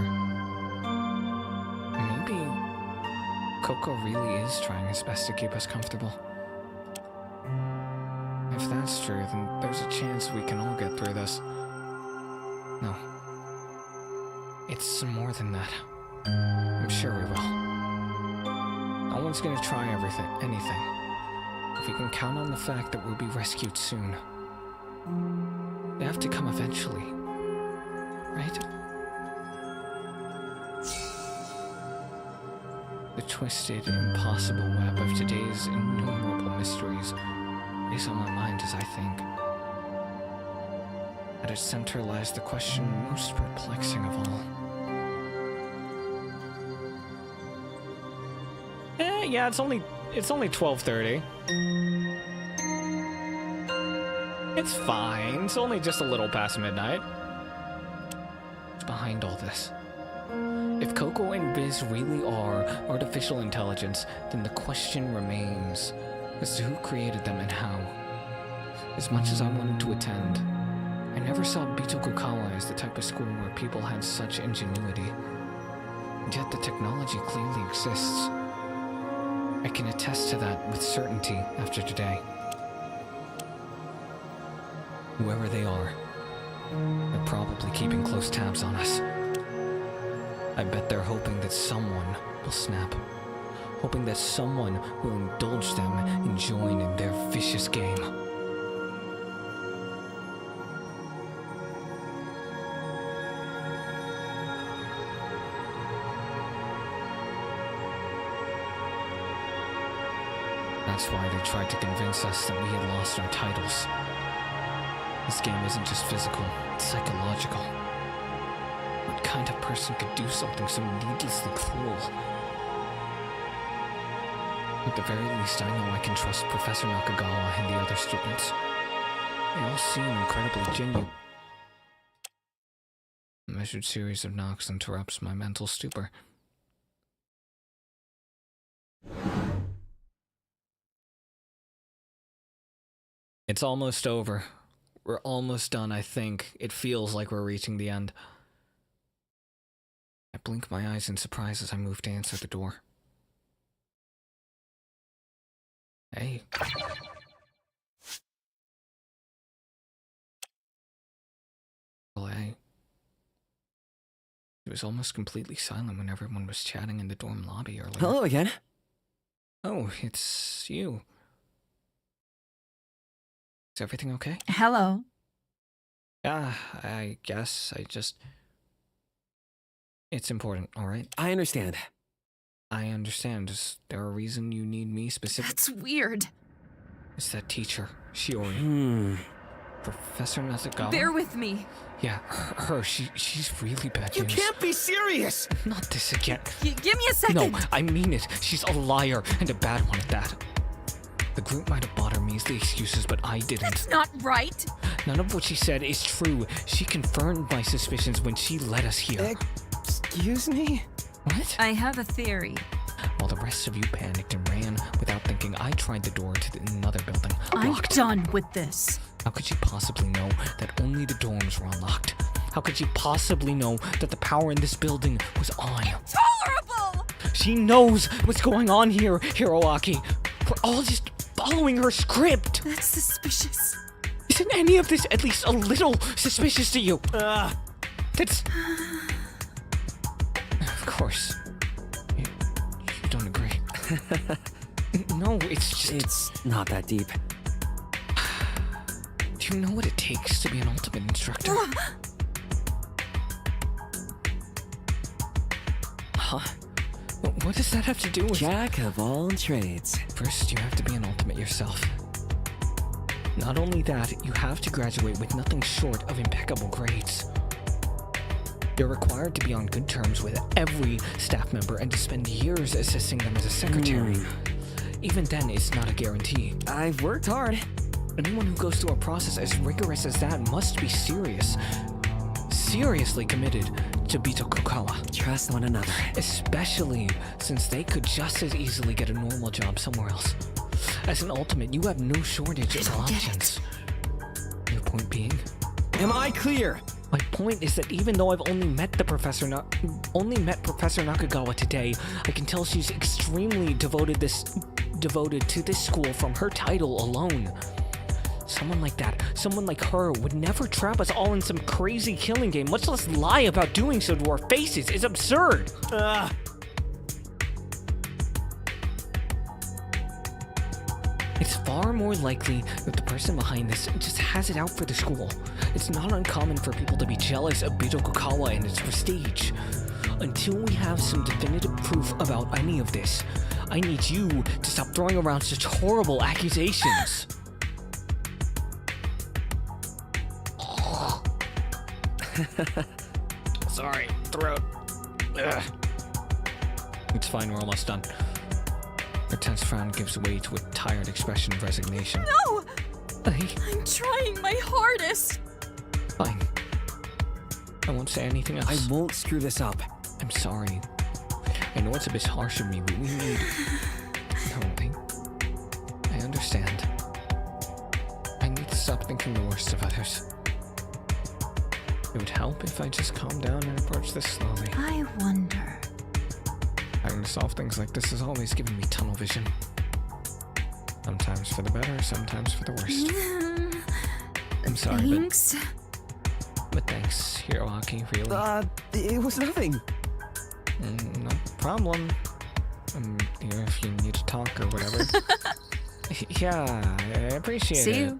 A: Maybe Coco really is trying his best to keep us comfortable. If that's true, then there's a chance we can all get through this. No. It's more than that. I'm sure we will. No one's gonna try anything. If we can count on the fact that we'll be rescued soon. They have to come eventually. Right? The twisted, impossible web of today's innumerable mysteries weighs on my mind as I think. At its center lies the question most perplexing of all. Yeah, it's only 12:30. It's fine. It's only just a little past midnight. What's behind all this? If Coco and Biz really are artificial intelligence, then the question remains as to who created them and how. As much as I wanted to attend, I never saw Bitokukawa as the type of school where people had such ingenuity. And yet the technology clearly exists. I can attest to that with certainty after today. Whoever they are, they're probably keeping close tabs on us. I bet they're hoping that someone will snap. Hoping that someone will indulge them and join in their vicious game. That's why they tried to convince us that we had lost our titles. This game isn't just physical, it's psychological. What kind of person could do something so needlessly cruel? At the very least, I know I can trust Professor Nakagawa and the other students. They all seem incredibly genuine. A measured series of knocks interrupts my mental stupor. It's almost over. We're almost done, I think. It feels like we're reaching the end. I blink my eyes in surprise as I move to answer the door. Hey. Well, hey. It was almost completely silent when everyone was chatting in the dorm lobby earlier.
I: Hello again.
A: Oh, it's you. Is everything okay?
M: Hello.
A: Yeah, I guess it's important, alright?
I: I understand.
A: I understand. Is there a reason you need me specifically?
M: That's weird.
A: It's that teacher, Shiori. Professor Nasukawa?
M: Bear with me.
A: Yeah, her. She's really bad
D: You
A: news.
D: can't be serious!
A: Not this again.
M: Give me a second.
A: No, I mean it. She's a liar, and a bad one at that. The group might have bought her measly excuses, but I didn't.
M: That's not right.
A: None of what she said is true. She confirmed my suspicions when she led us here.
D: Excuse me?
A: What?
M: I have a theory.
A: While the rest of you panicked and ran without thinking, I tried the door to another building.
M: I'm
A: Locked.
M: done with this.
A: How could she possibly know that only the dorms were unlocked? How could she possibly know that the power in this building was on?
M: Intolerable!
A: She knows what's going on here, Hiroaki. We're all just following her script.
M: That's suspicious.
A: Isn't any of this at least a little suspicious to you? That's... Of course. You don't agree. No, it's just...
I: It's not that deep.
A: Do you know what it takes to be an ultimate instructor? Huh? What does that have to do with...
I: Jack of all trades.
A: First, you have to be an ultimate yourself. Not only that, you have to graduate with nothing short of impeccable grades. You're required to be on good terms with every staff member and to spend years assisting them as a secretary. Even then, it's not a guarantee.
I: I've worked hard.
A: Anyone who goes through a process as rigorous as that must be seriously committed to Bitokukawa.
I: Trust one another.
A: Especially since they could just as easily get a normal job somewhere else. As an ultimate, you have no shortage of options. Your point being?
I: Am I clear?
A: My point is that even though I've only met Professor Nakagawa today, I can tell she's extremely devoted to this school from her title alone. Someone like that, someone like her, would never trap us all in some crazy killing game, much less lie about doing so to our faces. It's absurd. It's far more likely that the person behind this just has it out for the school. It's not uncommon for people to be jealous of Bitokukawa and its prestige. Until we have some definitive proof about any of this, I need you to stop throwing around such horrible accusations. Sorry, throat. Ugh. It's fine, we're almost done. Her tense frown gives way to a tired expression of resignation.
N: No! I'm trying my hardest.
A: Fine. I won't say anything else.
I: I won't screw this up.
A: I'm sorry. I know it's a bit harsh of me, but we need... No, I understand. I need to stop thinking the worst of others. It would help if I just calm down and approach this slowly.
N: I wonder...
A: Having to solve things like this has always given me tunnel vision. Sometimes for the better, sometimes for the worst. I'm sorry,
N: Thanks.
A: but thanks, Hiroaki, really.
I: It was nothing.
A: No problem. I'm here if you need to talk or whatever. Yeah, I appreciate it.
N: See you.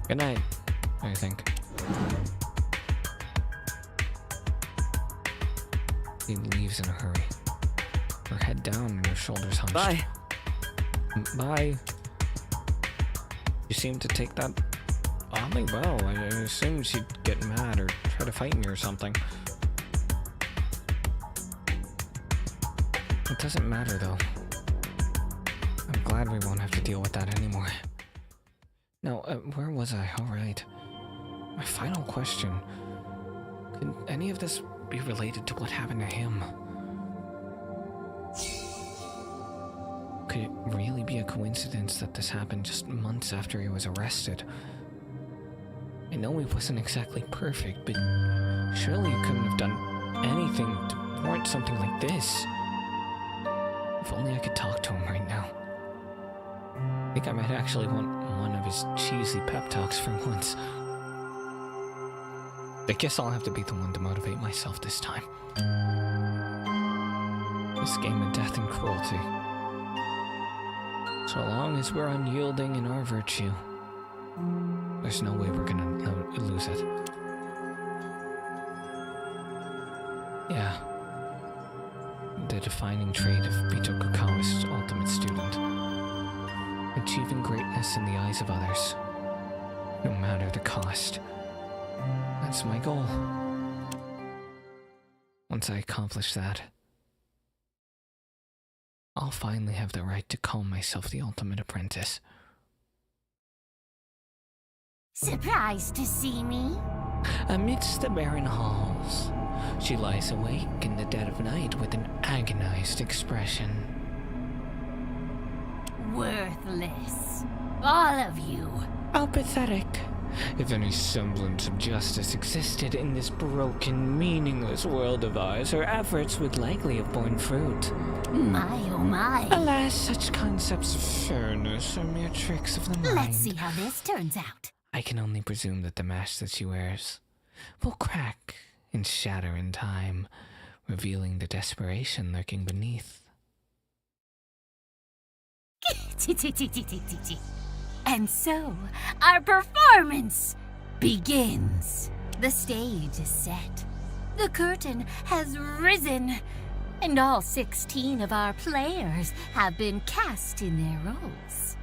A: Good night, I think. He leaves in a hurry. Her head down and her shoulders hunched.
I: Bye.
A: Bye. You seem to take that oddly well. I assumed she'd get mad or try to fight me or something. It doesn't matter, though. I'm glad we won't have to deal with that anymore. Now, where was I? All right. My final question. Could any of this be related to what happened to him? Could it really be a coincidence that this happened just months after he was arrested? I know he wasn't exactly perfect, but surely he couldn't have done anything to warrant something like this. If only I could talk to him right now. I think I might actually want one of his cheesy pep talks for once. I guess I'll have to be the one to motivate myself this time. This game of death and cruelty. So long as we're unyielding in our virtue, there's no way we're gonna lose it. Yeah. The defining trait of Bitokukawa's ultimate student. Achieving greatness in the eyes of others, no matter the cost. That's my goal. Once I accomplish that, I'll finally have the right to call myself the ultimate apprentice.
B: Surprised to see me?
A: Amidst the barren halls, she lies awake in the dead of night with an agonized expression.
B: Worthless. All of you.
A: How pathetic. If any semblance of justice existed in this broken, meaningless world of ours, her efforts would likely have borne fruit.
B: My oh my.
A: Alas, such concepts of fairness are mere tricks of the mind.
B: Let's see how this turns out.
A: I can only presume that the mask that she wears will crack and shatter in time, revealing the desperation lurking beneath.
B: And so, our performance begins. The stage is set. The curtain has risen. and all 16 of our players have been cast in their roles.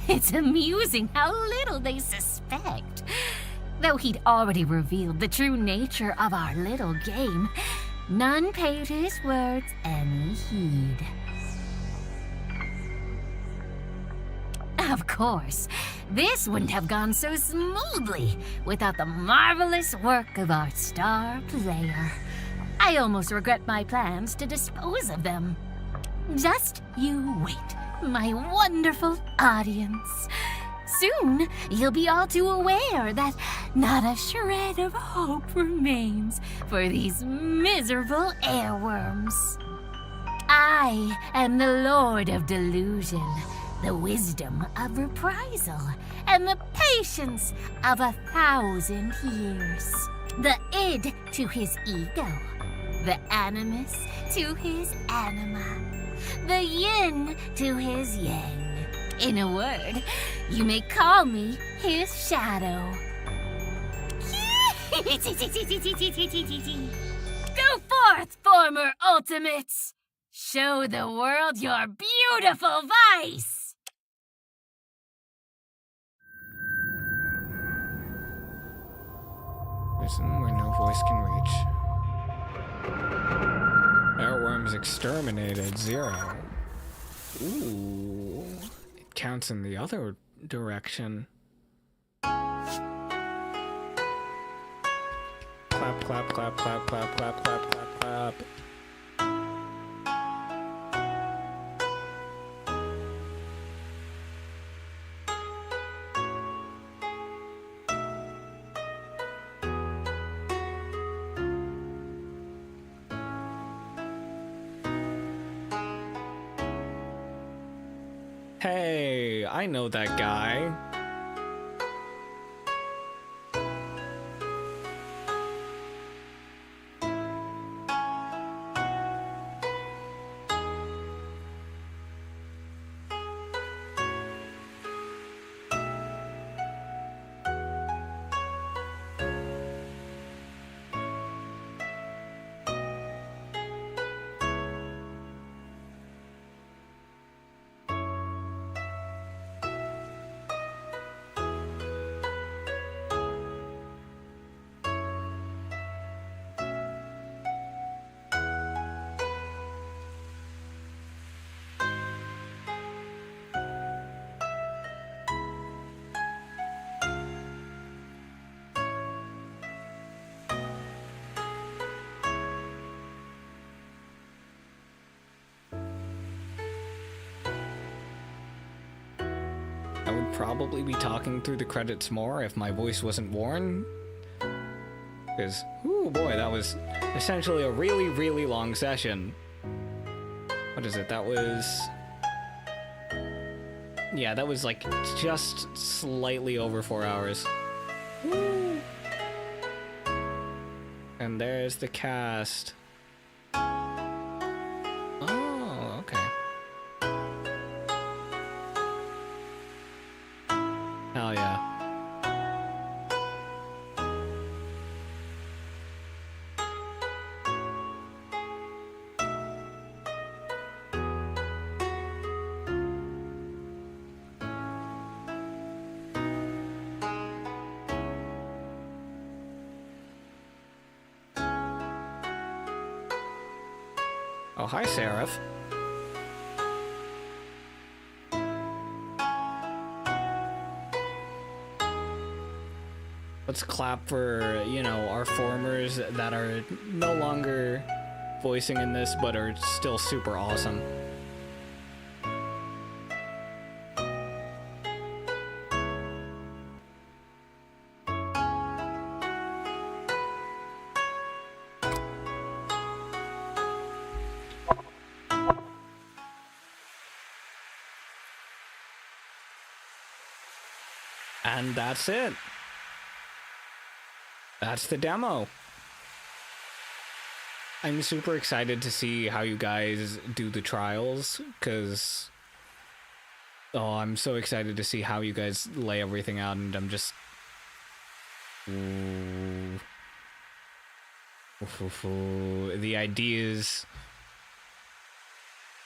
B: It's amusing how little they suspect. Though he'd already revealed the true nature of our little game, none paid his words any heed. Of course, this wouldn't have gone so smoothly without the marvelous work of our star player. I almost regret my plans to dispose of them. Just you wait, my wonderful audience. Soon, you'll be all too aware that not a shred of hope remains for these miserable airworms. I am the Lord of Delusion, the wisdom of reprisal, and the patience of 1,000 years. The id to his ego, the animus to his anima, the yin to his yang. In a word, you may call me his shadow. Go forth, former ultimates! Show the world your beautiful vice!
A: Listen where no voice can reach. Airworms exterminated, 0. Ooh. It counts in the other direction. Clap, clap, clap, clap, clap, clap, clap, clap, clap. Hey, I know that guy. I would probably be talking through the credits more if my voice wasn't worn. Because, oh boy, that was essentially a really, really long session. What is it? That was... Yeah, that was like just slightly over 4 hours. Woo. And there's the cast. Oh, okay. Hell yeah. Oh, hi, Seraph. Let's clap for, you know, our formers that are no longer voicing in this, but are still super awesome. And that's it. That's the demo. I'm super excited to see how you guys do the trials, because... Oh, I'm so excited to see how you guys lay everything out, and I'm just... Ooh. The ideas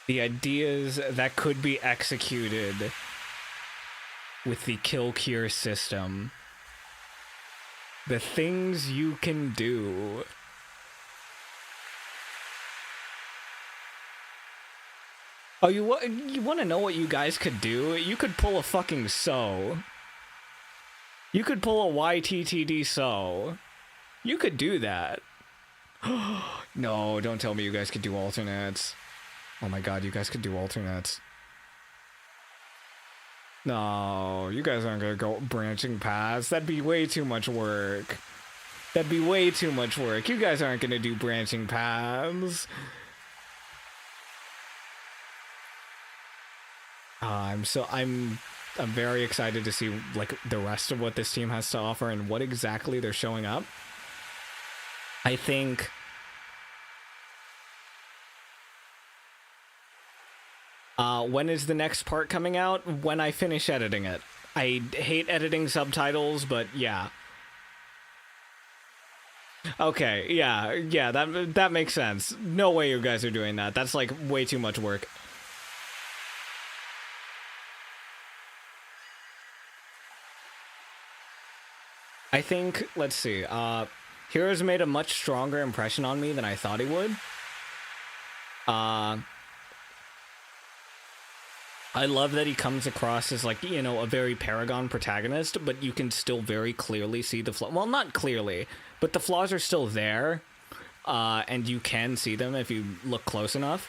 A: The ideas that could be executed with the kill cure system. The things you can do. Oh, you want to know what you guys could do? You could pull a fucking so. You could pull a YTTD so. You could do that. No, don't tell me you guys could do alternates. Oh my god, you guys could do alternates. No, you guys aren't gonna go branching paths. That'd be way too much work. That'd be way too much work. You guys aren't gonna do branching paths. I'm very excited to see like the rest of what this team has to offer and what exactly they're showing up. I think when is the next part coming out? When I finish editing it. I hate editing subtitles, but yeah. Okay, yeah, that makes sense. No way you guys are doing that. That's like way too much work. I think, let's see, Hero's made a much stronger impression on me than I thought he would. I love that he comes across as, like, you know, a very Paragon protagonist, but you can still very clearly see the flaws. Well, not clearly, but the flaws are still there, and you can see them if you look close enough.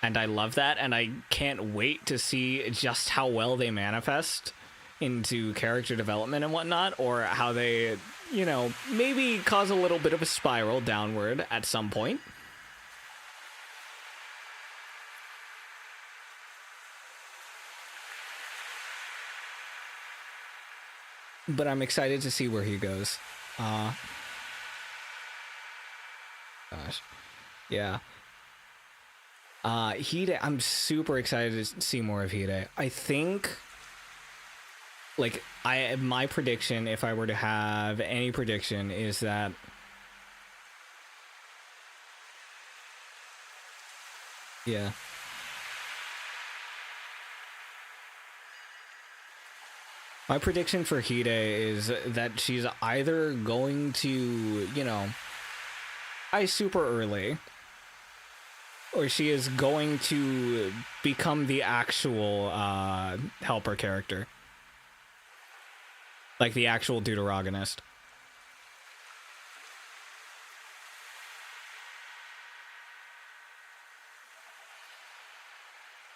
A: And I love that, and I can't wait to see just how well they manifest into character development and whatnot, or how they, you know, maybe cause a little bit of a spiral downward at some point. But I'm excited to see where he goes. Gosh. Yeah. Hide, I'm super excited to see more of Hide. I think, like, my prediction, if I were to have any prediction, is that yeah. My prediction for Hide is that she's either going to, you know, die super early, or she is going to become the actual helper character. Like the actual deuteragonist.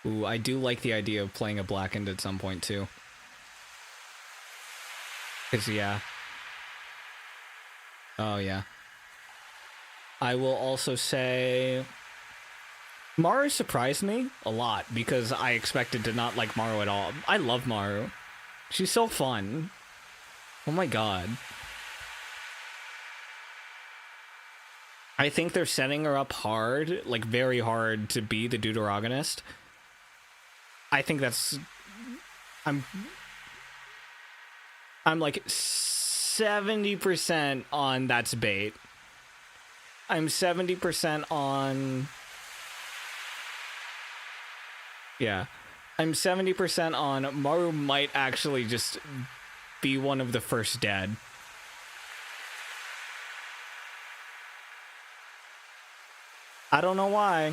A: Ooh, I do like the idea of playing a Blackened at some point too. 'Cause yeah. Oh yeah. I will also say Maru surprised me a lot because I expected to not like Maru at all. I love Maru. She's so fun. Oh my god. I think they're setting her up hard, like very hard, to be the deuteragonist. I think that's... I'm like 70% on that's bait. I'm 70% on... Yeah. I'm 70% on Maru might actually just be one of the first dead. I don't know why,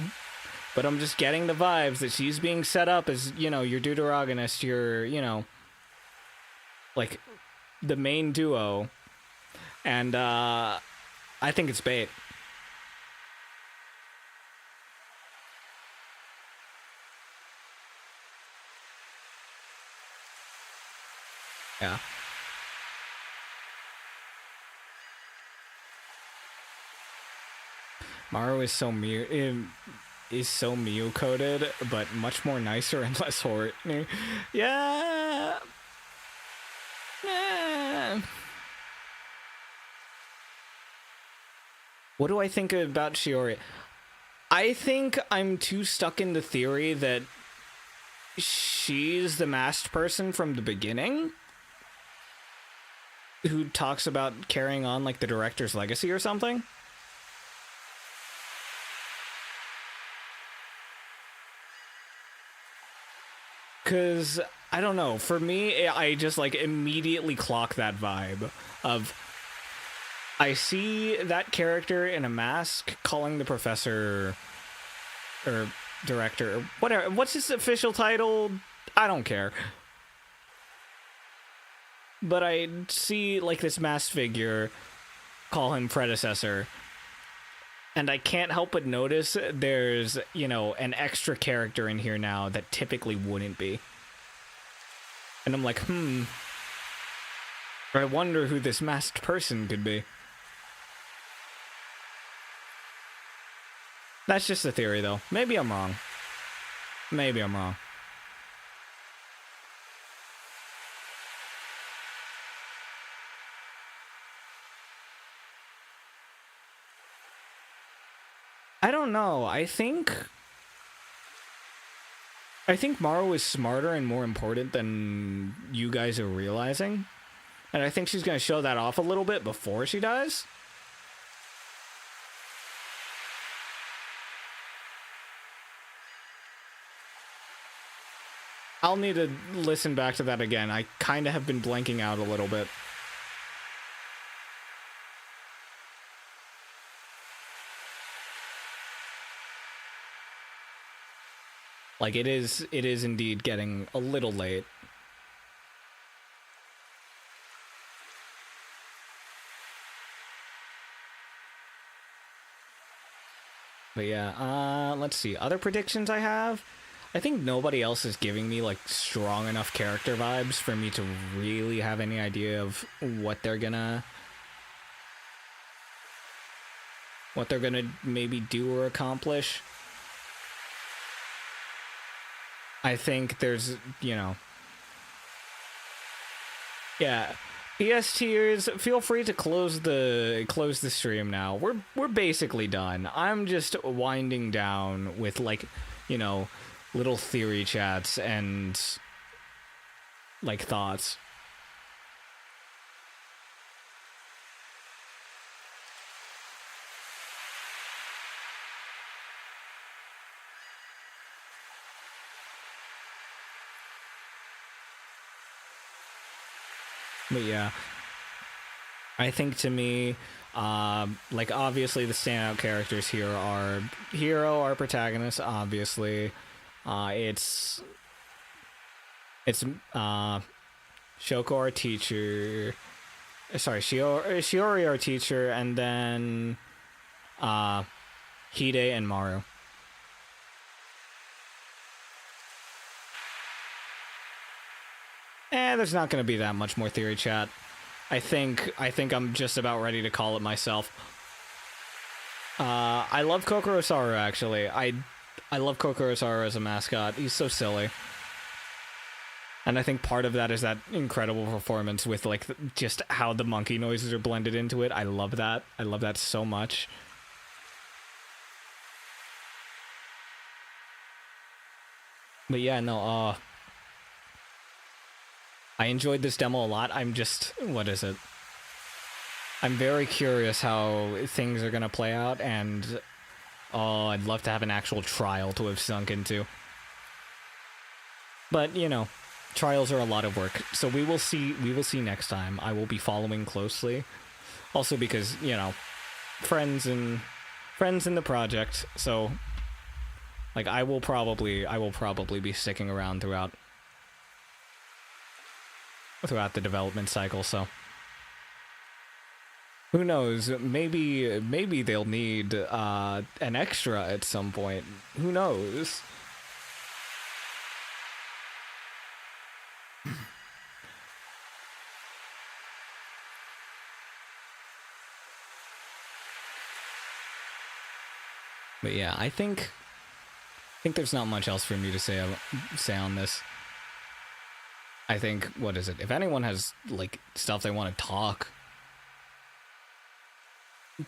A: but I'm just getting the vibes that she's being set up as, you know, your deuteragonist, your, you know, like, the main duo. And, I think it's bait. Yeah. Maru is so Mew coded, but much more nicer and less horror. Yeah. Yeah. What do I think about Shiori? I think I'm too stuck in the theory that she's the masked person from the beginning who talks about carrying on like the director's legacy or something. Because, I don't know, for me, I just, like, immediately clock that vibe of... I see that character in a mask calling the professor... or director, or whatever. What's his official title? I don't care. But I see, like, this masked figure call him predecessor. And I can't help but notice there's, you know, an extra character in here now that typically wouldn't be. And I'm like, I wonder who this masked person could be. That's just a theory, though. Maybe I'm wrong. Maybe I'm wrong. I don't know. I think Maru is smarter and more important than you guys are realizing. And I think she's going to show that off a little bit before she dies. I'll need to listen back to that again. I kind of have been blanking out a little bit. Like, it is indeed getting a little late. But yeah, let's see. Other predictions I have? I think nobody else is giving me, like, strong enough character vibes for me to really have any idea of what they're gonna maybe do or accomplish. I think there's, you know... Yeah. PS tiers, feel free to close the stream now. We're basically done. I'm just winding down with, like, you know, little theory chats and, like, thoughts. But yeah, I think to me, like, obviously the standout characters here are Hiro, our protagonist, obviously. It's Shoko, our teacher. Sorry, Shiori, our teacher, and then Hide and Maru. There's not going to be that much more theory chat. I think I'm just about ready to call it myself. I love Kokoro-Saru, actually. I love Kokoro-Saru as a mascot. He's so silly. And I think part of that is that incredible performance with, like, just how the monkey noises are blended into it. I love that. I love that so much. But yeah, no, I enjoyed this demo a lot. I'm just... what is it? I'm very curious how things are going to play out, and... oh, I'd love to have an actual trial to have sunk into. But, you know, trials are a lot of work, so we will see next time. I will be following closely. Also because, you know, friends in the project, so... like, I will probably be sticking around throughout the development cycle, so who knows, maybe they'll need an extra at some point. Who knows? But yeah, I think there's not much else for me to say on this. I think, what is it? If anyone has, like, stuff they want to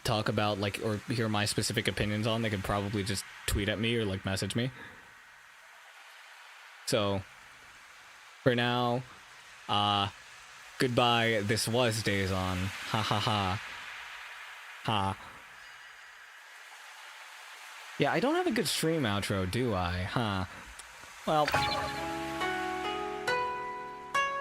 A: talk about, like, or hear my specific opinions on, they could probably just tweet at me or, like, message me. So, for now, goodbye. This was Dazon. Ha ha ha. Ha. Yeah, I don't have a good stream outro, do I? Huh. Well...